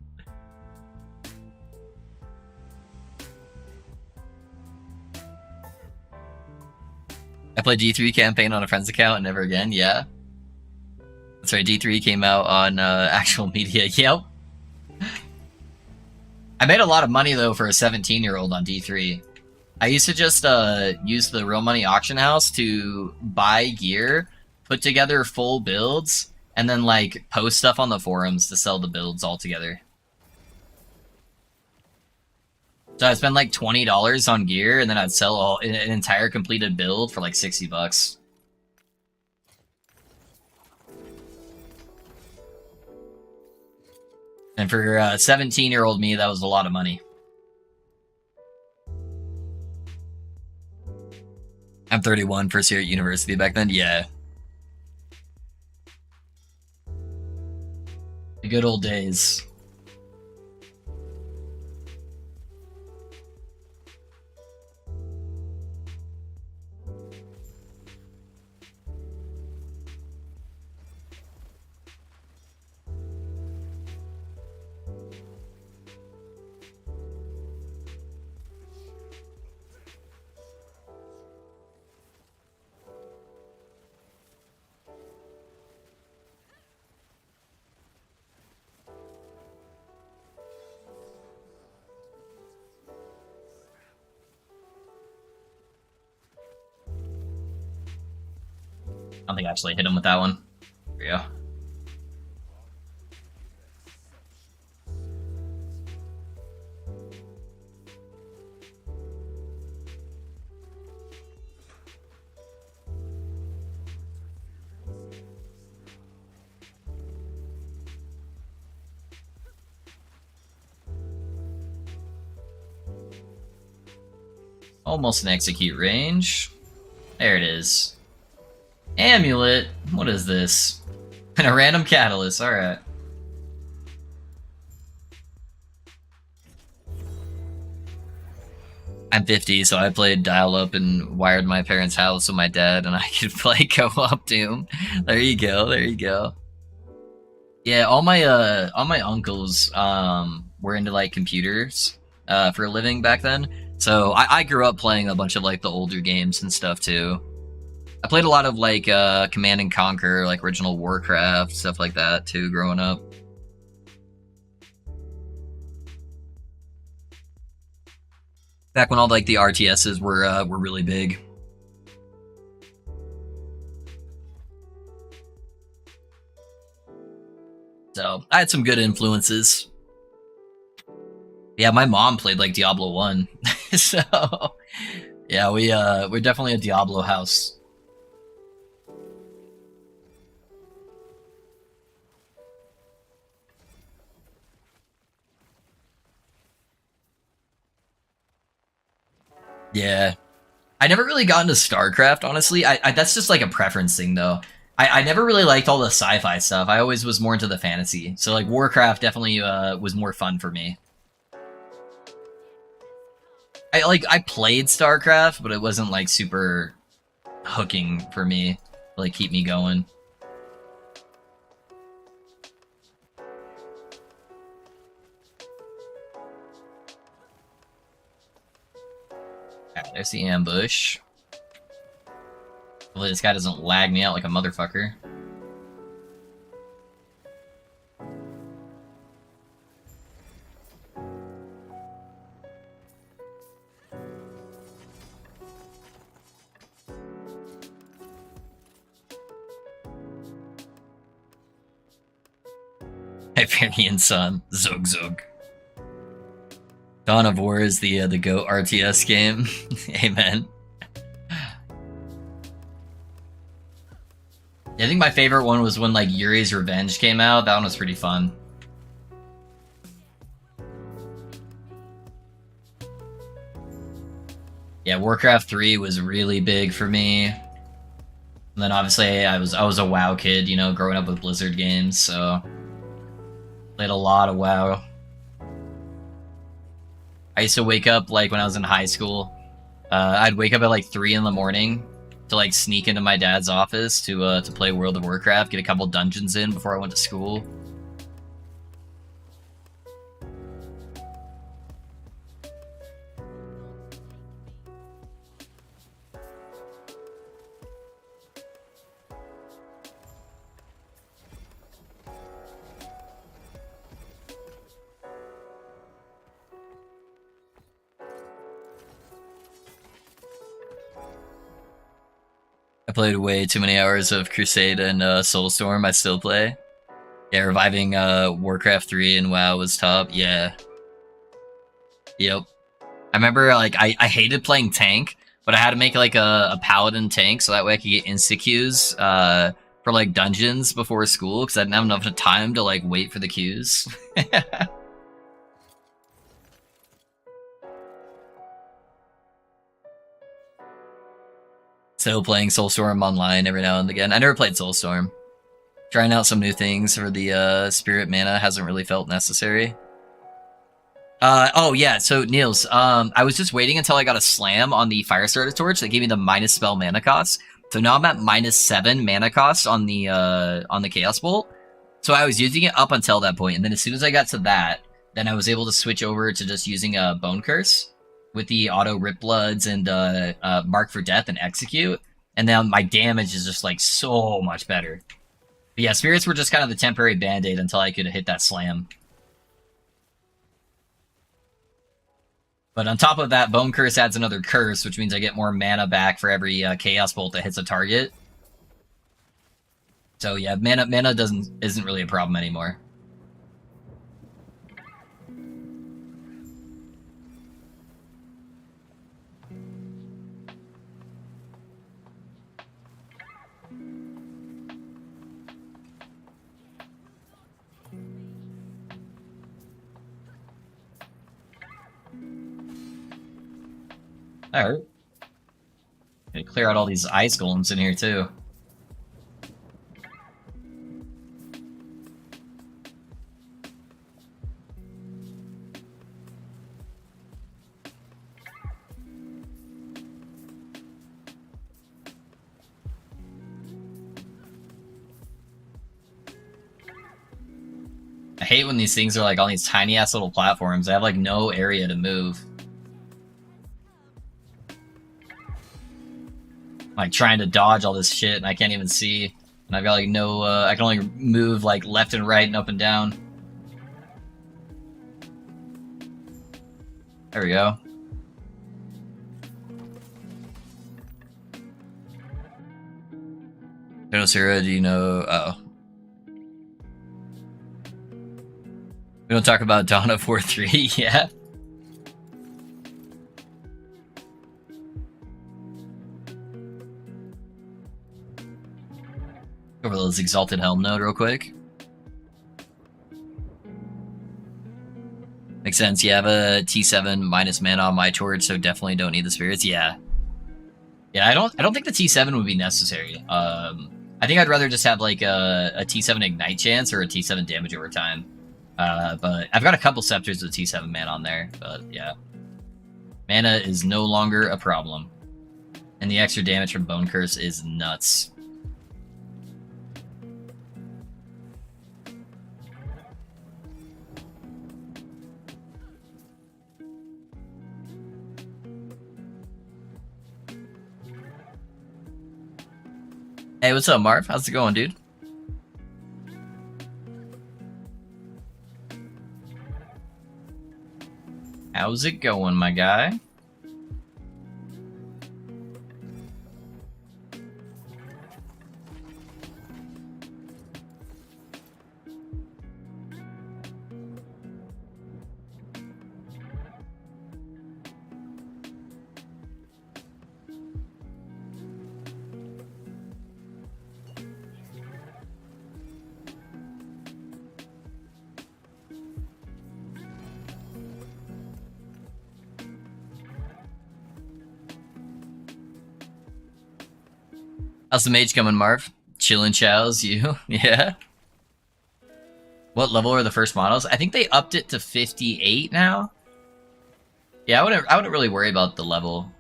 I played D3 campaign on a friend's account and never again, yeah. That's right, D3 came out on actual media, yep. I made a lot of money, though, for a 17-year-old on D3. I used to just use the real money auction house to buy gear, put together full builds, and then like post stuff on the forums to sell the builds all together. So I spend like $20 on gear, and then I'd sell an entire completed build for like $60. And for 17-year-old me, that was a lot of money. I'm 31, first year at university back then, yeah. The good old days. I don't think I actually hit him with that one. There we go. Almost an execute range. There it is. Amulet? What is this? And a random catalyst, alright. I'm 50, so I played dial-up and wired my parents' house with my dad, and I could play co-op Doom. There you go, there you go. Yeah, all my uncles were into like computers for a living back then. So I grew up playing a bunch of like the older games and stuff too. I played a lot of like Command and Conquer, like original Warcraft, stuff like that too, growing up. Back when all like the RTSs were really big. So I had some good influences. Yeah, my mom played like Diablo 1. So yeah, we're definitely a Diablo house. Yeah. I never really got into StarCraft, honestly. I that's just like a preference thing though. I never really liked all the sci-fi stuff. I always was more into the fantasy. So like Warcraft definitely was more fun for me. I played StarCraft, but it wasn't like super hooking for me to like keep me going. Alright, there's the ambush. Hopefully this guy doesn't lag me out like a motherfucker. Hyperion Sun, Zug Zug. Dawn of War is the GOAT RTS game. Amen. Yeah, I think my favorite one was when like Yuri's Revenge came out. That one was pretty fun. Yeah, Warcraft 3 was really big for me. And then obviously I was a WoW kid, you know, growing up with Blizzard games, so played a lot of WoW. I used to wake up like when I was in high school. I'd wake up at like 3 in the morning to like sneak into my dad's office to play World of Warcraft, get a couple dungeons in before I went to school. I played way too many hours of Crusade and Soulstorm. I still play. Yeah, reviving Warcraft 3 and WoW was top. Yeah. Yep. I remember like I hated playing tank, but I had to make like a paladin tank so that way I could get insta queues for like dungeons before school because I didn't have enough time to like wait for the queues. Still playing Soulstorm online every now and again. I never played Soulstorm. Trying out some new things for the spirit mana hasn't really felt necessary. Oh yeah, so Niels, I was just waiting until I got a slam on the Firestarter Torch that gave me the minus spell mana cost. So now I'm at -7 mana cost on the Chaos Bolt. So I was using it up until that point, and then as soon as I got to that, then I was able to switch over to just using a Bone Curse with the auto Rip Bloods and Mark for Death and Execute, and then my damage is just like so much better. But yeah, spirits were just kind of the temporary band-aid until I could hit that slam. But on top of that, Bone Curse adds another curse, which means I get more mana back for every Chaos Bolt that hits a target. So yeah, mana isn't really a problem anymore. Alright. Gonna clear out all these ice golems in here too. I hate when these things are like on these tiny ass little platforms. I have like no area to move. Like trying to dodge all this shit and I can't even see. And I've got like no, I can only move like left and right and up and down. There we go. Sarah, do you know? Oh. We don't talk about Dawn of War 3 yet. Over those Exalted Helm node real quick. Makes sense. You have a T7 minus mana on my torch, so definitely don't need the spirits. Yeah. Yeah, I don't think the T7 would be necessary. I think I'd rather just have like a T7 ignite chance or a T7 damage over time. But I've got a couple scepters with T7 mana on there, but yeah. Mana is no longer a problem. And the extra damage from Bone Curse is nuts. Hey, what's up, Marv? How's it going, dude? How's it going, my guy? How's the mage coming, Marv? Chillin' chows, you? Yeah? What level are the first models? I think they upped it to 58 now. Yeah, I wouldn't really worry about the level.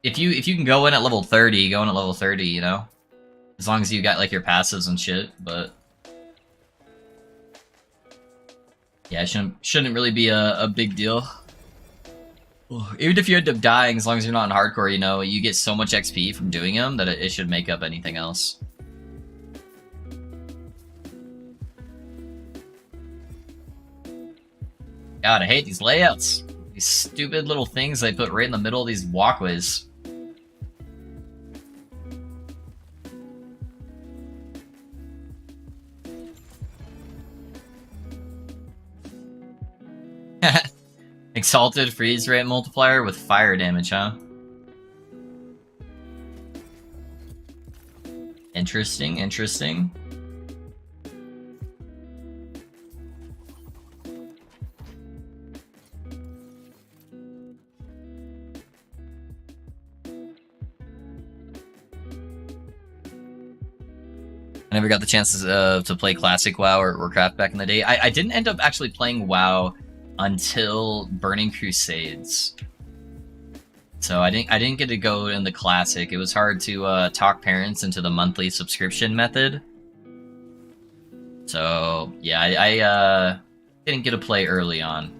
If you can go in at level 30, go in at level 30, you know? As long as you got like your passives and shit, but yeah, it shouldn't really be a big deal. Even if you end up dying, as long as you're not in hardcore, you know, you get so much XP from doing them that it should make up anything else. God, I hate these layouts. These stupid little things they put right in the middle of these walkways. Exalted freeze rate multiplier with fire damage, huh? Interesting, interesting. I never got the chance to play Classic WoW or Warcraft back in the day. I didn't end up actually playing WoW until Burning Crusades. So I didn't get to go in the Classic. It was hard to talk parents into the monthly subscription method. So yeah, I didn't get to play early on.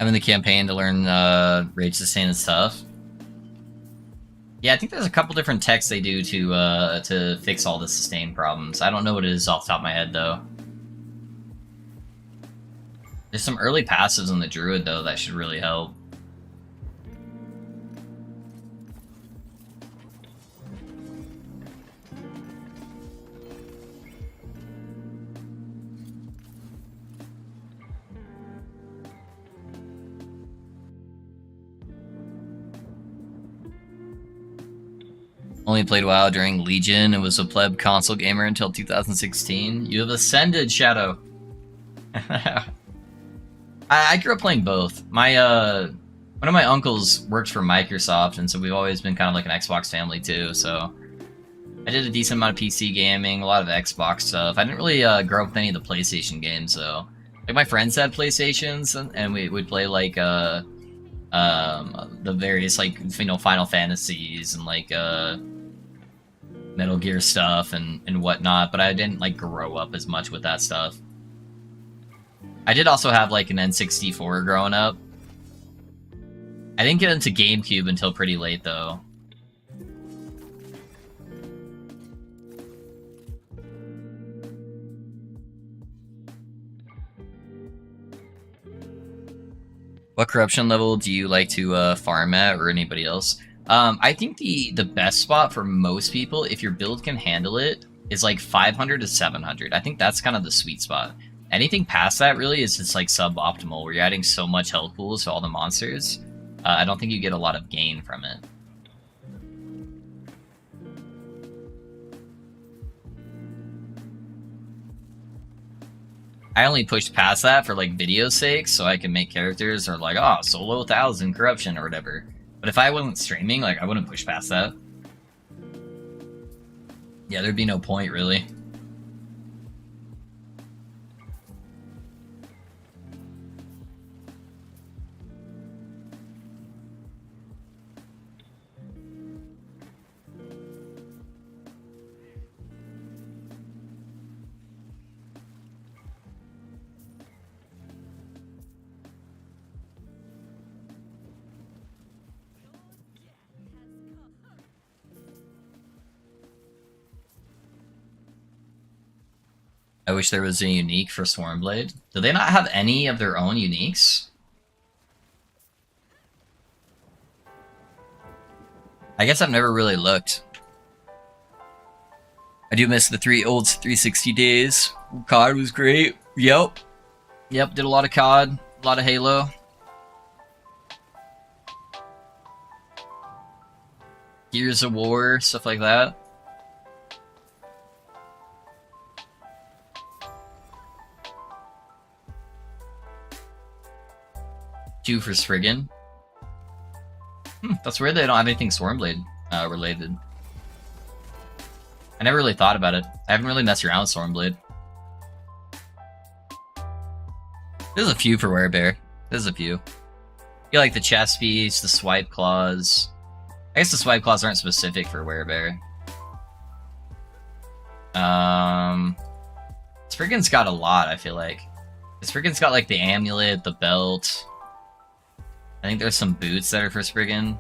Having the campaign to learn rage sustain and stuff. Yeah, I think there's a couple different techs they do to fix all the sustain problems. I don't know what it is off the top of my head though. There's some early passives on the druid though that should really help. Only played WoW during Legion and was a pleb console gamer until 2016. You have ascended, Shadow. I grew up playing both. My One of my uncles works for Microsoft, and so we've always been kind of like an Xbox family too, so I did a decent amount of PC gaming, a lot of Xbox stuff. I didn't really grow up with any of the PlayStation games, though. Like, my friends had PlayStations, and we would play, like, the various, like, Final Fantasies and, like, Metal Gear stuff and whatnot, but I didn't, like, grow up as much with that stuff. I did also have, like, an N64 growing up. I didn't get into GameCube until pretty late, though. What corruption level do you like to farm at, or anybody else? I think the best spot for most people, if your build can handle it, is like 500 to 700. I think that's kind of the sweet spot. Anything past that really is just like suboptimal, where you're adding so much health pools to all the monsters. I don't think you get a lot of gain from it. I only pushed past that for like video's sake, so I can make characters or like, oh, solo 1000 corruption or whatever. But if I wasn't streaming, like, I wouldn't push past that. Yeah, there'd be no point, really. I wish there was a unique for Swarmblade. Do they not have any of their own uniques? I guess I've never really looked. I do miss the old 360 days. COD was great. Yep, did a lot of COD, a lot of Halo. Gears of War, stuff like that. Two for Spriggan. That's weird they don't have anything Stormblade related. I never really thought about it. I haven't really messed around with Stormblade. There's a few for Werebear. There's a few. You like the chest piece, the swipe claws. I guess the swipe claws aren't specific for Werebear. Spriggan's got a lot, I feel like. Spriggan's got like the amulet, the belt. I think there's some boots that are for Spriggan.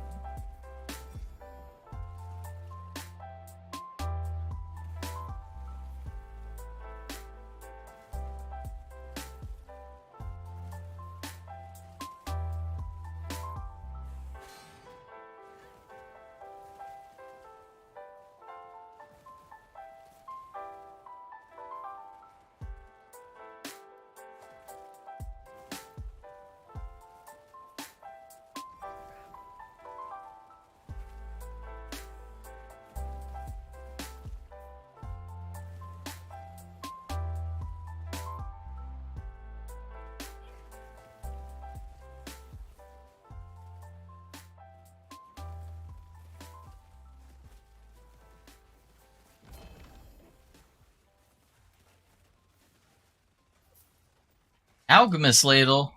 Alchemist Ladle.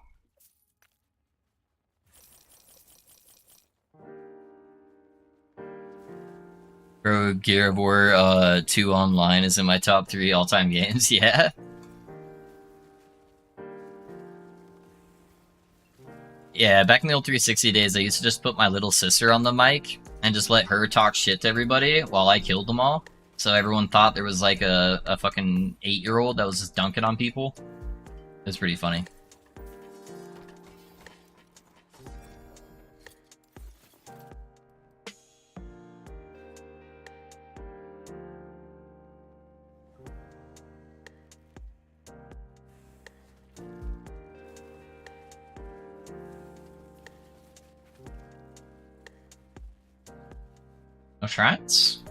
Bro, Gear of War 2 Online is in my top 3 all-time games, yeah. Yeah, back in the old 360 days, I used to just put my little sister on the mic and just let her talk shit to everybody while I killed them all. So everyone thought there was like a fucking 8-year-old that was just dunking on people. It was pretty funny. No shrines?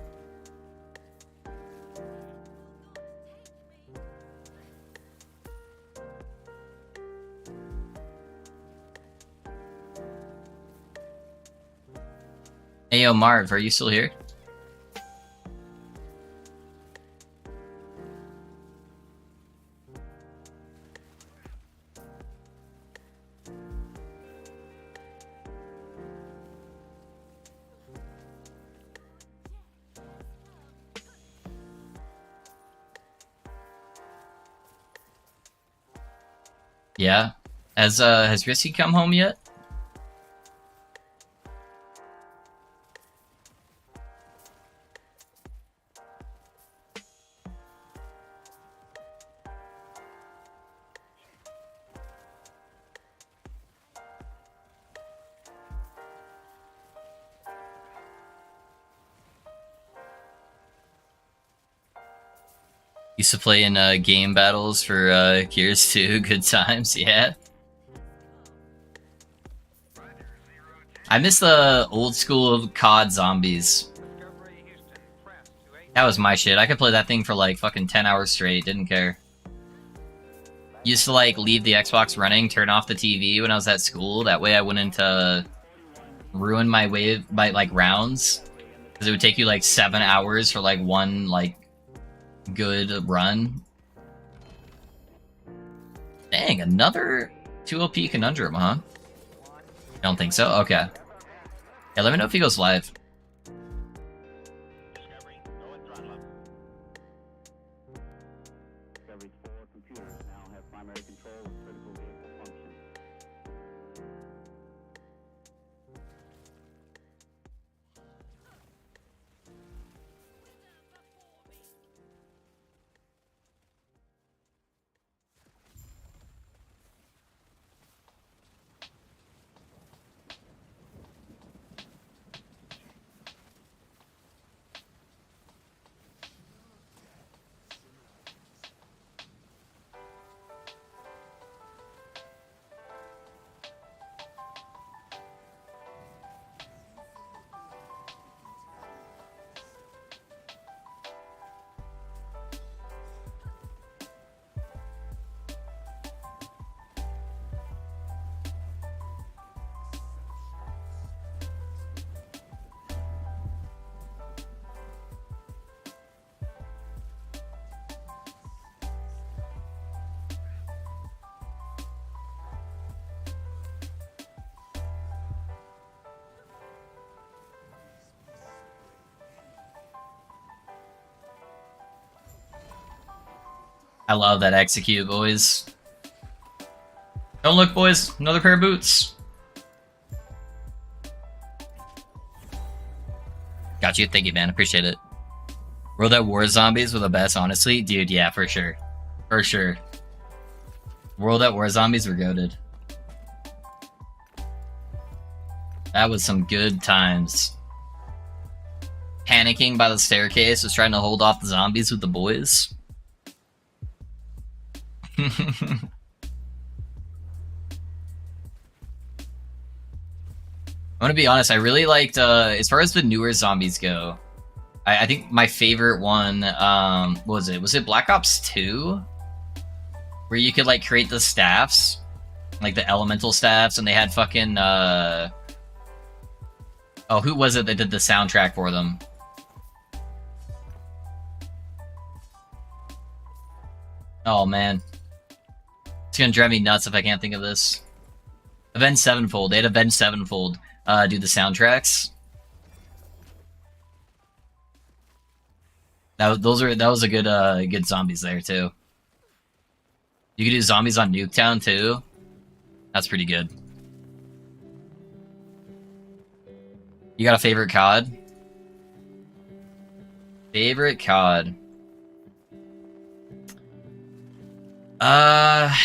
Yo, Marv, are you still here? Yeah. Has Risky come home yet? Used to play in game battles for Gears 2. Good times, yeah. I miss the old school COD zombies. That was my shit. I could play that thing for like fucking 10 hours straight, didn't care. Used to like leave the Xbox running, turn off the TV when I was at school. That way I wouldn't ruin my wave by like rounds. Because it would take you like 7 hours for like one like good run. Dang, another 2 OP conundrum, huh? I don't think so. Okay. Yeah, let me know if he goes live. Discovery's 4 computers now have primary control of critical vehicle functions. I love that execute, boys. Don't look, boys. Another pair of boots. Got you. Thank you, man. Appreciate it. World at War zombies were the best, honestly. Dude, yeah, for sure. For sure. World at War zombies were goated. That was some good times. Panicking by the staircase, was trying to hold off the zombies with the boys. I'm gonna be honest, I really liked, as far as the newer zombies go, I think my favorite one, what was it? Was it Black Ops 2? Where you could, like, create the staffs, like the elemental staffs, and they had fucking, oh, who was it that did the soundtrack for them? Oh, man. It's gonna drive me nuts if I can't think of this. Avenged Sevenfold. They had Avenged Sevenfold do the soundtracks. That was a good good zombies there too. You could do zombies on Nuketown too. That's pretty good. You got a favorite COD? Favorite COD? I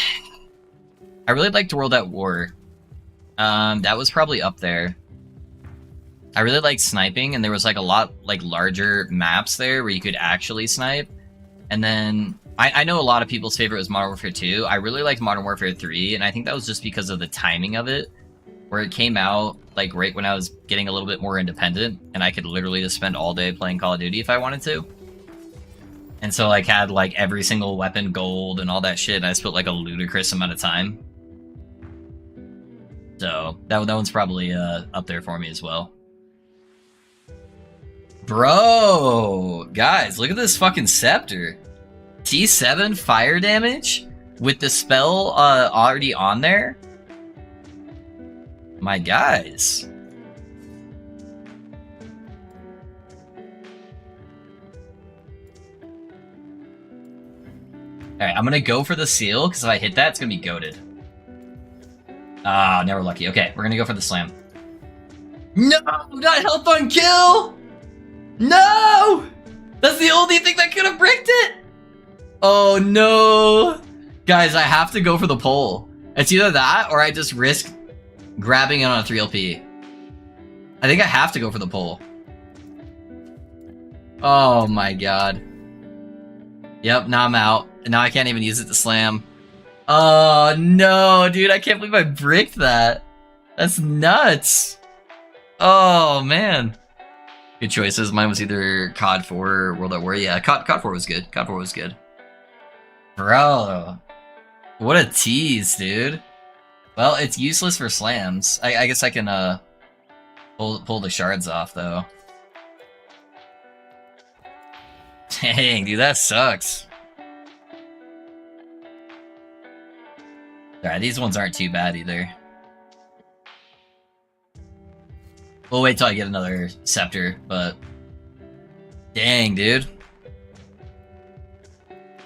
really liked World at War. That was probably up there. I really liked sniping, and there was like a lot like larger maps there where you could actually snipe. And then I know a lot of people's favorite was Modern Warfare 2. I really liked Modern Warfare 3, and I think that was just because of the timing of it, where it came out like right when I was getting a little bit more independent, and I could literally just spend all day playing Call of Duty if I wanted to. And so like had like every single weapon gold and all that shit, and I spent like a ludicrous amount of time. So that one's probably up there for me as well. Bro, guys, look at this fucking Scepter. T7 fire damage with the spell already on there. My guys. Alright, I'm gonna go for the seal, because if I hit that, it's gonna be goated. Ah, never lucky. Okay, we're gonna go for the slam. No! Not health on kill! No! That's the only thing that could have bricked it! Oh no! Guys, I have to go for the pole. It's either that, or I just risk grabbing it on a 3LP. I think I have to go for the pole. Oh my god. Yep, now I'm out. And now I can't even use it to slam. Oh no, dude, I can't believe I bricked that. That's nuts. Oh man. Good choices. Mine was either COD 4 or World at War. Yeah, COD 4 was good. COD 4 was good. Bro. What a tease, dude. Well, it's useless for slams. I guess I can pull the shards off though. Dang, dude, that sucks. Alright, these ones aren't too bad either. We'll wait till I get another Scepter, but... Dang, dude.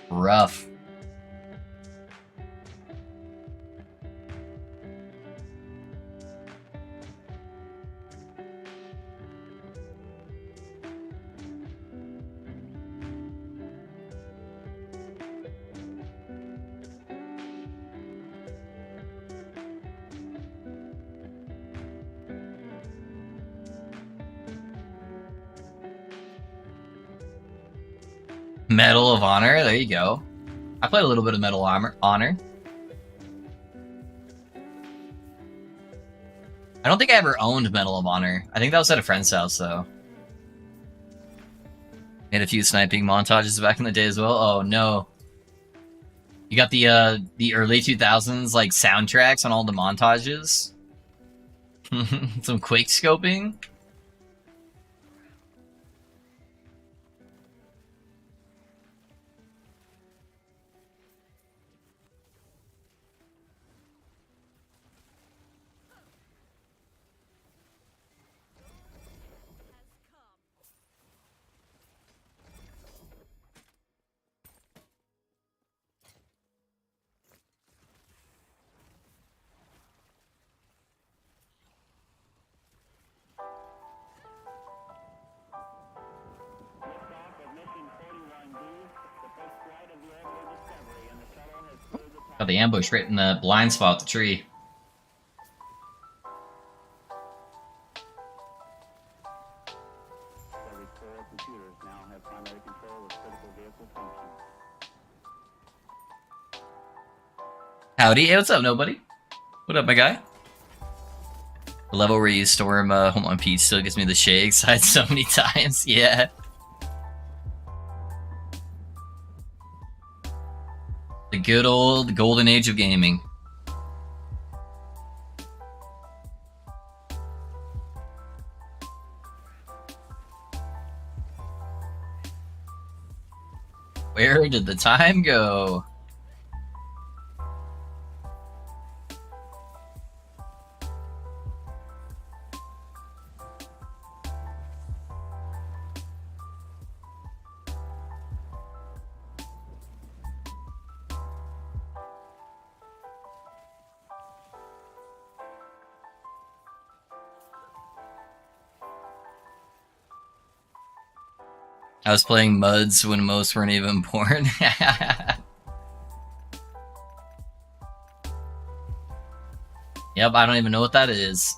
Rough. Medal of Honor, there you go. I played a little bit of Medal of Honor. I don't think I ever owned Medal of Honor. I think that was at a friend's house, though. Made a few sniping montages back in the day as well. Oh no. You got the early 2000s like soundtracks on all the montages. Some quick scoping. Got the ambush right in the blind spot, the tree. Every core computers now have primary control of critical vehicle function. Howdy, hey, what's up, nobody? What up, my guy? The level where you storm Home on Peach still gives me the shakes. I had so many times, yeah. The good old golden age of gaming. Where did the time go? I was playing MUDs when most weren't even born. Yep, I don't even know what that is.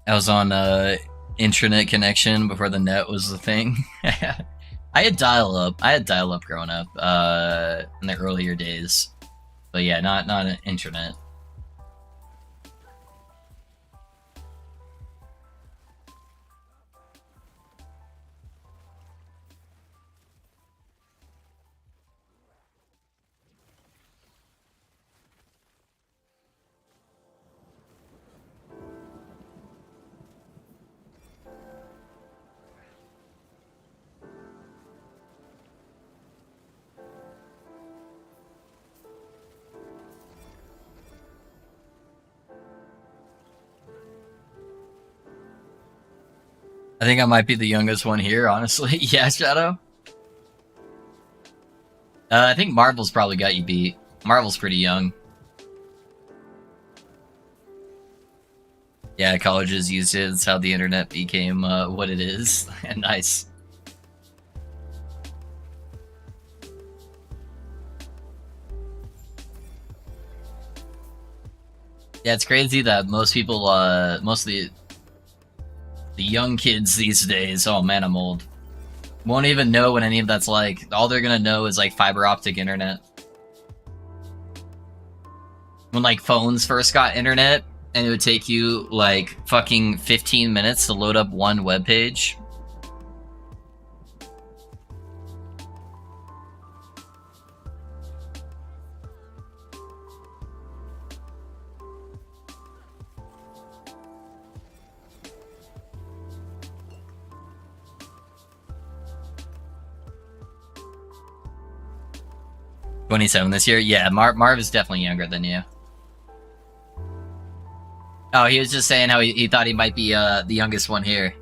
I was on internet connection before the net was the thing. I had dial-up. I had dial-up growing up in the earlier days, but yeah, not an internet. I think I might be the youngest one here, honestly. Yeah, Shadow. I think Marvel's probably got you beat. Marvel's pretty young. Yeah, colleges used it. It's how the internet became what it is. And nice. Yeah, it's crazy that most people, most of the young kids these days, oh man, I'm old, won't even know what any of that's like. All they're gonna know is like fiber optic internet. When like phones first got internet, and it would take you like fucking 15 minutes to load up one web page. $27 this year? Yeah, Marv is definitely younger than you. Oh, he was just saying how he thought he might be the youngest one here.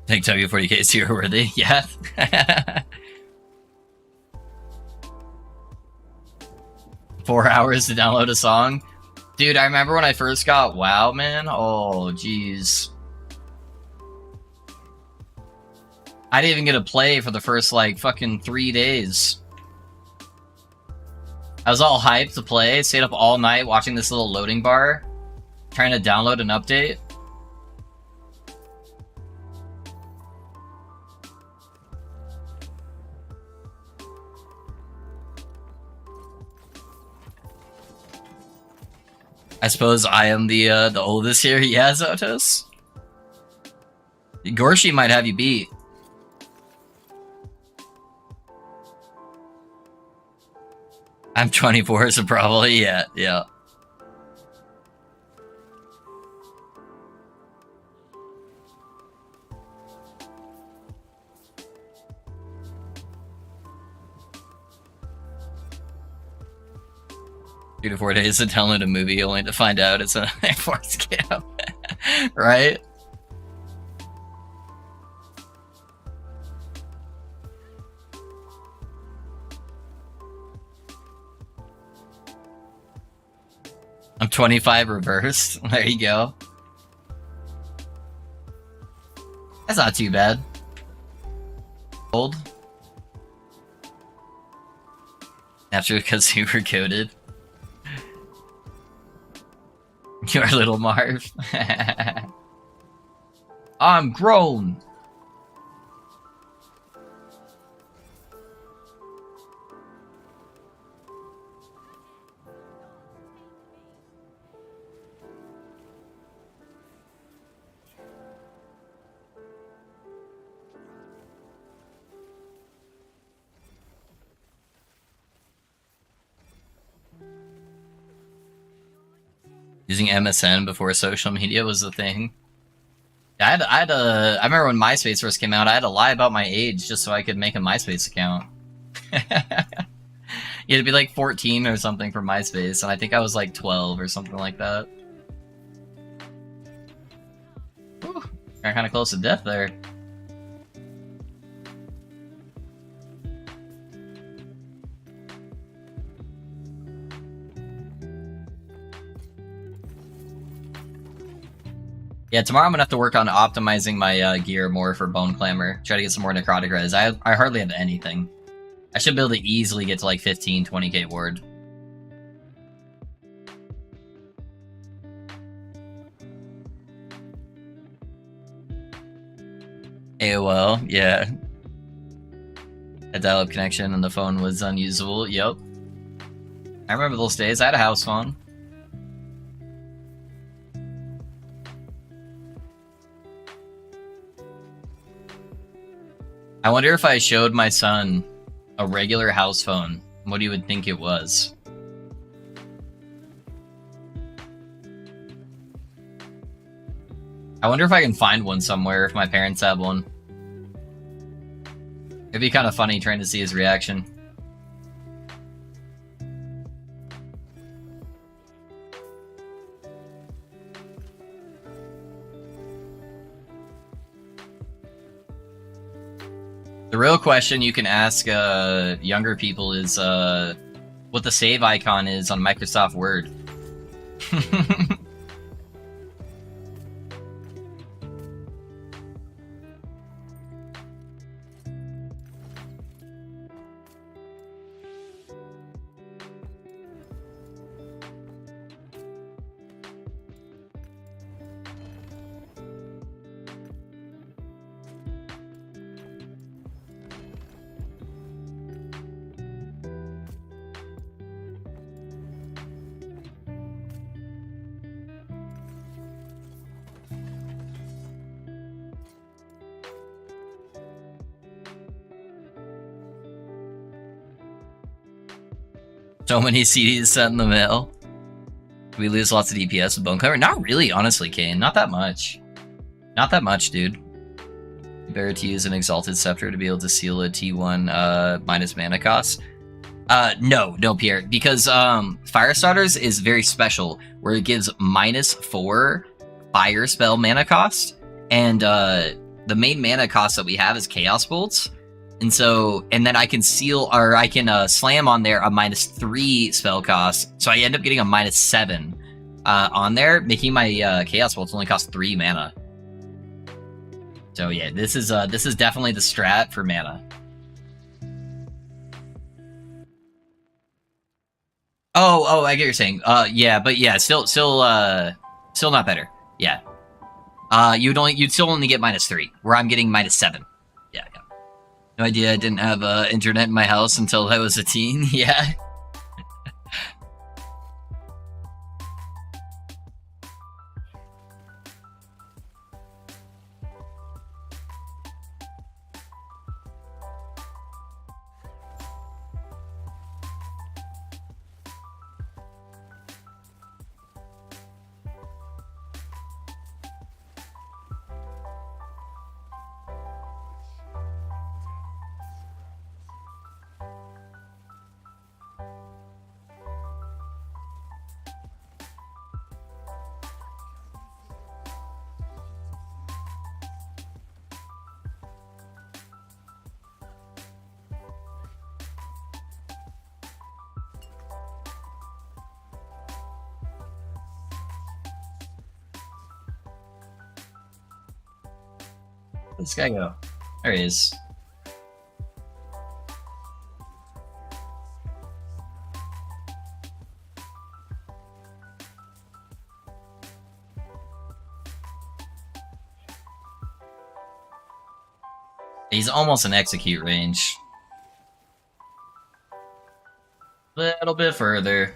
I think W40K is hero worthy, yeah. 4 hours to download a song? Dude, I remember when I first got WoW, man. Oh, jeez. I didn't even get to play for the first, like, fucking 3 days. I was all hyped to play, stayed up all night watching this little loading bar, trying to download an update. I suppose I am the oldest here. Yeah, Zotos. Gorshi might have you beat. I'm 24, so probably, yeah. 2 to 4 days to download a movie only to find out it's an Air Force scam. Right? I'm 25 reversed. There you go. That's not too bad. Old. After because you were coded. You're little Marv. I'm grown. Using MSN before social media was the thing. I remember when MySpace first came out, I had to lie about my age just so I could make a MySpace account. You had to be like 14 or something for MySpace, and I think I was like 12 or something like that. Whew, got kind of close to death there. Yeah, tomorrow I'm gonna have to work on optimizing my gear more for Bone Clamor. Try to get some more necrotic res. I hardly have anything. I should be able to easily get to like 15, 20k ward. AOL, yeah. A dial-up connection and the phone was unusable. Yep. I remember those days. I had a house phone. I wonder if I showed my son a regular house phone, what he would think it was. I wonder if I can find one somewhere if my parents have one. It'd be kind of funny trying to see his reaction. The real question you can ask younger people is what the save icon is on Microsoft Word. So many CDs sent in the mail. We lose lots of DPS with Bone Clamor? Not really, honestly, Kane. Not that much. Not that much, dude. Better to use an Exalted Scepter to be able to seal a T1 minus mana cost. No, Pierre. Because Fire Starters is very special, where it gives -4 fire spell mana cost. And the main mana cost that we have is Chaos Bolts. And so, and then I can seal, or I can slam on there a -3 spell cost. So I end up getting a -7 on there, making my Chaos Bolts only cost 3 mana. So yeah, this is definitely the strat for mana. Oh, I get what you're saying. Yeah, but yeah, still not better. Yeah. You'd still only get -3, where I'm getting -7. Yeah. No idea I didn't have internet in my house until I was a teen. Yeah. Where'd this guy go? There he is. He's almost in execute range. Little bit further.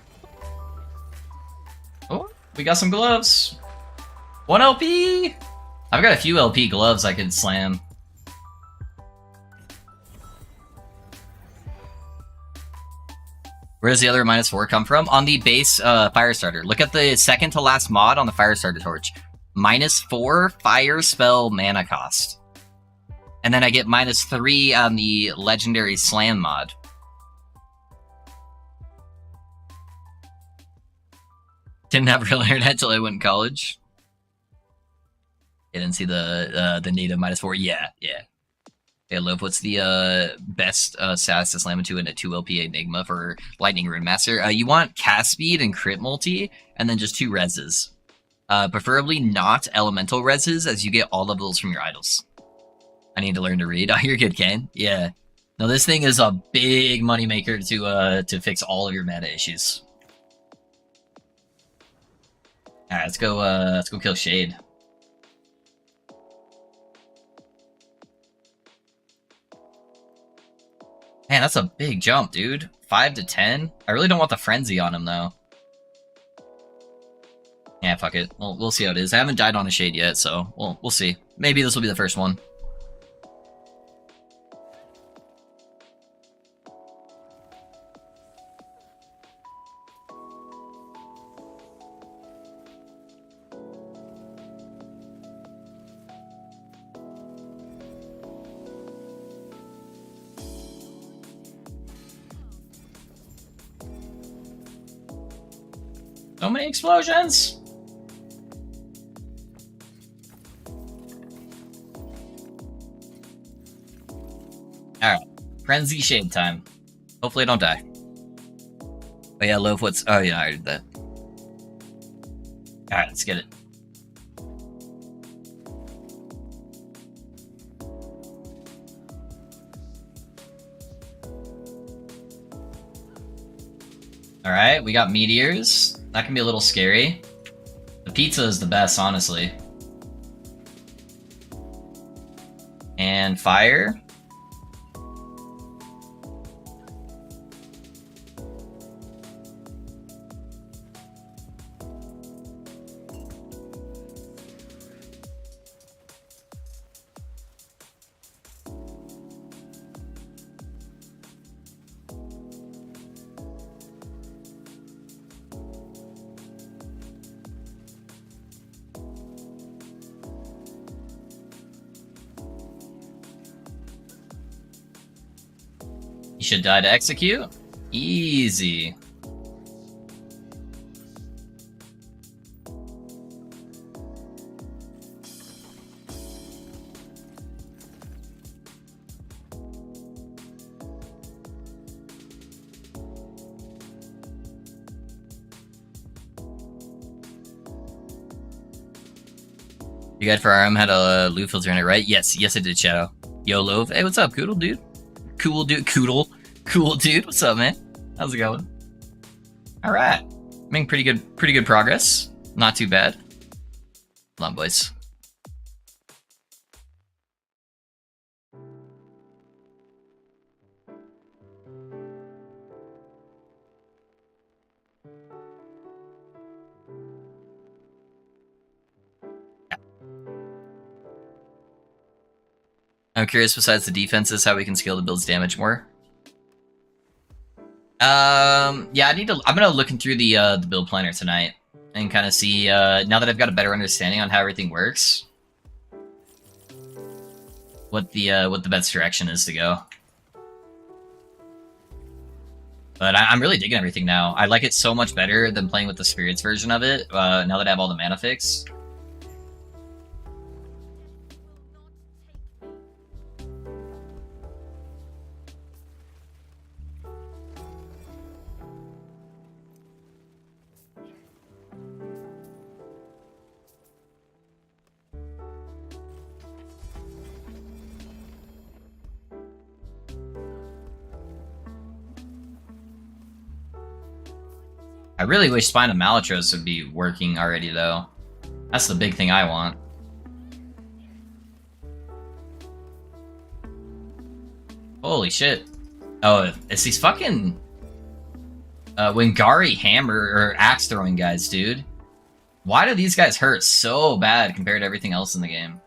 Oh, we got some gloves. 1 LP! I've got a few LP gloves I could slam. Where does the other -4 come from? On the base fire starter. Look at the second to last mod on the fire starter torch. -4 fire spell mana cost. And then I get -3 on the legendary slam mod. Didn't have real internet till I went in college. I didn't see the native -4. Yeah. Hey, Lope, what's the best stats to slam into in a 2 LP Enigma for Lightning Rune Master? You want cast speed and crit multi, and then just 2 reses. Preferably not elemental reses, as you get all levels from your idols. I need to learn to read. Oh, you're good, Kane. Yeah. No, this thing is a big moneymaker to fix all of your meta issues. Alright, let's go kill Shade. Man, that's a big jump, dude. 5 to 10? I really don't want the frenzy on him though. Yeah, fuck it. We'll see how it is. I haven't died on a Shade yet, so we'll see. Maybe this will be the first one. So many explosions! Alright. Frenzy Shade time. Hopefully I don't die. Oh yeah, Loaf, what's... Oh yeah, I did that. Alright, let's get it. Alright, we got meteors. That can be a little scary. The pizza is the best, honestly. And fire. You should die to execute. Easy. You guys for RM had a loot filter in it, right? Yes, it did, Shadow. Yo, Love. Hey, what's up, Coodle, dude? Cool dude, cool dude. What's up, man? How's it going? All right, making pretty good progress. Not too bad. Hold on, boys. I'm curious, besides the defenses, how we can scale the build's damage more. Yeah, I'm gonna look through the build planner tonight and kind of see, now that I've got a better understanding on how everything works, what the best direction is to go. But I'm really digging everything now. I like it so much better than playing with the spirits version of it, now that I have all the mana fix. I really wish Spine of Malatros would be working already, though. That's the big thing I want. Holy shit. Oh, it's these fucking... Wingari hammer or axe throwing guys, dude. Why do these guys hurt so bad compared to everything else in the game?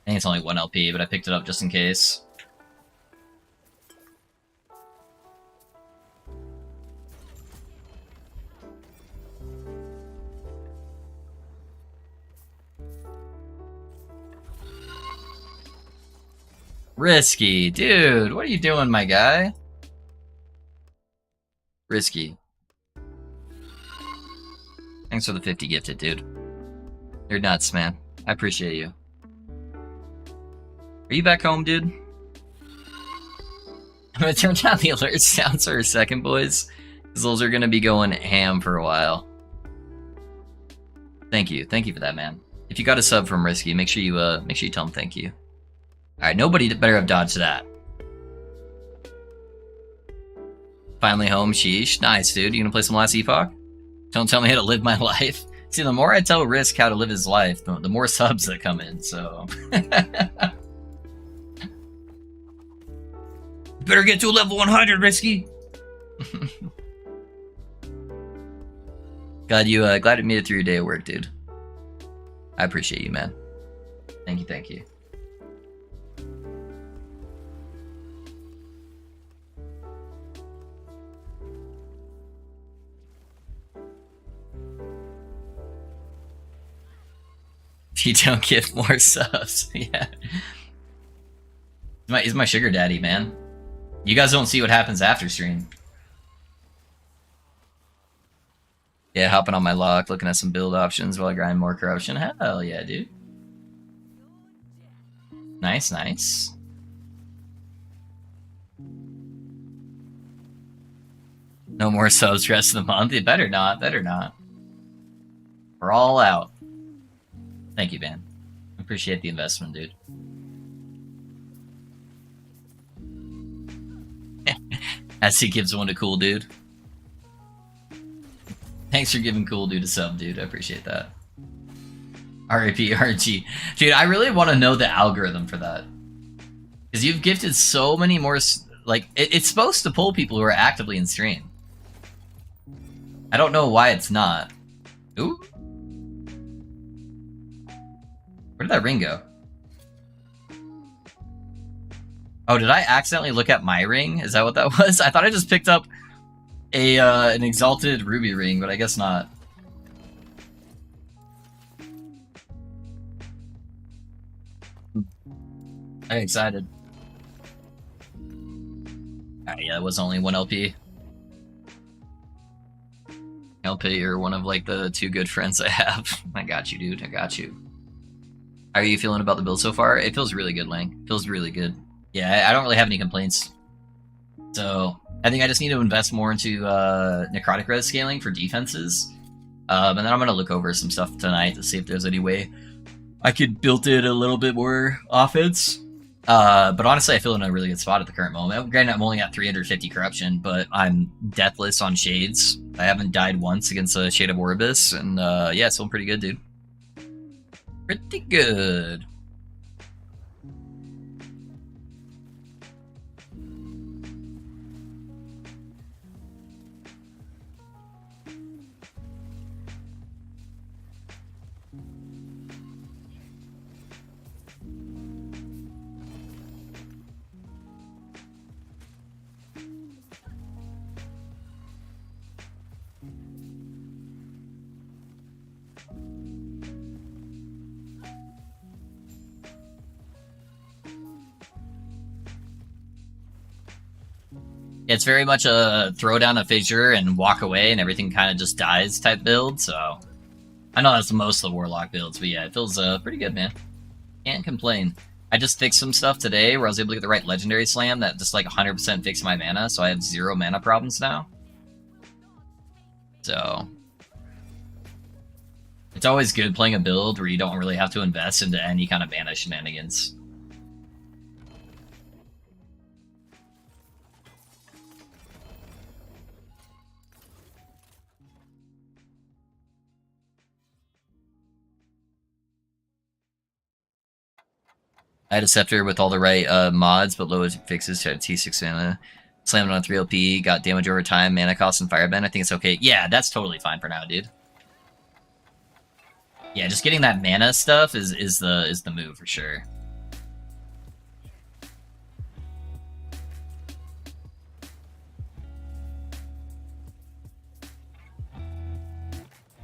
I think it's only 1 LP, but I picked it up just in case. Risky, dude, what are you doing, my guy? Risky. Thanks for the 50 gifted, dude. You're nuts, man. I appreciate you. Are you back home, dude? I'm gonna turn down the alert sounds for a second, boys, because those are gonna be going ham for a while. Thank you for that, man. If you got a sub from Risky, make sure you tell him thank you. All right, nobody better have dodged that. Finally home, sheesh. Nice, dude. You gonna play some Last Epoch? Don't tell me how to live my life. See, the more I tell Risk how to live his life, the more subs that come in, so... Better get to a level 100, Risky! Glad you made it through your day of work, dude. I appreciate you, man. Thank you. If you don't give more subs, yeah. He's my sugar daddy, man. You guys don't see what happens after stream. Yeah, hopping on my lock, looking at some build options while I grind more corruption. Hell yeah, dude. Nice. No more subs rest of the month. It better not. We're all out. Thank you, man. Appreciate the investment, dude. As he gives one to Cool Dude. Thanks for giving Cool Dude a sub, dude. I appreciate that. RIP RG. Dude, I really want to know the algorithm for that. Because you've gifted so many more... Like, it's supposed to pull people who are actively in stream. I don't know why it's not. Ooh. Where did that ring go? Oh, did I accidentally look at my ring? Is that what that was? I thought I just picked up a an exalted ruby ring, but I guess not. I'm excited. Yeah, it was only 1 LP. LP, you're one of like the 2 good friends I have. I got you, dude. I got you. How are you feeling about the build so far? It feels really good, Lang. It feels really good. Yeah, I don't really have any complaints. So I think I just need to invest more into necrotic res scaling for defenses. And then I'm going to look over some stuff tonight to see if there's any way I could build it a little bit more offense. But honestly, I feel in a really good spot at the current moment. Granted, I'm only at 350 corruption, but I'm deathless on shades. I haven't died once against a Shade of Orbis, and yeah, it's feeling pretty good, dude. Pretty good. It's very much a throw down a fissure and walk away and everything kind of just dies type build, so... I know that's most of the Warlock builds, but yeah, it feels pretty good, man. Can't complain. I just fixed some stuff today where I was able to get the right Legendary Slam that just like 100% fixed my mana, so I have 0 mana problems now. So... It's always good playing a build where you don't really have to invest into any kind of mana shenanigans. I had a Scepter with all the right mods, but low fixes to T6 mana. Slammed on 3 LP, got damage over time, mana cost, and firebend. I think it's okay. Yeah, that's totally fine for now, dude. Yeah, just getting that mana stuff is the move for sure.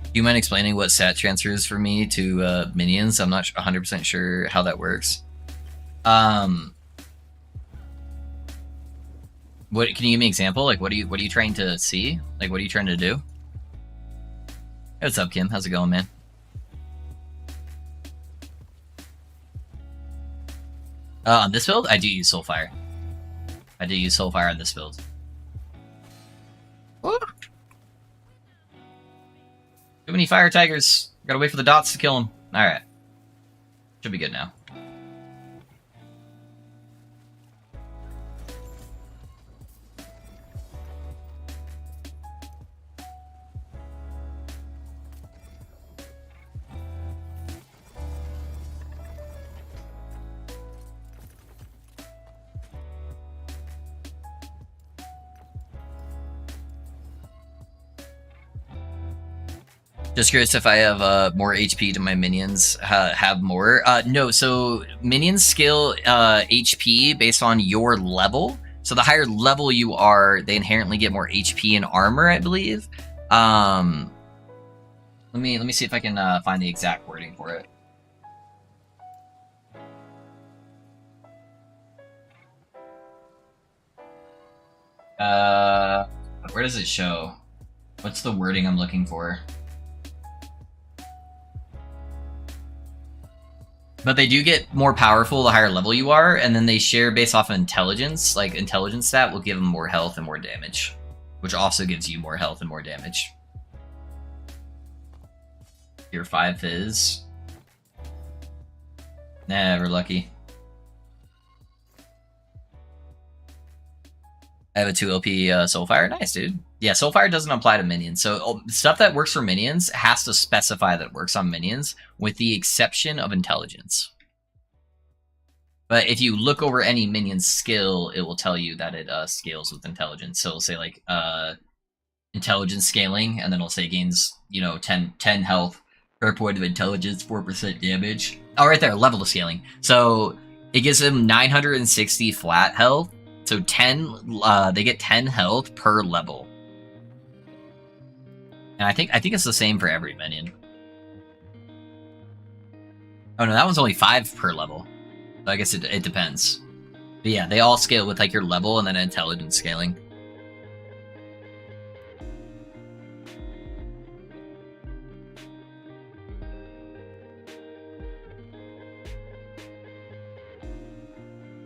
Do you mind explaining what stat transfers for me to minions? I'm not 100% sure how that works. What can you give me an example? Like, what are you trying to see? Like, what are you trying to do? Hey, what's up, Kim? How's it going, man? On this build, I do use Soulfire. I do use Soulfire on this build. Woo! Too many fire tigers. Gotta wait for the dots to kill them. Alright. Should be good now. Just curious if I have more HP to my minions have more. No, so minions scale HP based on your level. So the higher level you are, they inherently get more HP and armor, I believe. Let me see if I can find the exact wording for it. Where does it show? What's the wording I'm looking for? But they do get more powerful the higher level you are, and then they share based off of intelligence. Like, intelligence stat will give them more health and more damage, which also gives you more health and more damage. Your 5 fizz. Never lucky. I have a 2 LP Soulfire. Nice, dude. Yeah, Soulfire doesn't apply to minions. So stuff that works for minions has to specify that it works on minions, with the exception of intelligence. But if you look over any minion's skill, it will tell you that it scales with intelligence. So it'll say like intelligence scaling, and then it'll say gains 10 health per point of intelligence, 4% damage. Oh, right there, level of scaling. So it gives them 960 flat health. So 10, they get 10 health per level. And I think it's the same for every minion. Oh no, that one's only 5 per level. So I guess it depends. But yeah, they all scale with like your level and then intelligence scaling.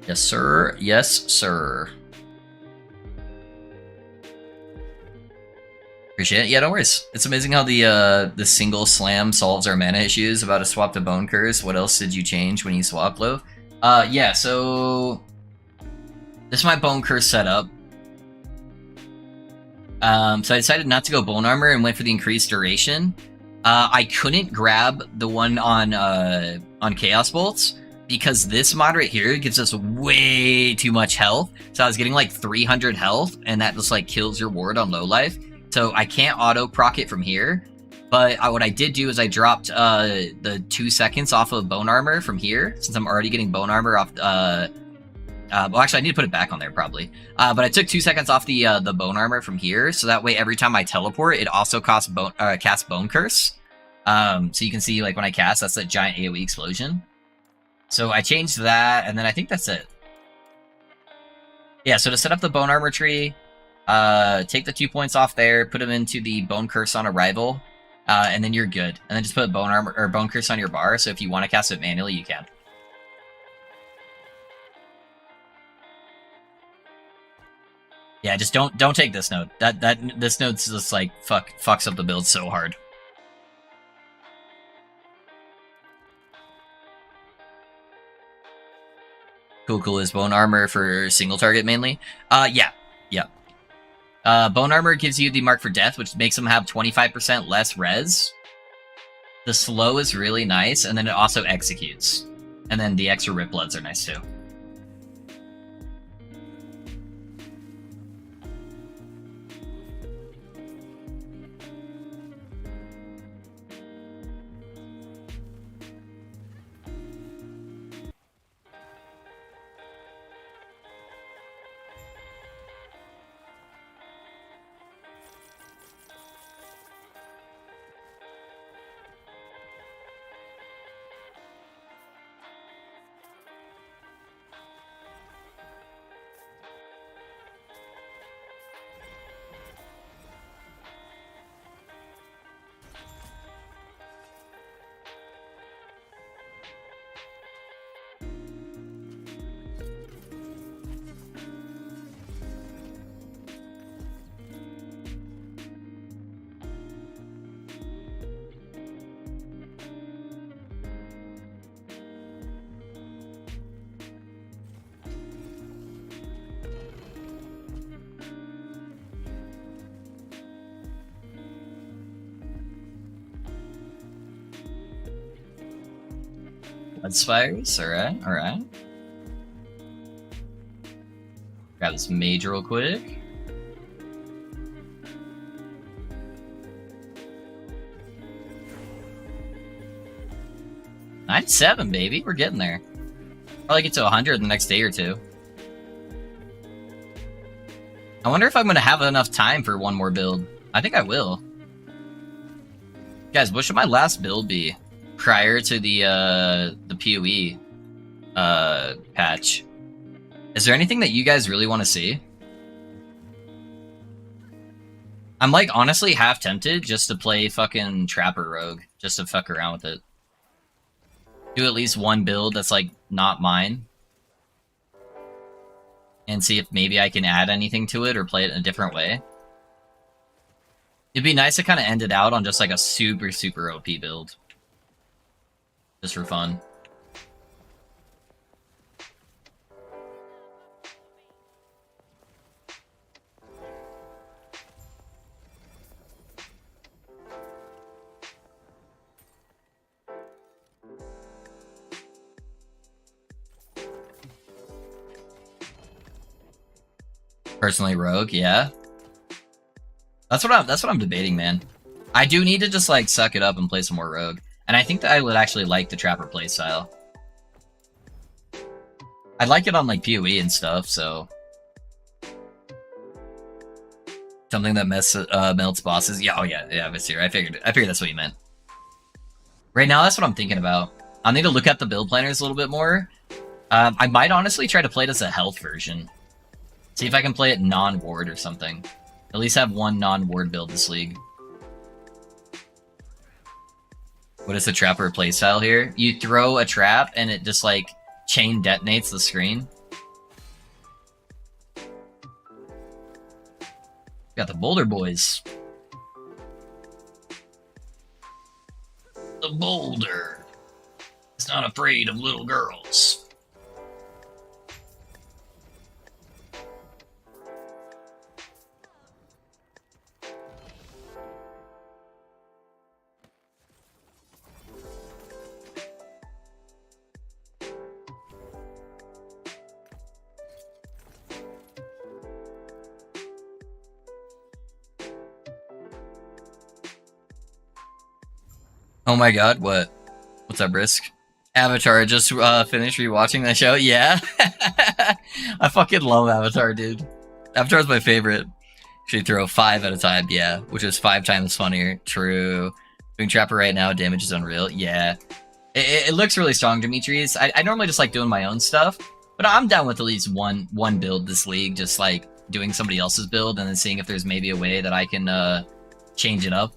Yes, sir. Yes, sir. Appreciate it. Yeah, no worries. It's amazing how the single slam solves our mana issues. About to swap to Bone Curse. What else did you change when you swapped, Lo? Yeah, so this is my Bone Curse setup. So I decided not to go Bone Armor and went for the increased duration. I couldn't grab the one on Chaos Bolts, because this mod right here gives us way too much health. So I was getting like 300 health, and that just like kills your ward on low life. So I can't auto proc it from here. But what I did do is I dropped the 2 seconds off of Bone Armor from here, since I'm already getting Bone Armor off. Well, actually, I need to put it back on there probably. But I took 2 seconds off the Bone Armor from here, so that way every time I teleport, it also costs cast Bone Curse. So you can see like when I cast, that's that giant AoE explosion. So I changed that, and then I think that's it. Yeah, so to set up the Bone Armor tree, take the 2 points off there, put them into the Bone Curse on arrival, and then you're good. And then just put Bone Armor or Bone Curse on your bar, so if you want to cast it manually, you can. Yeah, just don't take this node. This node's just like fucks up the build so hard. Cool is Bone Armor for single target mainly. Yeah. Bone Armor gives you the Mark for Death, which makes them have 25% less res. The slow is really nice, and then it also executes. And then the extra Rip Bloods are nice too. Witchfires, alright, alright. Grab this mage real quick. $97, baby. We're getting there. Probably get to 100 in the next day or two. I wonder if I'm going to have enough time for one more build. I think I will. Guys, what should my last build be prior to the PoE patch? Is there anything that you guys really want to see? I'm like honestly half tempted just to play fucking Trapper Rogue, just to fuck around with it. Do at least one build that's like not mine. And see if maybe I can add anything to it or play it in a different way. It'd be nice to kind of end it out on just like a super, super OP build. Just for fun. Personally, Rogue, yeah. That's what I'm debating, man. I do need to just like suck it up and play some more Rogue, and I think that I would actually like the Trapper playstyle. I like it on like PoE and stuff, so something that melts bosses. Yeah, oh yeah, Visir. I figured that's what you meant. Right now, that's what I'm thinking about. I'll need to look at the build planners a little bit more. I might honestly try to play it as a health version. See if I can play it non-ward or something. At least have one non-ward build this league. What is the Trapper playstyle here? You throw a trap and it just like chain detonates the screen. Got the Boulder Boys. The Boulder is not afraid of little girls. Oh my god, what? What's up, Brisk? Avatar, just finished rewatching that show? Yeah? I fucking love Avatar, dude. Avatar's my favorite. Should throw 5 at a time, yeah. Which is 5 times funnier. True. Doing Trapper right now, damage is unreal. Yeah. It looks really strong, Demetrius. I normally just like doing my own stuff, but I'm down with at least one build this league, just like doing somebody else's build and then seeing if there's maybe a way that I can change it up.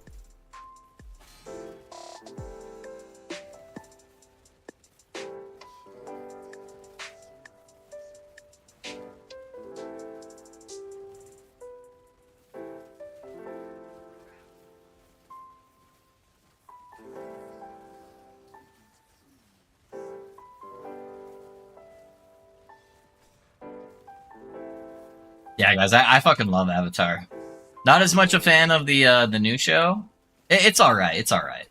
Yeah, guys, I fucking love Avatar. Not as much a fan of the new show. It's alright, it's alright.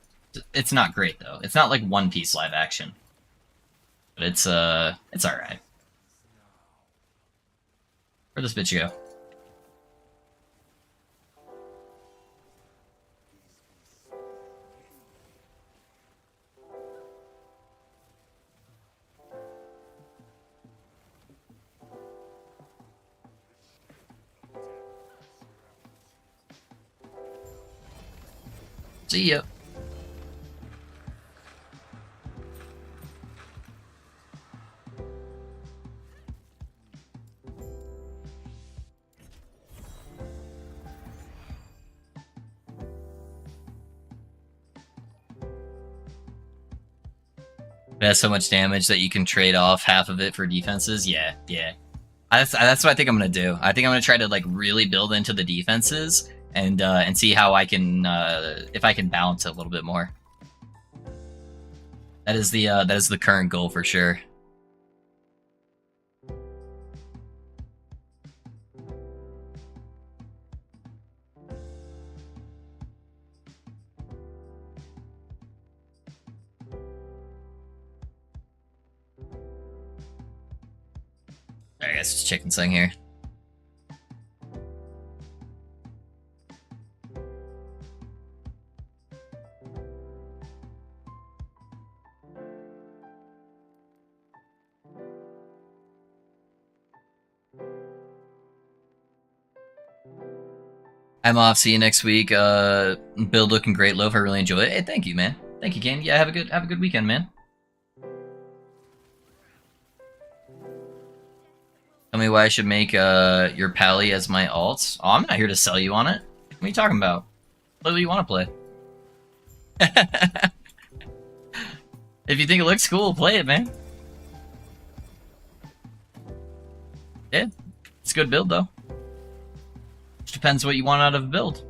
It's not great, though. It's not like One Piece live action. But it's alright. Where'd this bitch go? See ya. It has so much damage that you can trade off half of it for defenses. Yeah. That's what I think I'm gonna do. I think I'm gonna try to like really build into the defenses and see how I can if I can balance it a little bit more. That is the current goal for sure. Alright guys, just checking something here. I'm off. See you next week. Build looking great, Loaf. I really enjoy it. Hey, thank you, man. Thank you, Kane. Yeah, have a good weekend, man. Tell me why I should make your Pally as my alt. Oh, I'm not here to sell you on it. What are you talking about? Play what you want to play. If you think it looks cool, play it, man. Yeah, it's a good build though. Depends what you want out of a build.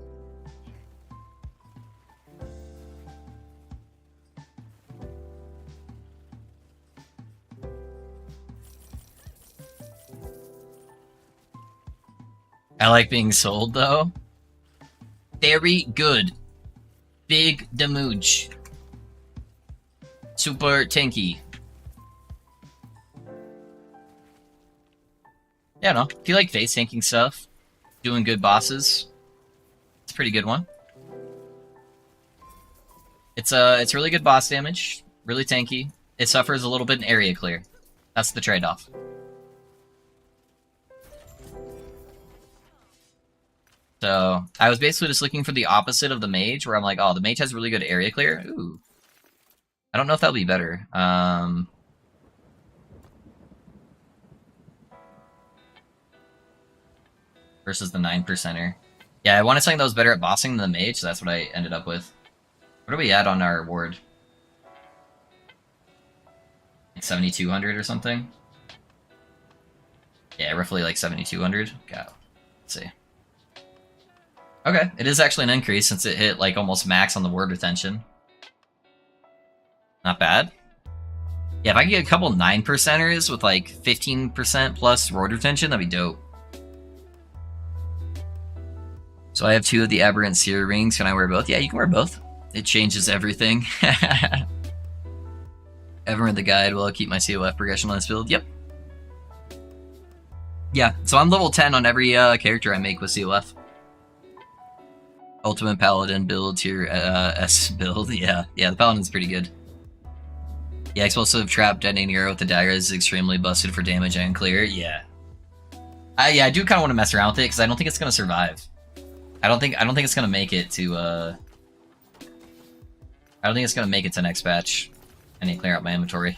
I like being sold though. Very good. Big damage. Super tanky. Yeah, no. If you like face tanking stuff, doing good bosses, it's a pretty good one. It's really good boss damage, really tanky. It suffers a little bit in area clear. That's the trade-off. So I was basically just looking for the opposite of the mage, where I'm like, oh, the mage has really good area clear. Ooh, I don't know if that'll be better. Versus the 9%er. Yeah, I wanted something that was better at bossing than the mage, so that's what I ended up with. What are we at on our ward? Like 7,200 or something? Yeah, roughly like 7,200. Let's see. Okay, it is actually an increase since it hit like almost max on the word retention. Not bad. Yeah, if I can get a couple 9%ers with like 15% plus word retention, that'd be dope. So I have 2 of the Aberrant Seer rings. Can I wear both? Yeah, you can wear both. It changes everything. Ever in the guide, will I keep my COF progression on this build? Yep. Yeah, so I'm level 10 on every character I make with COF. Ultimate Paladin build, tier S build. Yeah, the Paladin's pretty good. Yeah, explosive trap, detonating arrow with the dagger is extremely busted for damage and clear. Yeah. I do kind of want to mess around with it because I don't think it's gonna survive. I don't think it's gonna make it to I don't think it's gonna make it to next patch. I need to clear out my inventory.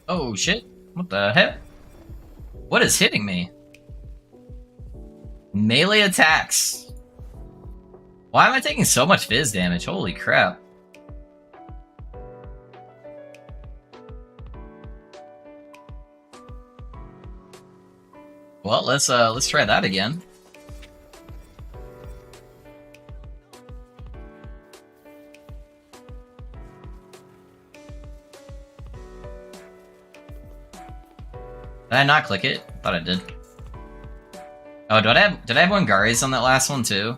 Oh shit, what the heck? What is hitting me? Melee attacks. Why am I taking so much fizz damage? Holy crap. Well, let's try that again. Did I not click it? Thought I did. Oh, did I have Wangaris on that last one too?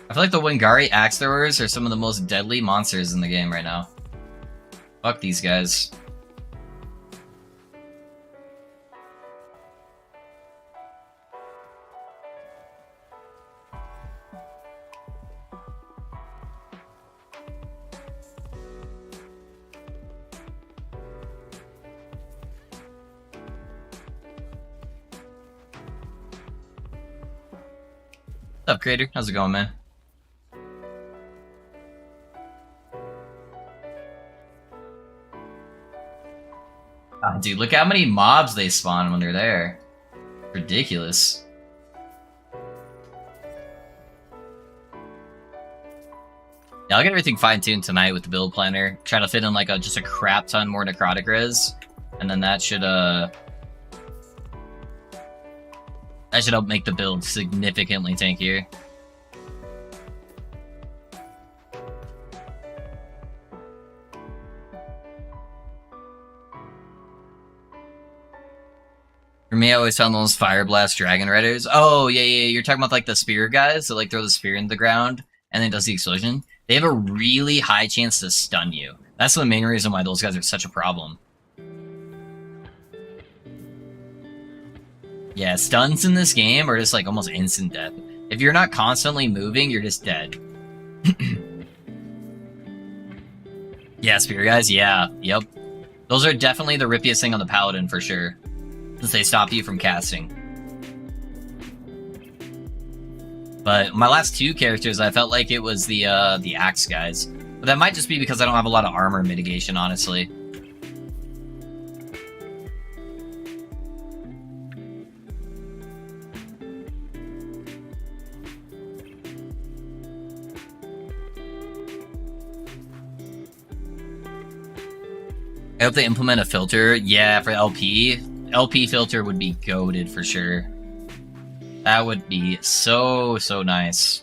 I feel like the Wangari axe throwers are some of the most deadly monsters in the game right now. Fuck these guys. What's up, Creator? How's it going, man? Dude, look how many mobs they spawn when they're there. Ridiculous. Yeah, I'll get everything fine-tuned tonight with the build planner. Try to fit in like just a crap ton more necrotic res, and then that should help make the build significantly tankier. For me, I always found those Fire Blast Dragon Riders. Oh, yeah, you're talking about like the spear guys that like throw the spear into the ground and then does the explosion. They have a really high chance to stun you. That's the main reason why those guys are such a problem. Yeah, stuns in this game are just like almost instant death. If you're not constantly moving, you're just dead. Yeah, spear guys, yeah, yep. Those are definitely the rippiest thing on the paladin for sure, since they stop you from casting. But my last two characters, I felt like it was the axe guys. But that might just be because I don't have a lot of armor mitigation, honestly. I hope they implement a filter. Yeah, for LP. LP filter would be goated for sure. That would be so nice.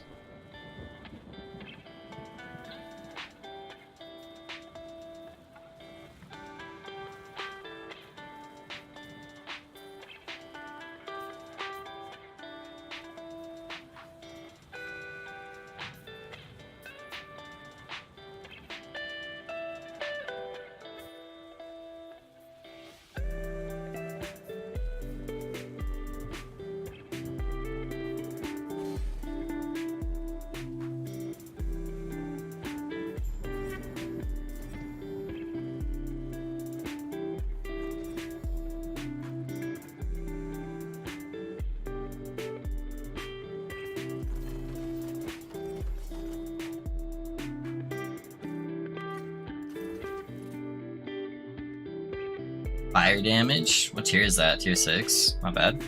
Fire damage? What tier is that? Tier 6? Not bad.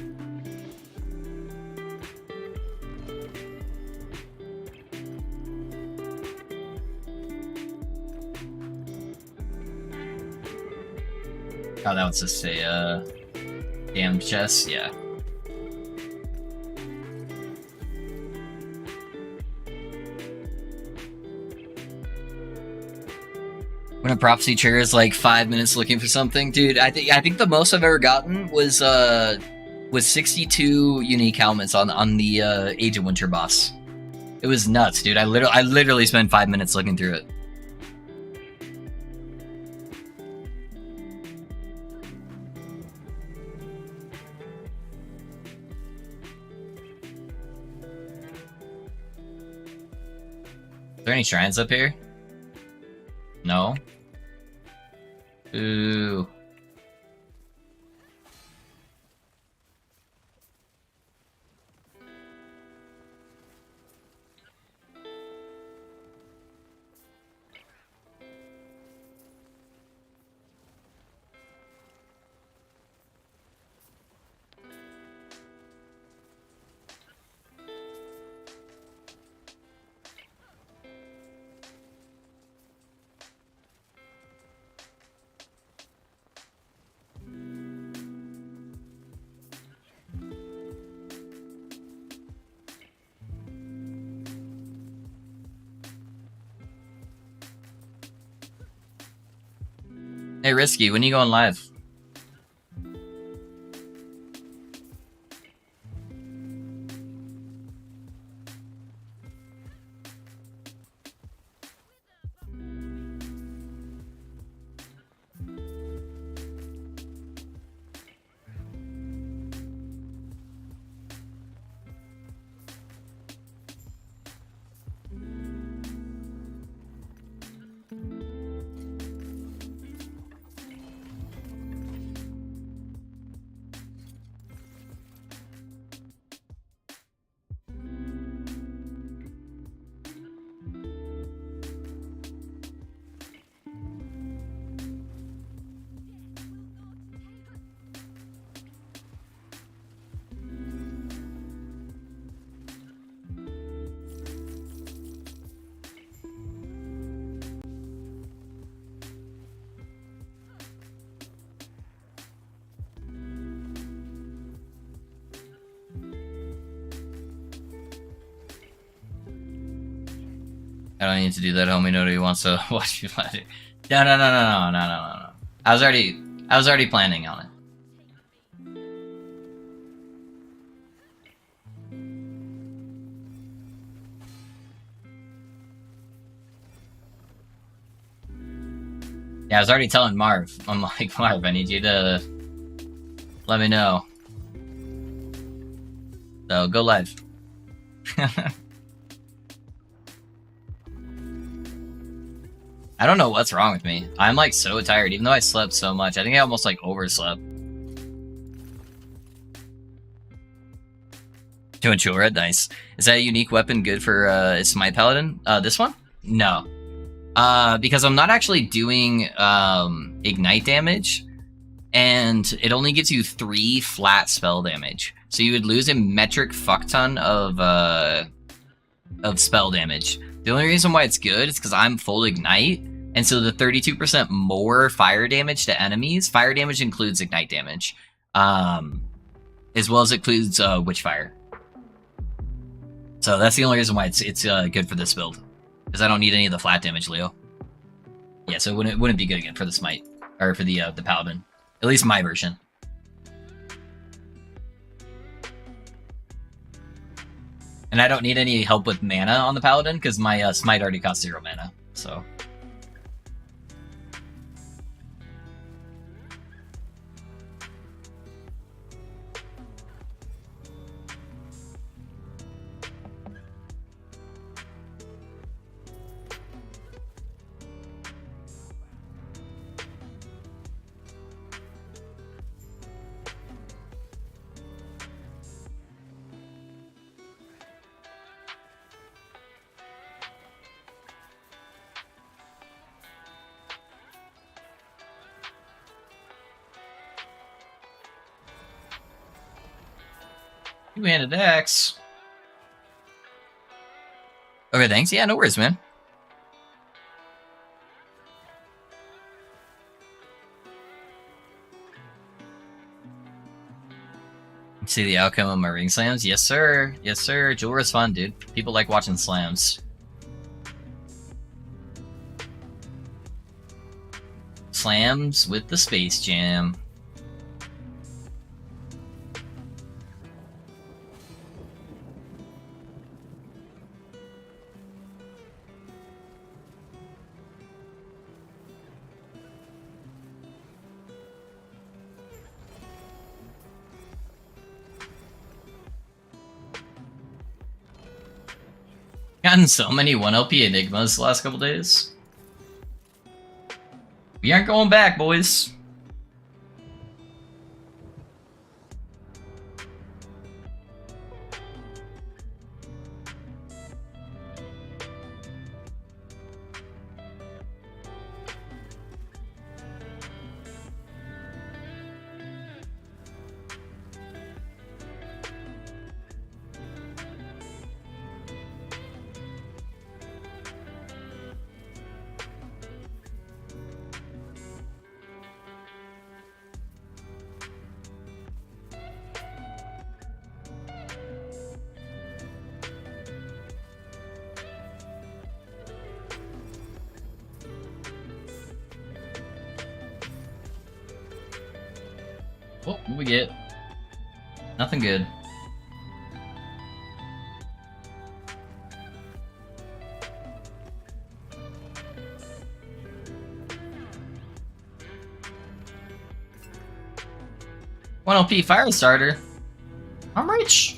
Oh, that was just a damned chest? Yeah. When a prophecy triggers like 5 minutes looking for something, dude, I think the most I've ever gotten was 62 unique helmets on the Age of Winter boss. It was nuts, dude. I literally spent 5 minutes looking through it. Are there any shrines up here? No? Ooh. Hey, Risky, when are you going live? I don't need to do that, homie. Nobody wants to watch me play. No. I was already planning on it. Yeah, I was already telling Marv. I'm like, Marv, I need you to let me know. So, go live. I don't know what's wrong with me. I'm like so tired, even though I slept so much. I think I almost like overslept. To ensure it, nice. Is that a unique weapon good for Smite Paladin? This one? No. Because I'm not actually doing ignite damage, and it only gives you 3 flat spell damage. So you would lose a metric fuck ton of spell damage. The only reason why it's good is because I'm full ignite, and so the 32% more fire damage to enemies. Fire damage includes ignite damage, as well as includes Witchfire. So that's the only reason why it's good for this build, because I don't need any of the flat damage, Leo. Yeah, so it wouldn't be good again for the smite or for the paladin, at least my version. And I don't need any help with mana on the paladin because my smite already costs 0 mana. So. Two-handed axe. Okay, thanks. Yeah, no worries, man. See the outcome of my ring slams? Yes, sir. Yes, sir. Jewelry's fun, dude. People like watching slams. Slams with the Space Jam. Gotten so many 1LP Enigmas the last couple days. We aren't going back, boys. Oh, what we get? Nothing good. One LP fire starter. I'm rich.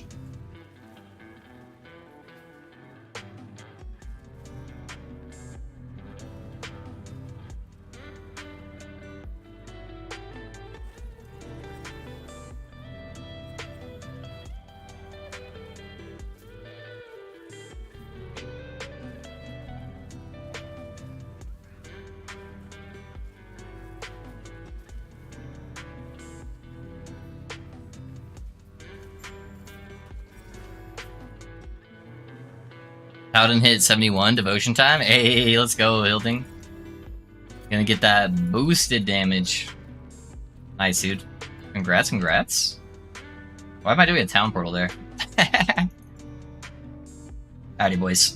Paladin hit 71, devotion time. Hey, let's go, Hilding. Gonna get that boosted damage. Nice, dude. Congrats, congrats. Why am I doing a town portal there? Howdy, boys.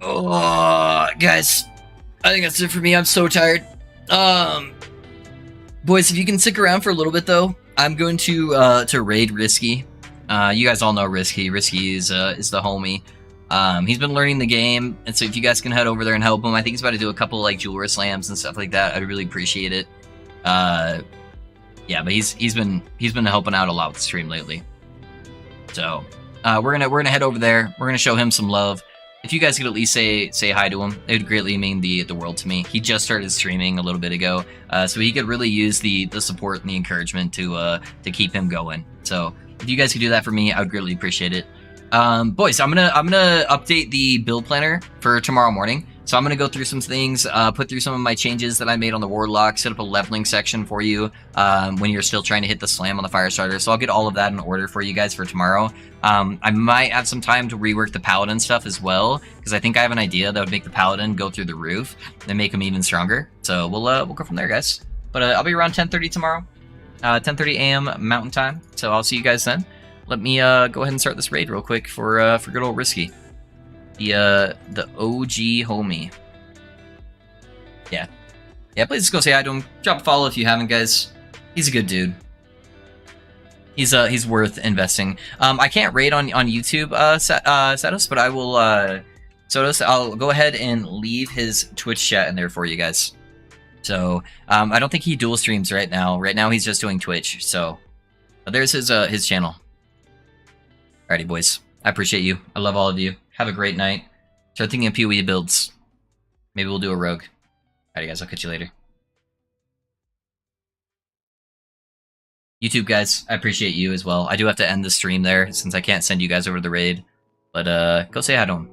Oh, guys, I think that's it for me. I'm so tired. Boys, if you can stick around for a little bit though, I'm going to raid Risky. You guys all know Risky. Risky is the homie. He's been learning the game, and so if you guys can head over there and help him, I think he's about to do a couple like jeweler slams and stuff like that. I'd really appreciate it. Yeah, but he's been helping out a lot with the stream lately. So we're gonna head over there. We're gonna show him some love. If you guys could at least say hi to him, it would greatly mean the world to me. He just started streaming a little bit ago, so he could really use the support and the encouragement to keep him going. So if you guys could do that for me, I would greatly appreciate it. Boys, I'm gonna update the build planner for tomorrow morning. So I'm gonna go through some things, put through some of my changes that I made on the Warlock, set up a leveling section for you when you're still trying to hit the slam on the fire starter. So I'll get all of that in order for you guys for tomorrow. I might have some time to rework the paladin stuff as well, because I think I have an idea that would make the paladin go through the roof and make him even stronger. So we'll go from there, guys. But I'll be around 10:30 tomorrow, 10:30 a.m. Mountain Time. So I'll see you guys then. Let me go ahead and start this raid real quick for good old Risky. The OG homie. Yeah, please just go say hi to him. Drop a follow if you haven't, guys. He's a good dude. He's worth investing. I can't raid on YouTube, Satos, but I will. Sotos, I'll go ahead and leave his Twitch chat in there for you guys. So I don't think he dual streams right now. Right now he's just doing Twitch. So there's his channel. Alrighty, boys. I appreciate you. I love all of you. Have a great night. Start thinking of PoE builds. Maybe we'll do a rogue. Alrighty, guys. I'll catch you later. YouTube, guys. I appreciate you as well. I do have to end the stream there since I can't send you guys over to the raid. But go say hi to him.